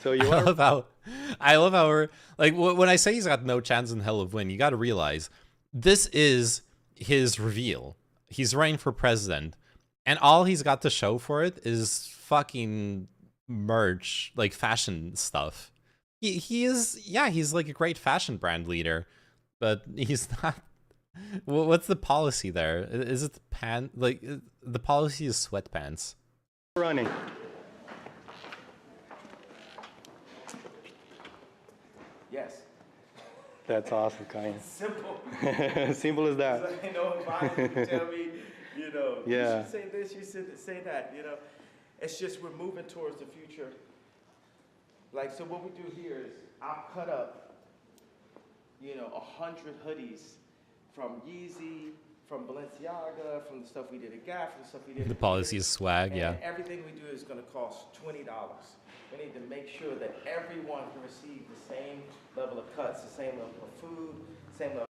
O: So you
A: I
O: are.
A: love how we're like when I say he's got no chance in hell of win, you got to realize this is his reveal. He's running for president, and all he's got to show for it is fucking merch, like fashion stuff. He's like a great fashion brand leader, but he's not. What's the policy there? Is it the policy is sweatpants?
O: Running.
N: Yes.
O: That's awesome, Kanye.
N: Simple.
O: Simple as that.
N: I know if I you tell me, you know,
O: Yeah.
N: you should say this, you should say that, you know. It's just we're moving towards the future. Like, so what we do here is I'll cut up, 100 hoodies from Yeezy, from Balenciaga, from the stuff we did at Gap, from the stuff we did
A: The
N: at
A: policy
N: Adidas,
A: is swag,
N: and
A: yeah.
N: everything we do is going to cost $20. We need to make sure that everyone can receive the same level of cuts, the same level of food, same level.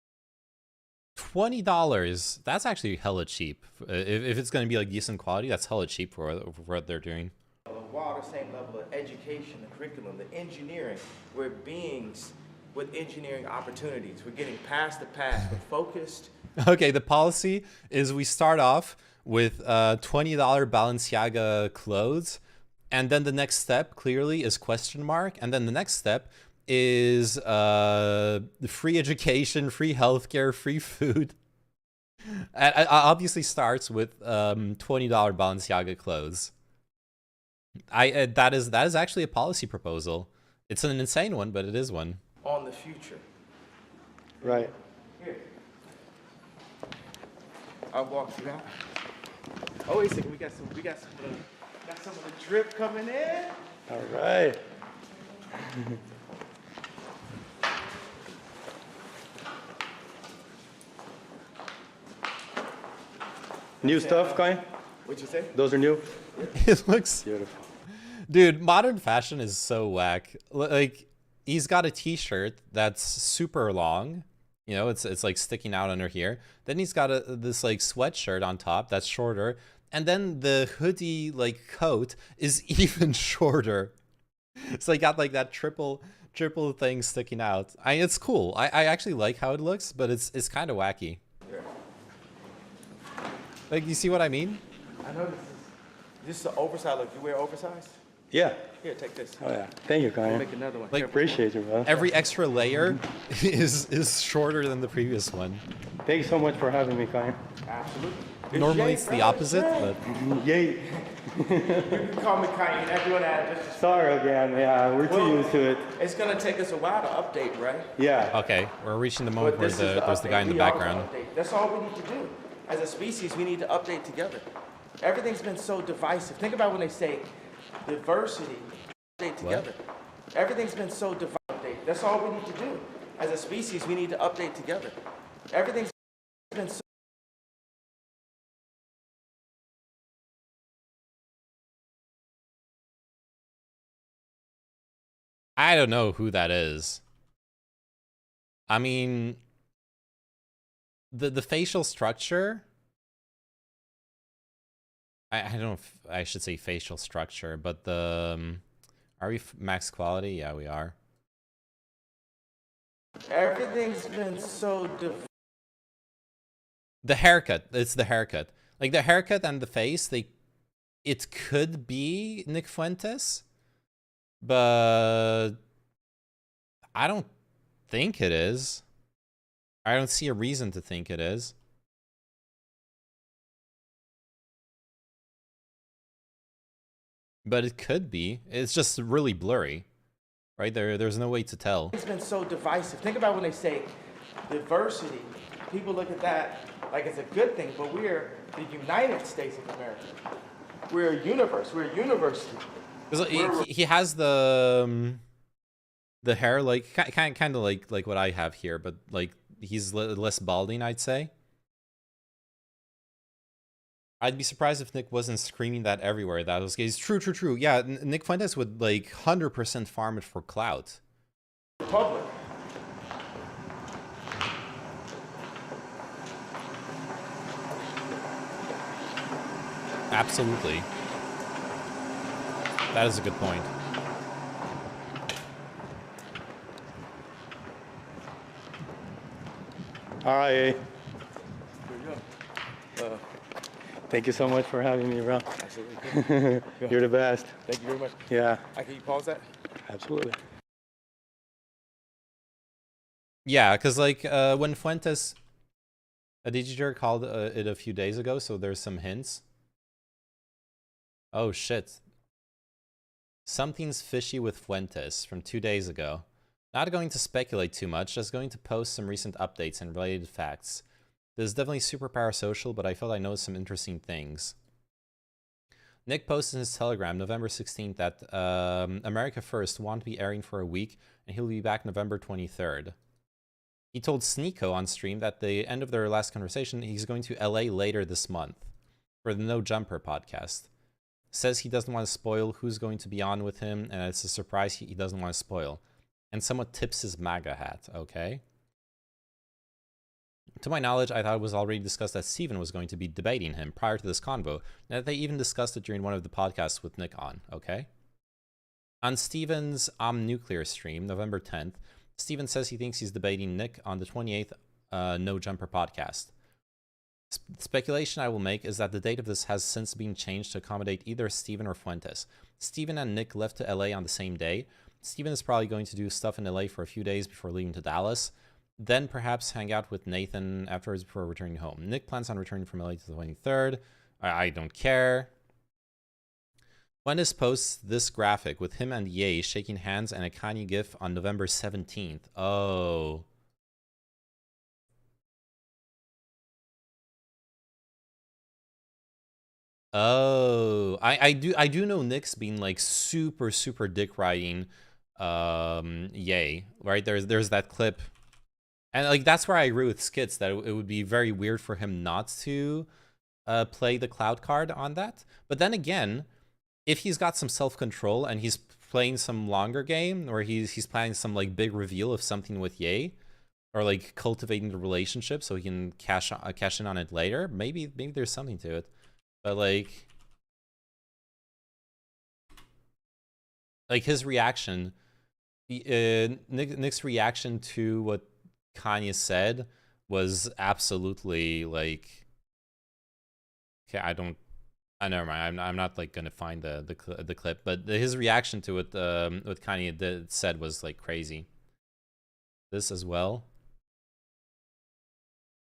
A: $20. That's actually hella cheap. If it's gonna be like decent quality, that's hella cheap for what they're doing.
N: The water, same level of education, the curriculum, the engineering. We're beings with engineering opportunities. We're getting past the past. We're focused.
A: Okay, the policy is we start off with $20 Balenciaga clothes, and then the next step clearly is question mark, and then the next step is free education, free healthcare, free food. And it obviously starts with $20 Balenciaga clothes. That is actually a policy proposal. It's an insane one, but it is one.
N: On the future.
O: Right.
N: Here. I'll walk you that. Oh, wait a second. We got some of the drip coming in.
O: All right. New stuff, Kyle?
N: What'd you say?
O: Those are new?
A: It looks
O: beautiful.
A: Dude, modern fashion is so whack. Like, he's got a t-shirt that's super long. You know, it's like sticking out under here. Then he's got this like sweatshirt on top that's shorter. And then the hoodie like coat is even shorter. So he got like that triple thing sticking out. It's cool. I actually like how it looks, but it's kind of wacky.
N: Yeah.
A: Like, you see what I mean?
N: I know this is an oversized look. You wear oversized?
O: Yeah.
N: Here, take this.
O: Oh yeah. Thank you, Kyle.
N: Make another one.
A: Like,
O: appreciate you, bro.
A: Every extra layer is shorter than the previous one.
O: Thank you so much for having me, Kyle.
N: Absolutely.
A: Normally it's the opposite, but
O: Yay.
N: You can call me Kyle. You're not doing that. Just
O: Sorry again. Yeah, we're too used to it.
N: It's gonna take us a while to update, right?
O: Yeah.
A: okay, we're reaching the moment
N: But
A: where
N: this is
A: there's the guy in the
N: update. We are
A: background.
N: gonna update. That's all we need to do. As a species, we need to update together. Everything's been so divisive. Think about when they say diversity, update together. Everything's been so divisive. That's all we need to do. As a species, we need to update together. Everything's been so
A: I don't know who that is. I mean, the facial structure. I don't know if I should say facial structure, but the are we max quality? Yeah, we are.
N: everything's been so
A: The haircut. It's the haircut. Like the haircut and the face. It could be Nick Fuentes, but I don't think it is. I don't see a reason to think it is. But it could be. It's just really blurry, right? There's no way to tell.
N: It's been so divisive. Think about when they say diversity. People look at that like it's a good thing, but we're the United States of America. We're a universe. We're a university.
A: 'Cause he has the hair like kind of like what I have here, but like he's less balding, I'd say. I'd be surprised if Nick wasn't screaming that everywhere. That was true. Yeah, Nick Fuentes would like 100% farm it for clout.
N: Public.
A: Absolutely. That is a good point.
O: All right.
N: Here you go.
O: Thank you so much for having me, bro.
N: Absolutely.
O: You're the best.
N: Thank you very much.
O: Yeah.
N: Can you pause that?
O: Absolutely.
A: Yeah, because like when Fuentes, a DGR called it a few days ago, so there's some hints. Oh shit. Something's fishy with Fuentes from 2 days ago. Not going to speculate too much, just going to post some recent updates and related facts. This is definitely super parasocial, but I felt I noticed some interesting things. Nick posted in his Telegram November 16th that America First won't be airing for a week, and he'll be back November 23rd. He told Sneeko on stream that at the end of their last conversation, he's going to LA later this month for the No Jumper podcast. Says he doesn't want to spoil who's going to be on with him, and it's a surprise he doesn't want to spoil. And somewhat tips his MAGA hat, okay? To my knowledge, I thought it was already discussed that Steven was going to be debating him prior to this convo, and that they even discussed it during one of the podcasts with Nick on, okay? On Steven's Nuclear stream, November 10th, Steven says he thinks he's debating Nick on the 28th No Jumper podcast. Speculation I will make is that the date of this has since been changed to accommodate either Steven or Fuentes. Steven and Nick left to LA on the same day. Steven is probably going to do stuff in LA for a few days before leaving to Dallas. Then perhaps hang out with Nathan afterwards before returning home. Nick plans on returning from LA to the 23rd. I don't care. Fuentes posts this graphic with him and Ye shaking hands and a Kanye gif on November 17th. Oh. Oh, I do know Nick's been like super dick riding Ye, right? There's that clip. And like that's where I agree with Skits that it would be very weird for him not to play the cloud card on that. But then again, if he's got some self-control and he's playing some longer game, or he's planning some like big reveal of something with Ye, or like cultivating the relationship so he can cash in on it later, maybe there's something to it. But like his reaction, Nick's reaction to what Kanye said was absolutely like, okay, I never mind. I'm not like gonna find the clip, but his reaction to it, what Kanye said was like crazy. This as well.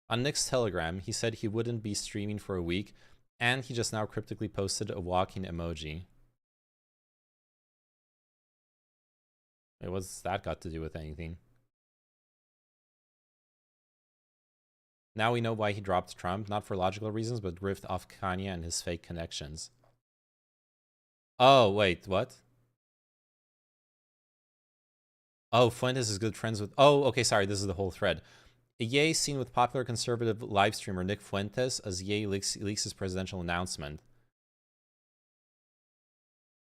A: On Nick's Telegram, he said he wouldn't be streaming for a week, and he just now cryptically posted a walking emoji. Wait, what's that got to do with anything? Now we know why he dropped Trump, not for logical reasons, but riffed off Kanye and his fake connections. Oh, wait, what? Oh, Fuentes is good friends with... Oh, okay, sorry, this is the whole thread. Ye seen with popular conservative live streamer Nick Fuentes as Ye leaks his presidential announcement.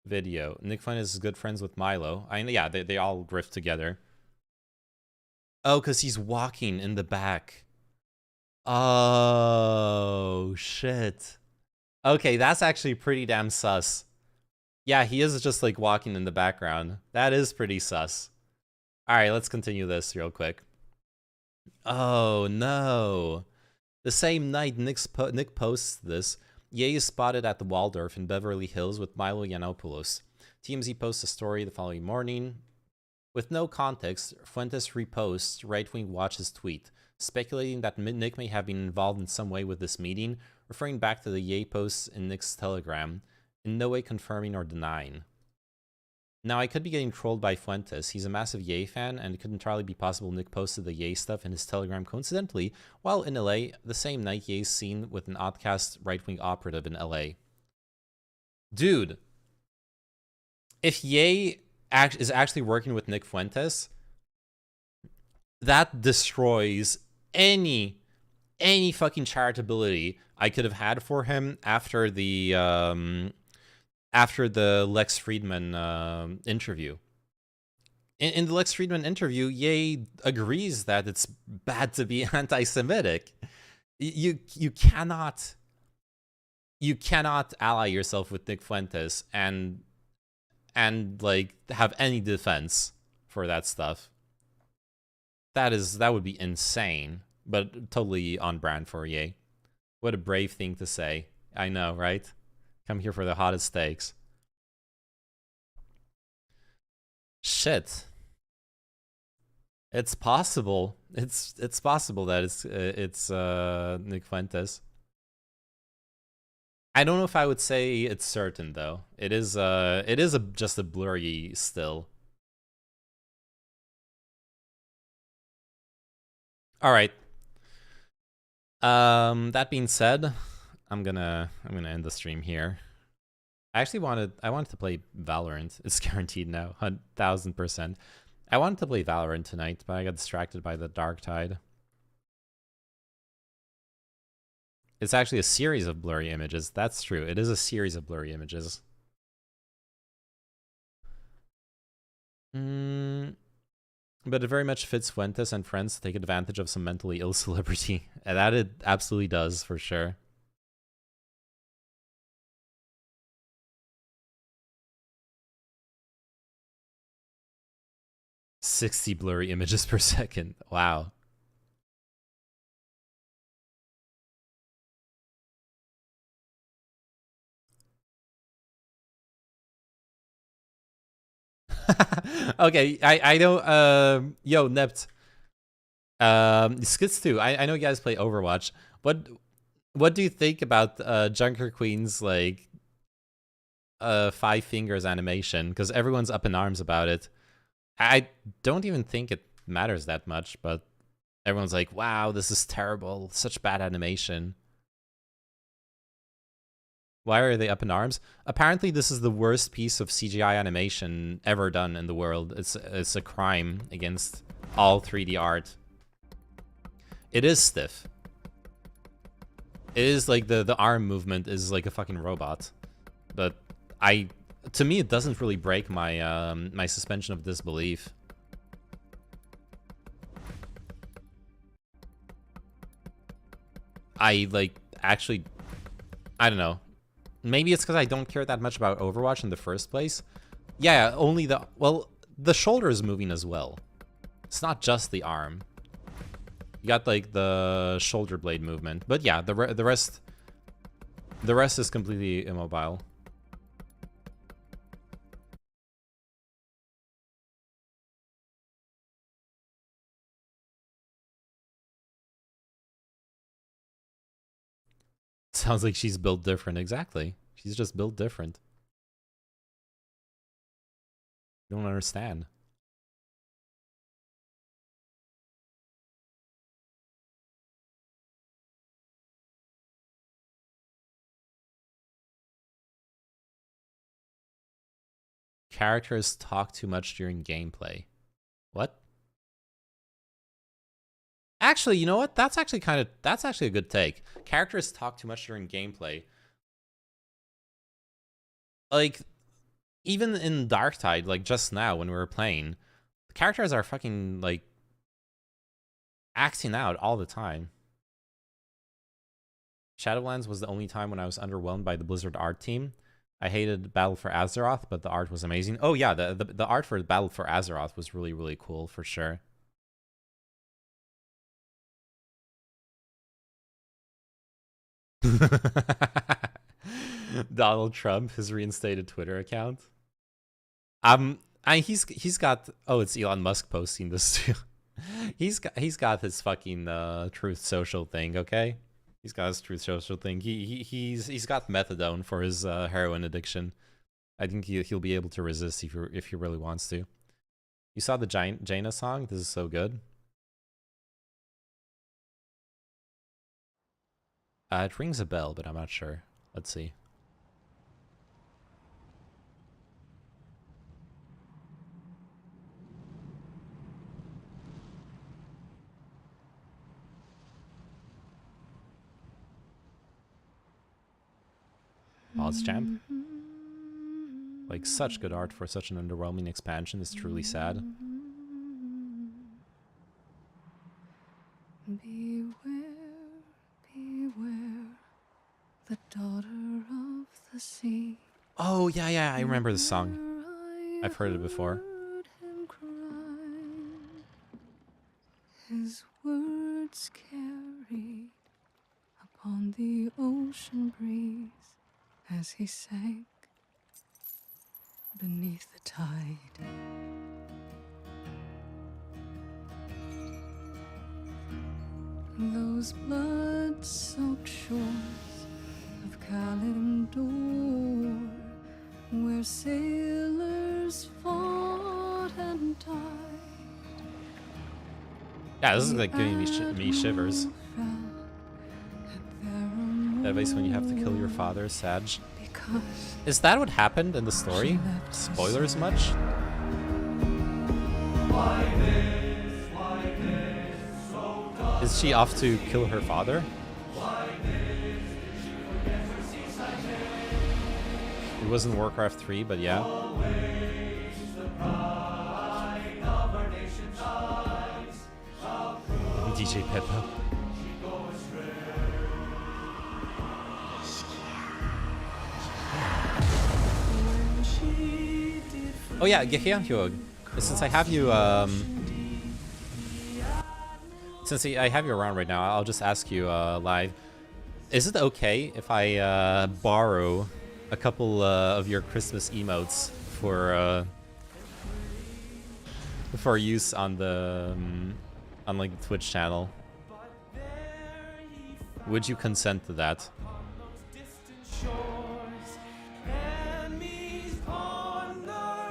A: Video. Nick Fuentes is good friends with Milo. Yeah, they all riff together. Oh, because he's walking in the back. Oh, shit. Okay, that's actually pretty damn sus. Yeah, he is just like walking in the background. That is pretty sus. Alright, let's continue this real quick. Oh, no. The same night Nick posts this, Ye is spotted at the Waldorf in Beverly Hills with Milo Yiannopoulos. TMZ posts a story the following morning. With no context, Fuentes reposts Right Wing Watch's tweet, speculating that Nick may have been involved in some way with this meeting, referring back to the Ye posts in Nick's Telegram, in no way confirming or denying. Now, I could be getting trolled by Fuentes. He's a massive Ye fan, and it could entirely be possible Nick posted the Ye stuff in his Telegram coincidentally, while in LA, the same night Ye's seen with an Oddcast right-wing operative in LA. Dude, if Ye is actually working with Nick Fuentes, that destroys any fucking charitability I could have had for him after the Lex Friedman interview. In the Lex Friedman interview, Ye agrees that it's bad to be anti-Semitic. You cannot ally yourself with Nick Fuentes and like have any defense for that stuff. That would be insane, but totally on brand for Ye. What a brave thing to say. I know, right? Come here for the hottest steaks. Shit. It's possible. It's possible that it's Nick Fuentes. I don't know if I would say it's certain though. It is just a blurry still. All right. That being said, I'm gonna end the stream here. I wanted to play Valorant. It's guaranteed now, 1000%. I wanted to play Valorant tonight, but I got distracted by the Dark Tide. It's actually a series of blurry images. That's true. It is a series of blurry images. But it very much fits Fuentes and friends to take advantage of some mentally ill celebrity. And that it absolutely does, for sure. "60 blurry images per second. Wow. Okay, I know, yo, Nept. Skits 2, I know you guys play Overwatch. What do you think about Junker Queen's, like, 5 fingers animation? Because everyone's up in arms about it. I don't even think it matters that much, but everyone's like, wow, this is terrible. Such bad animation. Why are they up in arms? Apparently, this is the worst piece of CGI animation ever done in the world. It's a crime against all 3D art. It is stiff. It is like the arm movement is like a fucking robot, but to me it doesn't really break my my suspension of disbelief. I actually, I don't know. Maybe it's because I don't care that much about Overwatch in the first place. Yeah, only the shoulder is moving as well. It's not just the arm. You got like the shoulder blade movement, but yeah, the rest is completely immobile. Sounds like she's built different. Exactly. She's just built different. You don't understand. Characters talk too much during gameplay. What? Actually, you know what? That's actually a good take. Characters talk too much during gameplay. Like, even in Darktide, like just now when we were playing, the characters are fucking like acting out all the time. Shadowlands was the only time when I was underwhelmed by the Blizzard art team. I hated Battle for Azeroth, but the art was amazing. Oh yeah, the art for Battle for Azeroth was really, really cool for sure. Donald Trump, his reinstated Twitter account. He's got, oh, it's Elon Musk posting this too. he's got his fucking Truth Social thing, okay? He's got his Truth Social thing. He's got methadone for his heroin addiction. I think he'll be able to resist if he really wants to. You saw the Jaina song? This is so good. It rings a bell, but I'm not sure. Let's see. Odds Champ. Like, such good art for such an underwhelming expansion is truly sad.
P: Beware, beware, the daughter of the sea.
A: Oh, yeah, I remember this song. I've heard it before.
P: His words carried upon the ocean breeze as he sank beneath the tide. Those blood-soaked shores of Kalimdor, where sailors fought and died.
A: Yeah, this is like giving me shivers. That advice when you have to kill your father, Sag. Is that what happened in the story? Spoilers much? Is she off to kill her father? It wasn't Warcraft 3, but yeah. DJ Peppa. Oh yeah, Gehianhyog. Since I have you, since I have you around right now, I'll just ask you live. Is it okay if I borrow a couple of your Christmas emotes for use on the on like the Twitch channel? Would you consent to that?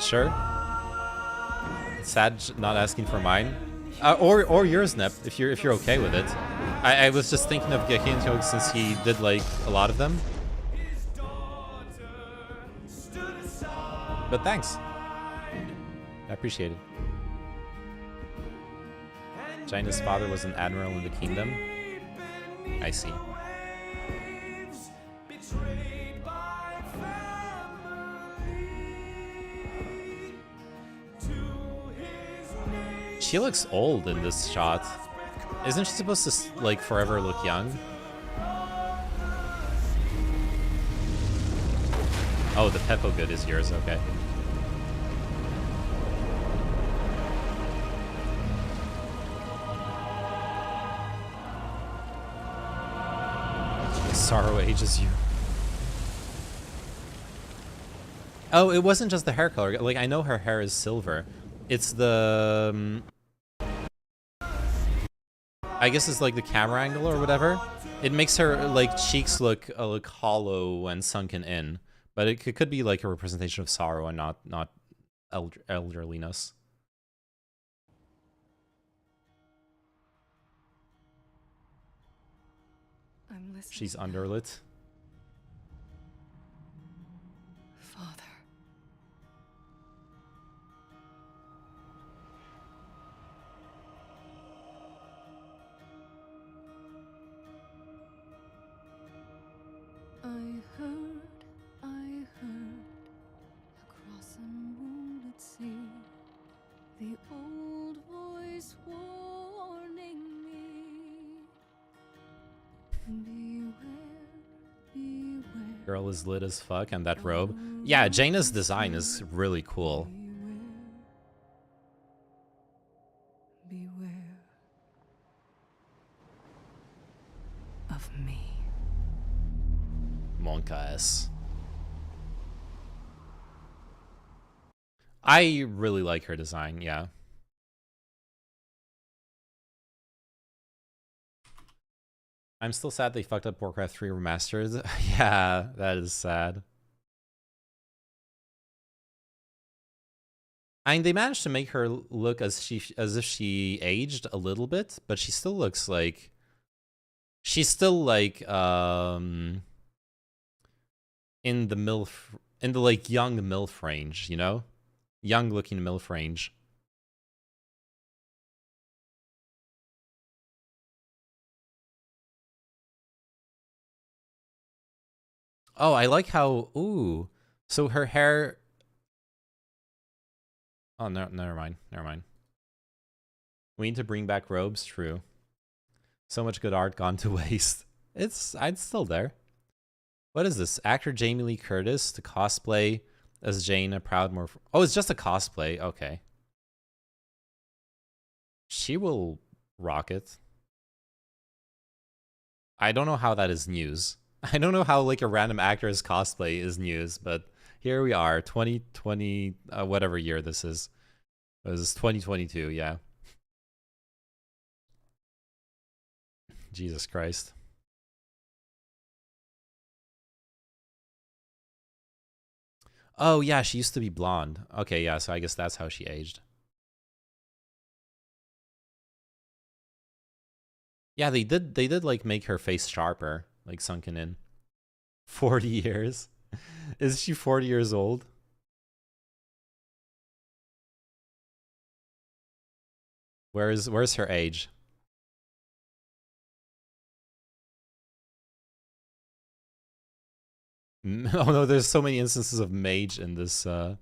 A: Sure. Sag not asking for mine, or yours, Nep, if you're okay with it. I was just thinking of Gehianhyog since he did like a lot of them. But thanks. I appreciate it. Jaina's father was an admiral in the kingdom. I see. She looks old in this shot. Isn't she supposed to, like, forever look young? Oh, the Peppo Good is yours, okay. Sorrow ages you. Oh, it wasn't just the hair color. Like, I know her hair is silver. It's the... I guess it's like the camera angle or whatever. It makes her, like, cheeks look hollow and sunken in. But it could be, like, a representation of sorrow and not elderliness.
P: I'm listening.
A: She's underlit.
P: Father. I heard, across a moonlit sea, the old voice warning me. Beware, beware.
A: Girl is lit as fuck, and that robe. Yeah, Jaina's design is really cool.
P: Beware of me.
A: Monka-S. I really like her design, yeah. I'm still sad they fucked up Warcraft 3 Remastered. Yeah, that is sad. I mean, they managed to make her look as if she aged a little bit, but she still looks like... She's still like, in the MILF, in the like young MILF range, you know? Young looking MILF range. Oh, I like how, ooh. So her hair... Oh, no, never mind. Never mind. We need to bring back robes, true. So much good art gone to waste. It's still there. What is this? Actor Jamie Lee Curtis to cosplay as Jaina Proudmoore. Oh, it's just a cosplay. Okay. She will rock it. I don't know how that is news. I don't know how like a random actor's cosplay is news, but here we are, 2020, whatever year this is. It was 2022, yeah. Jesus Christ. Oh, yeah, she used to be blonde. Okay, yeah, so I guess that's how she aged. Yeah, they did like make her face sharper, like sunken in. 40 years? Is she 40 years old? Where's her age? Oh no, there's so many instances of mage in this, oh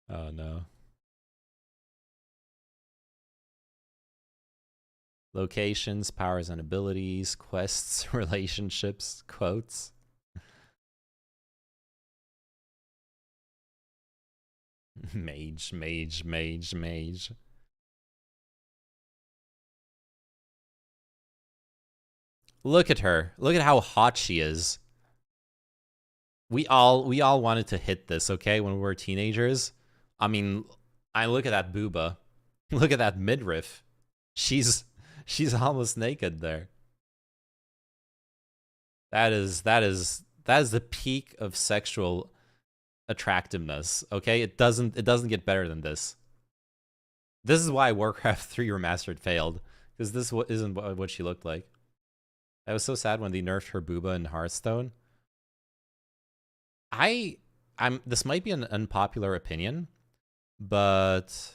A: no. Locations, powers and abilities, quests, relationships, quotes. Mage. Look at her. Look at how hot she is. We all wanted to hit this, okay, when we were teenagers. I mean, I look at that booba. Look at that midriff. She's almost naked there. That is the peak of sexual attractiveness, okay? It doesn't get better than this. This is why Warcraft 3 Remastered failed, because this isn't what she looked like. I was so sad when they nerfed her booba in Hearthstone. This might be an unpopular opinion, but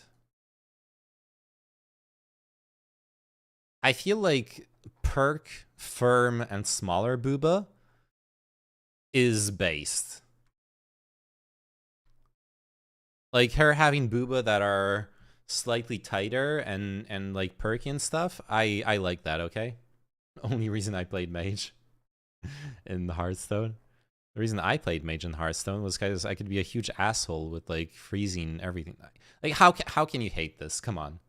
A: I feel like perk, firm, and smaller booba is based. Like her having booba that are slightly tighter and like perky and stuff, I like that, okay? Only reason I played mage in Hearthstone. The reason I played mage in Hearthstone was because I could be a huge asshole with like freezing everything. Like how can you hate this? Come on.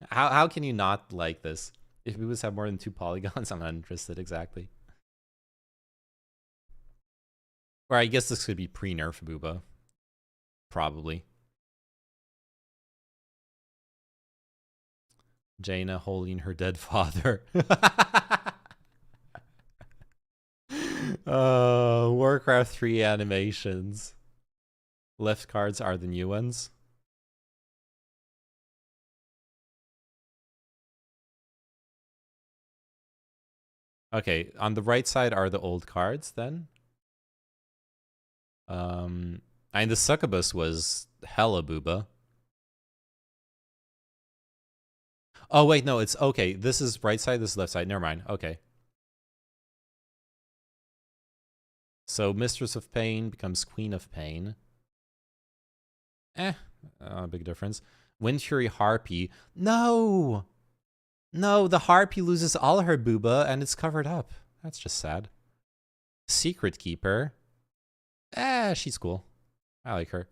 A: How can you not like this? If Boobas have more than 2 polygons, I'm not interested exactly. Or I guess this could be pre-nerf Booba. Probably. Jaina holding her dead father. Warcraft 3 animations. Left cards are the new ones. Okay, on the right side are the old cards then. And the succubus was hella booba. Oh wait, no, it's okay. This is right side, this is left side. Never mind. Okay. So Mistress of Pain becomes Queen of Pain. Big difference. Wind Fury Harpy. No! No, the Harpy loses all her booba and it's covered up. That's just sad. Secret Keeper. She's cool. I like her.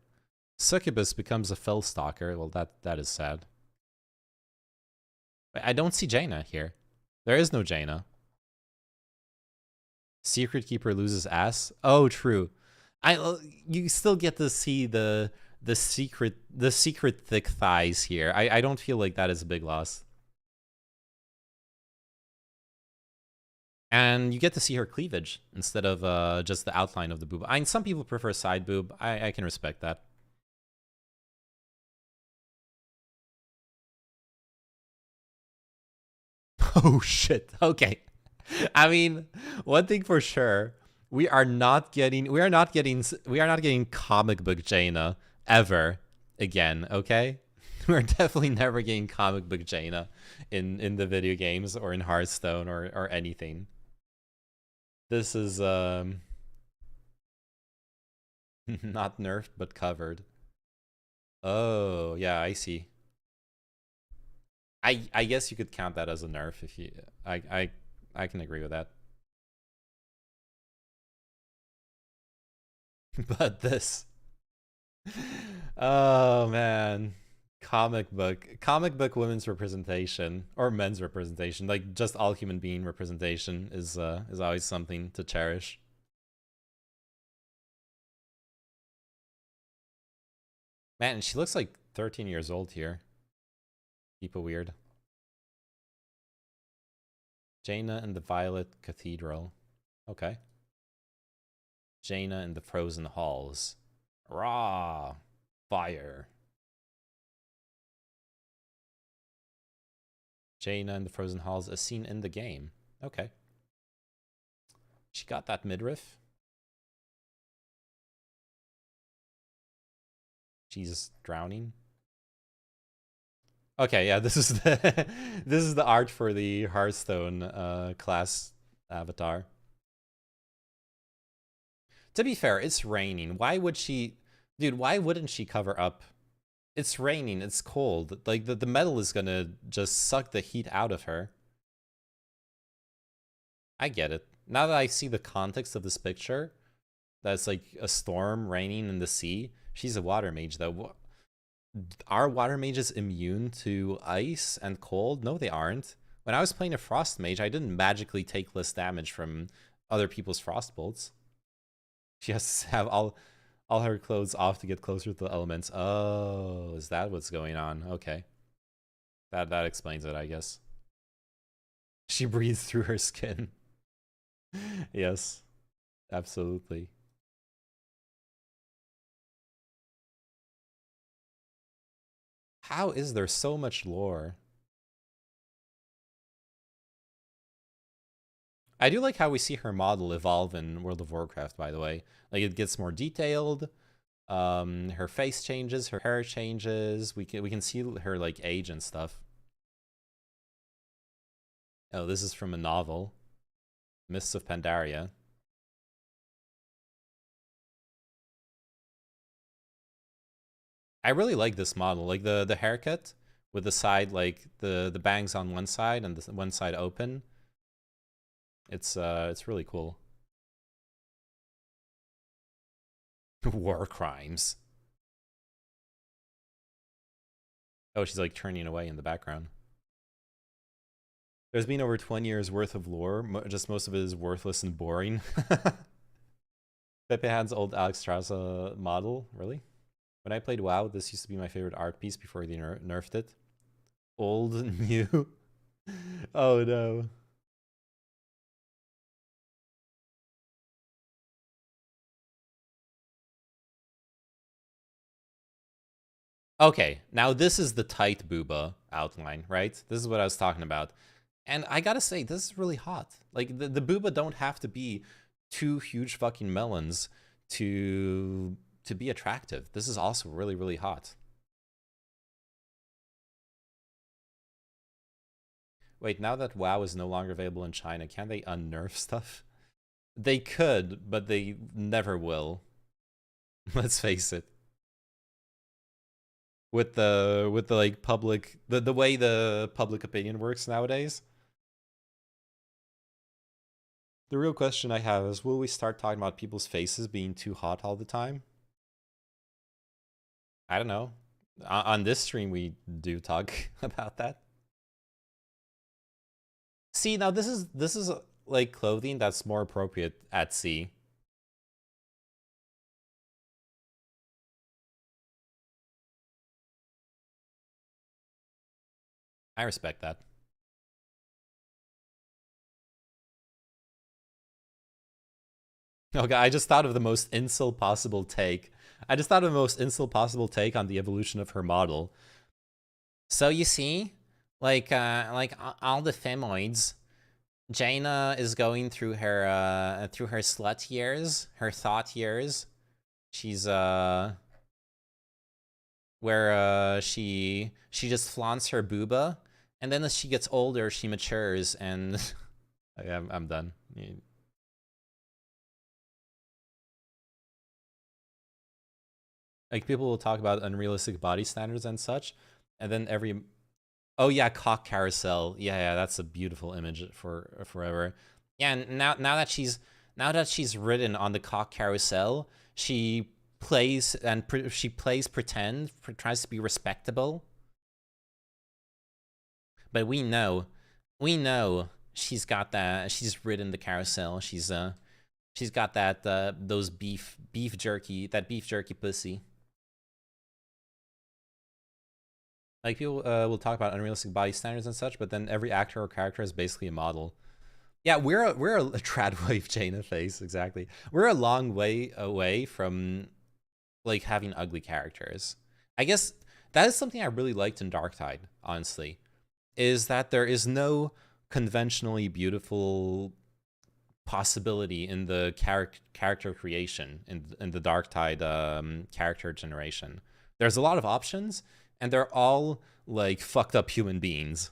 A: Succubus becomes a Fellstalker. Well, that is sad. I don't see Jaina here. There is no Jaina. Secret Keeper loses ass. Oh, true. You still get to see the secret thick thighs here. I don't feel like that is a big loss. And you get to see her cleavage instead of just the outline of the boob. I mean, some people prefer side boob. I can respect that. Oh shit. Okay. I mean, one thing for sure, we are not getting comic book Jaina ever again, okay? We're definitely never getting comic book Jaina in the video games or in Hearthstone or anything. This is not nerfed but covered. Oh, yeah, I see. I guess you could count that as a nerf if you I can agree with that. But this. Oh man. Comic book women's representation or men's representation, like just all human being representation is always something to cherish. Man, she looks like 13 years old here. People weird. Jaina and the Violet Cathedral. Okay. Jaina and the Frozen Halls. Raw fire. Jaina and the Frozen Halls, a scene in the game. Okay. She got that midriff. She's drowning. Okay, yeah, this is the this is the art for the Hearthstone class avatar. To be fair, it's raining. Why would she, dude? Why wouldn't she cover up? It's raining. It's cold. Like the metal is gonna just suck the heat out of her. I get it. Now that I see the context of this picture, that's like a storm raining in the sea. She's a water mage though. Are water mages immune to ice and cold? No, they aren't. When I was playing a frost mage, I didn't magically take less damage from other people's frost bolts. She has to have all her clothes off to get closer to the elements. Oh, is that what's going on? Okay. That explains it, I guess. She breathes through her skin. Yes. Absolutely. How is there so much lore? I do like how we see her model evolve in World of Warcraft, by the way. Like, it gets more detailed. Her face changes, her hair changes. We can see her, like, age and stuff. Oh, this is from a novel. Mists of Pandaria. I really like this model, like the haircut with the side, like the bangs on one side and the one side open. It's really cool. War crimes. Oh, she's like turning away in the background. There's been over 20 years worth of lore, just most of it is worthless and boring. Pepe Han's old Alex Strauss model, really? When I played WoW, this used to be my favorite art piece before they nerfed it. Old, new. Oh no. Okay, now this is the tight booba outline, right? This is what I was talking about. And I gotta say, this is really hot. Like, the booba don't have to be two huge fucking melons to be attractive. This is also really, really hot. Wait, now that WoW is no longer available in China, can they unnerf stuff? They could, but they never will. Let's face it. With the like public the way the public opinion works nowadays. The real question I have is, will we start talking about people's faces being too hot all the time? I don't know. On this stream we do talk about that. See, now this is like clothing that's more appropriate at sea. I respect that. Okay, I just thought of the most incel possible take. I just thought of the most incel possible take on the evolution of her model. So you see, like all the femoids, Jaina is going through her slut years, her thought years. She's where she just flaunts her booba, and then as she gets older, she matures, and I'm done. Like, people will talk about unrealistic body standards and such, and then oh yeah, cock carousel. Yeah, that's a beautiful image for forever. Yeah, and now that she's ridden on the cock carousel, she plays pretend, tries to be respectable. But we know she's got that. She's ridden the carousel. She's got that those beef jerky pussy. Like, people will talk about unrealistic body standards and such, but then every actor or character is basically a model. Yeah, we're a trad wave Jaina face, exactly. We're a long way away from like having ugly characters. I guess that is something I really liked in Darktide, honestly, is that there is no conventionally beautiful possibility in the character creation in the Darktide character generation. There's a lot of options, and they're all like fucked up human beings.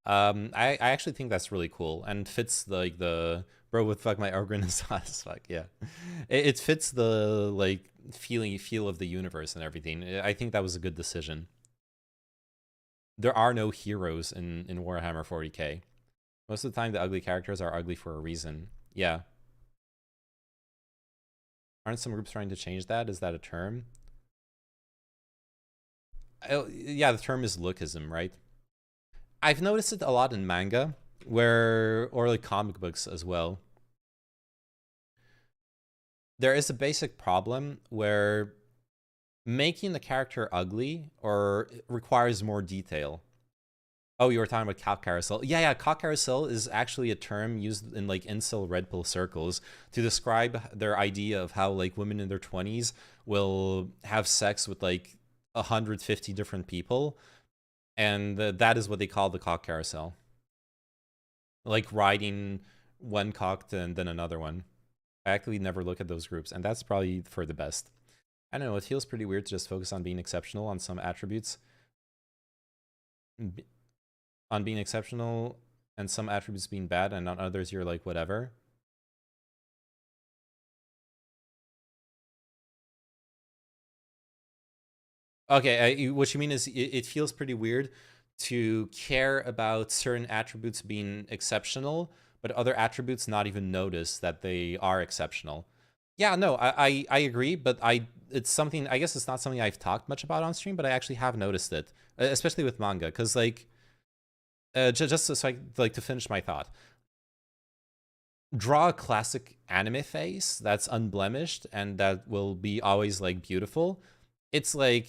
A: I actually think that's really cool and fits like the bro with fuck my Ogren is hot as fuck. Yeah, it fits the like feel of the universe and everything. I think that was a good decision. There are no heroes in Warhammer 40k. Most of the time, the ugly characters are ugly for a reason. Yeah. Aren't some groups trying to change that? Is that a term? Yeah, the term is lookism, right? I've noticed it a lot in manga, or like comic books as well. There is a basic problem where making the character ugly requires more detail. Oh, you were talking about cock carousel. Yeah, cock carousel is actually a term used in like incel red pill circles to describe their idea of how like women in their 20s will have sex with like 150 different people, and that is what they call the cock carousel. Like riding one cock and then another one. I actually never look at those groups, and that's probably for the best. I don't know, it feels pretty weird to just focus on being exceptional on some attributes. On being exceptional and some attributes being bad, and on others you're like, whatever. Okay, what you mean is it feels pretty weird to care about certain attributes being exceptional, but other attributes not even notice that they are exceptional. Yeah, no, I agree, but it's something, I guess it's not something I've talked much about on stream, but I actually have noticed it, especially with manga, because like, just so I like to finish my thought. Draw a classic anime face that's unblemished and that will be always like beautiful. It's like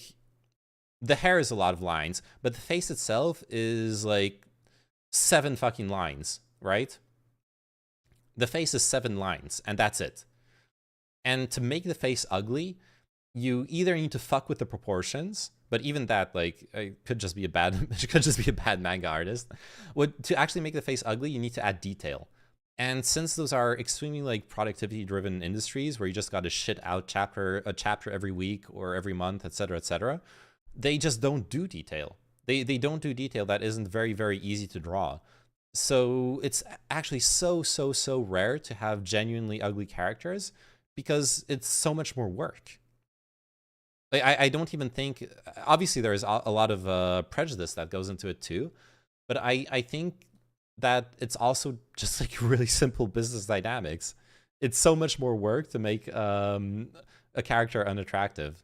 A: the hair is a lot of lines, but the face itself is like 7 fucking lines, right? The face is 7 lines, and that's it. And to make the face ugly, you either need to fuck with the proportions, but even that, like, could just be a bad, could just be a bad manga artist. To actually make the face ugly, you need to add detail. And since those are extremely like productivity-driven industries where you just got to shit out a chapter every week or every month, etc., they just don't do detail. They don't do detail that isn't very, very easy to draw. So it's actually so rare to have genuinely ugly characters because it's so much more work. I don't even think, obviously there is a lot of prejudice that goes into it too, but I think that it's also just like really simple business dynamics. It's so much more work to make a character unattractive.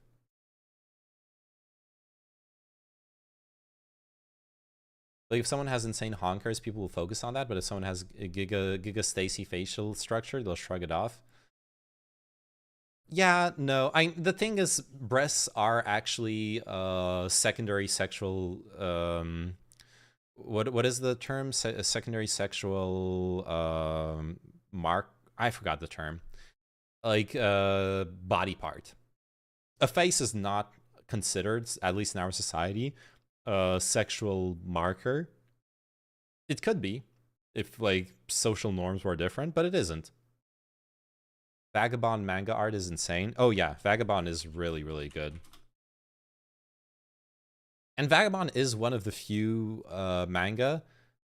A: Like if someone has insane honkers, people will focus on that, but if someone has a Giga Stacy facial structure, they'll shrug it off. Yeah, no. The thing is, breasts are actually secondary sexual. What is the term? Secondary sexual mark? I forgot the term. Like body part. A face is not considered, at least in our society, a sexual marker. It could be if like social norms were different, but it isn't. Vagabond manga art is insane. Oh yeah, Vagabond is really, really good. And Vagabond is one of the few manga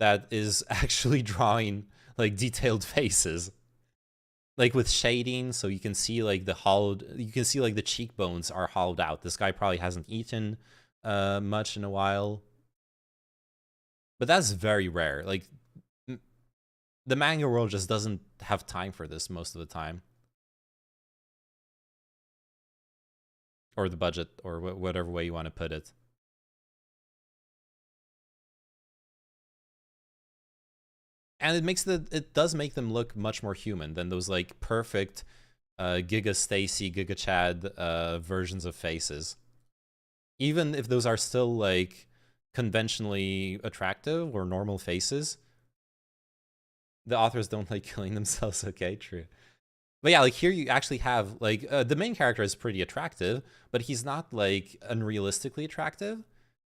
A: that is actually drawing like detailed faces. Like with shading, so you can see like the cheekbones are hollowed out. This guy probably hasn't eaten much in a while. But that's very rare. Like the manga world just doesn't have time for this most of the time. Or the budget, or whatever way you want to put it. And it does make them look much more human than those like perfect Giga Stacy, Giga Chad versions of faces. Even if those are still like conventionally attractive or normal faces, the authors don't like killing themselves. Okay, true. But yeah, like here you actually have like the main character is pretty attractive, but he's not like unrealistically attractive,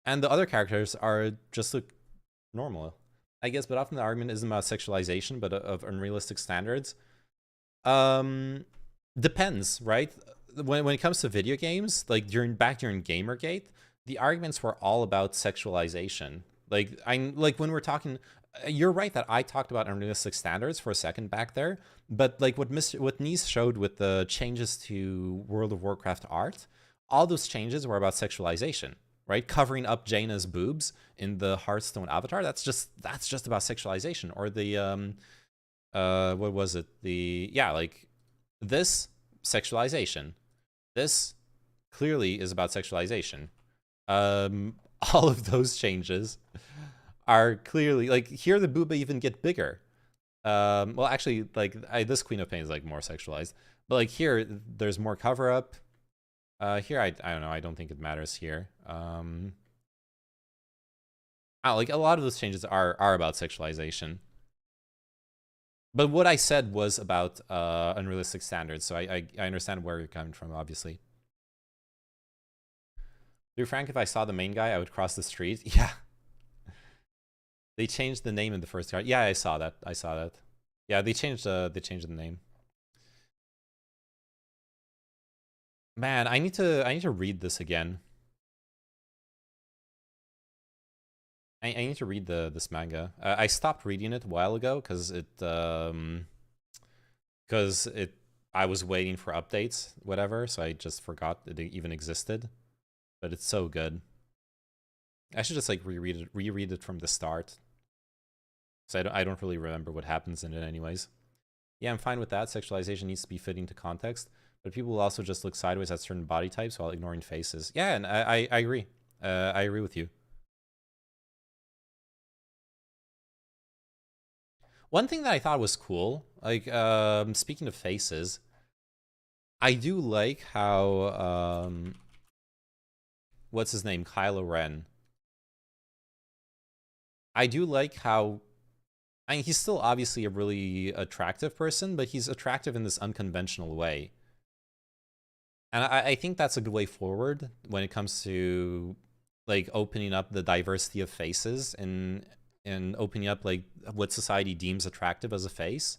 A: and the other characters are just look normal, I guess. But often the argument isn't about sexualization, but of unrealistic standards. Depends, right? When it comes to video games, like back during Gamergate, the arguments were all about sexualization. Like when we're talking. You're right that I talked about unrealistic standards for a second back there, but like what Nice showed with the changes to World of Warcraft art, all those changes were about sexualization, right? Covering up Jaina's boobs in the Hearthstone avatar, that's just about sexualization. Or the what was it? Like this sexualization. This clearly is about sexualization. All of those changes are clearly like here the booba even get bigger. Well, actually, like this Queen of Pain is like more sexualized, but like here there's more cover up. Here I don't know. I don't think it matters here. Like a lot of those changes are about sexualization. But what I said was about unrealistic standards, so I understand where you're coming from, obviously. To be frank, if I saw the main guy, I would cross the street. Yeah. They changed the name in the first card. Yeah, I saw that. Yeah, they changed the name. Man, I need to read this again. I need to read this manga. I stopped reading it a while ago because I was waiting for updates, whatever, so I just forgot it even existed. but it's so good. I should just like reread it from the start. So I don't really remember what happens in it anyways. Yeah, I'm fine with that. Sexualization needs to be fitting to context, but people will also just look sideways at certain body types while ignoring faces. Yeah, and I agree. I agree with you. One thing that I thought was cool, like, speaking of faces, I do like how, what's his name? Kylo Ren. I do like how, I mean, he's still obviously a really attractive person, but he's attractive in this unconventional way. And I think that's a good way forward when it comes to, like, opening up the diversity of faces and opening up, like, what society deems attractive as a face,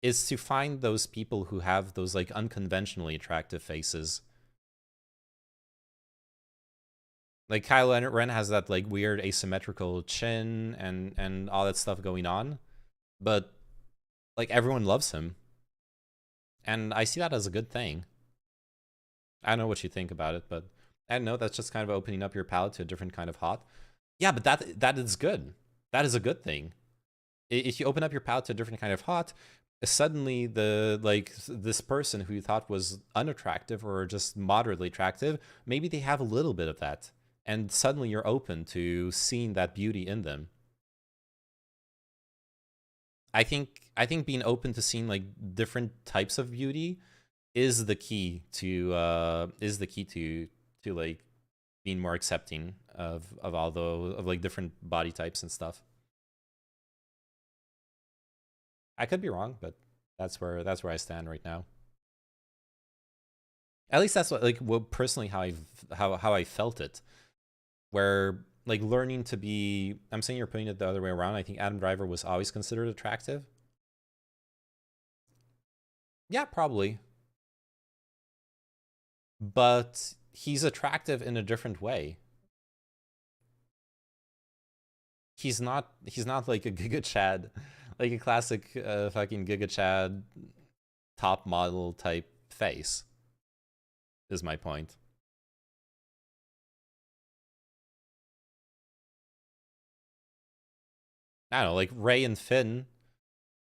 A: is to find those people who have those, like, unconventionally attractive faces. Like, Kylo Ren has that, like, weird asymmetrical chin and all that stuff going on, but, like, everyone loves him. And I see that as a good thing. I don't know what you think about it, but I don't know, that's just kind of opening up your palette to a different kind of hot. Yeah, but that is good. That is a good thing. If you open up your palette to a different kind of hot, suddenly this person who you thought was unattractive or just moderately attractive, maybe they have a little bit of that. And suddenly you're open to seeing that beauty in them. I think being open to seeing like different types of beauty is the key to like being more accepting of all of like different body types and stuff. I could be wrong, but that's where I stand right now. At least that's what personally how I felt it. Where like learning to be, I'm saying you're putting it the other way around. I think Adam Driver was always considered attractive. Yeah, probably. But he's attractive in a different way. He's not like a Giga Chad, like a classic fucking Giga Chad top model type face. Is my point. I don't know, like Rey and Finn,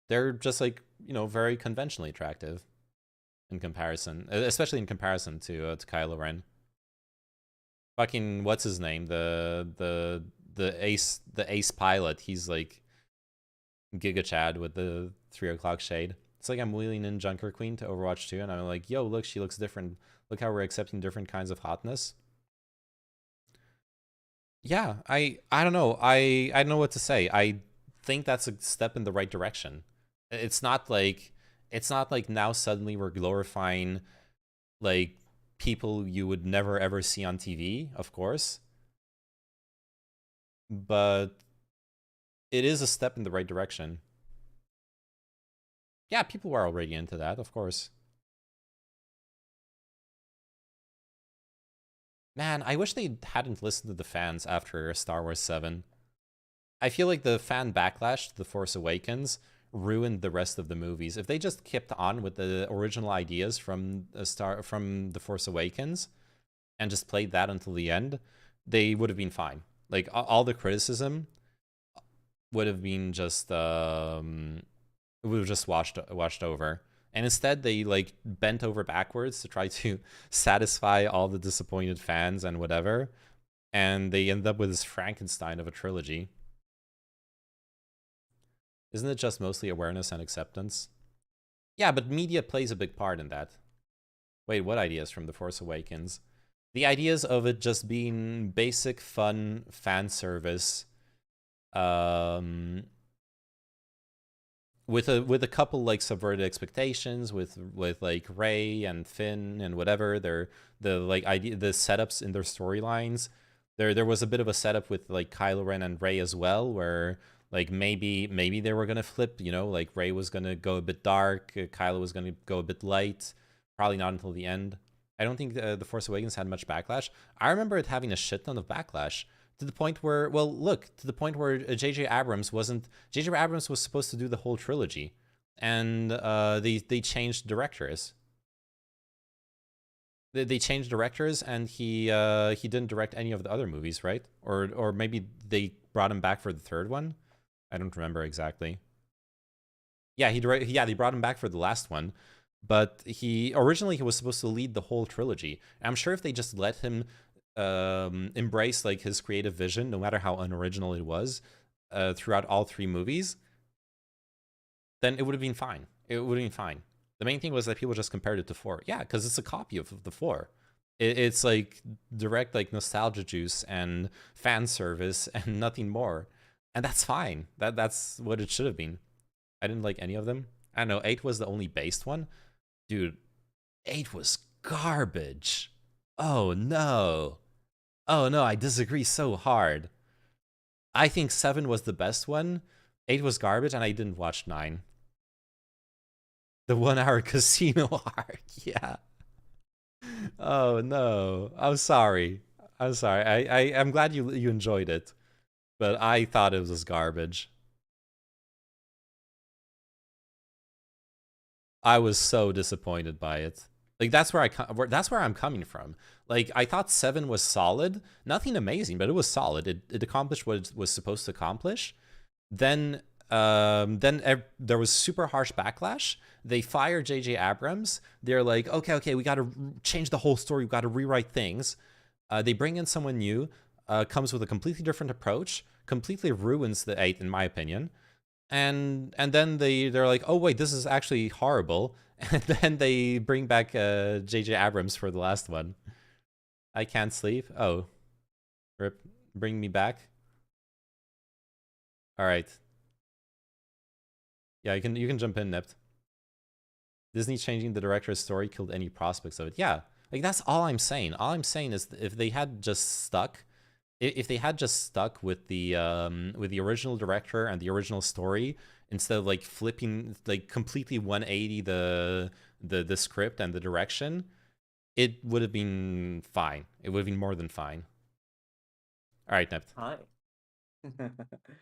A: they're just like, you know, very conventionally attractive in comparison, especially in comparison to Kylo Ren. Fucking what's his name? The ace pilot. He's like Giga Chad with the 3 o'clock shade. It's like I'm wheeling in Junker Queen to Overwatch 2, and I'm like, yo, look, she looks different. Look how we're accepting different kinds of hotness. Yeah, I don't know. I don't know what to say. I think that's a step in the right direction. It's not like now suddenly we're glorifying like people you would never ever see on TV, of course. But it is a step in the right direction. Yeah, people were already into that, of course. Man, I wish they hadn't listened to the fans after Star Wars 7. I feel like the fan backlash to The Force Awakens ruined the rest of the movies. If they just kept on with the original ideas from The Force Awakens and just played that until the end, they would have been fine. Like all the criticism would have been just washed over. And instead they like bent over backwards to try to satisfy all the disappointed fans and whatever. And they ended up with this Frankenstein of a trilogy. Isn't it just mostly awareness and acceptance? Yeah, but media plays a big part in that. Wait, what ideas from The Force Awakens? The ideas of it just being basic, fun, fan service, with a couple like subverted expectations, with like Rey and Finn and whatever. The setups in their storylines. There was a bit of a setup with like Kylo Ren and Rey as well, where like maybe they were gonna flip, you know, like Rey was gonna go a bit dark, Kylo was gonna go a bit light. Probably not until the end. I don't think The Force Awakens had much backlash. I remember it having a shit ton of backlash to the point where, well, look, to the point where J.J. Abrams was supposed to do the whole trilogy, and they changed directors. They changed directors, and he didn't direct any of the other movies, right? Or maybe they brought him back for the third one. I don't remember exactly. Yeah, they brought him back for the last one, but originally he was supposed to lead the whole trilogy. I'm sure if they just let him embrace like his creative vision, no matter how unoriginal it was, throughout all 3 movies, then it would have been fine. It would have been fine. The main thing was that people just compared it to 4. Yeah, because it's a copy of the 4. It's like direct like nostalgia juice and fan service and nothing more. And that's fine. That's what it should have been. I didn't like any of them. I don't know, 8 was the only based one. Dude, 8 was garbage. Oh no. Oh no, I disagree so hard. I think 7 was the best one. 8 was garbage, and I didn't watch 9. The 1-hour casino arc, yeah. Oh no, I'm sorry. I'm glad you enjoyed it, but I thought it was garbage. I was so disappointed by it. Like that's where I'm coming from. Like I thought 7 was solid, nothing amazing, but it was solid. It accomplished what it was supposed to accomplish. Then there was super harsh backlash. They fired J.J. Abrams. They're like, okay, we got to change the whole story. We got to rewrite things. They bring in someone new, comes with a completely different approach, completely ruins the 8, in my opinion. And then they're like, oh wait, this is actually horrible. And then they bring back J.J. Abrams for the last one. I can't sleep. Oh, rip, bring me back. All right. Yeah, you can jump in, Nipt. Disney changing the director's story killed any prospects of it. Yeah, like that's all I'm saying. All I'm saying is if they had just stuck, with the original director and the original story, instead of like flipping, like completely 180 the script and the direction, it would have been fine. It would have been more than fine. All right, Nipt.
I: Hi.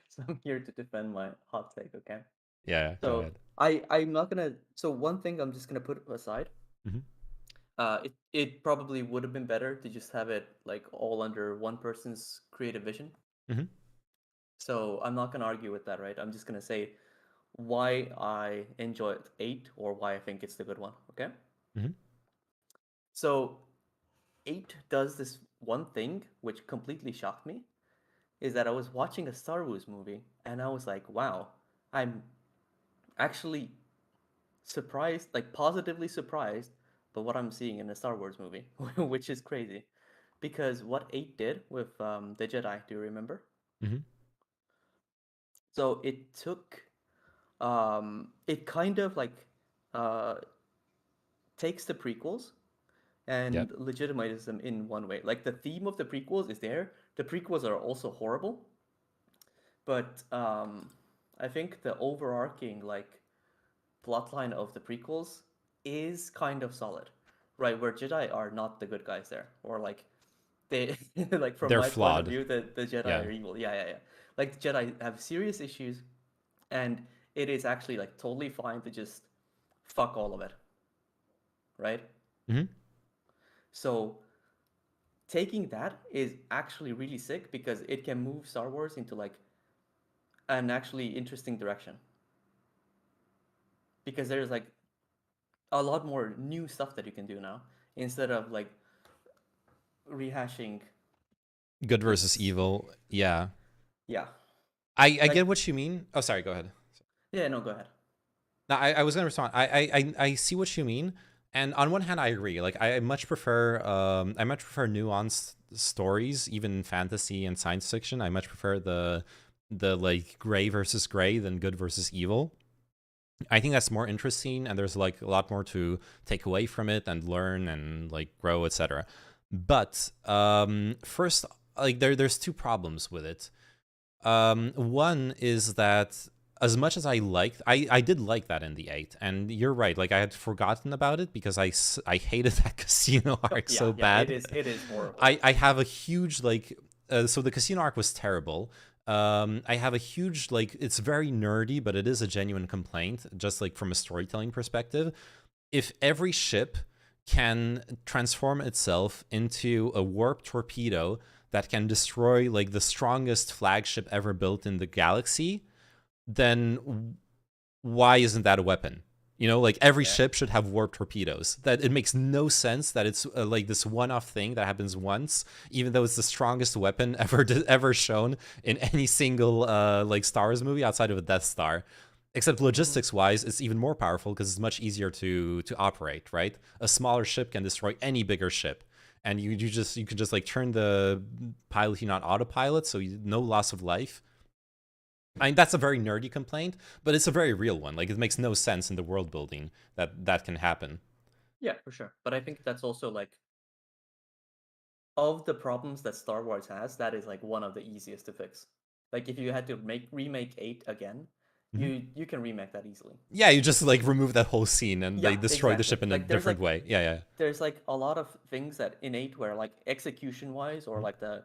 I: So I'm here to defend my hot take, okay?
A: Yeah, go
I: So
A: ahead.
I: I'm not gonna. So one thing I'm just gonna put aside.
A: Mhm.
I: It probably would have been better to just have it like all under one person's creative vision.
A: Mhm.
I: So I'm not gonna argue with that, right? I'm just gonna say why I enjoyed 8 or why I think it's the good one. Okay.
A: Mhm.
I: So 8 does this one thing which completely shocked me, is that I was watching a Star Wars movie and I was like, wow, I'm actually surprised, like positively surprised by what I'm seeing in a Star Wars movie, which is crazy. Because what 8 did with the Jedi, do you remember?
A: Mhm.
I: So it took, it kind of like takes the prequels and
A: Yep.
I: legitimizes them in one way. Like the theme of the prequels is there. The prequels are also horrible, but I think the overarching like plotline of the prequels is kind of solid, right? Where Jedi are not the good guys there, or like they like from
A: They're
I: my point
A: flawed.
I: of view, the Jedi
A: Yeah.
I: are evil. Yeah. Like the Jedi have serious issues, and it is actually like totally fine to just fuck all of it, right?
A: Mhm.
I: So taking that is actually really sick because it can move Star Wars into like an actually interesting direction. Because there's like a lot more new stuff that you can do now instead of like rehashing.
A: Good versus evil. Yeah.
I: Yeah.
A: I
I: Like-
A: get what you mean. Oh, sorry. Go ahead.
I: Yeah, no, go ahead.
A: No, I was gonna respond. I see what you mean, and on one hand, I agree. Like I much prefer nuanced stories, even in fantasy and science fiction. I much prefer the like gray versus gray than good versus evil. I think that's more interesting, and there's like a lot more to take away from it and learn and like grow, etc. But first, like there's 2 problems with it. One is that as much as I liked, I did like that in the 8, and you're right. Like I had forgotten about it because I hated that casino arc so bad.
I: It is horrible.
A: I have a huge like, so the casino arc was terrible. I have a huge like, it's very nerdy, but it is a genuine complaint, just like from a storytelling perspective. If every ship can transform itself into a warp torpedo that can destroy like the strongest flagship ever built in the galaxy, then why isn't that a weapon? You know, like every ship should have warp torpedoes. That it makes no sense that it's like this one-off thing that happens once, even though it's the strongest weapon ever shown in any single like Star Wars movie outside of a Death Star. Except logistics-wise, it's even more powerful because it's much easier to operate. Right, a smaller ship can destroy any bigger ship, and you can just like turn the piloting on autopilot, so no loss of life. I mean, that's a very nerdy complaint, but it's a very real one. Like, it makes no sense in the world building that can happen.
I: Yeah, for sure. But I think that's also like, of the problems that Star Wars has, that is like one of the easiest to fix. Like, if you had to remake 8 again, you can remake that easily.
A: Yeah, you just like remove that whole scene and
I: Yeah,
A: they destroy the
I: exactly.
A: ship in a
I: Like, there's,
A: different
I: like-
A: way. Yeah.
I: There's like a lot of things that in 8 where like execution-wise or like the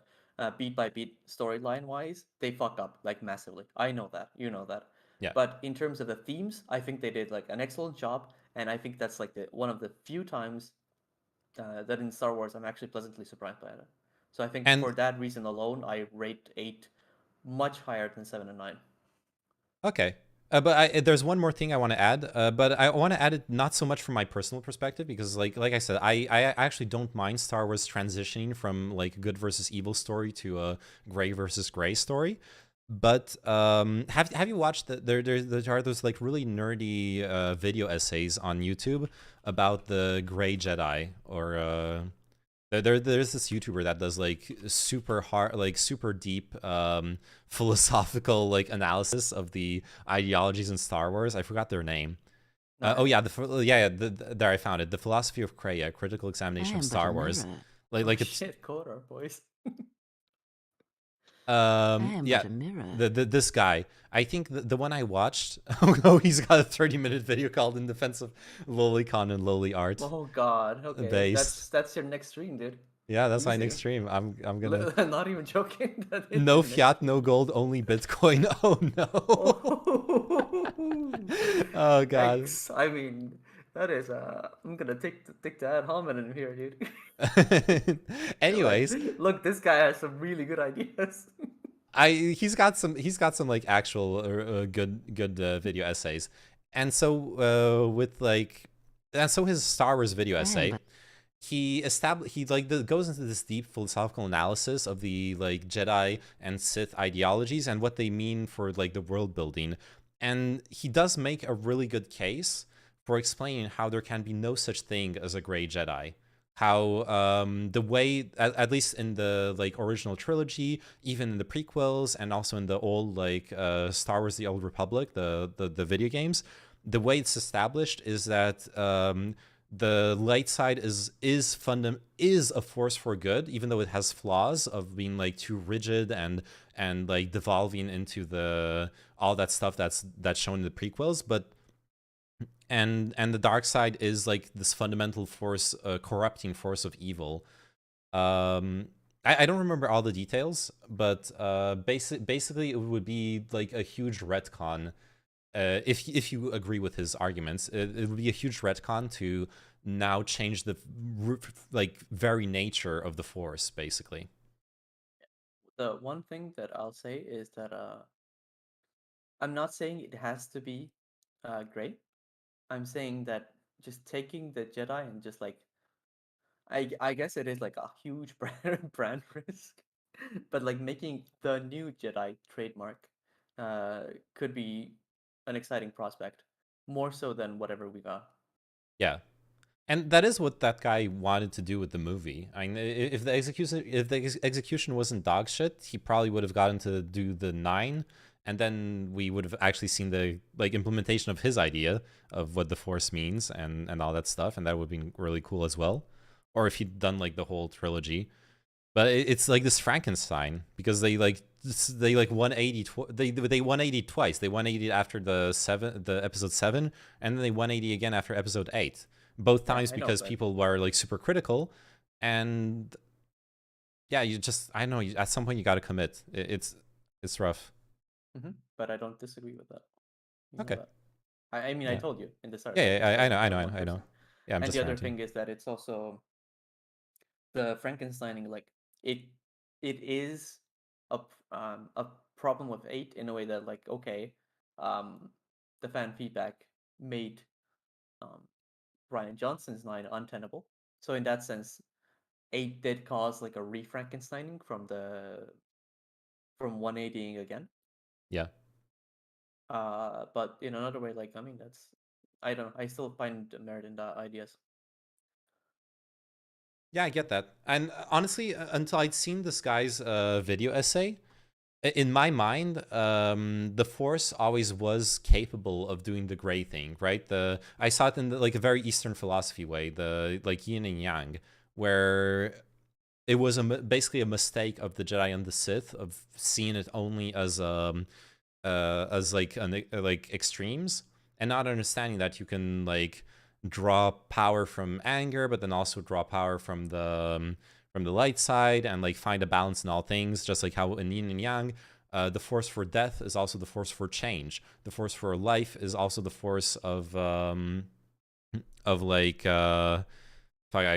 I: beat-by-beat storyline-wise, they fuck up like massively. I know that. You know that.
A: Yeah.
I: But in terms of the themes, I think they did like an excellent job, and I think that's like one of the few times that in Star Wars I'm actually pleasantly surprised by it. So I think
A: And-
I: for that reason alone, I rate 8 much higher than 7 and 9.
A: Okay. But there's one more thing I want to add, but I want to add it not so much from my personal perspective, because like I said, I actually don't mind Star Wars transitioning from like good versus evil story to a gray versus gray story. But have you watched there are those like really nerdy video essays on YouTube about the Gray Jedi, or there's this YouTuber that does like super hard, like super deep philosophical like analysis of the ideologies in Star Wars. I forgot their name. Oh yeah, there I found it. The Philosophy of Kreia, Critical Examination of Star Wars. Like it's
I: Shit, Kodor, boys.
A: yeah, this guy. I think the one I watched. Oh, he's got a 30-minute video called "In Defense of Lolicon and Lowly Art."
I: Oh God. Okay.
A: Based.
I: That's your next stream, dude.
A: Yeah, that's my
I: Easy.
A: next stream. I'm gonna.
I: I'm not even joking. That is
A: No
I: your next-
A: fiat, no gold, only Bitcoin. Oh no. Oh God.
I: Yikes. I mean, that is I'm gonna take the ad hominem here, dude.
A: Anyways,
I: Look, this guy has some really good ideas.
A: he's got some like actual good video essays, and so his Star Wars video essay, he goes into this deep philosophical analysis of the like Jedi and Sith ideologies and what they mean for like the world building, and he does make a really good case for explaining how there can be no such thing as a gray Jedi. How the way, at least in the like original trilogy, even in the prequels, and also in the old like Star Wars: The Old Republic, the video games, the way it's established is that the light side is a force for good, even though it has flaws of being like too rigid and like devolving into all that stuff that's shown in the prequels, but. And the dark side is like this fundamental force, corrupting force of evil. I don't remember all the details, but basically it would be like a huge retcon. If you agree with his arguments, it would be a huge retcon to now change the like very nature of the force, basically.
I: The one thing that I'll say is that I'm not saying it has to be gray. I'm saying that just taking the Jedi and just like, I guess it is like a huge brand risk, but like making the new Jedi trademark could be an exciting prospect, more so than whatever we got.
A: Yeah, and that is what that guy wanted to do with the movie. I mean, if the execution wasn't dog shit, he probably would have gotten to do the 9. And then we would have actually seen the like implementation of his idea of what the Force means and all that stuff, and that would be really cool as well. Or if he'd done like the whole trilogy, but it's like this Frankenstein, because they 180 they 180 twice. They 180 after the episode 7, and then they 180 again after episode 8. Both times because people were like super critical, and yeah, I know at some point you got to commit. It's rough.
I: But I don't disagree with that. You know
A: Okay.
I: that. I mean, I told you in the start.
A: Yeah, I know. Yeah, I'm
I: And
A: just
I: the other
A: ranting.
I: thing is that it's also the Frankensteining, like it is a problem with 8 in a way that, like, okay, the fan feedback made um Ryan Johnson's 9 untenable. So in that sense, 8 did cause like a re-Frankensteining from 180ing again.
A: Yeah.
I: But in another way, like, I mean, that's, I don't know, I still find merit in the ideas.
A: Yeah, I get that. And honestly, until I'd seen this guy's video essay, in my mind, the Force always was capable of doing the gray thing, right? I saw it in like a very Eastern philosophy way, the like yin and yang, where it was basically a mistake of the Jedi and the Sith of seeing it only as like extremes, and not understanding that you can like draw power from anger, but then also draw power from the light side, and like find a balance in all things, just like how in yin and yang, the force for death is also the force for change. The force for life is also the force of like I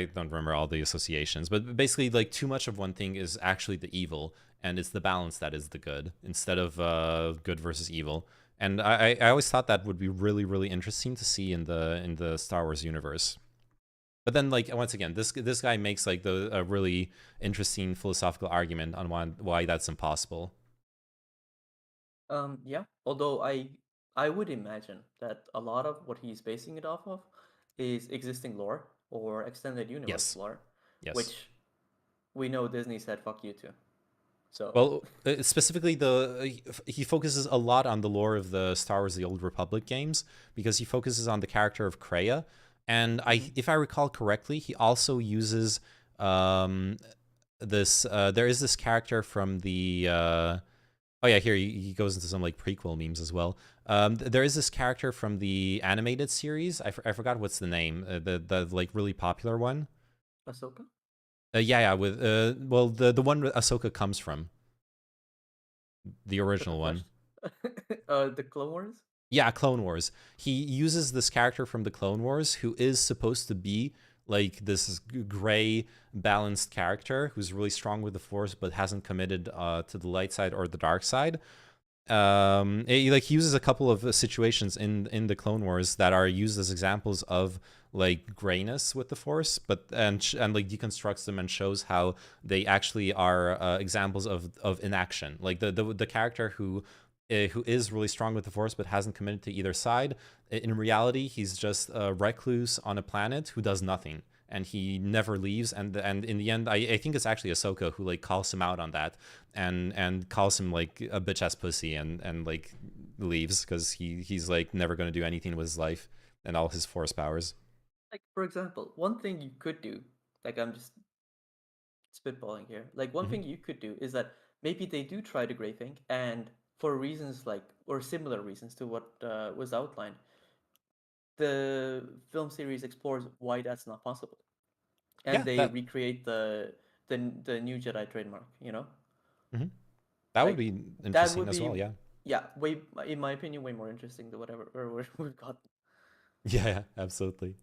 A: don't remember all the associations, but basically like too much of one thing is actually the evil, and it's the balance that is the good, instead of good versus evil. And I always thought that would be really, really interesting to see in the Star Wars universe. But then, like, once again, this guy makes like a really interesting philosophical argument on why that's impossible.
I: Yeah. Although I would imagine that a lot of what he's basing it off of is existing lore or extended universe lore, which we know Disney said fuck you to. So
A: well, specifically he focuses a lot on the lore of the Star Wars: The Old Republic games, because he focuses on the character of Kreia, and if I recall correctly, he also uses this. There is this character from the. Oh yeah, here he goes into some like prequel memes as well. There is this character from the animated series. I forgot what's the name. The like really popular one.
I: Ahsoka?
A: Yeah, with well, the one Ahsoka comes from. The original one.
I: The Clone Wars?
A: Yeah, Clone Wars. He uses this character from the Clone Wars who is supposed to be like this gray balanced character who's really strong with the Force but hasn't committed to the light side or the dark side. He uses a couple of situations in the Clone Wars that are used as examples of like grayness with the Force, but and like deconstructs them and shows how they actually are examples of inaction. Like the character who is really strong with the Force but hasn't committed to either side, in reality he's just a recluse on a planet who does nothing, and he never leaves. And in the end, I think it's actually Ahsoka who like calls him out on that and calls him like a bitch ass pussy and like leaves because he's like never going to do anything with his life and all his Force powers.
I: Like, for example, one thing you could do, like, I'm just spitballing here, like one thing you could do is that maybe they do try the gray thing, and for reasons like, or similar reasons to what was outlined, the film series explores why that's not possible, and they recreate the new Jedi trademark, you know.
A: That would be interesting as well.
I: Yeah, way, in my opinion, way more interesting than whatever we've got.
A: Yeah, absolutely.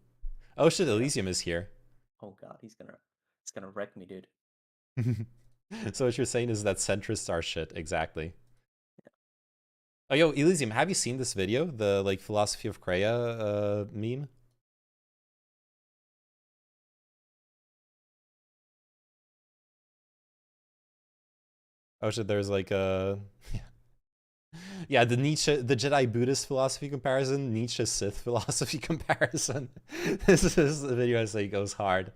A: Oh shit, Elysium is here.
I: Oh god, he's gonna wreck me, dude.
A: So what you're saying is that centrists are shit, exactly. Yeah. Oh yo, Elysium, have you seen this video? The like philosophy of Kreia meme? Oh shit, there's like a yeah, the Jedi Buddhist philosophy comparison, Nietzsche Sith philosophy comparison. This is the video essay goes hard.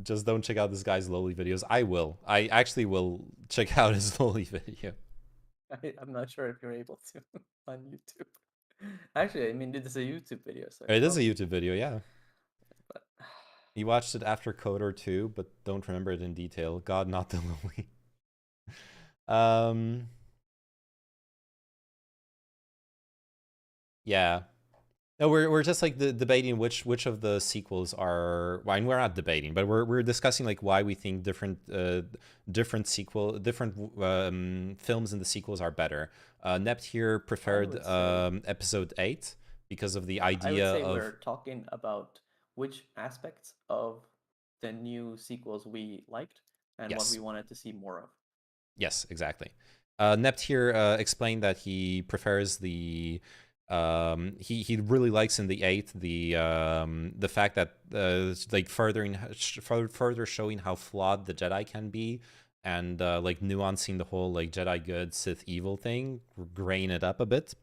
A: Just don't check out this guy's lowly videos. I will. I actually will check out his lowly video.
I: I'm not sure if you're able to on YouTube. Actually, I mean, it is a YouTube video. So
A: it is a YouTube video, yeah. But he watched it after KOTOR 2, but don't remember it in detail. God, not the lowly. Yeah. No, we're just like debating which of the sequels are. Well, we're not debating, but we're discussing like why we think different films in the sequels are better. Nept here preferred Episode 8, because of the
I: I would
A: idea
I: say
A: of
I: we're talking about which aspects of the new sequels we liked and what
A: Yes.
I: we wanted to see more of.
A: Yes, exactly. Nept here explained that he prefers the he really likes in the 8 the fact that like further showing how flawed the Jedi can be, and like nuancing the whole like Jedi good Sith evil thing, graying it up a bit,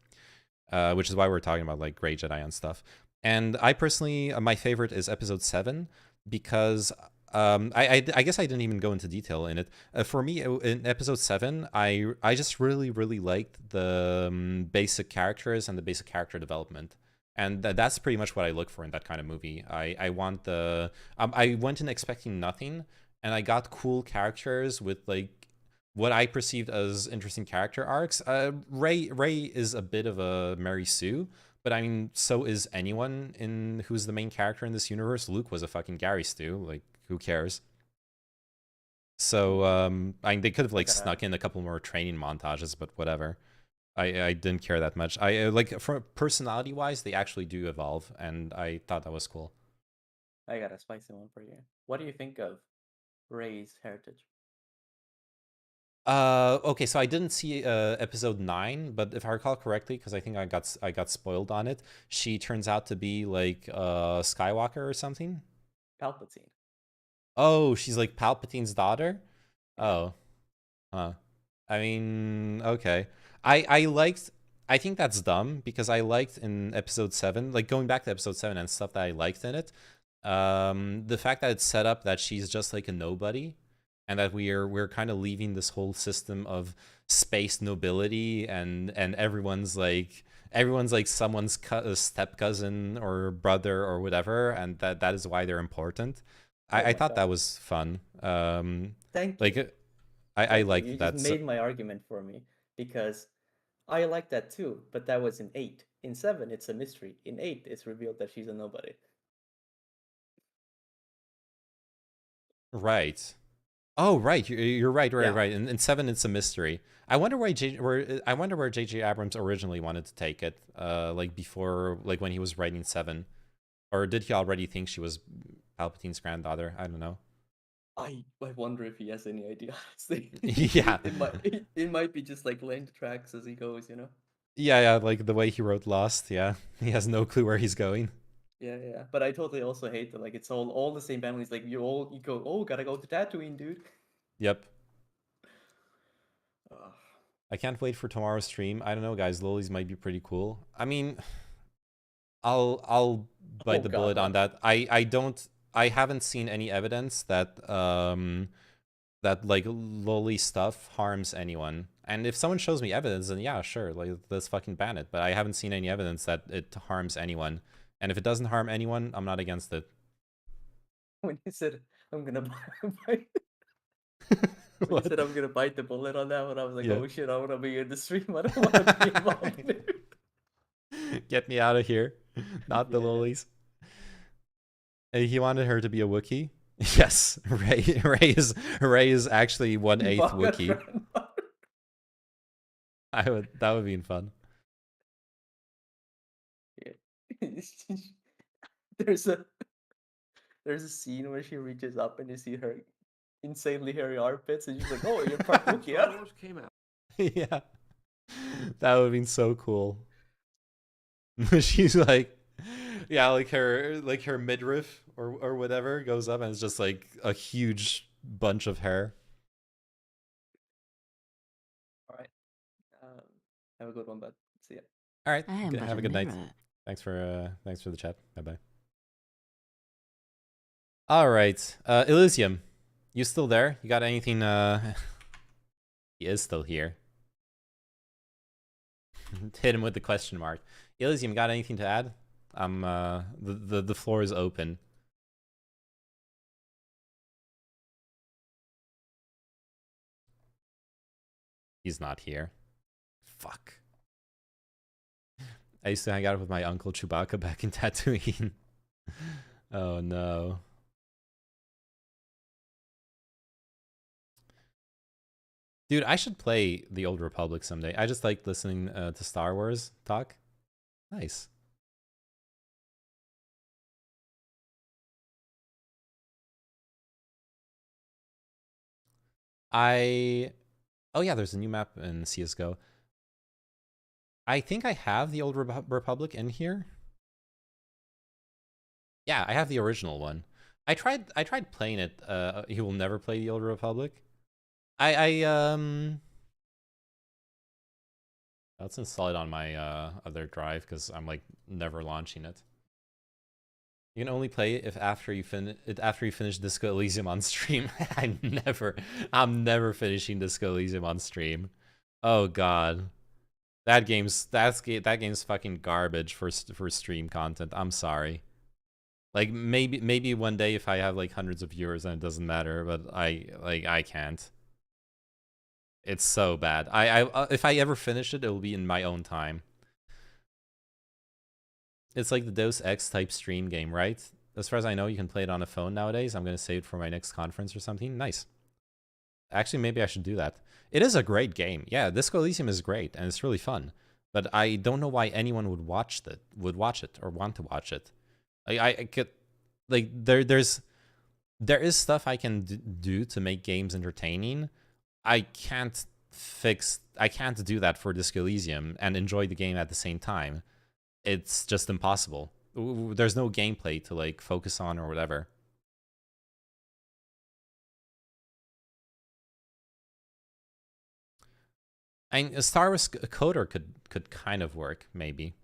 A: which is why we're talking about like gray Jedi and stuff. And I personally, my favorite is Episode 7 because I guess I didn't even go into detail in it. For me, in Episode 7, I just really liked the basic characters and the basic character development. And that's pretty much what I look for in that kind of movie. I want the... I went in expecting nothing, and I got cool characters with like what I perceived as interesting character arcs. Rey is a bit of a Mary Sue, but I mean, so is anyone in who's the main character in this universe. Luke was a fucking Gary Stu. Like, who cares? So, I mean, they could have like snuck in a couple more training montages, but whatever. I didn't care that much. I like, for personality wise, they actually do evolve, and I thought that was cool.
I: I got a spicy one for you. What do you think of Rey's heritage?
A: Okay, so I didn't see episode 9, but if I recall correctly, because I think I got spoiled on it, she turns out to be like Skywalker or something.
I: Palpatine.
A: Oh, she's like Palpatine's daughter. Oh, I mean, okay. I think that's dumb because I liked in episode 7, like going back to episode 7 and stuff that I liked in it. The fact that it's set up that she's just like a nobody, and that we're kind of leaving this whole system of space nobility, and everyone's like someone's step cousin or brother or whatever, and that is why they're important. I thought that was fun.
I: Thank
A: like
I: you.
A: I liked
I: You
A: that.
I: just made my argument for me because I like that too, but that was in 8. In 7, it's a mystery. In 8, it's revealed that she's a nobody.
A: Right. Oh, right. You're right.
I: Yeah.
A: Right. In 7, it's a mystery. I wonder where J.J. Abrams originally wanted to take it. Like before, like when he was writing 7, or did he already think she was Palpatine's granddaughter? I don't know.
I: I wonder if he has any idea. Honestly.
A: Yeah.
I: It might be just like laying the tracks as he goes, you know.
A: Yeah. Like the way he wrote Lost. Yeah, he has no clue where he's going.
I: Yeah. But I totally also hate that. Like it's all the same families. Like you go, oh, gotta go to Tatooine, dude.
A: Yep. I can't wait for tomorrow's stream. I don't know, guys. Lilies might be pretty cool. I mean, I'll bite the bullet on that. I haven't seen any evidence that that like loli stuff harms anyone. And if someone shows me evidence, then yeah, sure, like let's fucking ban it. But I haven't seen any evidence that it harms anyone. And if it doesn't harm anyone, I'm not against it.
I: When you said I'm gonna bite, when you said I'm gonna bite the bullet on that one, I was like, oh shit, I wanna be in the stream. I don't wanna be involved in it.
A: Get me out of here. Not the lilies. He wanted her to be a Wookiee. Yes, Rey is actually 1/8 Wookiee. That would be fun.
I: Yeah. There's a scene where she reaches up and you see her insanely hairy armpits, and she's like, "Oh, you're part Wookiee." Yeah.
Q: Came out.
A: Yeah, that would have been so cool. She's like, yeah, like her midriff or whatever goes up, and it's just like a huge bunch of hair.
I: All right. Have a good one, bud. See ya.
A: All right.
R: I am but
A: Have
R: a
A: a good night.
R: mirror.
A: Thanks for the chat. Bye bye. All right, Elysium, you still there? You got anything? He is still here. Hit him with the question mark. Elysium, got anything to add? The floor is open. He's not here. Fuck. I used to hang out with my uncle Chewbacca back in Tatooine. Oh no. Dude, I should play The Old Republic someday. I just like listening to Star Wars talk. Nice. Oh yeah, there's a new map in CS:GO. I think I have the Old Republic in here. Yeah, I have the original one. I tried playing it. He will never play the Old Republic. Let's install it on my other drive because I'm like never launching it. You can only play it if after you finish Disco Elysium on stream. I'm never finishing Disco Elysium on stream. Oh god. That game's fucking garbage for stream content. I'm sorry. Like maybe one day if I have like hundreds of viewers then it doesn't matter, but I can't. It's so bad. If I ever finish it, it will be in my own time. It's like the Deus Ex type stream game, right? As far as I know, you can play it on a phone nowadays. I'm gonna save it for my next conference or something. Nice. Actually, maybe I should do that. It is a great game. Yeah, Disco Elysium is great and it's really fun. But I don't know why anyone would watch it or want to watch it. I could like there is stuff I can do to make games entertaining. I can't do that for Disco Elysium and enjoy the game at the same time. It's just impossible. There's no gameplay to like focus on or whatever. And a Star Wars Coder could kind of work, maybe.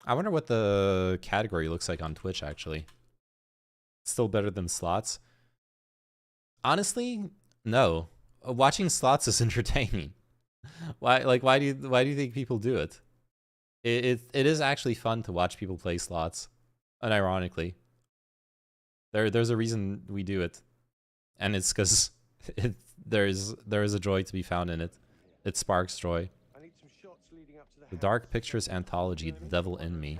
A: I wonder what the category looks like on Twitch, actually. Still better than slots? Honestly, no. Watching slots is entertaining. Why do you think people do it? It is actually fun to watch people play slots, unironically. There's a reason we do it, and it's because there is a joy to be found in it. It sparks joy. The Dark Pictures Anthology, The Devil in Me.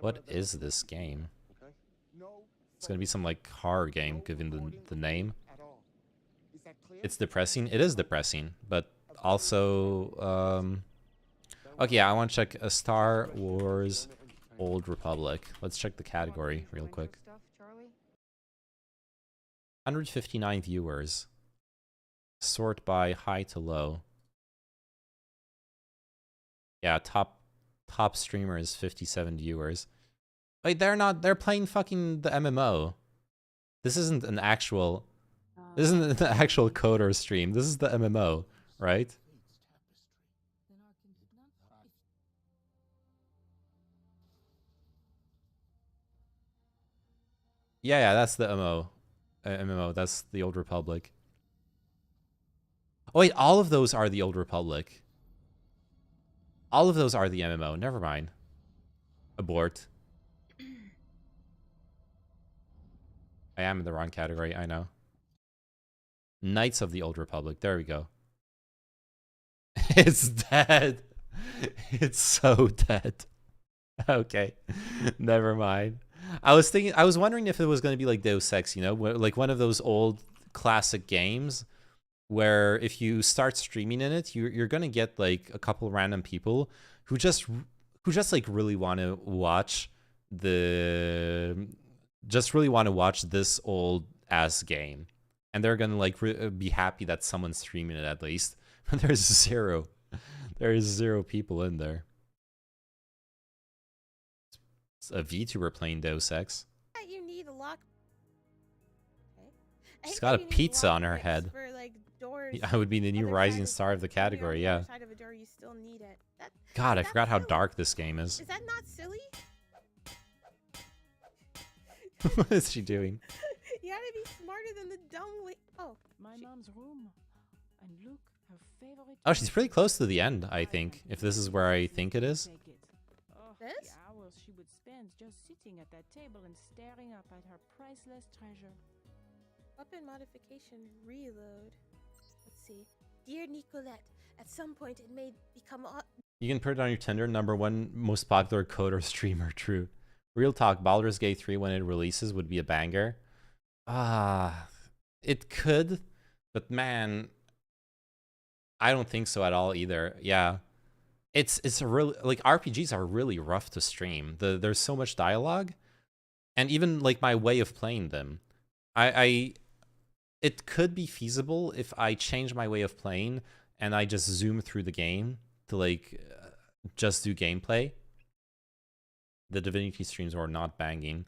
A: What is this game? It's gonna be some like horror game, given the name. It's depressing. It is depressing, but also okay, yeah, I want to check a Star Wars Old Republic. Let's check the category real quick. 159 viewers. Sort by high to low. Yeah, top streamer is 57 viewers. Wait, they're playing fucking the MMO. This isn't an actual Coder stream. This is the MMO, right? Yeah, that's the MMO. That's the Old Republic. Oh wait, all of those are the Old Republic. All of those are the MMO. Never mind. Abort. I am in the wrong category, I know. Knights of the Old Republic. There we go. It's dead. It's so dead. Okay. Never mind. I was wondering if it was going to be like Deus Ex, you know, like one of those old classic games where if you start streaming in it, you're going to get like a couple random people who just like really want to watch this old ass game. And they're going to like be happy that someone's streaming it at least. But there's zero people in there. It's a VTuber playing Deus Ex.
Q: You need a lock.
A: She's got a pizza on her head.
Q: For, like, doors
A: I would be the new rising star of the category, yeah.
Q: Side of a door, you still need it.
A: God, I forgot how dark this game is.
Q: Is that not silly?
A: What is she doing?
Q: You gotta be smarter than the dumb Oh.
P: My mom's room. And look, her favorite.
A: Oh, she's pretty close to the end, I think. If this is where I think it is.
P: This? The hours she would spend just sitting at that table and staring up at her priceless treasure.
Q: Weapon modification reload. Let's see. Dear Nicolette, at some point it may become.
A: You can put it on your Tinder. #1 most popular coder streamer. True. Real talk. Baldur's Gate 3 when it releases would be a banger. It could, but man, I don't think so at all either. Yeah. It's a really, like, RPGs are really rough to stream. There's so much dialogue, and even like my way of playing them, I it could be feasible if I change my way of playing and I just zoom through the game to like just do gameplay. The Divinity streams were not banging.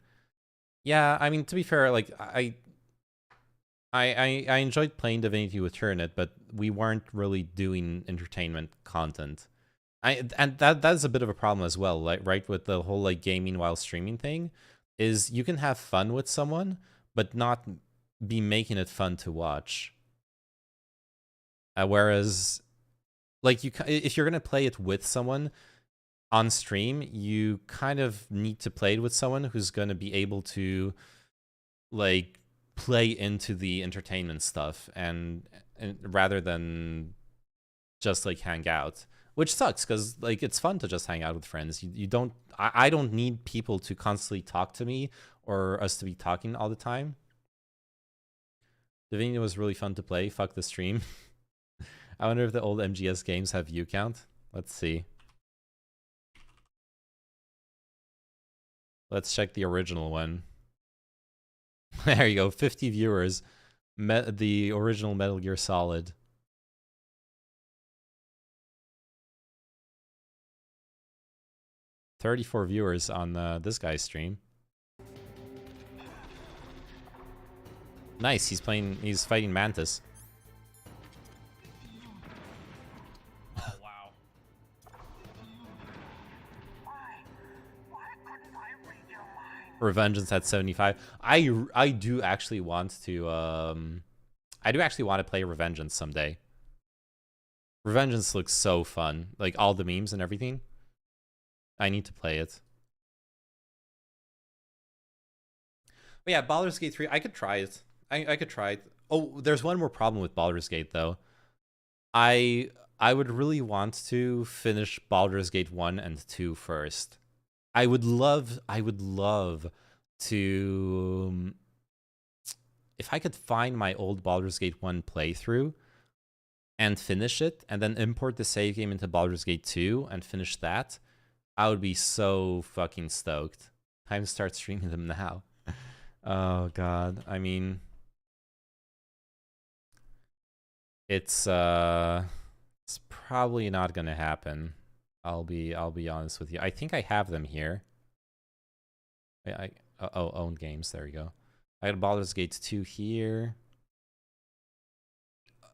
A: Yeah, I mean, to be fair, like I enjoyed playing Divinity with Turnet, but we weren't really doing entertainment content. And that's a bit of a problem as well, like right, with the whole like gaming while streaming thing, is you can have fun with someone, but not be making it fun to watch. Whereas, like if you're gonna play it with someone on stream, you kind of need to play it with someone who's gonna be able to like play into the entertainment stuff and rather than just like hang out, which sucks because like it's fun to just hang out with friends. You don't I don't need people to constantly talk to me or us to be talking all the time. Divinity was really fun to play. Fuck the stream. I wonder if the old MGS games have view count. Let's see. Let's check the original one. There you go, 50 viewers. The original Metal Gear Solid. $34 viewers on this guy's stream. Nice, he's fighting Mantis.
K: Oh, wow.
A: Revengeance at 75. I do actually want to play Revengeance someday. Revengeance looks so fun. Like all the memes and everything. I need to play it. But yeah, Baldur's Gate 3, I could try it. I could try it. Oh, there's one more problem with Baldur's Gate though. I would really want to finish Baldur's Gate 1 and 2 first. I would love to, if I could find my old Baldur's Gate 1 playthrough and finish it, and then import the save game into Baldur's Gate 2 and finish that, I would be so fucking stoked. Time to start streaming them now. Oh god, I mean, it's probably not gonna happen. I'll be honest with you. I think I have them here. Owned games. There we go. I got Baldur's Gate 2 here.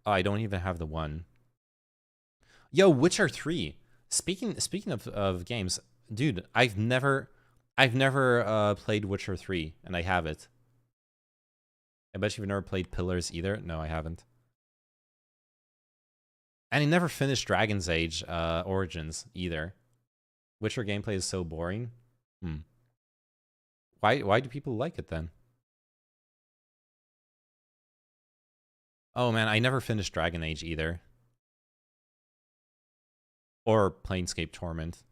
A: Oh, I don't even have the one. Yo, Witcher 3. Speaking of games, dude, I've never played Witcher 3, and I have it. I bet you've never played Pillars either. No, I haven't. And I never finished Dragon's Age Origins either. Witcher gameplay is so boring. Why do people like it then? Oh man, I never finished Dragon Age either. Or Planescape Torment.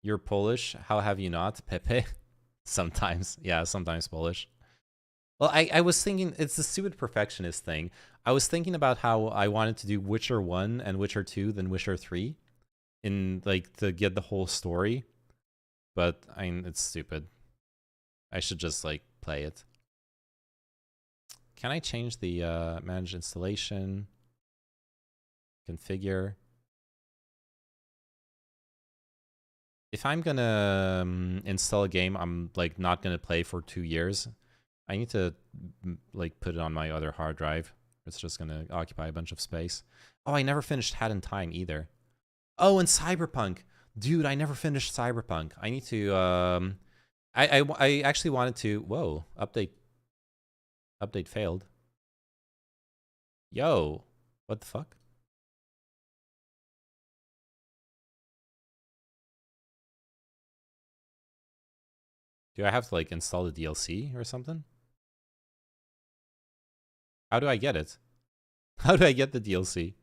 A: You're Polish? How have you not, Pepe? Sometimes. Yeah, sometimes Polish. Well, I was thinking, it's the stupid perfectionist thing. I was thinking about how I wanted to do Witcher 1 and Witcher 2, then Witcher 3. Like, to get the whole story. But, I mean, it's stupid. I should just, like, play it. Can I change the manage installation? Configure. If I'm gonna install a game I'm like not gonna play for 2 years, I need to like put it on my other hard drive. It's just gonna occupy a bunch of space. Oh, I never finished Hat in Time either. Oh, and Cyberpunk. Dude, I never finished Cyberpunk. I need to I actually wanted to whoa, update failed. Yo, what the fuck? Do I have to like install the DLC or something? How do I get it? How do I get the DLC?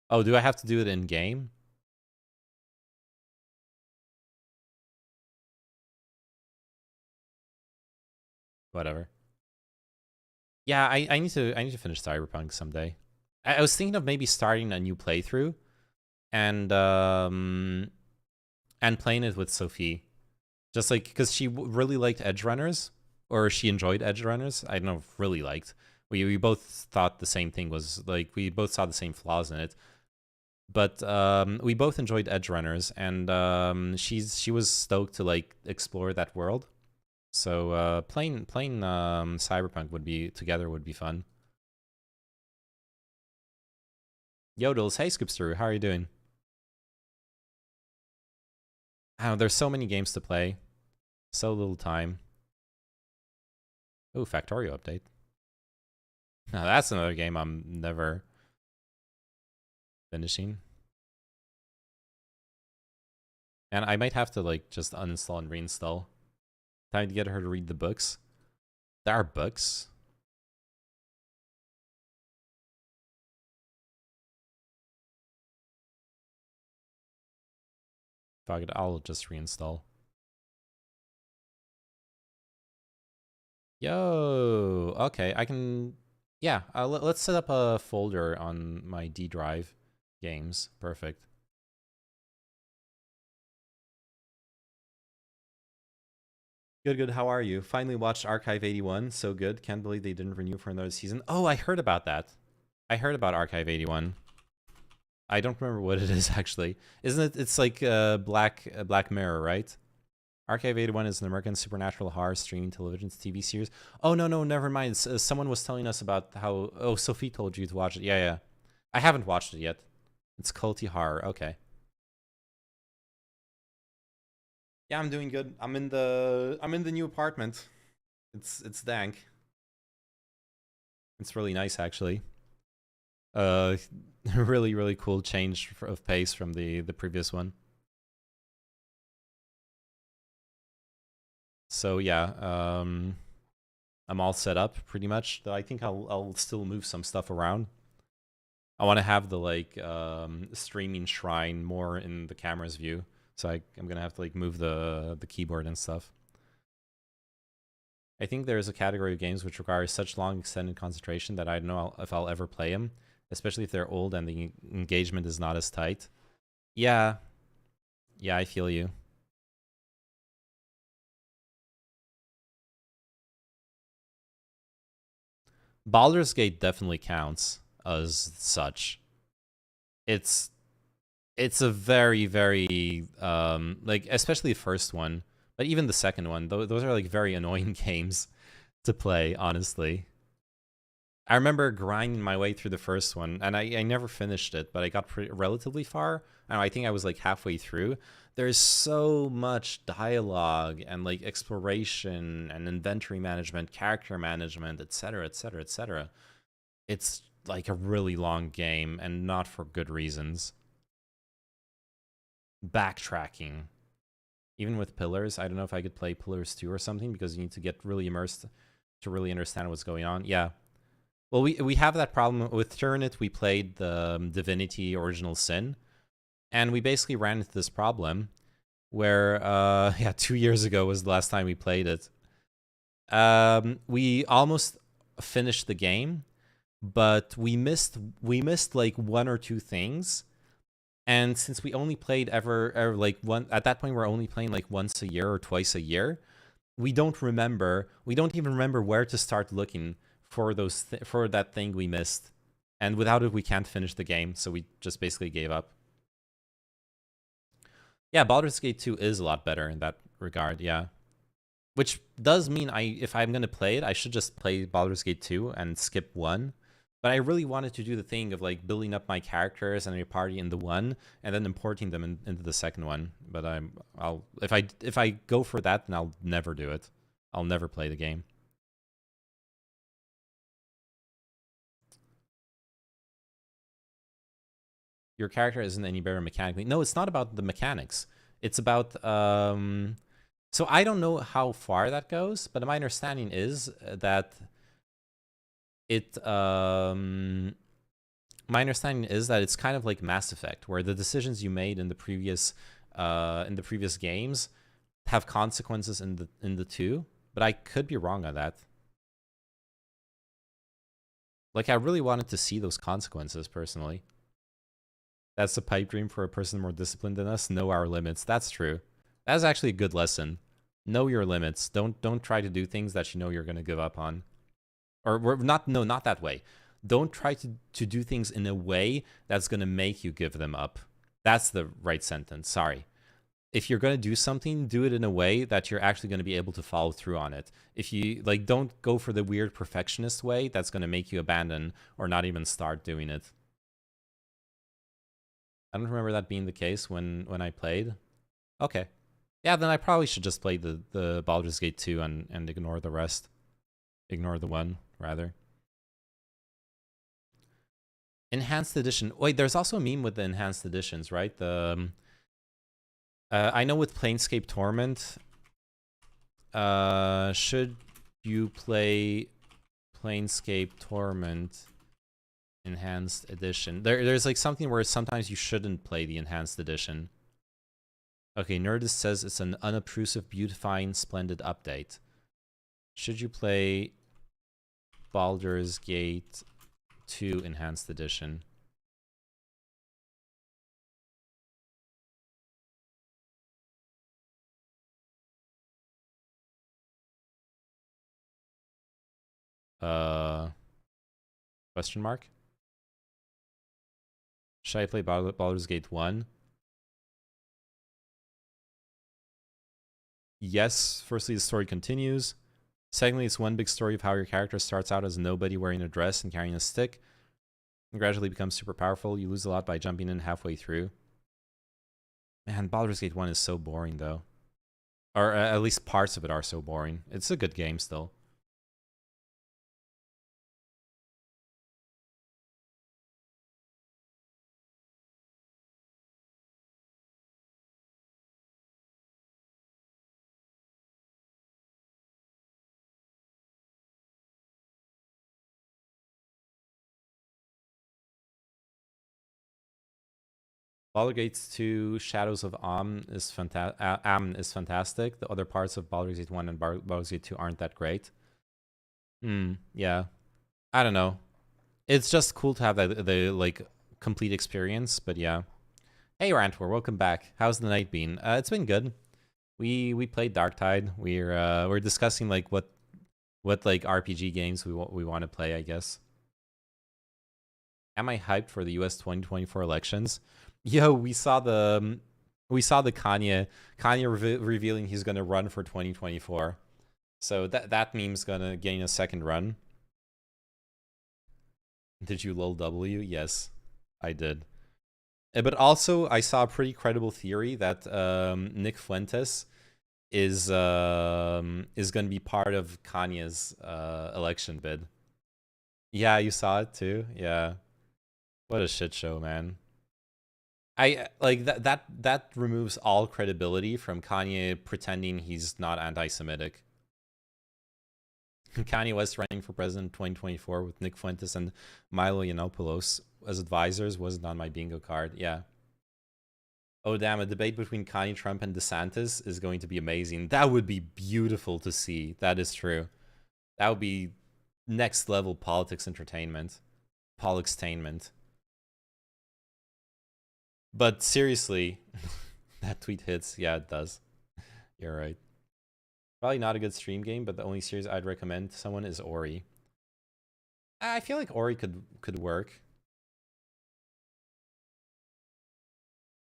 A: Oh, do I have to do it in game? Whatever. Yeah, I need to finish Cyberpunk someday. I was thinking of maybe starting a new playthrough and playing it with Sophie, just like because she really liked Edge Runners, or she enjoyed Edge Runners. I don't know if really liked. We both thought the same thing was like we both saw the same flaws in it, but we both enjoyed Edge Runners, and she was stoked to like explore that world. So playing Cyberpunk would be fun. Yodels, hey Scoopster, how are you doing? Oh, there's so many games to play, so little time. Oh, Factorio update. Now that's another game I'm never finishing. And I might have to like just uninstall and reinstall. Time to get her to read the books. There are books. Fuck it, I'll just reinstall. Yo, okay, I can, yeah, let's set up a folder on my D drive games. Perfect. Good, how are you? Finally watched Archive 81, so good. Can't believe they didn't renew for another season. Oh, I heard about that. I heard about Archive 81. I don't remember what it is actually. Isn't it? It's like Black Mirror, right? Archive 81 is an American supernatural horror streaming television TV series. Oh no, never mind. Someone was telling us about how. Oh, Sophie told you to watch it. Yeah. I haven't watched it yet. It's culty horror. Okay. Yeah, I'm doing good. I'm in the new apartment. It's dank. It's really nice actually. Really cool change of pace from the previous one. So yeah, I'm all set up pretty much. Though I think I'll still move some stuff around. I want to have the like streaming shrine more in the camera's view. So I'm gonna have to like move the keyboard and stuff. I think there is a category of games which require such long extended concentration that I don't know if I'll ever play them, especially if they're old and the engagement is not as tight. Yeah, I feel you. Baldur's Gate definitely counts as such. It's a very like especially the first one, but even the second one, those are like very annoying games to play, honestly. I remember grinding my way through the first one, and I never finished it, but I got relatively far. I think I was like halfway through. There's so much dialogue and like exploration and inventory management, character management, etc., etc., etc. It's like a really long game, and not for good reasons. Backtracking. Even with Pillars, I don't know if I could play Pillars 2 or something, because you need to get really immersed to really understand what's going on. Yeah. Well, we have that problem with Turnet. We played the Divinity Original Sin, and we basically ran into this problem where, yeah, 2 years ago was the last time we played it. We almost finished the game, but we missed like one or two things. And since we only played ever like at that point, we're only playing like once a year or twice a year. We don't even remember where to start looking for for that thing we missed. And without it, we can't finish the game. So we just basically gave up. Yeah, Baldur's Gate 2 is a lot better in that regard. Yeah. Which does mean if I'm going to play it, I should just play Baldur's Gate 2 and skip 1. But I really wanted to do the thing of like building up my characters and a party in the one, and then importing them into the second one. But if I go for that, then I'll never do it. I'll never play the game. Your character isn't any better mechanically. No, it's not about the mechanics. It's about so I don't know how far that goes, but my understanding is that my understanding is that it's kind of like Mass Effect, where the decisions you made in the previous games have consequences in the two, but I could be wrong on that. Like, I really wanted to see those consequences personally. That's a pipe dream for a person more disciplined than us. Know our limits. That's true. That's actually a good lesson. Know your limits. Don't try to do things that you know you're gonna give up on. Or not that way. Don't try to do things in a way that's gonna make you give them up. That's the right sentence. Sorry. If you're gonna do something, do it in a way that you're actually gonna be able to follow through on it. If you like, don't go for the weird perfectionist way that's gonna make you abandon or not even start doing it. I don't remember that being the case when I played. Okay. Yeah, then I probably should just play the Baldur's Gate 2 and ignore the rest. Ignore the 1, rather. Enhanced edition. Wait, there's also a meme with the enhanced editions, right? The I know with Planescape Torment, should you play Planescape Torment Enhanced Edition? There's like something where sometimes you shouldn't play the Enhanced Edition. Okay, Nerdist says it's an unobtrusive, beautifying, splendid update. Should you play Baldur's Gate 2 Enhanced Edition? Question mark? Should I play Baldur's Gate 1? Yes, firstly, the story continues. Secondly, it's one big story of how your character starts out as nobody wearing a dress and carrying a stick, and gradually becomes super powerful. You lose a lot by jumping in halfway through. Man, Baldur's Gate 1 is so boring, though. Or at least parts of it are so boring. It's a good game still. Baldur's Gate 2 Shadows of Amn is fantastic. The other parts of Baldur's Gate 1 and Baldur's Gate 2 aren't that great. Yeah. I don't know. It's just cool to have the like complete experience, but yeah. Hey Rantwar, welcome back. How's the night been? It's been good. We played Darktide. We're discussing like what like RPG games we want to play, I guess. Am I hyped for the US 2024 elections? Yo, we saw the Kanye revealing he's gonna run for 2024. So that meme's gonna gain a second run. Did you lol W? Yes, I did. But also, I saw a pretty credible theory that Nick Fuentes is gonna be part of Kanye's election bid. Yeah, you saw it too. Yeah, what a shit show, man. I like that removes all credibility from Kanye pretending he's not anti-Semitic. Kanye West running for president in 2024 with Nick Fuentes and Milo Yiannopoulos as advisors wasn't on my bingo card. Yeah. Oh damn, a debate between Kanye, Trump, and DeSantis is going to be amazing. That would be beautiful to see. That is true. That would be next level politics entertainment. Polixtainment. But seriously, that tweet hits. Yeah, it does. You're right. Probably not a good stream game, but the only series I'd recommend to someone is Ori. I feel like Ori could work.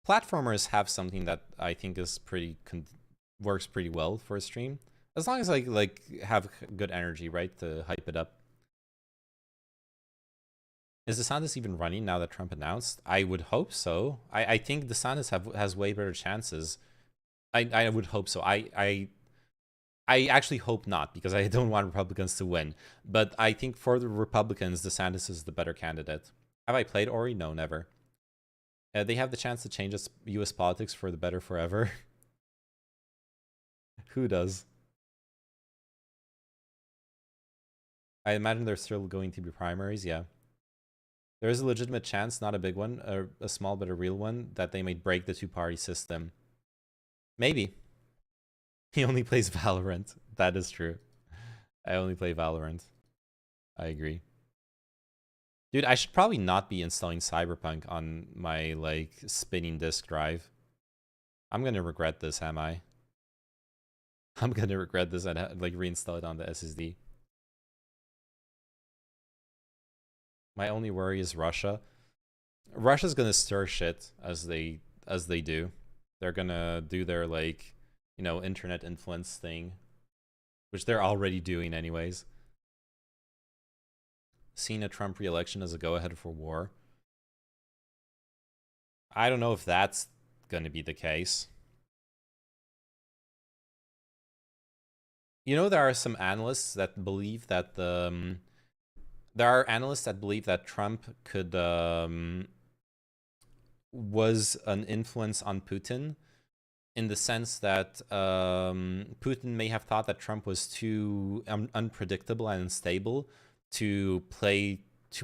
A: Platformers have something that I think is works pretty well for a stream, as long as like have good energy, right, to hype it up. Is DeSantis even running now that Trump announced? I would hope so. I think DeSantis has way better chances. I would hope so. I actually hope not, because I don't want Republicans to win. But I think for the Republicans, DeSantis is the better candidate. Have I played Ori? No, never. They have the chance to change U.S. politics for the better forever. Who does? I imagine there's still going to be primaries, yeah. There is a legitimate chance, not a big one, a small but a real one, that they might break the two-party system. Maybe. He only plays Valorant. That is true. I only play Valorant. I agree. Dude, I should probably not be installing Cyberpunk on my, like, spinning disk drive. I'm gonna regret this, am I? I'm gonna regret this and, like, reinstall it on the SSD. My only worry is Russia. Russia's gonna stir shit as they do. They're gonna do their, like, you know, internet influence thing, which they're already doing anyways. Seeing a Trump re-election as a go-ahead for war. I don't know if that's gonna be the case. You know, there are some analysts that believe that there are analysts that believe that Trump could was an influence on Putin, in the sense that Putin may have thought that Trump was too unpredictable and unstable to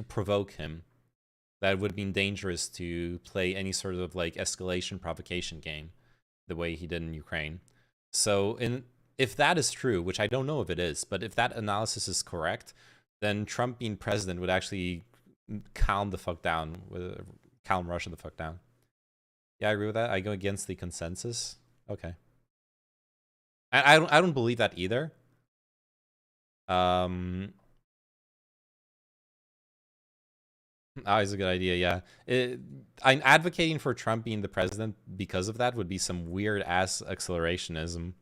A: provoke him. That it would have been dangerous to play any sort of, like, escalation provocation game the way he did in Ukraine. So if that is true, which I don't know if it is, but if that analysis is correct, then Trump being president would actually calm the fuck down, calm Russia the fuck down. Yeah, I agree with that. I go against the consensus. Okay. I don't believe that either. Always a good idea, yeah. I'm advocating for Trump being the president because of that would be some weird ass accelerationism.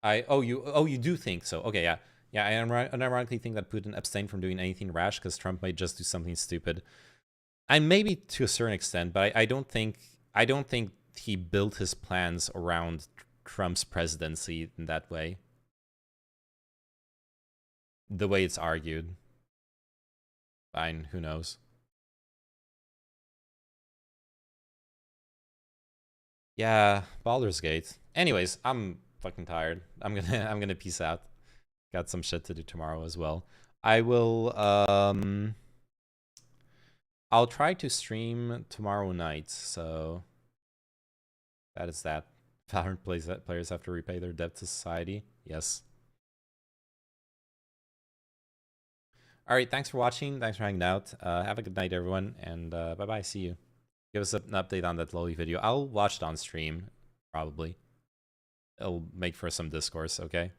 A: You do think so? Okay, yeah, yeah. I unironically think that Putin abstained from doing anything rash because Trump might just do something stupid. And maybe to a certain extent, but I don't think he built his plans around Trump's presidency in that way. The way it's argued. Fine, who knows? Yeah, Baldur's Gate. Anyways, I'm fucking tired. I'm gonna peace out. Got some shit to do tomorrow as well. I will I'll try to stream tomorrow night, so that is that. Valorant players have to repay their debt to society. Yes. Alright, thanks for watching. Thanks for hanging out. Have a good night, everyone, and bye-bye. See you. Give us an update on that Loli video. I'll watch it on stream, probably. It'll make for some discourse, okay?